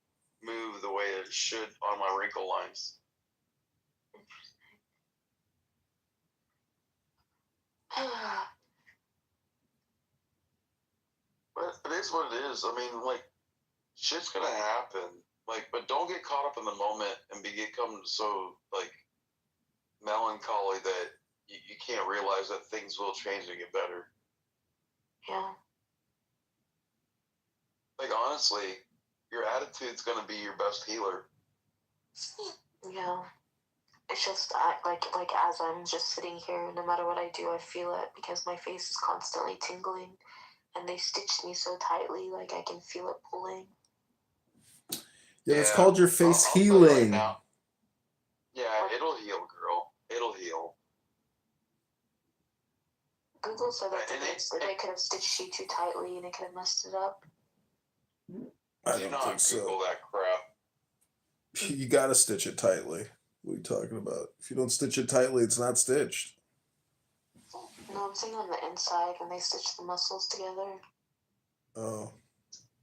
J: move the way it should on my wrinkle lines. But it is what it is. I mean, like, shit's gonna happen. Like, but don't get caught up in the moment and become so, like, melancholy that you can't realize that things will change and get better.
I: Yeah.
J: Like, honestly, your attitude's gonna be your best healer.
I: Yeah. It's just like as I'm just sitting here, no matter what I do, I feel it because my face is constantly tingling, and they stitched me so tightly, like I can feel it pulling.
B: Yeah, it's called your face healing.
J: Right, yeah, it'll heal, girl. It'll heal.
I: Google said that they could have stitched you too tightly and it could have messed it up.
B: I don't think so.
J: Google that crap.
B: You gotta stitch it tightly. What are you talking about? If you don't stitch it tightly, it's not stitched.
I: No, I'm saying on the inside when they stitch the muscles together.
B: Oh.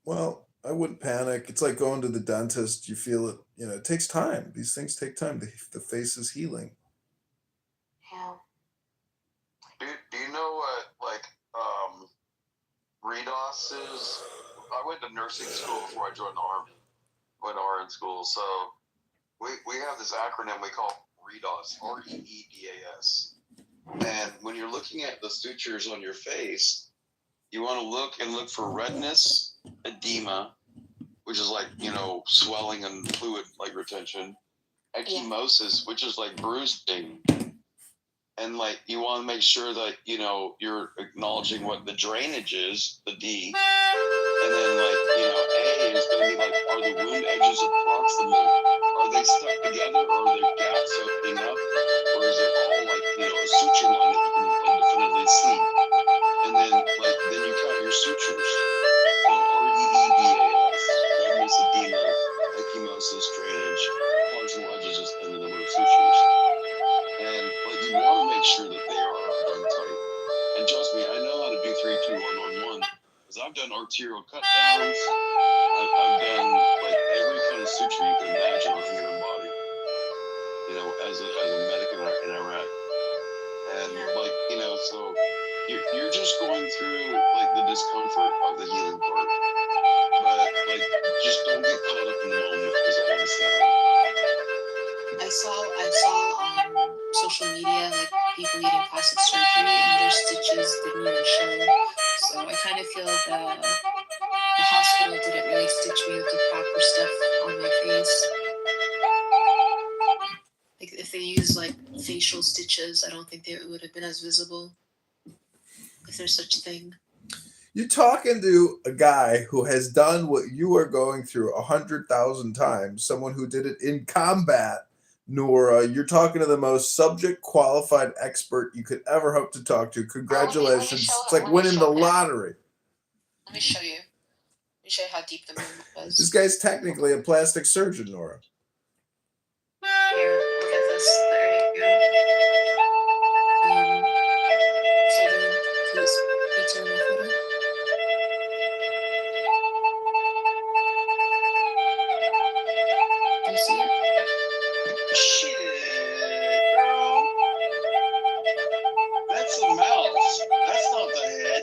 B: Well, I wouldn't panic. It's like going to the dentist. You feel it, you know, it takes time. These things take time. The face is healing.
I: Yeah.
J: Do you know what, like, redos is? I went to nursing school before I joined the Army. Went to RN school, so we have this acronym we call redos, REEDAS. And when you're looking at the sutures on your face, you want to look for redness, edema, which is like, you know, swelling and fluid like retention, ecchymosis, which is like bruising. And like you want to make sure that, you know, you're acknowledging what the drainage is, the D,
M: And then, like, you know, A is going to be like, are the wound edges approximate? Are they stuck together, or are there gaps opening up? Or is it all like, you know, a suture line that you can like definitively see? And then, like, then you count your sutures. So REEDAS, redness, edema, ecchymosis, drainage, functional edges, and the number of sutures. And like, you want to make sure that they are done tight. And trust me, I know how to do 3, 2, 1, 1, 1. Because I've done arterial cut downs. I've done like every kind of suture you can imagine on the human body. You know, as a medic in Iraq. And like, you know, so you're just going through like the discomfort of the healing part. But like, just don't get caught up in the moment is all I'm saying.
I: I saw on social media like people getting plastic surgery and their stitches didn't even show. So I kind of feel the hospital didn't really stitch me with the proper stuff on my face. Like if they use like facial stitches, I don't think they would have been as visible. If there's such a thing.
B: You're talking to a guy who has done what you are going through 100,000 times. Someone who did it in combat, Nora. You're talking to the most subject qualified expert you could ever hope to talk to. Congratulations! It's like winning the lottery.
I: Let me show you. Let me show you how deep the movement was.
B: This guy's technically a plastic surgeon, Nora.
I: Here, look at this. There you go. So then, please return my photo. Do you see it?
M: Shit, girl. That's the mouth. That's not the head.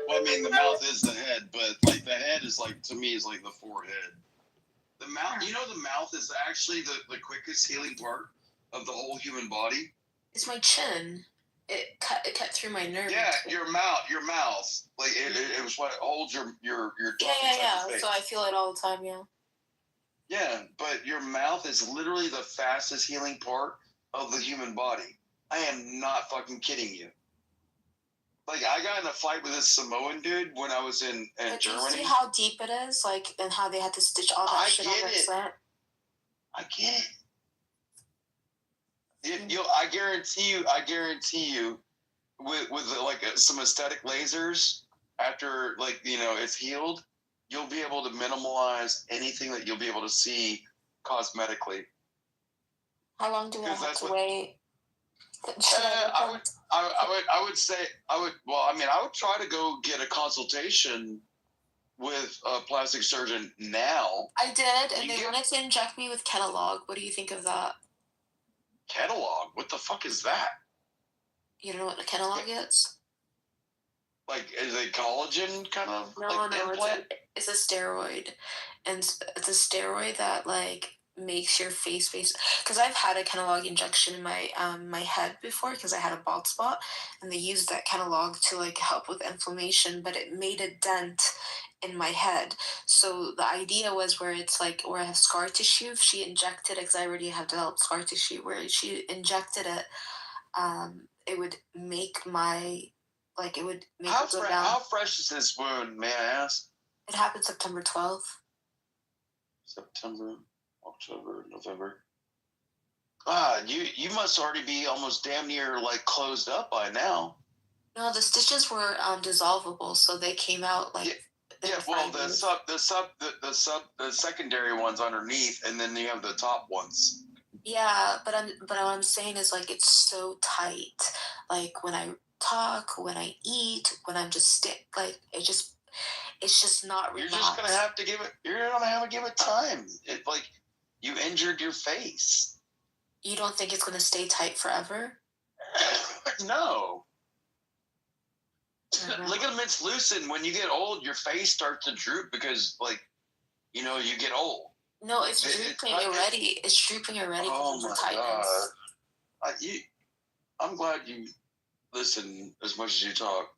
M: Well, I mean, the mouth is the head, but like the head is like, to me, is like the forehead. The mouth, you know, the mouth is actually the quickest healing part of the whole human body.
I: It's my chin. It cut through my nerve.
M: Yeah, your mouth. Like it was what holds your tongue inside your face.
I: So I feel it all the time. Yeah.
M: Yeah, but your mouth is literally the fastest healing part of the human body. I am not fucking kidding you. Like, I got in a fight with this Samoan dude when I was in Germany.
I: Do you see how deep it is? Like, and how they had to stitch all that shit on their slant?
M: I get it. I guarantee you, with like some aesthetic lasers, after like, you know, it's healed, you'll be able to minimalize anything that you'll be able to see cosmetically.
I: How long do I have to wait?
M: I would try to go get a consultation with a plastic surgeon now.
I: I did, and they wanted to inject me with Kenalog. What do you think of that?
M: Kenalog? What the fuck is that?
I: You don't know what a Kenalog is?
M: Like, is it collagen kind of
I: implant? It's a steroid. And it's a steroid that, like, makes your face because I've had a Kenalog injection in my my head before because I had a bald spot, and they used that Kenalog to like help with inflammation, but it made a dent in my head. So the idea was where it's like where I have scar tissue, if she injected it, because I already have developed scar tissue, where she injected it, it would make my it would make it go down.
M: How fresh is this wound, may I ask?
I: It happened September 12th.
M: September, October, November. Ah, you must already be almost damn near like closed up by now.
I: No, the stitches were dissolvable, so they came out like.
M: Yeah, well, the secondary ones underneath, and then you have the top ones.
I: Yeah, but what I'm saying is like it's so tight. Like when I talk, when I eat, when I'm just it's just not relaxed.
M: You're just gonna have to give it. You're gonna have to give it time. It like you injured your face.
I: You don't think it's gonna stay tight forever?
M: No. Ligaments loosen when you get old. Your face starts to droop because, like, you know, you get old.
I: No, it's drooping already. It's drooping already because of the tightness.
M: I'm glad you listen as much as you talk.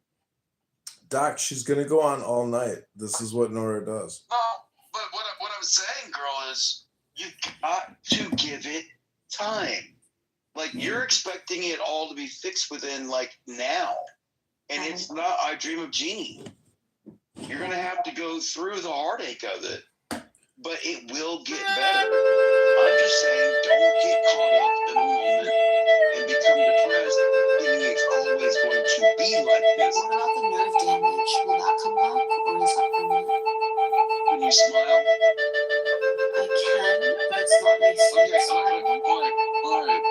B: Doc, she's gonna go on all night. This is what Nora does.
M: No, but what I'm saying, girl, is you got to give it time. Like, you're expecting it all to be fixed within like now, and it's not. I Dream of Jeannie. You're going to have to go through the heartache of it, but it will get better. I'm just saying, don't get caught up in a moment and become depressed thinking it's always going to be like this.
I: What about the nerve damage? Will that come back, or is that permanent?
M: When you smile,
I: I can, but it's not my sweet smile.
M: all right.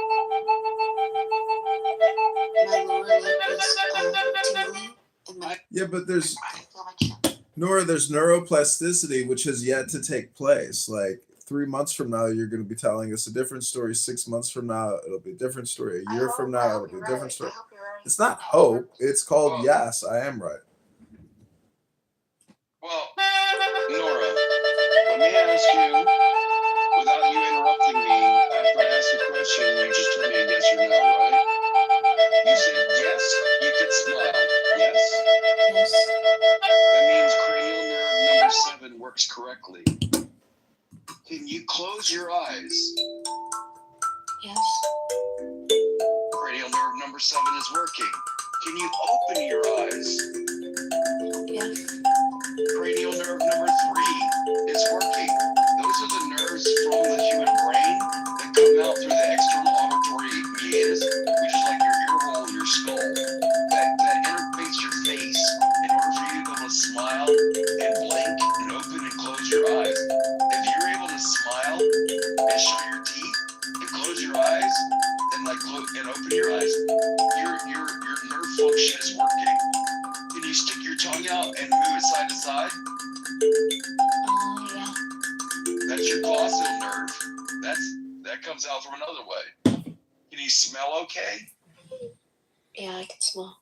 I: My lower lip is tingling, and my
B: Yeah, but there's
I: I feel my chin.
B: Nora, there's neuroplasticity which has yet to take place. Like 3 months from now, you're going to be telling us a different story. 6 months from now, it'll be a different story. A year from now, it'll be a different story. It's not hope. It's called yes, I am right.
M: Well, Nora, let me ask you, without you interrupting me, after I ask you a question, you just told me a yes or no, right? You said yes, you can smile. Yes?
I: Yes.
M: That means cranial nerve number 7 works correctly. Can you close your eyes?
I: Yes.
M: Cranial nerve number 7 is working. Can you open your eyes?
I: Yes.
M: Cranial nerve number 3 is working. Those are the nerves from the human brain that come out through the external auditory meatus, which is like your ear hole and your skull, that interface your face in order for you to be able to smile and blink and open and close your eyes. If you're able to smile and show your teeth and close your eyes and and open your eyes, your nerve function is working. Can you stick your tongue out and move it side to side?
I: Yeah.
M: That's your glossil nerve. That comes out from another way. Can you smell okay?
I: Yeah, I can smell.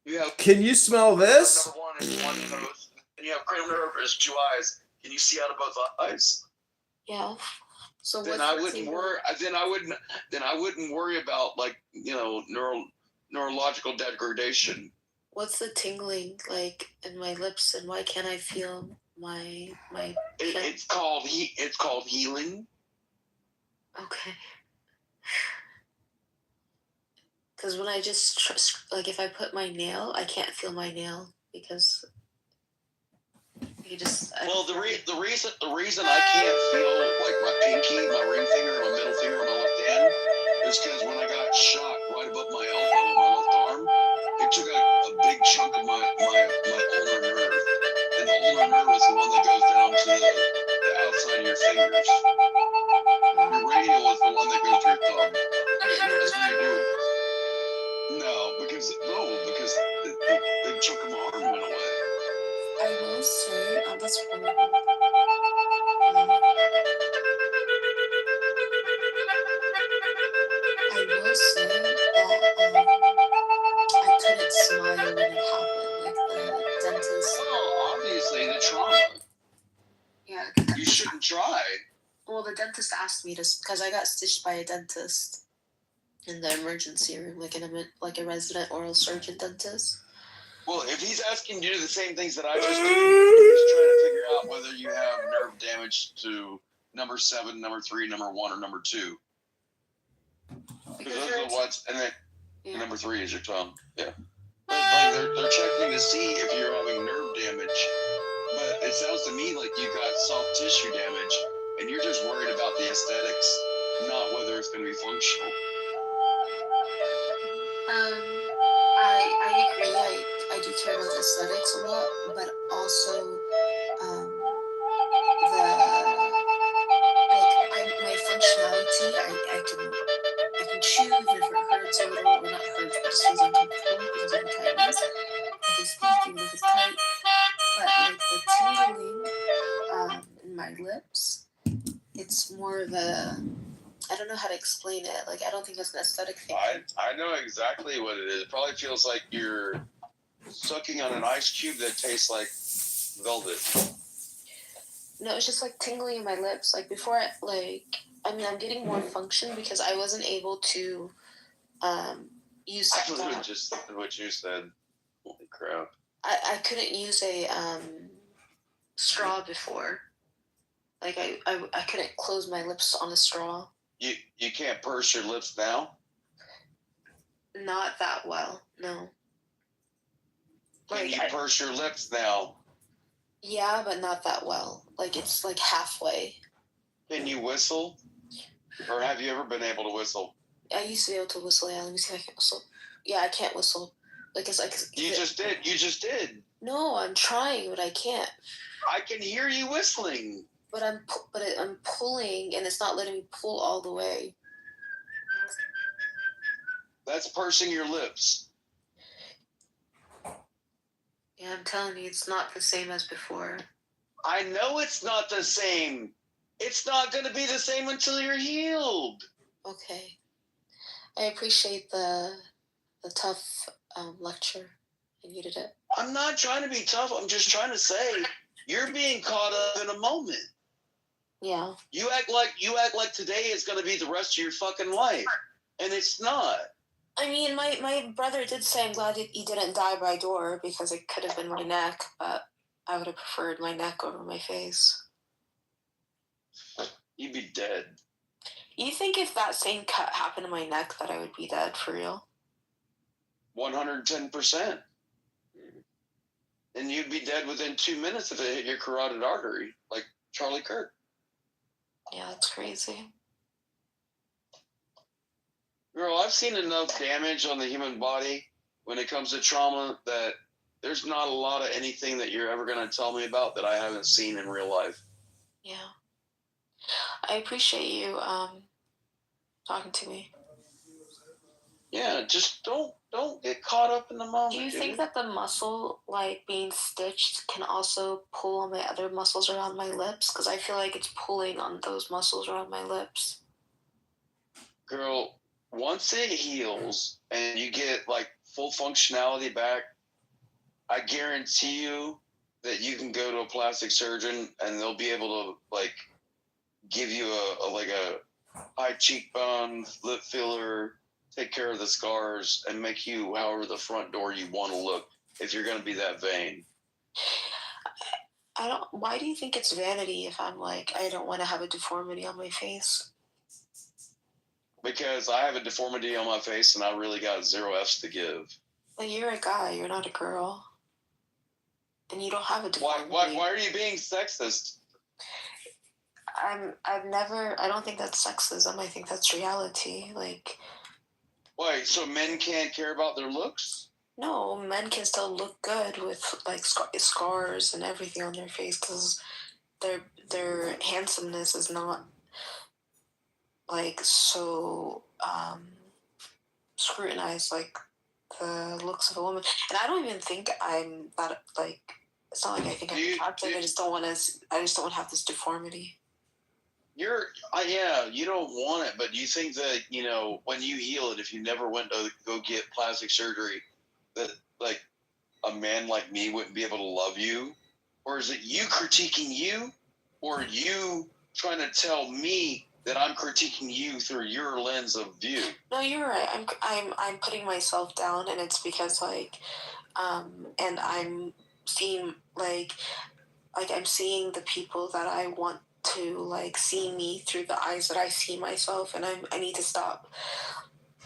M: You have
B: Can you smell this?
M: number 1 is 1 nose, and you have cranial nerve is 2 eyes. Can you see out of both eyes?
I: Yeah. So
M: Then I wouldn't worry. Then I wouldn't worry about neurological degradation.
I: What's the tingling like in my lips, and why can't I feel my?
M: It's called healing.
I: Okay. Because when I just like if I put my nail, I can't feel my nail because you just.
M: The reason I can't feel like my pinky, my ring finger, my middle finger, my left hand is because when I got shot right above my elbow on my left arm, it took a big chunk of my ulnar nerve, and the ulnar nerve is the one that goes down to the outside of your fingers. Your radial is the one that goes to your thumb. That's what you do. Because the big chunk of my arm went away.
I: I will say, that's horrible. I will say that I couldn't smile when it happened, like the dentist.
M: Well, obviously the trauma.
I: Yeah.
M: You shouldn't try.
I: Well, the dentist asked me to, because I got stitched by a dentist in the emergency room, like a resident oral surgeon dentist.
M: Well, if he's asking you to do the same things that I just did, he's trying to figure out whether you have nerve damage to number 7, number 3, number 1, or number 2. Because those are the ones, and then number 3 is your tongue. Yeah. They're checking to see if you're having nerve damage. But it sounds to me like you got soft tissue damage, and you're just worried about the aesthetics, not whether it's going to be functional.
I: I agree. I do care about aesthetics a lot, but also my functionality. I can chew even if it hurts a little, or not hurts, but just feels uncomfortable because of the tightness. I can speak even if it's tight, but like the tingling in my lips, it's more of a. I don't know how to explain it. Like, I don't think it's an aesthetic thing.
M: I know exactly what it is. It probably feels like you're sucking on an ice cube that tastes like velvet.
I: No, it's just like tingling in my lips. Like before, I'm getting more function because I wasn't able to use.
M: I literally just said what you said. Holy crap!
I: I couldn't use a straw before. Like I couldn't close my lips on a straw.
M: You can't purse your lips now?
I: Not that well, no.
M: Can you purse your lips now?
I: Yeah, but not that well. Like, it's like halfway.
M: Can you whistle? Or have you ever been able to whistle?
I: I used to be able to whistle. Yeah, let me see if I can whistle. Yeah, I can't whistle. Like, it's like...
M: You just did. You just did.
I: No, I'm trying, but I can't.
M: I can hear you whistling.
I: But I'm pulling, and it's not letting me pull all the way.
M: That's pursing your lips.
I: Yeah, I'm telling you, it's not the same as before.
M: I know it's not the same. It's not going to be the same until you're healed.
I: Okay. I appreciate the tough lecture. I needed it.
M: I'm not trying to be tough. I'm just trying to say you're being caught up in a moment.
I: Yeah.
M: You act like today is going to be the rest of your fucking life, and it's not.
I: I mean, my brother did say, I'm glad he didn't die by door, because it could have been my neck, but I would have preferred my neck over my face.
M: You'd be dead.
I: You think if that same cut happened to my neck that I would be dead for real?
M: 110%. And you'd be dead within 2 minutes if it hit your carotid artery, like Charlie Kirk.
I: Yeah, that's crazy.
M: Girl, I've seen enough damage on the human body when it comes to trauma that there's not a lot of anything that you're ever going to tell me about that I haven't seen in real life.
I: Yeah. I appreciate you talking to me.
M: Yeah, just don't get caught up in the moment.
I: Do you think that the muscle, like being stitched, can also pull on my other muscles around my lips? Because I feel like it's pulling on those muscles around my lips.
M: Girl, once it heals and you get like full functionality back, I guarantee you that you can go to a plastic surgeon and they'll be able to like give you a high cheekbone, lip filler, take care of the scars, and make you however the front door you want to look if you're going to be that vain.
I: Why do you think it's vanity if I'm like, I don't want to have a deformity on my face?
M: Because I have a deformity on my face and I really got 0 F's to give.
I: But you're a guy, you're not a girl. And you don't have a deformity.
M: Why are you being sexist?
I: I don't think that's sexism. I think that's reality. Like,
M: wait, so men can't care about their looks?
I: No, men can still look good with like scars and everything on their face because their handsomeness is not like so scrutinized like the looks of a woman. And I don't even think I'm that like. It's not like I think I'm attractive. I just don't want to have this deformity.
M: You don't want it, but do you think that, when you heal it, if you never went to go get plastic surgery, that like a man like me wouldn't be able to love you? Or is it you critiquing you, or you trying to tell me that I'm critiquing you through your lens of view?
I: No, you're right. I'm putting myself down, and it's because like and I'm seeing like I'm seeing the people that I want to like see me through the eyes that I see myself, and I need to stop.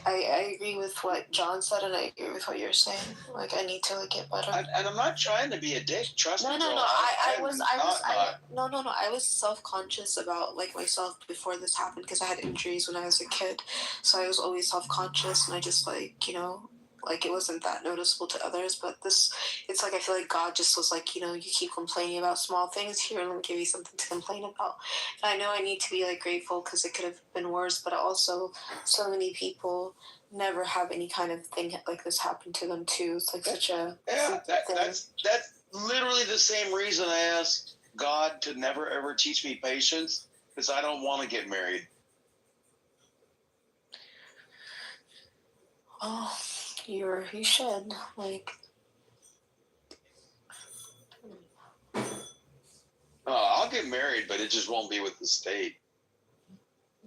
I: I agree with what John said, and I agree with what you're saying. Like, I need to like get better.
M: And I'm not trying to be a dick. Trust me.
I: No. I was self-conscious about like myself before this happened because I had injuries when I was a kid, so I was always self-conscious, and I just like like it wasn't that noticeable to others, but it's like I feel like God just was like, you keep complaining about small things here, and let me give you something to complain about. And I know I need to be like grateful because it could have been worse, but also so many people never have any kind of thing like this happen to them too. It's like such a
M: that's literally the same reason I asked God to never ever teach me patience, because I don't want to get married.
I: Oh, you should like.
M: I'll get married, but it just won't be with the state.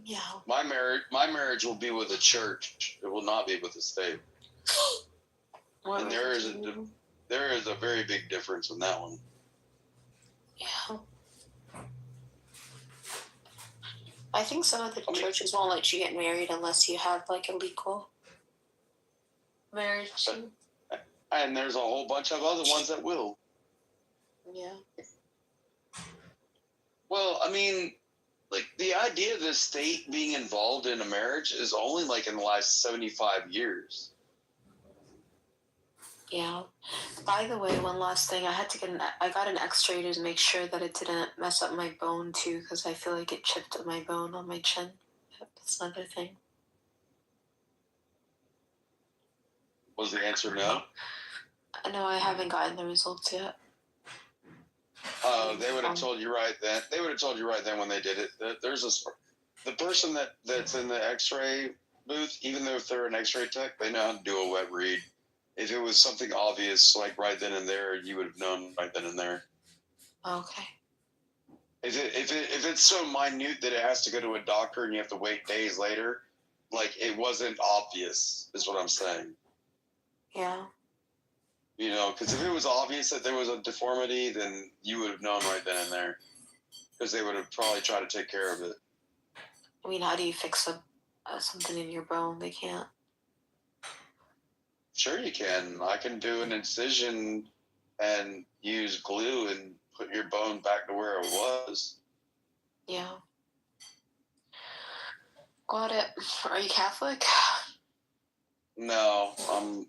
I: Yeah.
M: My marriage will be with a church. It will not be with the state. And there is a very big difference in that one.
I: Yeah. I think some of the churches won't let you get married unless you have like a legal marriage.
M: And there's a whole bunch of other ones that will.
I: Yeah.
M: Well, I mean, like the idea of the state being involved in a marriage is only like in the last 75 years.
I: Yeah. By the way, one last thing, I got an X-ray to make sure that it didn't mess up my bone too, because I feel like it chipped at my bone on my chin. That's another thing.
M: Was the answer no?
I: No, I haven't gotten the results yet.
M: They would have told you right then. They would have told you right then when they did it. There's the person that's in the X-ray booth, even though if they're an X-ray tech, they know how to do a wet read. If it was something obvious, like right then and there, you would have known right then and there.
I: Okay.
M: If it's so minute that it has to go to a doctor and you have to wait days later, like it wasn't obvious, is what I'm saying.
I: Yeah.
M: You know, because if it was obvious that there was a deformity, then you would have known right then and there. Because they would have probably tried to take care of it.
I: I mean, how do you fix something in your bone? They can't.
M: Sure you can. I can do an incision and use glue and put your bone back to where it was.
I: Yeah. Got it. Are you Catholic?
M: No,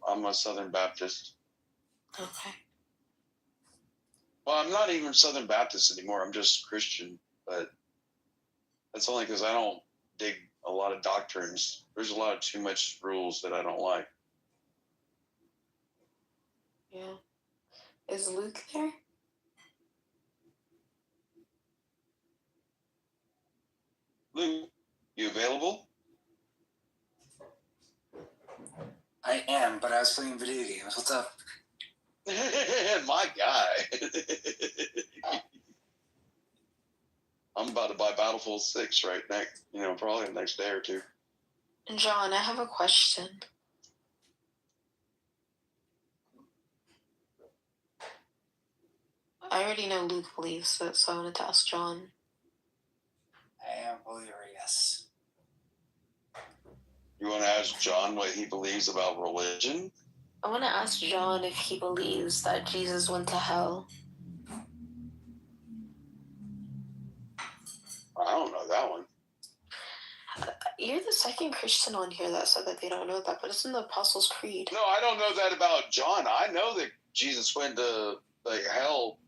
M: I'm a Southern Baptist.
I: Okay.
M: Well, I'm not even Southern Baptist anymore. I'm just Christian, but that's only because I don't dig a lot of doctrines. There's a lot of too much rules that I don't like.
I: Yeah. Is Luke there?
M: Luke, you available?
R: I am, but I was playing video games. What's up?
M: My guy. I'm about to buy Battlefield 6 right next, probably the next day or two.
I: John, I have a question. I already know Luke believes it, so I wanted to ask John.
R: I am a believer, yes.
M: You want to ask John what he believes about religion?
I: I want to ask John if he believes that Jesus went to hell.
M: I don't know that one.
I: You're the second Christian on here that said that they don't know that, but it's in the Apostles' Creed.
M: No, I don't know that about John. I know that Jesus went to hell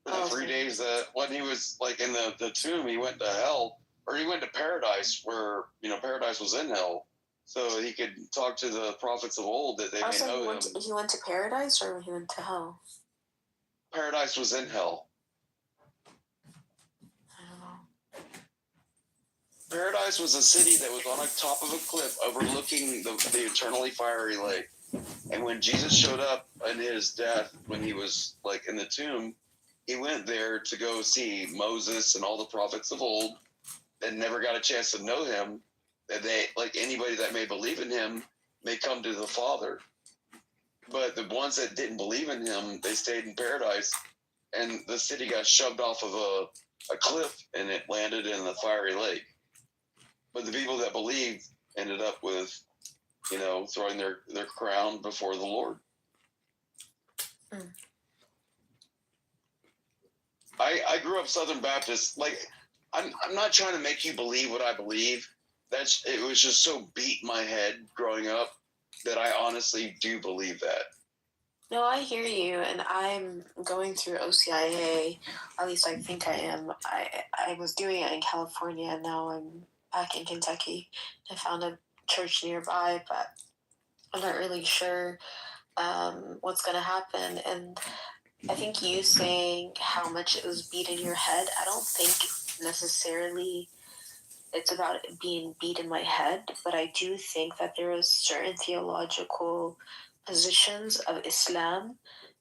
M: for the 3 days that when he was in the tomb, he went to hell, or he went to paradise where, paradise was in hell. So he could talk to the prophets of old that they may know him.
I: He went to paradise or he went to hell?
M: Paradise was in hell.
I: I don't know.
M: Paradise was a city that was on top of a cliff overlooking the eternally fiery lake. And when Jesus showed up in his death, when he was in the tomb, he went there to go see Moses and all the prophets of old that never got a chance to know him. That they, anybody that may believe in him, may come to the Father. But the ones that didn't believe in him, they stayed in paradise, and the city got shoved off of a cliff, and it landed in the fiery lake. But the people that believed ended up with, throwing their crown before the Lord. I grew up Southern Baptist. I'm not trying to make you believe what I believe. It was just so beat in my head growing up that I honestly do believe that.
I: No, I hear you, and I'm going through OCIA. At least I think I am. I was doing it in California, and now I'm back in Kentucky. I found a church nearby, but I'm not really sure what's going to happen. And I think you saying how much it was beat in your head, I don't think necessarily it's about it being beat in my head, but I do think that there are certain theological positions of Islam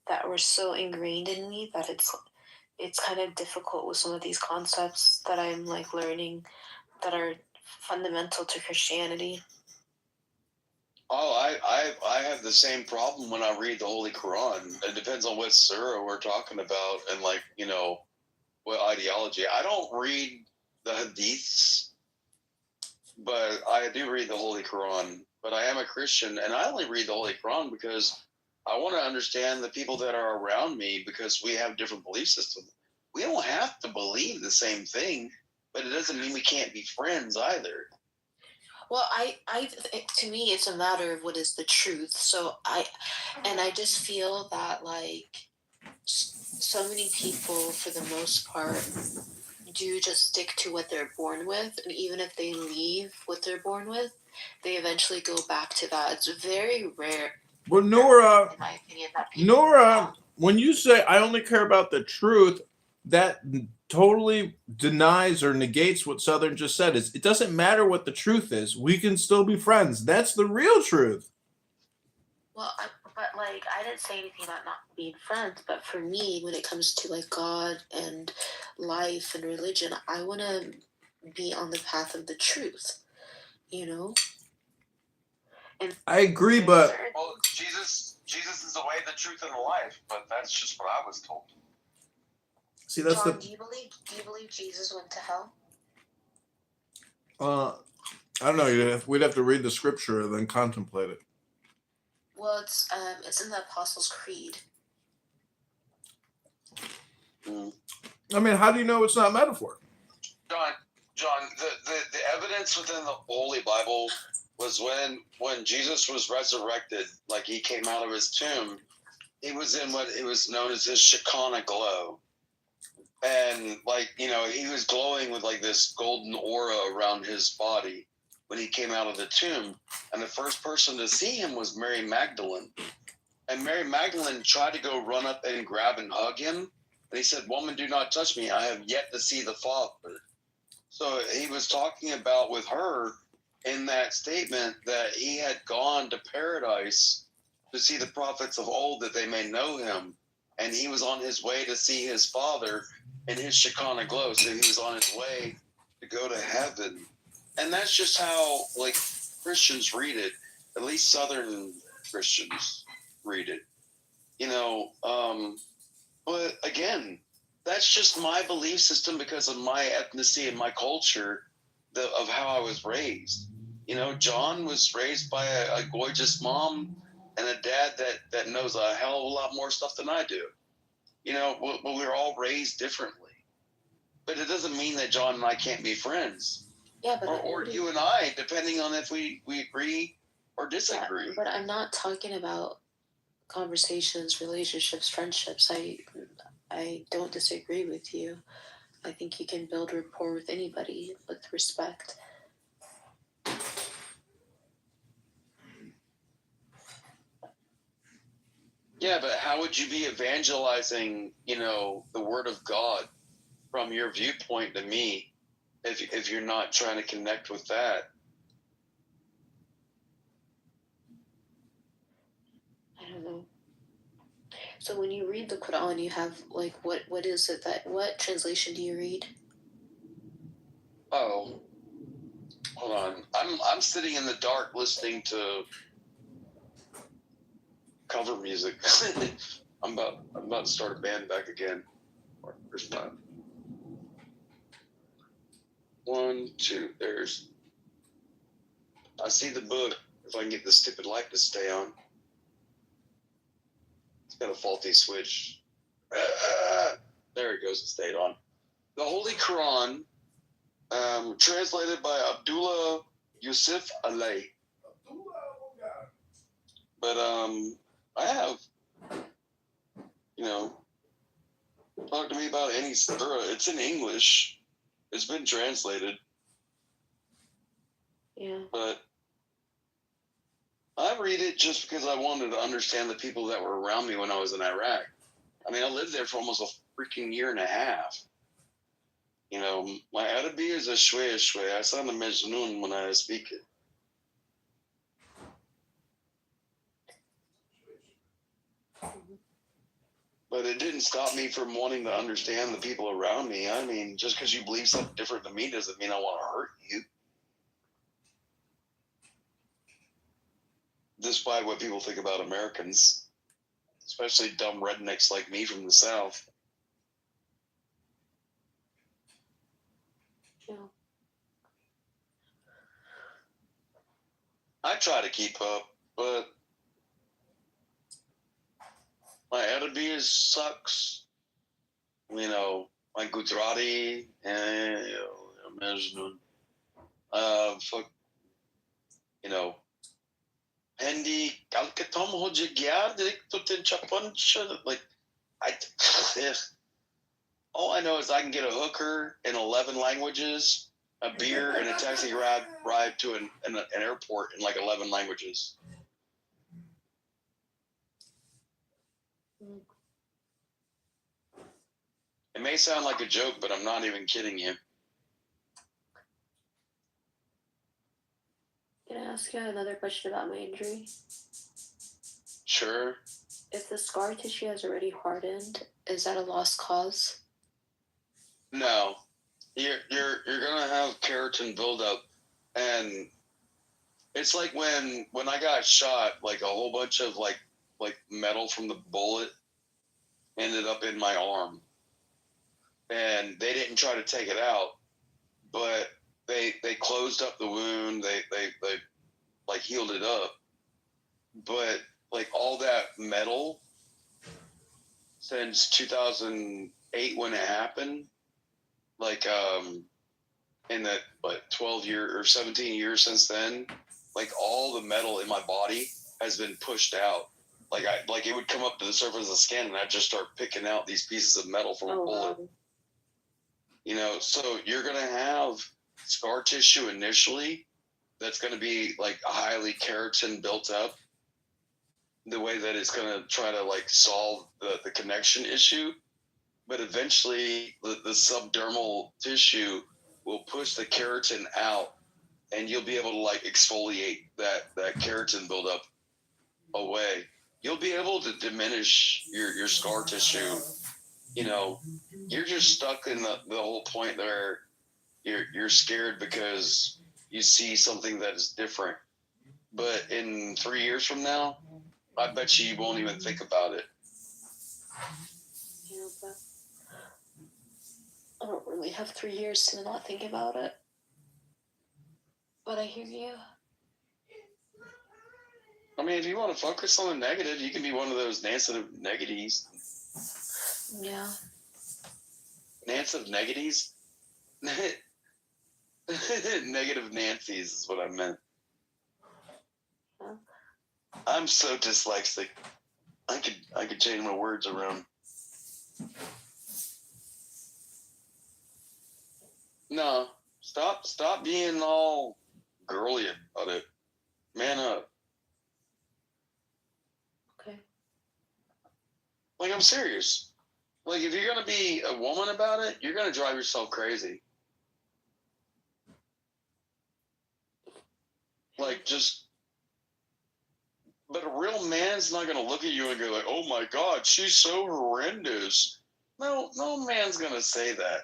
I: that were so ingrained in me that it's kind of difficult with some of these concepts that I'm learning that are fundamental to Christianity.
M: Oh, I have the same problem when I read the Holy Quran. It depends on what surah we're talking about and what ideology. I don't read the hadiths, but I do read the Holy Quran. But I am a Christian, and I only read the Holy Quran because I want to understand the people that are around me because we have different belief systems. We don't have to believe the same thing, but it doesn't mean we can't be friends either.
I: Well, to me, it's a matter of what is the truth. So I just feel that like so many people, for the most part, do just stick to what they're born with, and even if they leave what they're born with, they eventually go back to that. It's very rare,
B: But Nora,
I: in my opinion, that people.
B: Nora, when you say I only care about the truth, that totally denies or negates what Southern just said. Is it doesn't matter what the truth is. We can still be friends. That's the real truth.
I: Well, but like I didn't say anything about not being friends. But for me, when it comes to like God and life and religion, I want to be on the path of the truth. You know. And
B: I agree, but
J: well, Jesus is the way, the truth, and the life. But that's just what I was told.
B: See, that's
I: John, do you believe Jesus went to hell?
B: I don't know. We'd have to read the scripture and then contemplate it.
I: Well, it's in the Apostles' Creed.
B: I mean, how do you know it's not metaphor?
J: John, the evidence within the Holy Bible was when Jesus was resurrected, like he came out of his tomb, he was in what it was known as his Shekinah glow. And like, you know, he was glowing with like this golden aura around his body when he came out of the tomb. And the first person to see him was Mary Magdalene. And Mary Magdalene tried to go run up and grab and hug him. And he said, "Woman, do not touch me. I have yet to see the Father." So he was talking about with her in that statement that he had gone to paradise to see the prophets of old that they may know him. And he was on his way to see his Father in his Shekinah glow. So he was on his way to go to heaven. And that's just how, like, Christians read it. At least Southern Christians read it. You know, but again, that's just my belief system because of my ethnicity and my culture of how I was raised. You know, John was raised by a gorgeous mom and a dad that knows a hell of a lot more stuff than I do. You know, we're all raised differently. But it doesn't mean that John and I can't be friends.
I: Yeah, but
J: or you and I, depending on if we agree or disagree.
I: Yeah, but I'm not talking about conversations, relationships, friendships. I don't disagree with you. I think you can build rapport with anybody with respect.
M: Yeah, but how would you be evangelizing, you know, the word of God from your viewpoint to me if you're not trying to connect with that?
I: I don't know. So when you read the Quran, you have like what is it that what translation do you read?
M: Oh, hold on. I'm sitting in the dark listening to cover music. I'm about to start a band back again. First time. 1, 2. I see the book. If I can get the stupid light to stay on. It's got a faulty switch. There it goes. It stayed on. The Holy Quran, translated by Abdullah Yusuf Alay. But I have, you know, talk to me about any surah. It's in English. It's been translated.
I: Yeah.
M: But I read it just because I wanted to understand the people that were around me when I was in Iraq. I mean, I lived there for almost a freaking year and a half. You know, my Arabic is a shway. I sound a majnoon when I speak it. But it didn't stop me from wanting to understand the people around me. I mean, just because you believe something different than me doesn't mean I want to hurt you. Despite what people think about Americans, especially dumb rednecks like me from the South.
I: Yeah.
M: I try to keep up, but be as sucks. You know, like Gujarati and imagine fuck, you know, Hindi Calcatom ho jagya to tin chapunch like all I know is I can get a hooker in 11 languages, a beer, and a taxi ride to an airport in like 11 languages. It may sound like a joke, but I'm not even kidding you.
S: Can I ask you another question about my injury?
M: Sure.
S: If the scar tissue has already hardened, is that a lost cause?
M: No. You're gonna have keratin buildup, and it's like when I got shot, like a whole bunch of like metal from the bullet ended up in my arm, and they didn't try to take it out, but they closed up the wound. They like healed it up, but like all that metal since 2008 when it happened, like in that 12 years or 17 years since then, like all the metal in my body has been pushed out. Like it would come up to the surface of the skin, and I'd just start picking out these pieces of metal from a bullet. Wow. You know, so you're gonna have scar tissue initially that's gonna be like highly keratin built up. The way that it's gonna try to like solve the connection issue, but eventually the subdermal tissue will push the keratin out, and you'll be able to like exfoliate that keratin buildup away. You'll be able to diminish your scar tissue. You know, you're just stuck in the whole point where you're scared because you see something that is different. But in 3 years from now, I bet you won't even think about it.
S: Yeah, but I don't really have 3 years to not think about it. But I hear you.
M: I mean, if you want to focus on the negative, you can be one of those Nancy negatives.
S: Yeah.
M: Nancy negatives? Negative Nancy's is what I meant.
S: Huh?
M: I'm so dyslexic. I could change my words around. No, stop being all girly about it. Man up.
S: Okay.
M: Like, I'm serious. Like, if you're gonna be a woman about it, you're gonna drive yourself crazy. Like, but a real man's not gonna look at you and go like, "Oh my God, she's so horrendous." No man's gonna say that.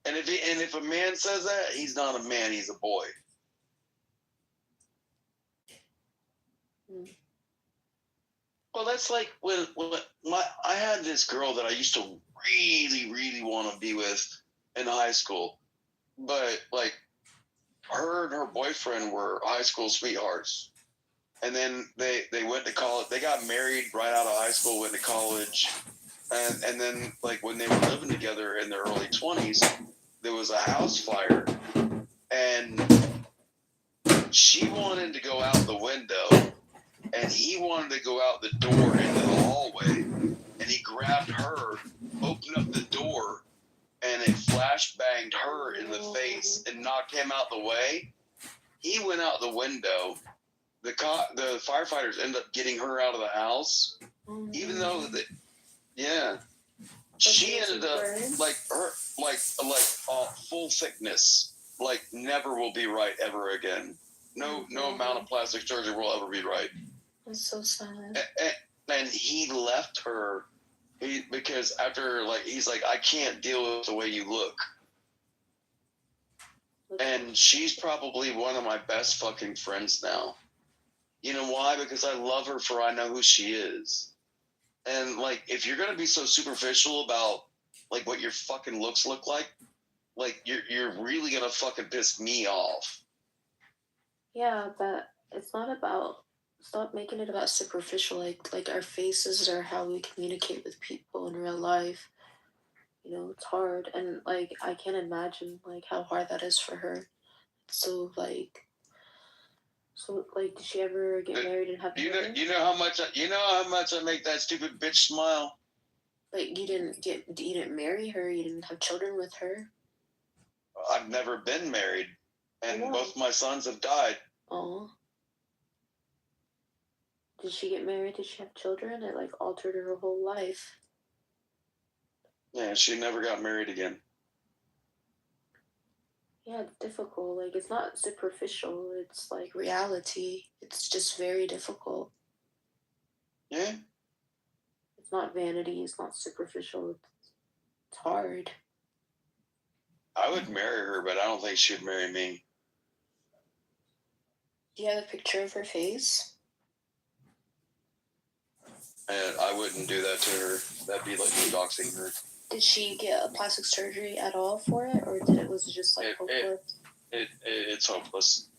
M: And if a man says that, he's not a man, he's a boy. Well, that's like when I had this girl that I used to really, really want to be with in high school, but like her and her boyfriend were high school sweethearts, and then they went to college. They got married right out of high school, went to college, and then like when they were living together in their early 20s, there was a house fire, and she wanted to go out the window, and he wanted to go out the door into the hallway, and he grabbed her, opened up the door, and it flash banged her in the face and knocked him out the way. He went out the window. The firefighters ended up getting her out of the house, even though she ended up like full thickness, like never will be right ever again. No amount of plastic surgery will ever be right.
S: That's so sad.
M: And he left her because after he's like, I can't deal with the way you look. And she's probably one of my best fucking friends now. You know why? Because I love her for I know who she is. And like, if you're gonna be so superficial about like what your fucking looks look like you're really gonna fucking piss me off.
S: Yeah, but it's not about stop making it about superficial. Like our faces are how we communicate with people in real life. You know, it's hard, and like I can't imagine like how hard that is for her. So did she ever get married and have children?
M: You know how much I make that stupid bitch smile.
S: Like you didn't marry her. You didn't have children with her.
M: I've never been married, and both my sons have died.
S: Oh. Did she get married? Did she have children? It like altered her whole life.
M: Yeah, she never got married again.
S: Yeah, it's difficult. Like it's not superficial. It's like reality. It's just very difficult.
M: Yeah.
S: It's not vanity. It's not superficial. It's hard.
M: I would marry her, but I don't think she'd marry me.
S: Do you have a picture of her face?
M: And I wouldn't do that to her. That'd be like doxing her.
S: Did she get a plastic surgery at all for it, or was it just like hopeless?
M: It's hopeless.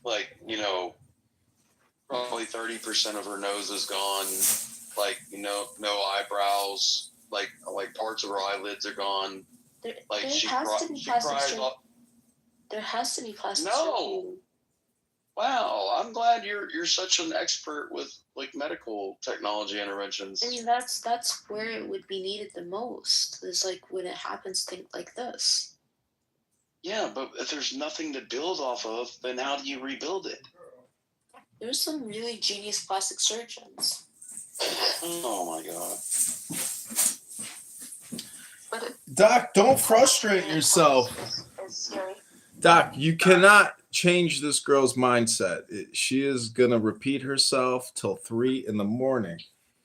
M: Like, probably 30% of her nose is gone. Like, no eyebrows. Like parts of her eyelids are gone.
S: There has to be plastic surgery. There has to be plastic surgery.
M: Wow, I'm glad you're such an expert with like medical technology interventions.
S: I mean, that's where it would be needed the most. Is like when it happens, things like this.
M: Yeah, but if there's nothing to build off of, then how do you rebuild it?
S: There's some really genius plastic surgeons.
M: Oh my god.
B: Doc, don't frustrate yourself. Doc, you cannot change this girl's mindset. She is going to repeat herself till 3 in the morning.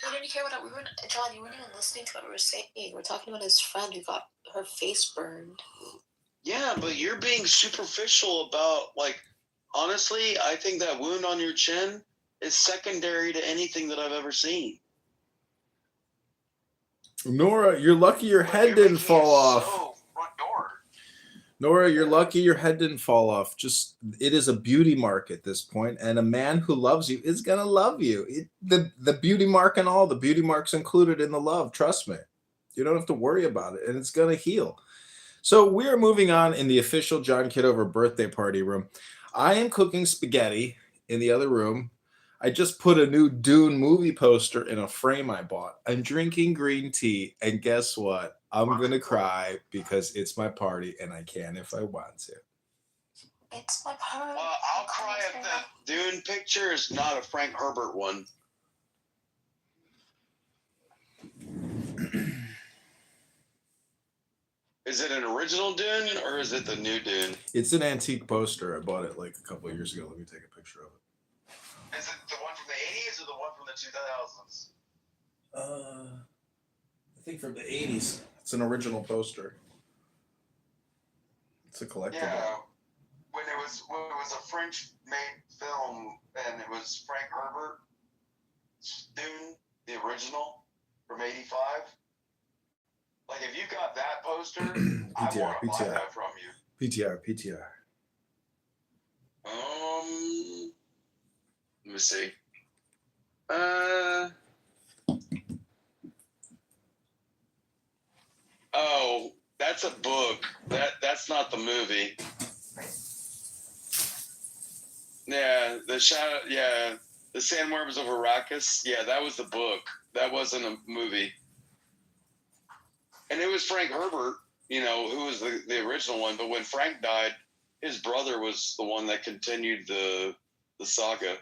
S: I didn't hear what we were. John, you weren't even listening to what we were saying. We're talking about his friend who got her face burned.
M: Yeah, but you're being superficial about, like, honestly, I think that wound on your chin is secondary to anything that I've ever seen.
B: Nora, you're lucky your head didn't fall off. Nora, you're lucky your head didn't fall off. Just, it is a beauty mark at this point, and a man who loves you is gonna love you. The beauty mark and all, the beauty mark's included in the love. Trust me. You don't have to worry about it, and it's gonna heal. So we're moving on in the official John Kitover birthday party room. I am cooking spaghetti in the other room. I just put a new Dune movie poster in a frame I bought. I'm drinking green tea, and guess what? I'm going to cry because it's my party, and I can if I want to.
S: It's my party.
M: I'll cry if the Dune picture is not a Frank Herbert one. Is it an original Dune, or is it the new Dune?
B: It's an antique poster. I bought it like a couple of years ago. Let me take a picture of it.
M: Is it the one from the 80s or the one from the 2000s?
B: I think from the 80s. It's an original poster. It's a collectible.
M: Yeah, when it was a French-made film, and it was Frank Herbert, Dune, the original from '85. Like, if you got that poster, I want to buy that from you.
B: PTR.
M: Let me see. Oh, that's a book. That's not the movie. Yeah, the shadow. Yeah, the Sandworms of Arrakis. Yeah, that was the book. That wasn't a movie. And it was Frank Herbert, who was the original one. But when Frank died, his brother was the one that continued the saga.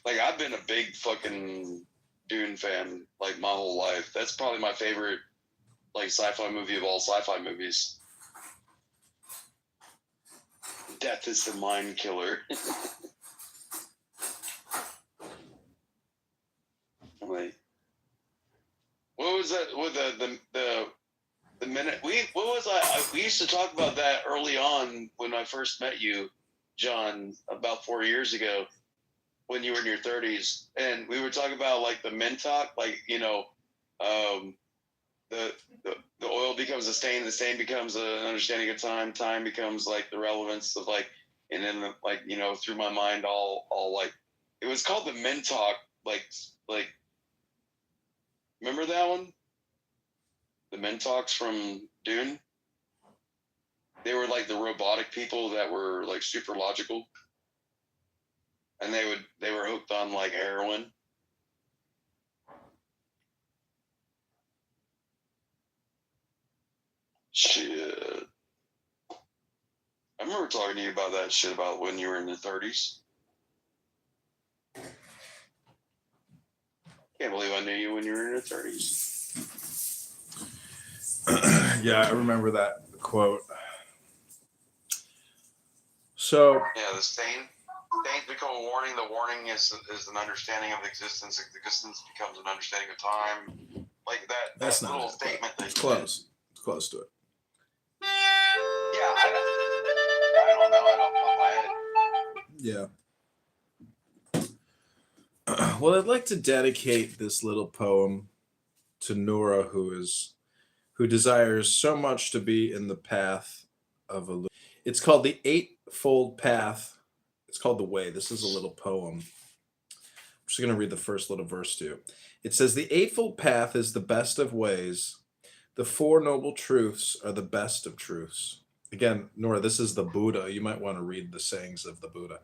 M: Like, I've been a big fucking Dune fan, like, my whole life. That's probably my favorite, like, sci-fi movie of all sci-fi movies. Death is the mind killer. Wait. What was that? With the minute we used to talk about that early on when I first met you, John, about 4 years ago, when you were in your 30s, and we were talking about like the Mentok, like the the oil becomes a stain, the stain becomes an understanding of time, time becomes like the relevance of like, and then like, you know, through my mind, all like, it was called the Men Talk, like, remember that one? The Men Talks from Dune? They were like the robotic people that were like super logical. And they were hooked on like heroin. Shit. I remember talking to you about that shit about when you were in the 30s. Can't believe I knew you when you were in your 30s.
B: Yeah, I remember that quote. So
M: yeah, the stains become a warning. The warning is an understanding of existence. Existence becomes an understanding of time. Like that.
B: That's
M: that
B: not
M: little
B: it,
M: statement that
B: it's close. It's close to it.
M: Yeah, I don't know. I don't know my head.
B: Yeah. Well, I'd like to dedicate this little poem to Nora, who desires so much to be in the path of a. It's called the Eightfold Path. It's called The Way. This is a little poem. I'm just going to read the first little verse to you. It says, "The Eightfold Path is the best of ways. The Four Noble Truths are the best of truths." Again, Nora, this is the Buddha. You might want to read the sayings of the Buddha.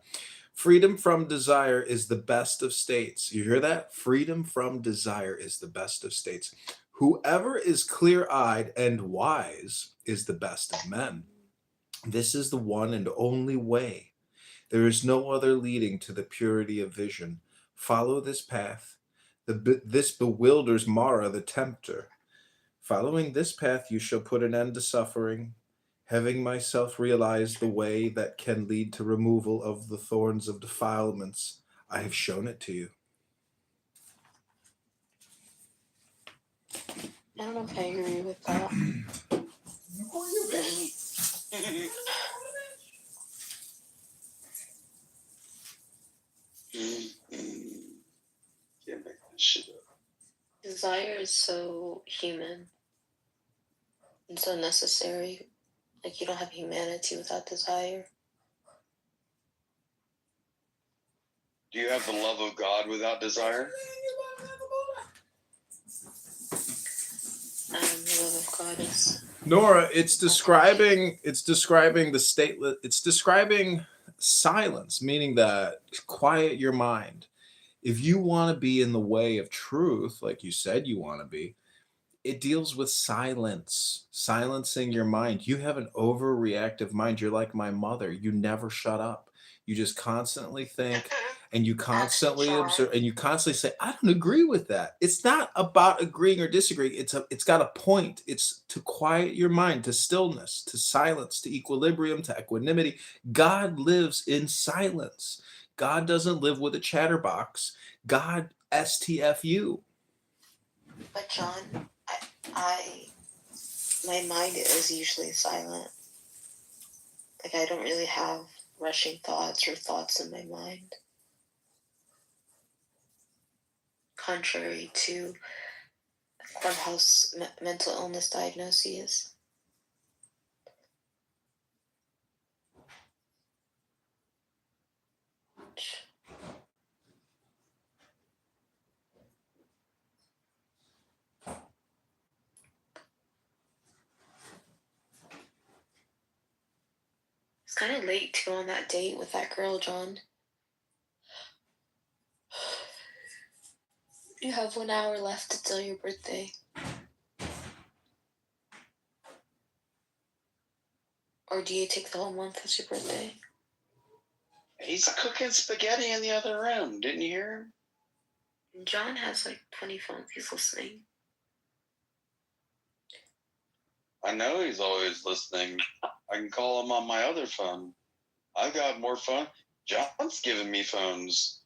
B: "Freedom from desire is the best of states." You hear that? Freedom from desire is the best of states. "Whoever is clear-eyed and wise is the best of men. This is the one and only way. There is no other leading to the purity of vision. Follow this path. This bewilders Mara the tempter. Following this path, you shall put an end to suffering. Having myself realized the way that can lead to removal of the thorns of defilements, I have shown it to you."
S: I don't know if I agree with that.
M: Can't make this shit up.
S: Desire is so human and so necessary. Like, you don't have humanity without desire.
M: Do you have the love of God without desire?
S: The love of God is.
B: Nora, it's describing the stateless. It's describing silence, meaning that quiet your mind. If you want to be in the way of truth, like you said you want to be, it deals with silence, silencing your mind. You have an overreactive mind. You're like my mother. You never shut up. You just constantly think, and you constantly observe, and you constantly say, "I don't agree with that." It's not about agreeing or disagreeing. It's got a point. It's to quiet your mind, to stillness, to silence, to equilibrium, to equanimity. God lives in silence. God doesn't live with a chatterbox. God STFU.
S: But John, my mind is usually silent. Like, I don't really have rushing thoughts or thoughts in my mind. Contrary to Clubhouse mental illness diagnoses. It's kind of late to go on that date with that girl, John. You have 1 hour left until your birthday. Or do you take the whole month as your birthday?
M: He's cooking spaghetti in the other room. Didn't you hear him?
S: John has like 20 phones. He's listening.
M: I know he's always listening. I can call him on my other phone. I've got more phone. John's giving me phones.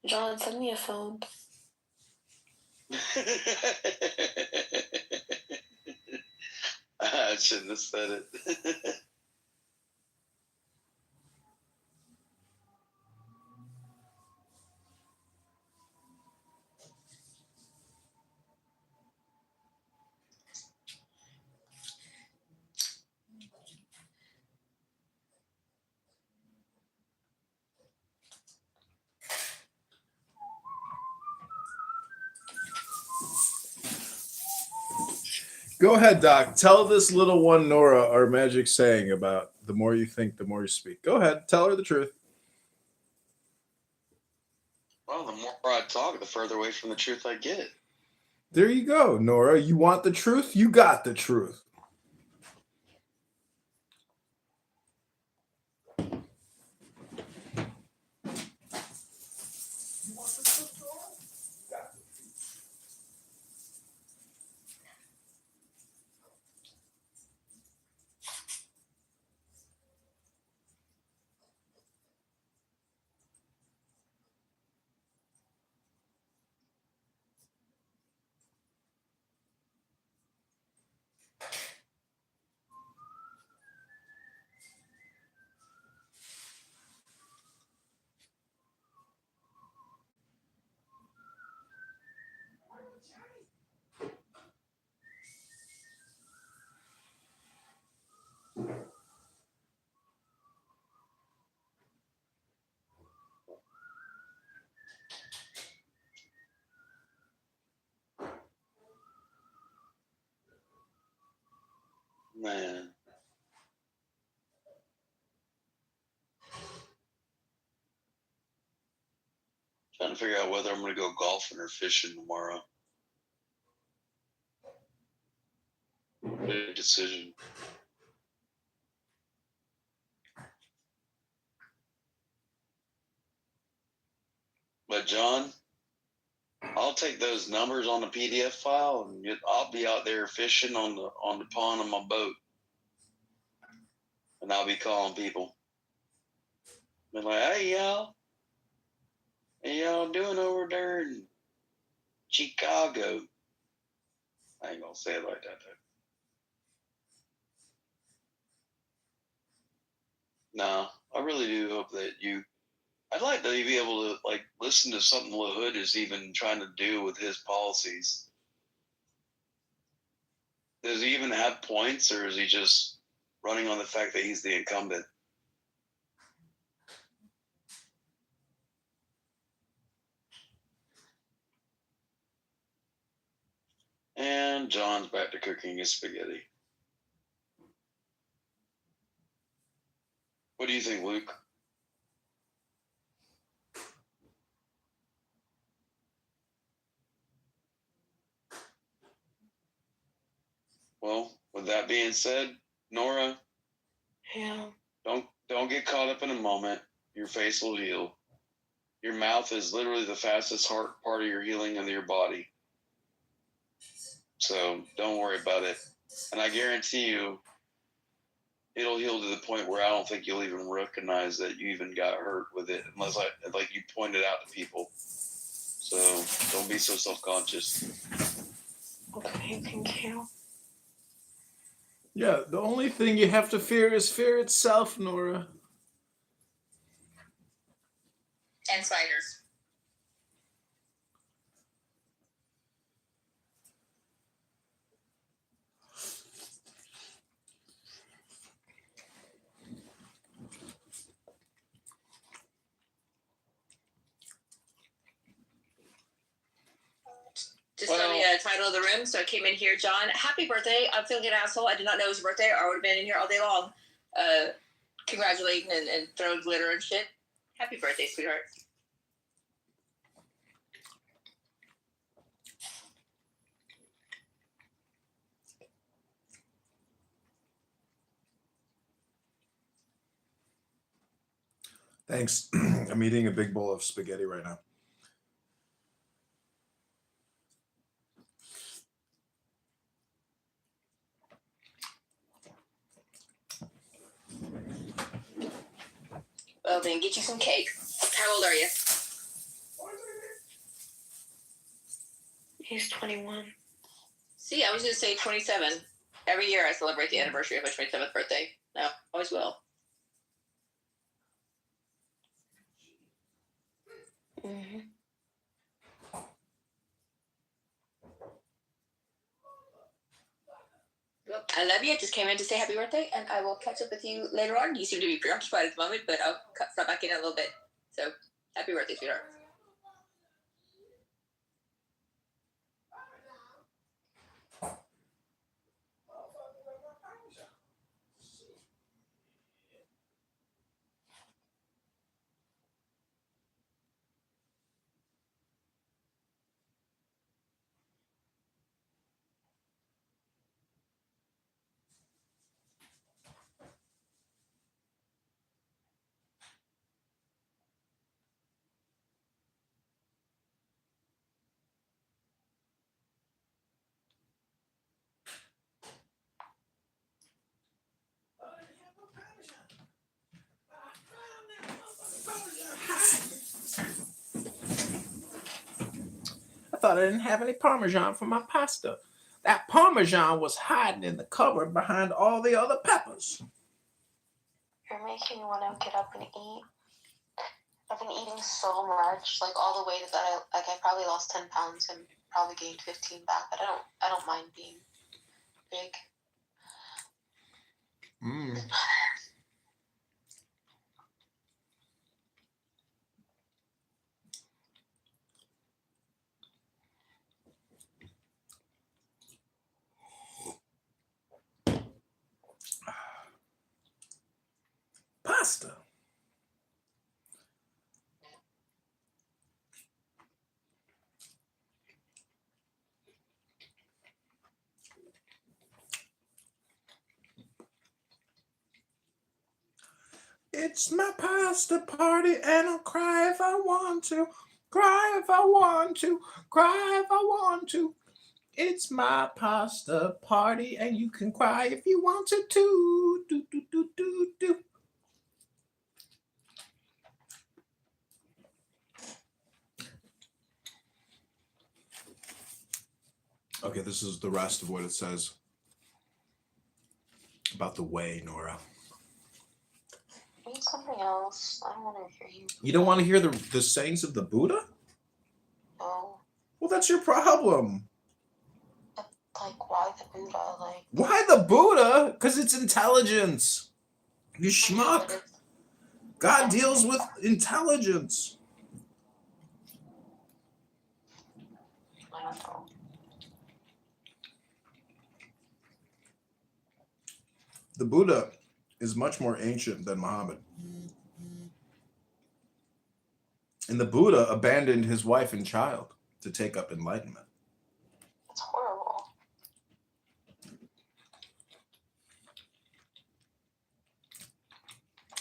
S: John, send me a phone.
M: I shouldn't have said it.
B: Go ahead, Doc. Tell this little one, Nora, our magic saying about the more you think, the more you speak. Go ahead. Tell her the truth.
M: Well, the more I talk, the further away from the truth I get.
B: There you go, Nora. You want the truth? You got the truth.
M: Man. Trying to figure out whether I'm going to go golfing or fishing tomorrow. Big decision. But John, I'll take those numbers on the PDF file, and I'll be out there fishing on the pond on my boat, and I'll be calling people. Be like, hey y'all, doing over there in Chicago? I ain't gonna say it like that though. No, I really do hope that I'd like to be able to like listen to something LaHood is even trying to do with his policies. Does he even have points, or is he just running on the fact that he's the incumbent? And John's back to cooking his spaghetti. What do you think, Luke? Well, with that being said, Nora,
S: Yeah.
M: don't get caught up in a moment. Your face will heal. Your mouth is literally the fastest part of your healing of your body. So don't worry about it. And I guarantee you, it'll heal to the point where I don't think you'll even recognize that you even got hurt with it, unless you point it out to people. So don't be so self-conscious.
S: Okay, thank you.
B: Yeah, the only thing you have to fear is fear itself, Nora.
A: And spiders.
T: Just tell me the title of the room. So I came in here, John. Happy birthday. I'm feeling an asshole. I did not know it was your birthday, or I would have been in here all day long. Congratulating and throwing glitter and shit. Happy birthday, sweetheart.
B: Thanks. I'm eating a big bowl of spaghetti right now.
T: Well, then get you some cake. How old are you?
S: He's 21.
T: See, I was going to say 27. Every year I celebrate the anniversary of my 27th birthday. No, always will.
S: Mm-hmm.
T: Well, I love you. I just came in to say happy birthday, and I will catch up with you later on. You seem to be preoccupied at the moment, but I'll stop back in a little bit. So, happy birthday, sweetheart.
B: thought I didn't have any Parmesan for my pasta. That Parmesan was hiding in the cupboard behind all the other peppers.
I: You're making me want to get up and eat. I've been eating so much, like all the weight that I probably lost 10 pounds and probably gained 15 back, but I don't mind being big.
B: Pasta. It's my pasta party and I'll cry if I want to. Cry if I want to. Cry if I want to. It's my pasta party and you can cry if you want to too. Do, do, do, do, do. Okay, this is the rest of what it says about the way, Nora.
I: Read something else. I don't want to hear you.
B: You don't want to hear the sayings of the Buddha?
I: No.
B: Well, that's your problem.
I: Like, why the Buddha? Like,
B: why the Buddha? Because it's intelligence. You schmuck. God deals with intelligence.
I: I don't know.
B: The Buddha is much more ancient than Muhammad. And the Buddha abandoned his wife and child to take up enlightenment.
I: It's horrible.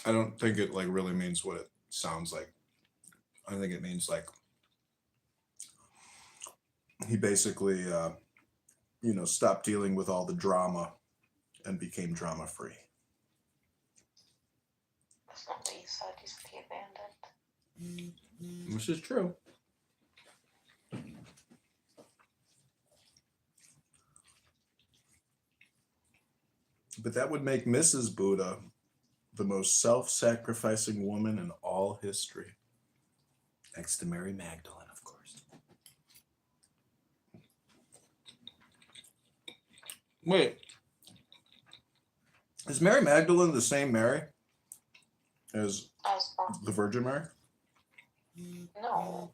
B: I don't think it like really means what it sounds like. I think it means like he basically, stopped dealing with all the drama and became drama free.
I: That's not what you said. You said he abandoned.
B: Which is true. But that would make Mrs. Buddha the most self-sacrificing woman in all history. Next to Mary Magdalene, of course. Wait. Is Mary Magdalene the same Mary as the Virgin Mary?
I: No.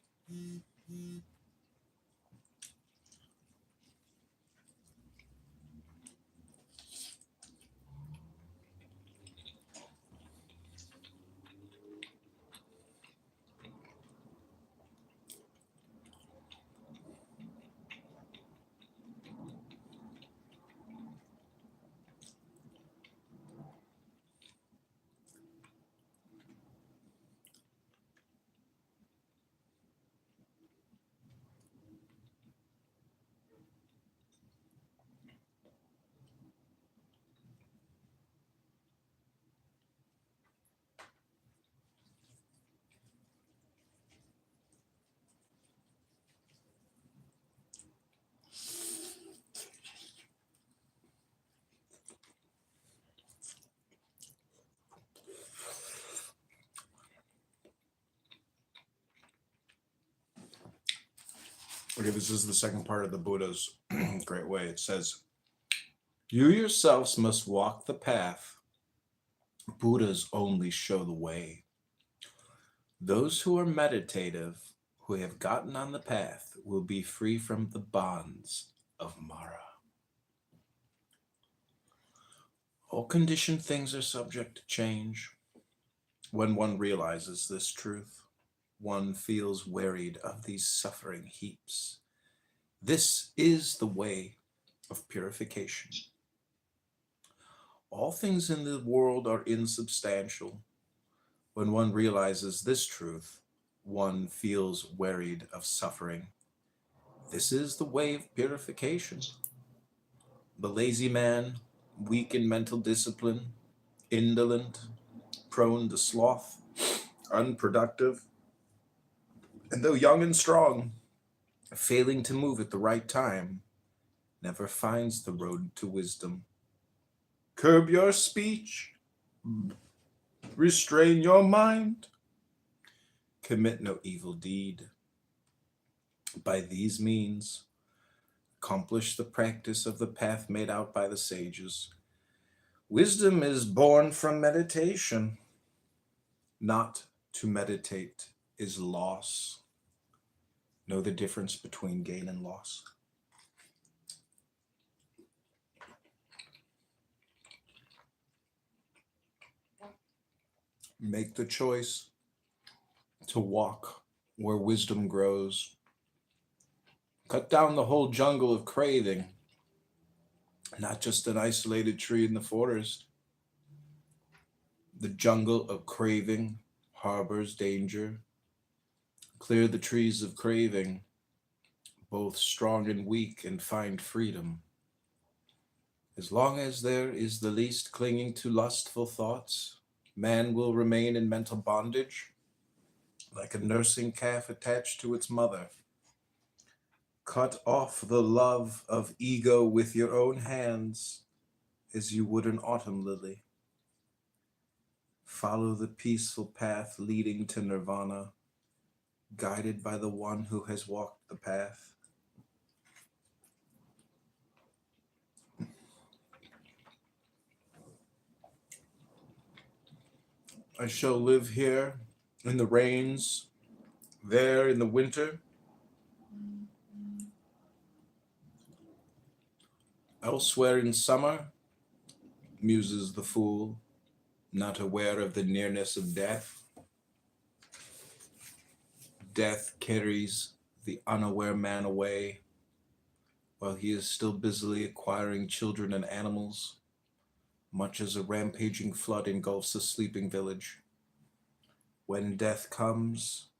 B: Okay, this is the second part of the Buddha's great way. It says, you yourselves must walk the path. Buddhas only show the way. Those who are meditative, who have gotten on the path, will be free from the bonds of Mara. All conditioned things are subject to change. When one realizes this truth, one feels wearied of these suffering heaps. This is the way of purification. All things in the world are insubstantial. When one realizes this truth, one feels wearied of suffering. This is the way of purification. The lazy man, weak in mental discipline, indolent, prone to sloth, unproductive, and though young and strong, Failing to move at the right time never finds the road to wisdom. Curb your speech, restrain your mind, commit no evil deed. By these means, accomplish the practice of the path made out by the sages. Wisdom is born from meditation. Not to meditate is loss. Know the difference between gain and loss. Make the choice to walk where wisdom grows. Cut down the whole jungle of craving, not just an isolated tree in the forest. The jungle of craving harbors danger. Clear the trees of craving, both strong and weak, and find freedom. As long as there is the least clinging to lustful thoughts, man will remain in mental bondage, like a nursing calf attached to its mother. Cut off the love of ego with your own hands, as you would an autumn lily. Follow the peaceful path leading to nirvana, guided by the one who has walked the path. I shall live here in the rains, there in the winter. Elsewhere in summer, muses the fool, not aware of the nearness of death. Death carries the unaware man away, while he is still busily acquiring children and animals, much as a rampaging flood engulfs a sleeping village. When death comes,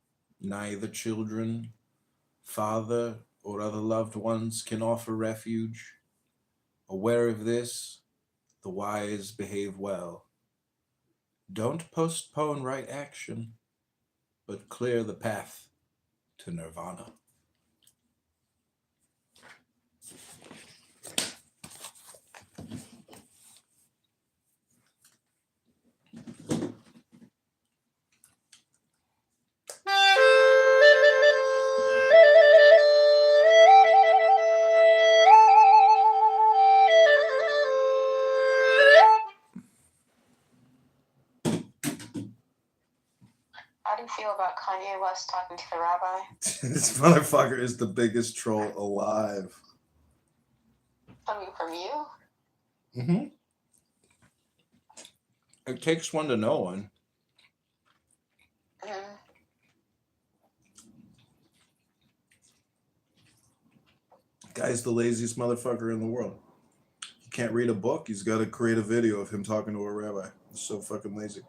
B: neither children, father, or other loved ones can offer refuge. Aware of this, the wise behave well. Don't postpone right action, but clear the path to nirvana.
I: How do you feel about Kanye West talking to the rabbi?
B: This motherfucker is the biggest troll alive.
I: Coming from you?
B: Mm-hmm. It takes one to know one.
I: Mm.
B: Guy's the laziest motherfucker in the world. He can't read a book. He's got to create a video of him talking to a rabbi. He's so fucking lazy.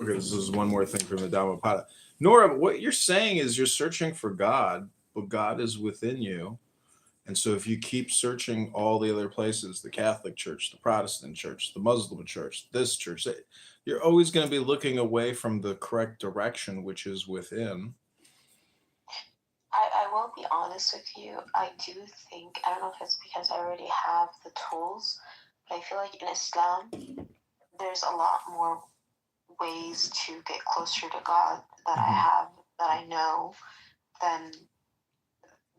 B: Okay, this is one more thing from the Dhammapada. Nora, what you're saying is you're searching for God, but God is within you. And so if you keep searching all the other places, the Catholic Church, the Protestant Church, the Muslim Church, this church, you're always going to be looking away from the correct direction, which is within.
I: I will be honest with you. I do think, I don't know if it's because I already have the tools, but I feel like in Islam, there's a lot more ways to get closer to God that I have, that I know, than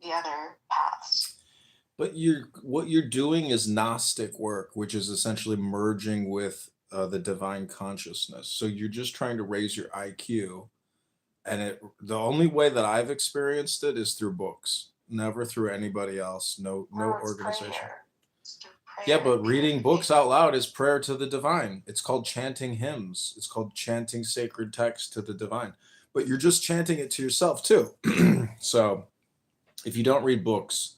I: the other paths.
B: But what you're doing is Gnostic work, which is essentially merging with the divine consciousness. So you're just trying to raise your IQ. And the only way that I've experienced it is through books, never through anybody else. No organization. Yeah, but reading books out loud is prayer to the divine. It's called chanting hymns. It's called chanting sacred text to the divine. But you're just chanting it to yourself too. So if you don't read books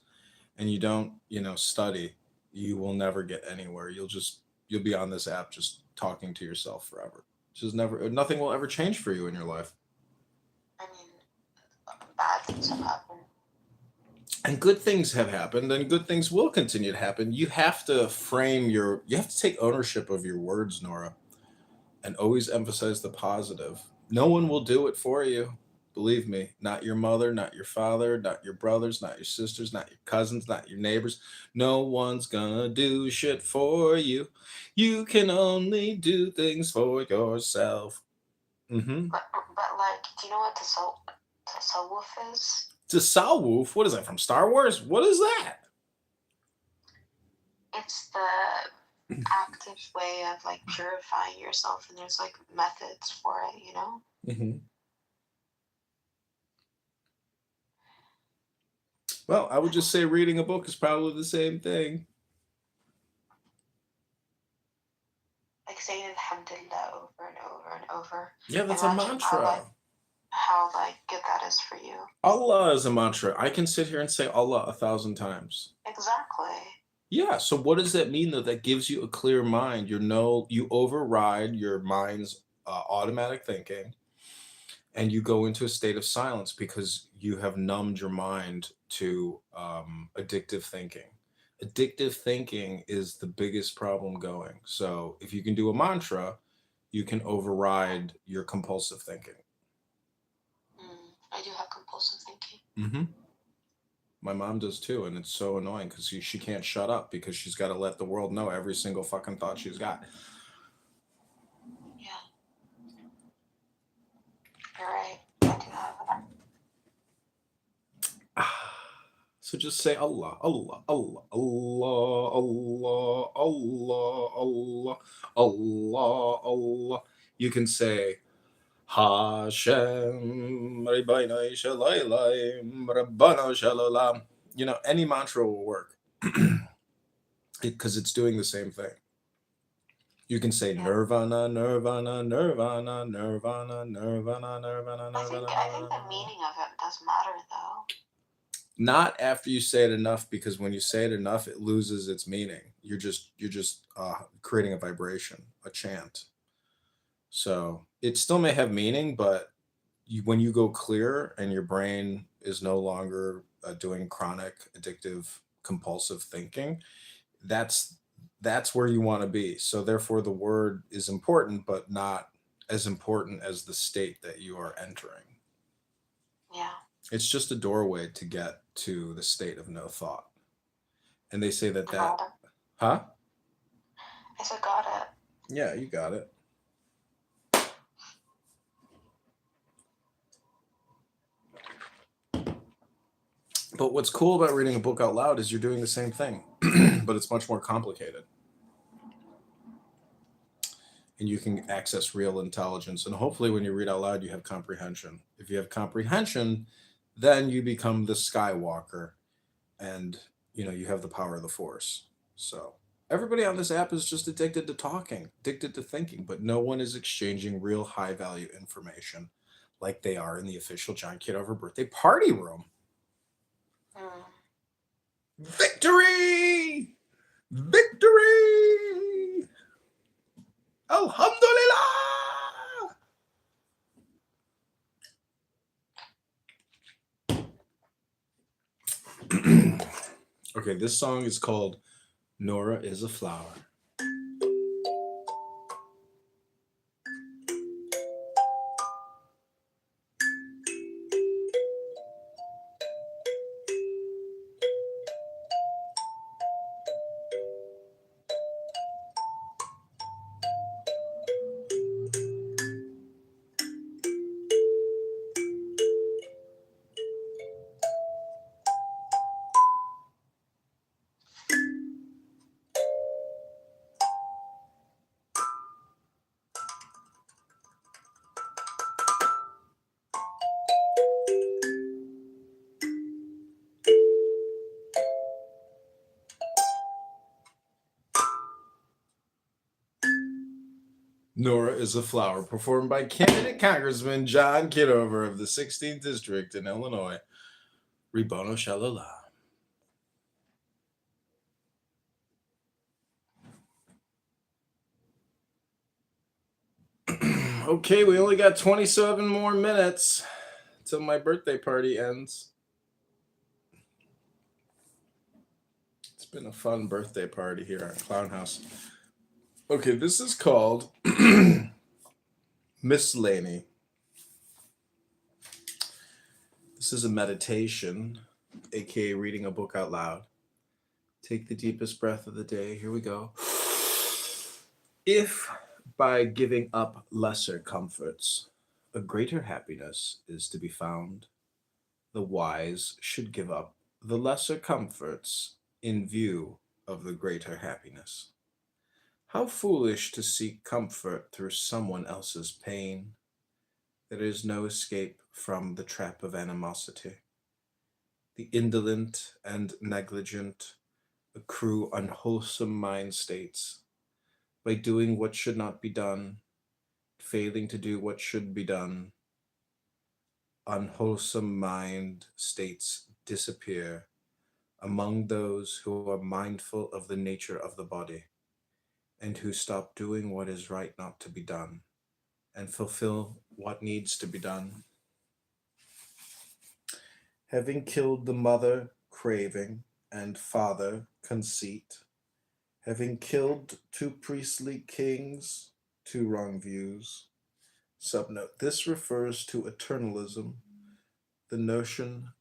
B: and you don't, study, you will never get anywhere. You'll be on this app just talking to yourself forever. Nothing will ever change for you in your life.
I: I mean, bad things have happened.
B: And good things have happened, and good things will continue to happen. You have to you have to take ownership of your words, Nora, and always emphasize the positive. No one will do it for you. Believe me, not your mother, not your father, not your brothers, not your sisters, not your cousins, not your neighbors. No one's gonna do shit for you. You can only do things for yourself. Mm-hmm.
I: But like, do you know what tasawwuf is?
B: Tasawwuf? What is that, from Star Wars? What is that?
I: It's the active way of like purifying yourself, and there's like methods for it,
B: Mm-hmm. Well, I would just say reading a book is probably the same thing.
I: Like saying alhamdulillah over and over and over.
B: Yeah, that's a mantra.
I: How good that is for you.
B: Allah is a mantra. I can sit here and say Allah 1,000 times.
I: Exactly.
B: Yeah, so what does that mean, though? That gives you a clear mind. You override your mind's automatic thinking, and you go into a state of silence because you have numbed your mind to addictive thinking. Addictive thinking is the biggest problem going. So if you can do a mantra, you can override your compulsive thinking.
I: I do have compulsive thinking.
B: Mm-hmm. My mom does too, and it's so annoying because she can't shut up because she's got to let the world know every single fucking thought she's got.
I: Yeah. You're right. I do have that.
B: So just say Allah, Allah, Allah, Allah, Allah, Allah, Allah, Allah, Allah. You can say Hashem, Rabbeinu Shalom, Rabbanu Shalom. Any mantra will work because it's doing the same thing. You can say Nirvana, Nirvana, Nirvana, Nirvana, Nirvana, Nirvana, Nirvana.
I: I think the meaning of it does matter, though.
B: Not after you say it enough, because when you say it enough, it loses its meaning. You're just creating a vibration, a chant. So it still may have meaning, but when you go clear and your brain is no longer doing chronic, addictive, compulsive thinking, that's where you want to be. So therefore, the word is important, but not as important as the state that you are entering.
I: Yeah.
B: It's just a doorway to get to the state of no thought. And they say that huh?
I: I said got it.
B: Yeah, you got it. But what's cool about reading a book out loud is you're doing the same thing, but it's much more complicated. And you can access real intelligence. And hopefully when you read out loud, you have comprehension. If you have comprehension, then you become the Skywalker, and you have the power of the Force. So everybody on this app is just addicted to talking, addicted to thinking, but no one is exchanging real high value information like they are in the official John Kitover birthday party room. Victory! Victory! Alhamdulillah! Okay, this song is called Nora is a Flower. Nora is a Flower, performed by candidate Congressman John Kitover of the 16th District in Illinois. Ribono Shalala. Okay, we only got 27 more minutes till my birthday party ends. It's been a fun birthday party here at Clown House. Okay, this is called Miss Laney. This is a meditation, aka reading a book out loud. Take the deepest breath of the day. Here we go. If by giving up lesser comforts, a greater happiness is to be found, the wise should give up the lesser comforts in view of the greater happiness. How foolish to seek comfort through someone else's pain. There is no escape from the trap of animosity. The indolent and negligent accrue unwholesome mind states by doing what should not be done, failing to do what should be done. Unwholesome mind states disappear among those who are mindful of the nature of the body and who stop doing what is right not to be done and fulfill what needs to be done. Having killed the mother craving and father conceit, having killed two priestly kings, two wrong views. Subnote, this refers to eternalism, the notion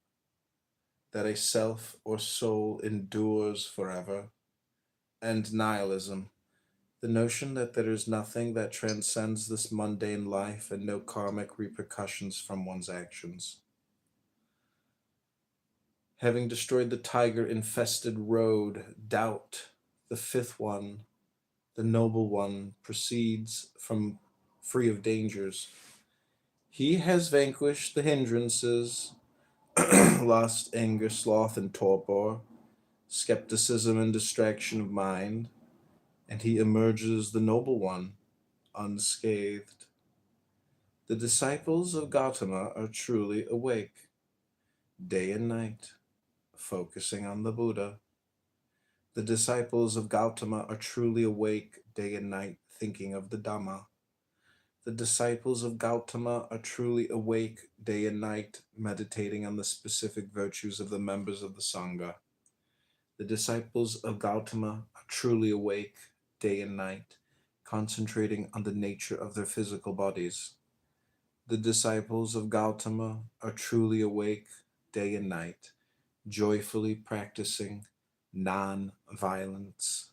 B: that a self or soul endures forever, and nihilism, the notion that there is nothing that transcends this mundane life and no karmic repercussions from one's actions. Having destroyed the tiger-infested road, doubt, the fifth one, the noble one, proceeds from free of dangers. He has vanquished the hindrances, lust, anger, sloth, and torpor, skepticism and distraction of mind, and he emerges the noble one, unscathed. The disciples of Gautama are truly awake, day and night, focusing on the Buddha. The disciples of Gautama are truly awake, day and night, thinking of the Dhamma. The disciples of Gautama are truly awake, day and night, meditating on the specific virtues of the members of the Sangha. The disciples of Gautama are truly awake, day and night, concentrating on the nature of their physical bodies. The disciples of Gautama are truly awake, day and night, joyfully practicing non-violence.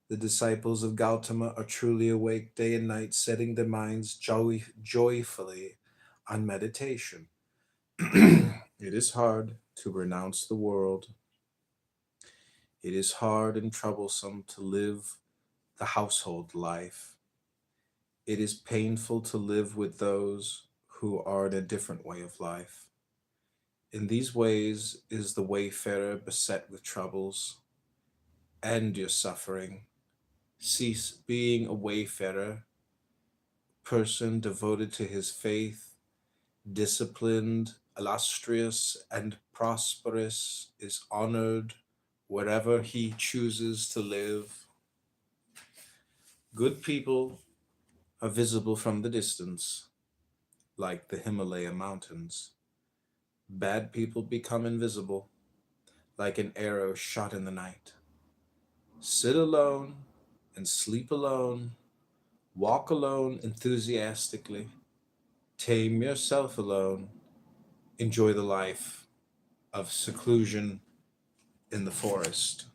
B: The disciples of Gautama are truly awake day and night, setting their minds joyfully on meditation. It is hard to renounce the world. It is hard and troublesome to live the household life. It is painful to live with those who are in a different way of life. In these ways is the wayfarer beset with troubles. End your suffering. Cease being a wayfarer, person devoted to his faith, disciplined, illustrious, and prosperous, is honored wherever he chooses to live. Good people are visible from the distance, like the Himalaya mountains. Bad people become invisible, like an arrow shot in the night. Sit alone and sleep alone. Walk alone enthusiastically. Tame yourself alone. Enjoy the life of seclusion in the forest.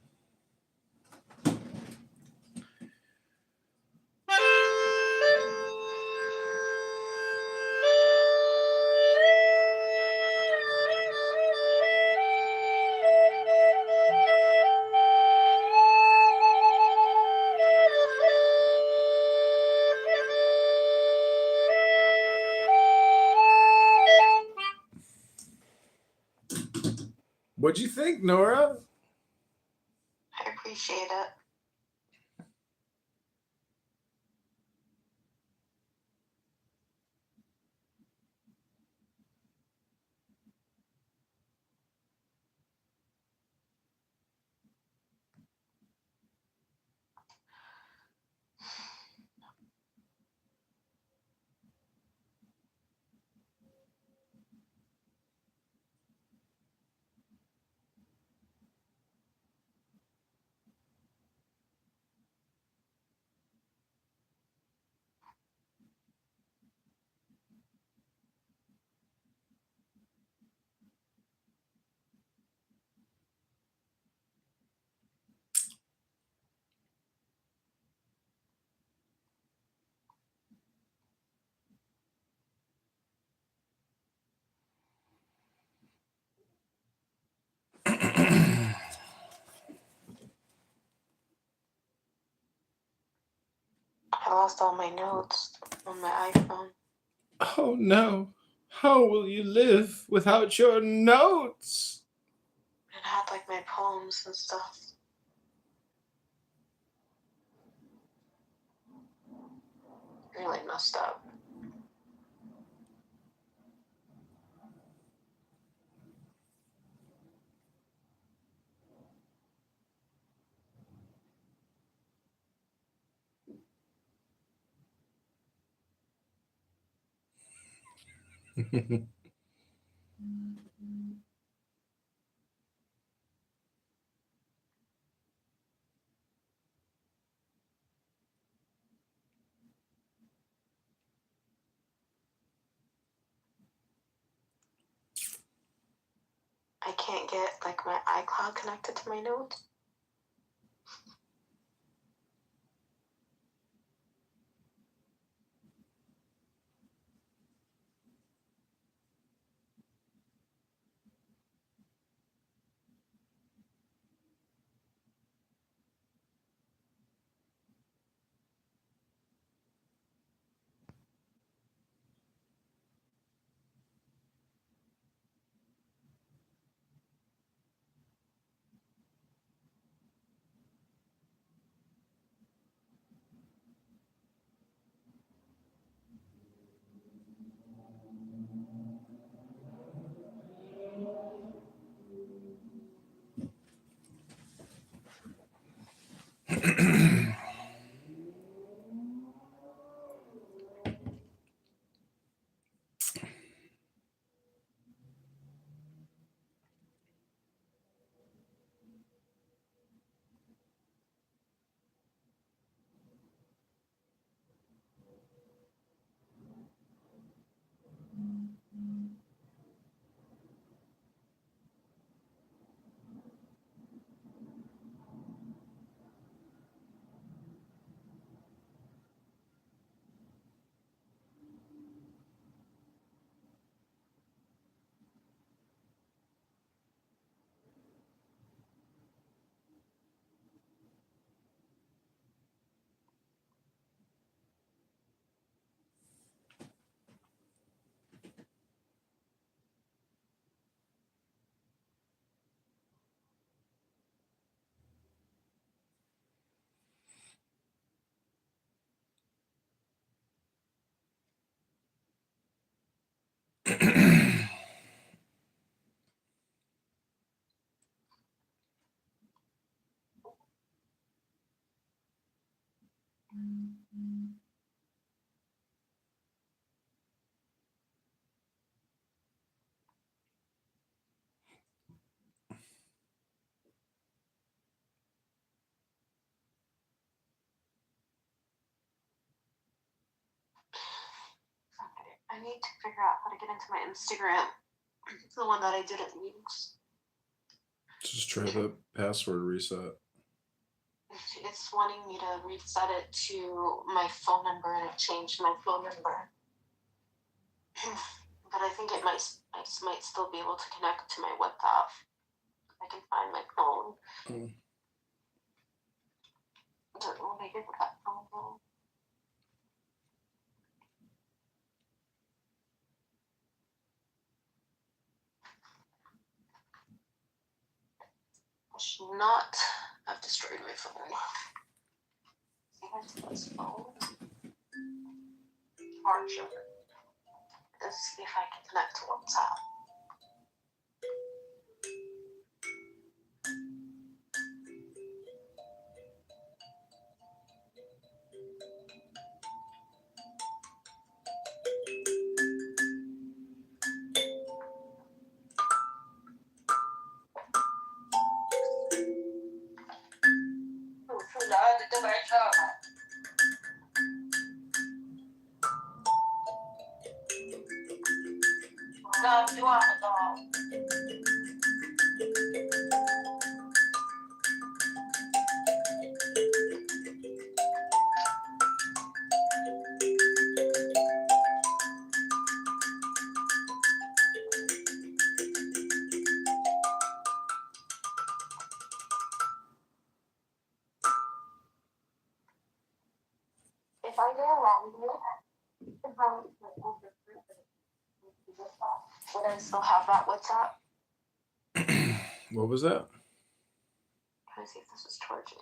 B: What'd you think, Nora?
I: I appreciate it. I lost all my notes on my iPhone.
B: Oh no. How will you live without your notes?
I: It had like my poems and stuff. Really messed up. I can't get like my iCloud connected to my notes. I need to figure out how to get into my Instagram. The one that I didn't use.
B: Just try the password reset.
I: It's wanting me to reset it to my phone number, and it changed my phone number. But I think I might still be able to connect to my WhatsApp. I can find my phone. Don't know what I did with that phone though. I should not have destroyed my phone. See if I take this phone. Charge it. Let's see if I can connect to WhatsApp. If I go around here, would I still have that WhatsApp?
B: What was that?
I: Trying to see if this is charging.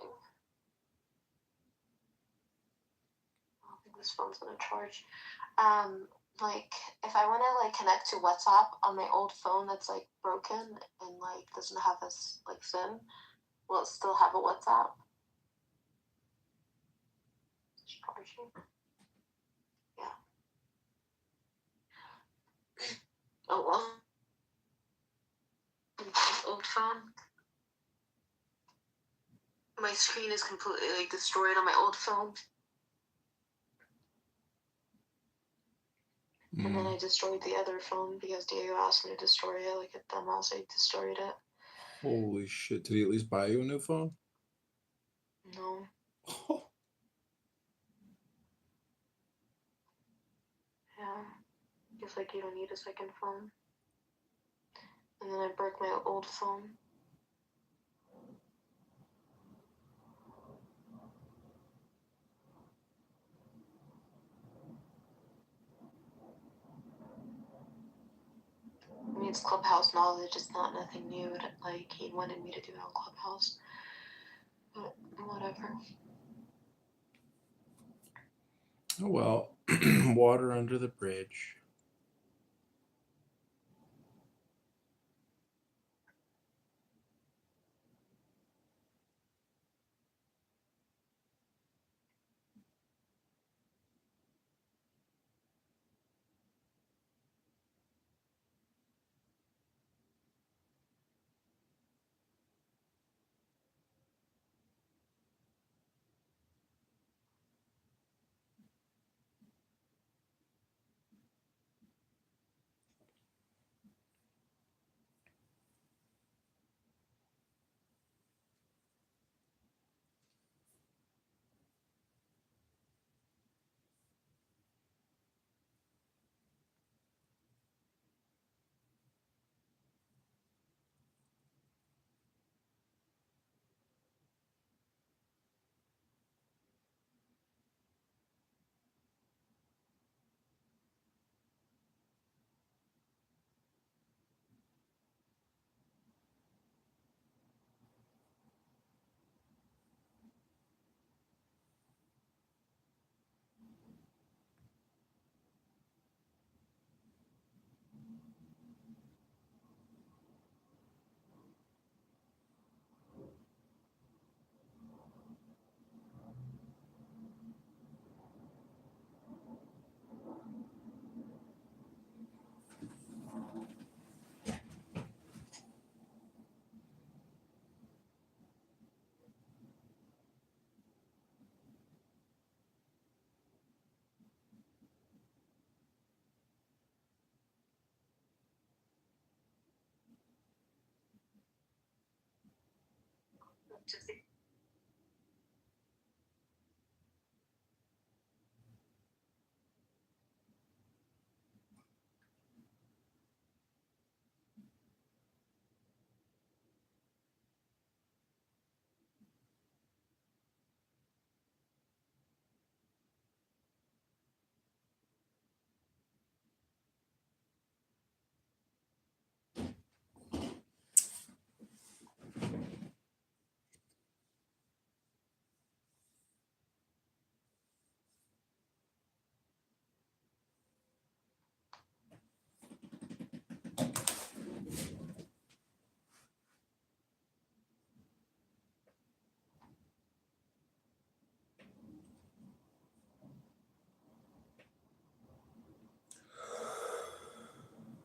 I: I don't think this phone's gonna charge. Like if I wanna like connect to WhatsApp on my old phone that's like broken and like doesn't have this like SIM, will it still have a WhatsApp? It's charging. Yeah. Oh well. This old phone. My screen is completely like destroyed on my old phone. And then I destroyed the other phone because Diego asked me to destroy it. Like at dumbass, I destroyed it.
B: Holy shit! Did he at least buy you a new phone?
I: No. Yeah. Just like you don't need a second phone. And then I broke my old phone. I mean, it's Clubhouse knowledge. It's not nothing new. Like he wanted me to do it on Clubhouse. But whatever.
B: Oh well, water under the bridge.
I: to see.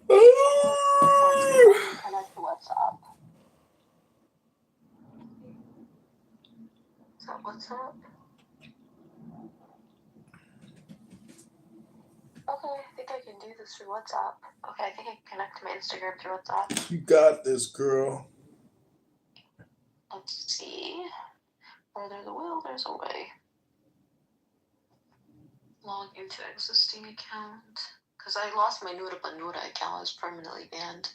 I: Connect to WhatsApp. Is that WhatsApp? Okay, I think I can do this through WhatsApp. Okay, I think I can connect to my Instagram through WhatsApp.
B: You got this, girl.
I: Let's see. Where there's a will, there's a way. Log into existing account. Because I lost my Nuda Banuda account. It's permanently banned.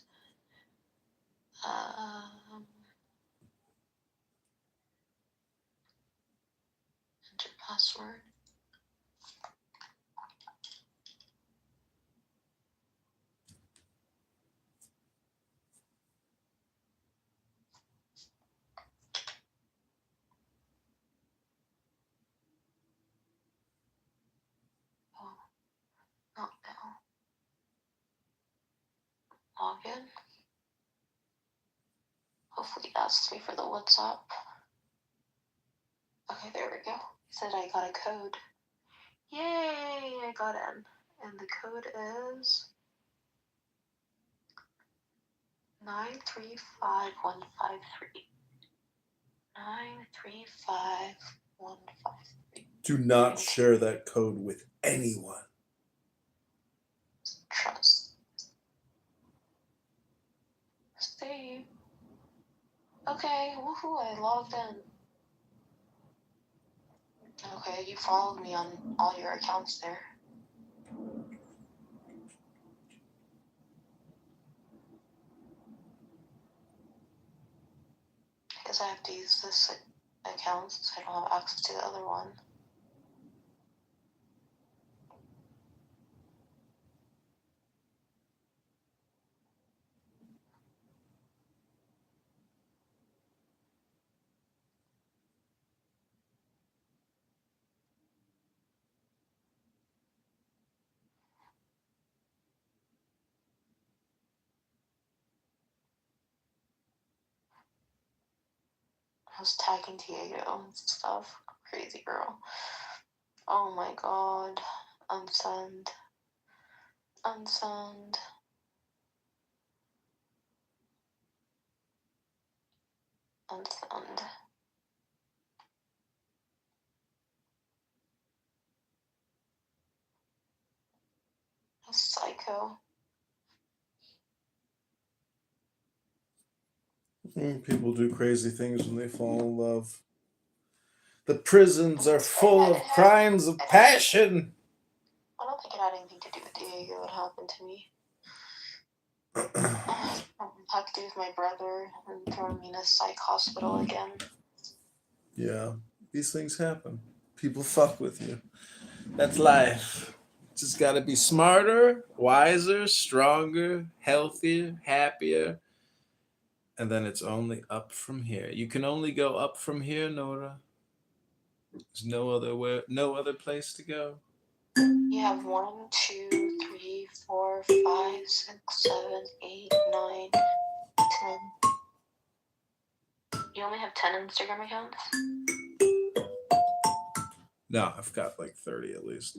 I: Enter password. Oh, not now. Login. Hopefully it asks me for the WhatsApp. Okay, there we go. It said I got a code. Yay! I got in. And the code is 935153. 935153.
B: Do not share that code with anyone.
I: Trust. Save. Okay, woohoo, I logged in. Okay, you followed me on all your accounts there. I guess I have to use this account since I don't have access to the other one. I was tagging Diego and stuff. Crazy girl. Oh my god. Unsend. Unsend. Unsend. A psycho.
B: People do crazy things when they fall in love. The prisons are full of crimes of passion.
I: I don't think it had anything to do with Diego. What happened to me? Had to do with my brother and throwing me in a psych hospital again.
B: Yeah, these things happen. People fuck with you. That's life. Just gotta be smarter, wiser, stronger, healthier, happier. And then it's only up from here. You can only go up from here, Nora. There's no other place to go.
I: You have 1, 2, 3, 4, 5, 6, 7, 8, 9, 10. You only have 10 Instagram accounts?
B: No, I've got like 30 at least.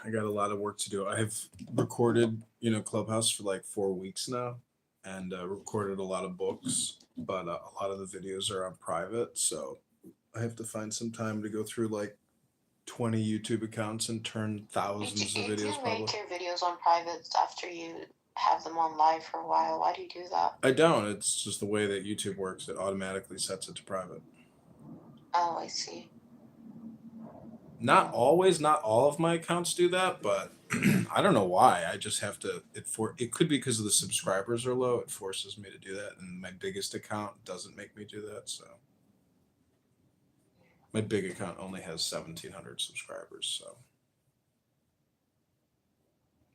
B: I got a lot of work to do. I have recorded, Clubhouse for like 4 weeks now, and recorded a lot of books, but a lot of the videos are on private, so I have to find some time to go through like 20 YouTube accounts and turn thousands of
I: You do
B: videos
I: make
B: public.
I: your videos on private after you have them on live for a while. Why do you do that?
B: I don't. It's just the way that YouTube works. It automatically sets it to private.
I: Oh, I see.
B: Not always, not all of my accounts do that, but I don't know why. I just have to. It could be because of the subscribers are low. It forces me to do that, and my biggest account doesn't make me do that. So my big account only has 1,700 subscribers, so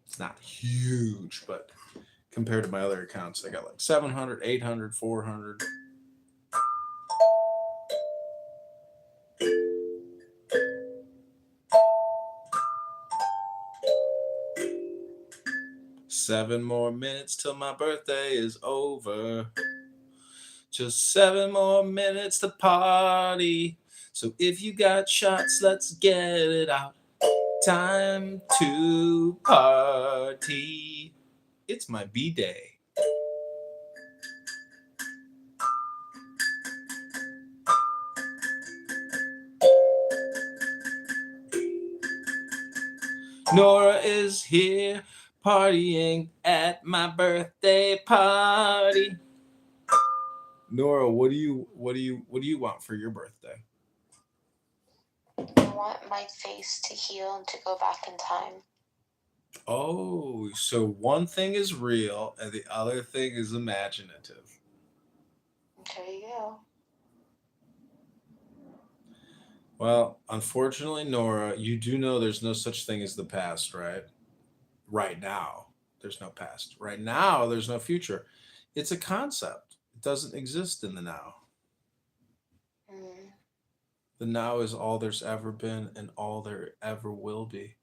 B: it's not huge, but compared to my other accounts, I got like 700, 800, 400. Seven more minutes till my birthday is over. Just 7 more minutes to party. So if you got shots, let's get it out. Time to party. It's my B-day. Nora is here partying at my birthday party. Nora, what do you want for your birthday?
I: I want my face to heal and to go back in time.
B: Oh, so one thing is real and the other thing is imaginative.
I: There you go.
B: Well, unfortunately, Nora, you do know there's no such thing as the past, right? Right now, there's no past. Right now, there's no future. It's a concept. It doesn't exist in the now. The now is all there's ever been and all there ever will be.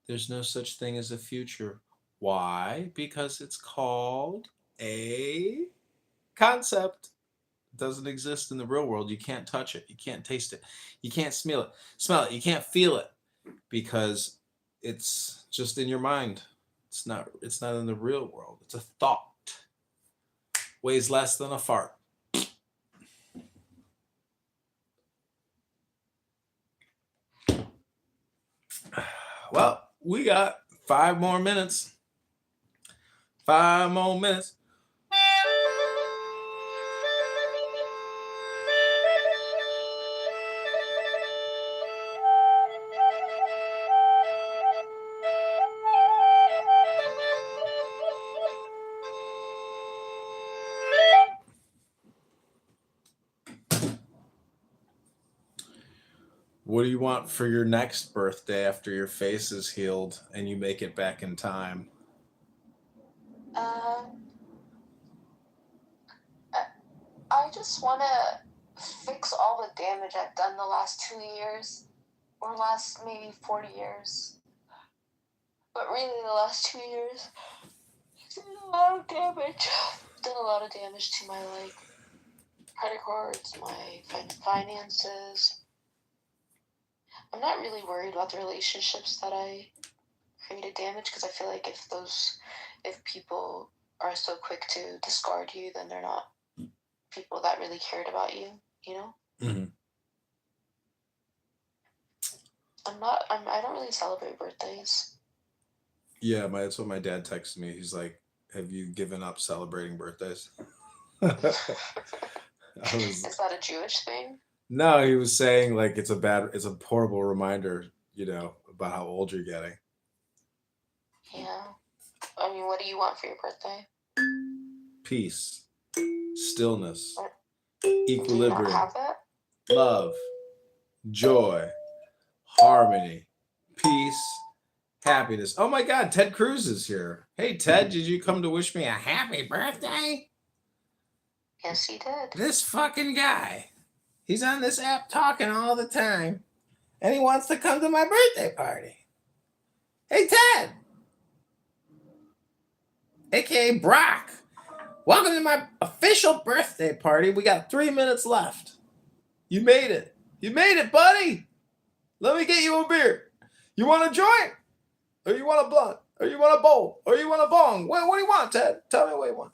B: There's no such thing as a future. Why? Because it's called a concept. It doesn't exist in the real world. You can't touch it. You can't taste it. You can't smell it. You can't feel it because it's just in your mind. It's not in the real world. It's a thought. Weighs less than a fart. Well, we got 5 more minutes. 5 more minutes. What do you want for your next birthday after your face is healed and you make it back in time?
I: I just want to fix all the damage I've done the last 2 years, or last maybe 40 years. But really, the last 2 years, I've done a lot of damage. Done a lot of damage to my credit cards, my finances. I'm not really worried about the relationships that I created damage, because I feel like if people are so quick to discard you, then they're not people that really cared about you, you know?
B: Mm-hmm.
I: I don't really celebrate birthdays.
B: Yeah, that's what my dad texted me. He's like, have you given up celebrating birthdays?
I: Is that a Jewish thing?
B: No, he was saying like it's a horrible reminder, about how old you're getting.
I: Yeah. I mean, what do you want for your birthday?
B: Peace, stillness,
I: Do you
B: equilibrium,
I: not have that?
B: love, joy, harmony, peace, happiness. Oh my God, Ted Cruz is here. Hey, Ted, did you come to wish me a happy birthday?
I: Yes, he did.
B: This fucking guy. He's on this app talking all the time, and he wants to come to my birthday party. Hey, Ted! AKA Brock. Welcome to my official birthday party. We got 3 minutes left. You made it. You made it, buddy. Let me get you a beer. You want to join? Or you want a blunt? Or you want a bowl? Or you want a bong? What do you want, Ted? Tell me what you want.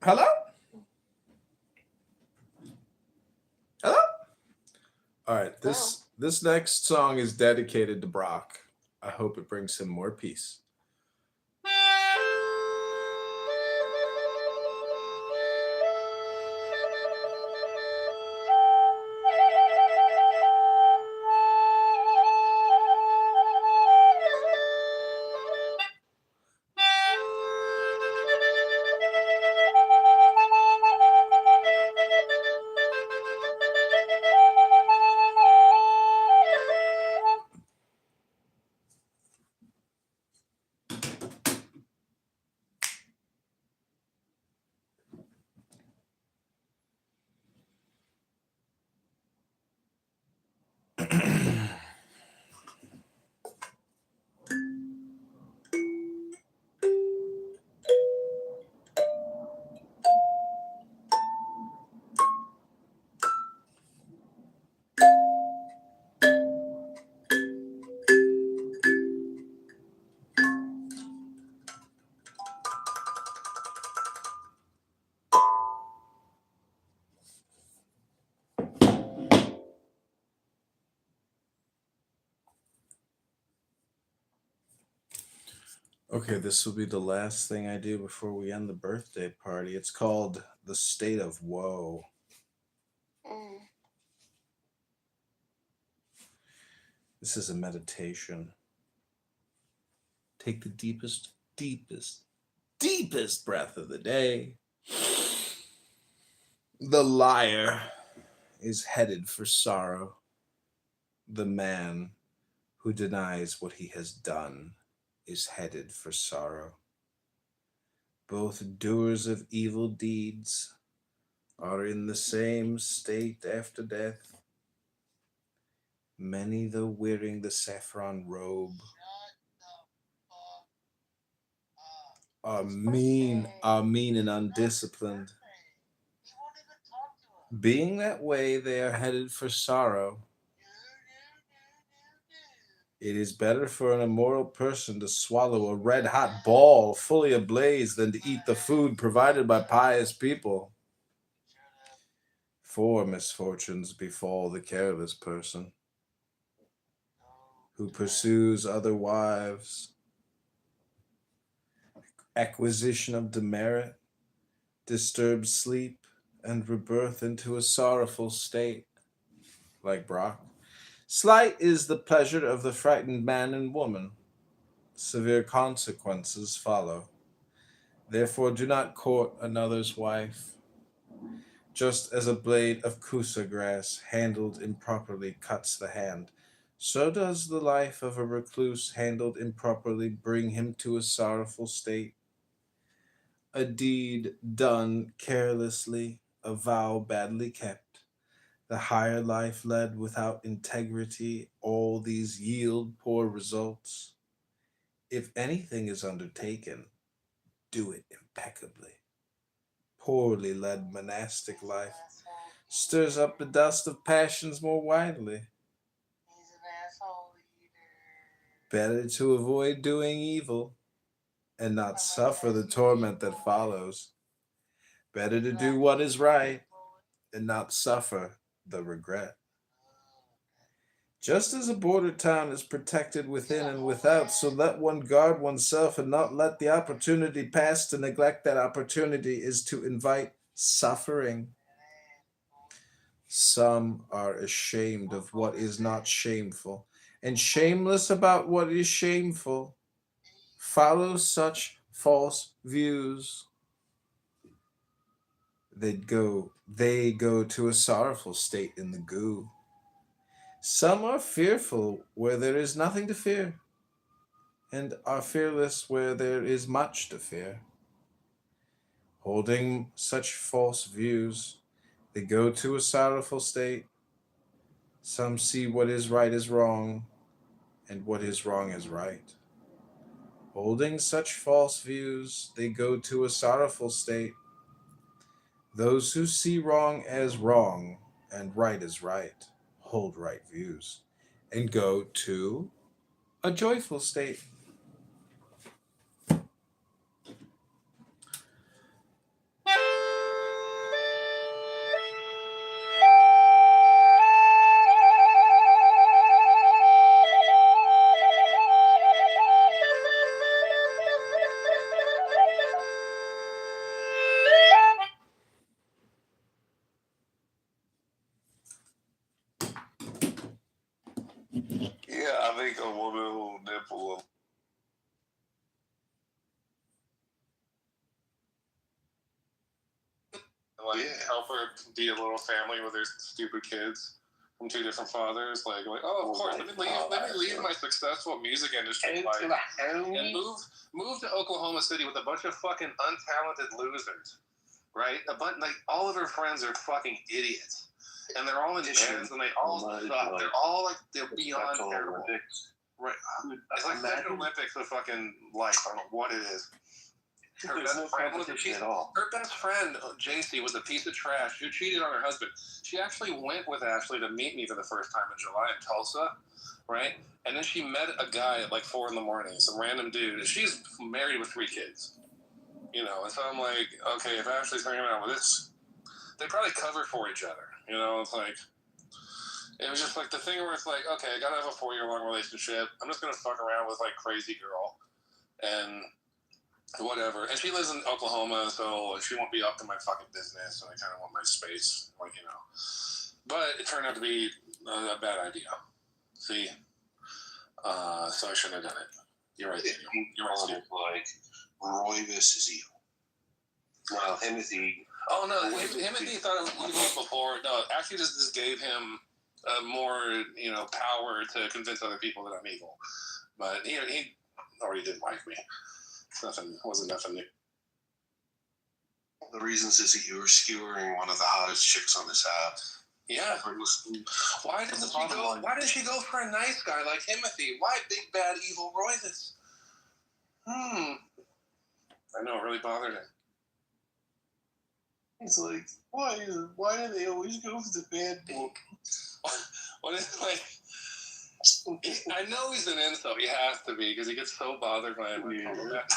B: Hello? Hello? All right, this next song is dedicated to Brock. I hope it brings him more peace. Okay, this will be the last thing I do before we end the birthday party. It's called The State of Woe. This is a meditation. Take the deepest breath of the day. The liar is headed for sorrow. The man who denies what he has done is headed for sorrow. Both doers of evil deeds are in the same state after death. Many, though wearing the saffron robe, are mean and undisciplined. Being that way, they are headed for sorrow. It is better for an immoral person to swallow a red-hot ball fully ablaze than to eat the food provided by pious people. 4 misfortunes befall the careless person who pursues other wives: acquisition of demerit, disturbed sleep, and rebirth into a sorrowful state. Like Brock. Slight is the pleasure of the frightened man and woman. Severe consequences follow. Therefore do not court another's wife. Just as a blade of kusa grass handled improperly cuts the hand, so does the life of a recluse handled improperly bring him to a sorrowful state. A deed done carelessly, a vow badly kept, the higher life led without integrity, all these yield poor results. If anything is undertaken, do it impeccably. Poorly led monastic life stirs up the dust of passions more widely. Better to avoid doing evil and not suffer the torment that follows. Better to do what is right and not suffer the regret. Just as a border town is protected within and without, so let one guard oneself and not let the opportunity pass. To neglect that opportunity is to invite suffering. Some are ashamed of what is not shameful, and shameless about what is shameful. Follow such false views. They go to a sorrowful state in the goo. Some are fearful where there is nothing to fear, and are fearless where there is much to fear. Holding such false views, they go to a sorrowful state. Some see what is right is wrong, and what is wrong is right. Holding such false views, they go to a sorrowful state. Those who see wrong as wrong and right as right hold right views, and go to a joyful state.
J: Yeah, I think a woman who nipple. Like help her be a little family with their stupid kids from two different fathers. Like oh, of course, let me leave my successful music industry life and move to Oklahoma City with a bunch of fucking untalented losers, right? A bunch like all of her friends are fucking idiots, and they're all in bands and they all suck. They're all like they're beyond terrible. Right? It's like the Olympics of fucking life. I don't know what it is. Her best friend, JC, was a piece of trash who cheated on her husband. She actually went with Ashley to meet me for the first time in July in Tulsa, right? And then she met a guy at like 4 a.m, some random dude. And she's married with 3 kids, you know. And so I'm like, okay, if Ashley's hanging out with this, they probably cover for each other, you know. It's like, it was just like the thing where it's like, okay, I gotta have a 4-year-long relationship. I'm just gonna fuck around with like crazy girl, and whatever. And she lives in Oklahoma, so she won't be up to my fucking business, and I kind of want my space, like, you know. But it turned out to be a bad idea. See? So I shouldn't have done it. You're right, Daniel. You're right, Steve.
U: Like, Roy versus evil. Well, Timothy...
J: Oh, no, Timothy thought it was evil before. No, actually just gave him more, you know, power to convince other people that I'm evil. But he already didn't like me. Wasn't nothing new.
U: The reasons is that you were skewering one of the hottest chicks on this app.
J: Yeah. Why didn't she go for a nice guy like Timothy? Why big bad evil Roy? I know, it really bothered him.
U: He's like, why do they always go for the bad boy?
J: What is like? I know he's an incel. He has to be because he gets so bothered when I call that.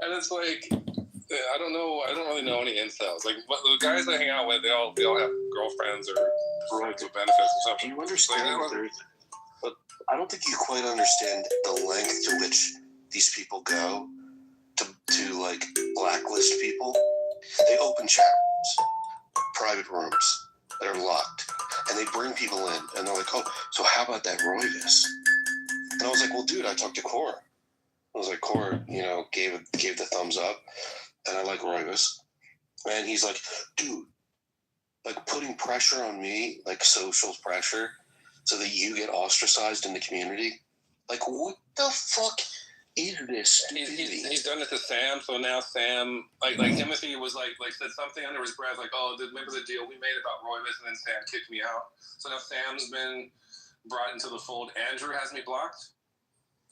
J: And it's like, I don't know. I don't really know any incels. Like the guys I hang out with, they all have girlfriends or friends with benefits or something.
U: Do you understand? But I don't think you quite understand the length to which these people go to like blacklist people. They open chat rooms, private rooms that are locked, and they bring people in, and they're like, "Oh, so how about that Royvis?" And I was like, "Well, dude, I talked to Cora." I was like, "Cora, you know, gave the thumbs up, and I like Royvis." And he's like, "Dude, like putting pressure on me, like social pressure, so that you get ostracized in the community. Like, what the fuck is this?"
J: He's done it to Sam, so now Sam, like Timothy was like said something under his breath, like, "Oh, remember the deal we made about Royvis?" And then Sam kicked me out. So now Sam's been brought into the fold. Andrew has me blocked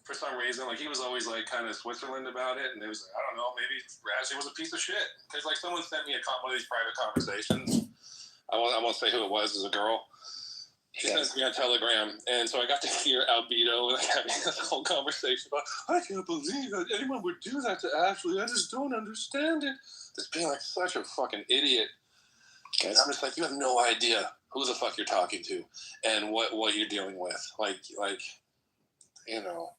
J: for some reason. Like, he was always like kind of Switzerland about it, and it was like, I don't know, maybe Ashley was a piece of shit. Because like someone sent me one of these private conversations. I won't say who it was. It was a girl. He sends me on Telegram, and so I got to hear Albedo like having this whole conversation about, I can't believe that anyone would do that to Ashley. I just don't understand it. Just being like such a fucking idiot. And I'm just like, you have no idea who the fuck you're talking to and what you're dealing with. Like, you know,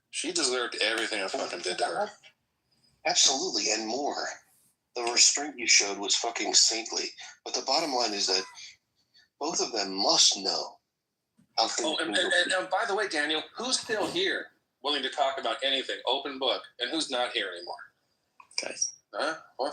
J: she deserved everything I fucking did to her.
U: Absolutely, and more. The restraint you showed was fucking saintly. But the bottom line is that both of them must know.
J: And by the way, Daniel, who's still here willing to talk about anything? Open book. And who's not here anymore?
M: Guys.
J: Huh? What?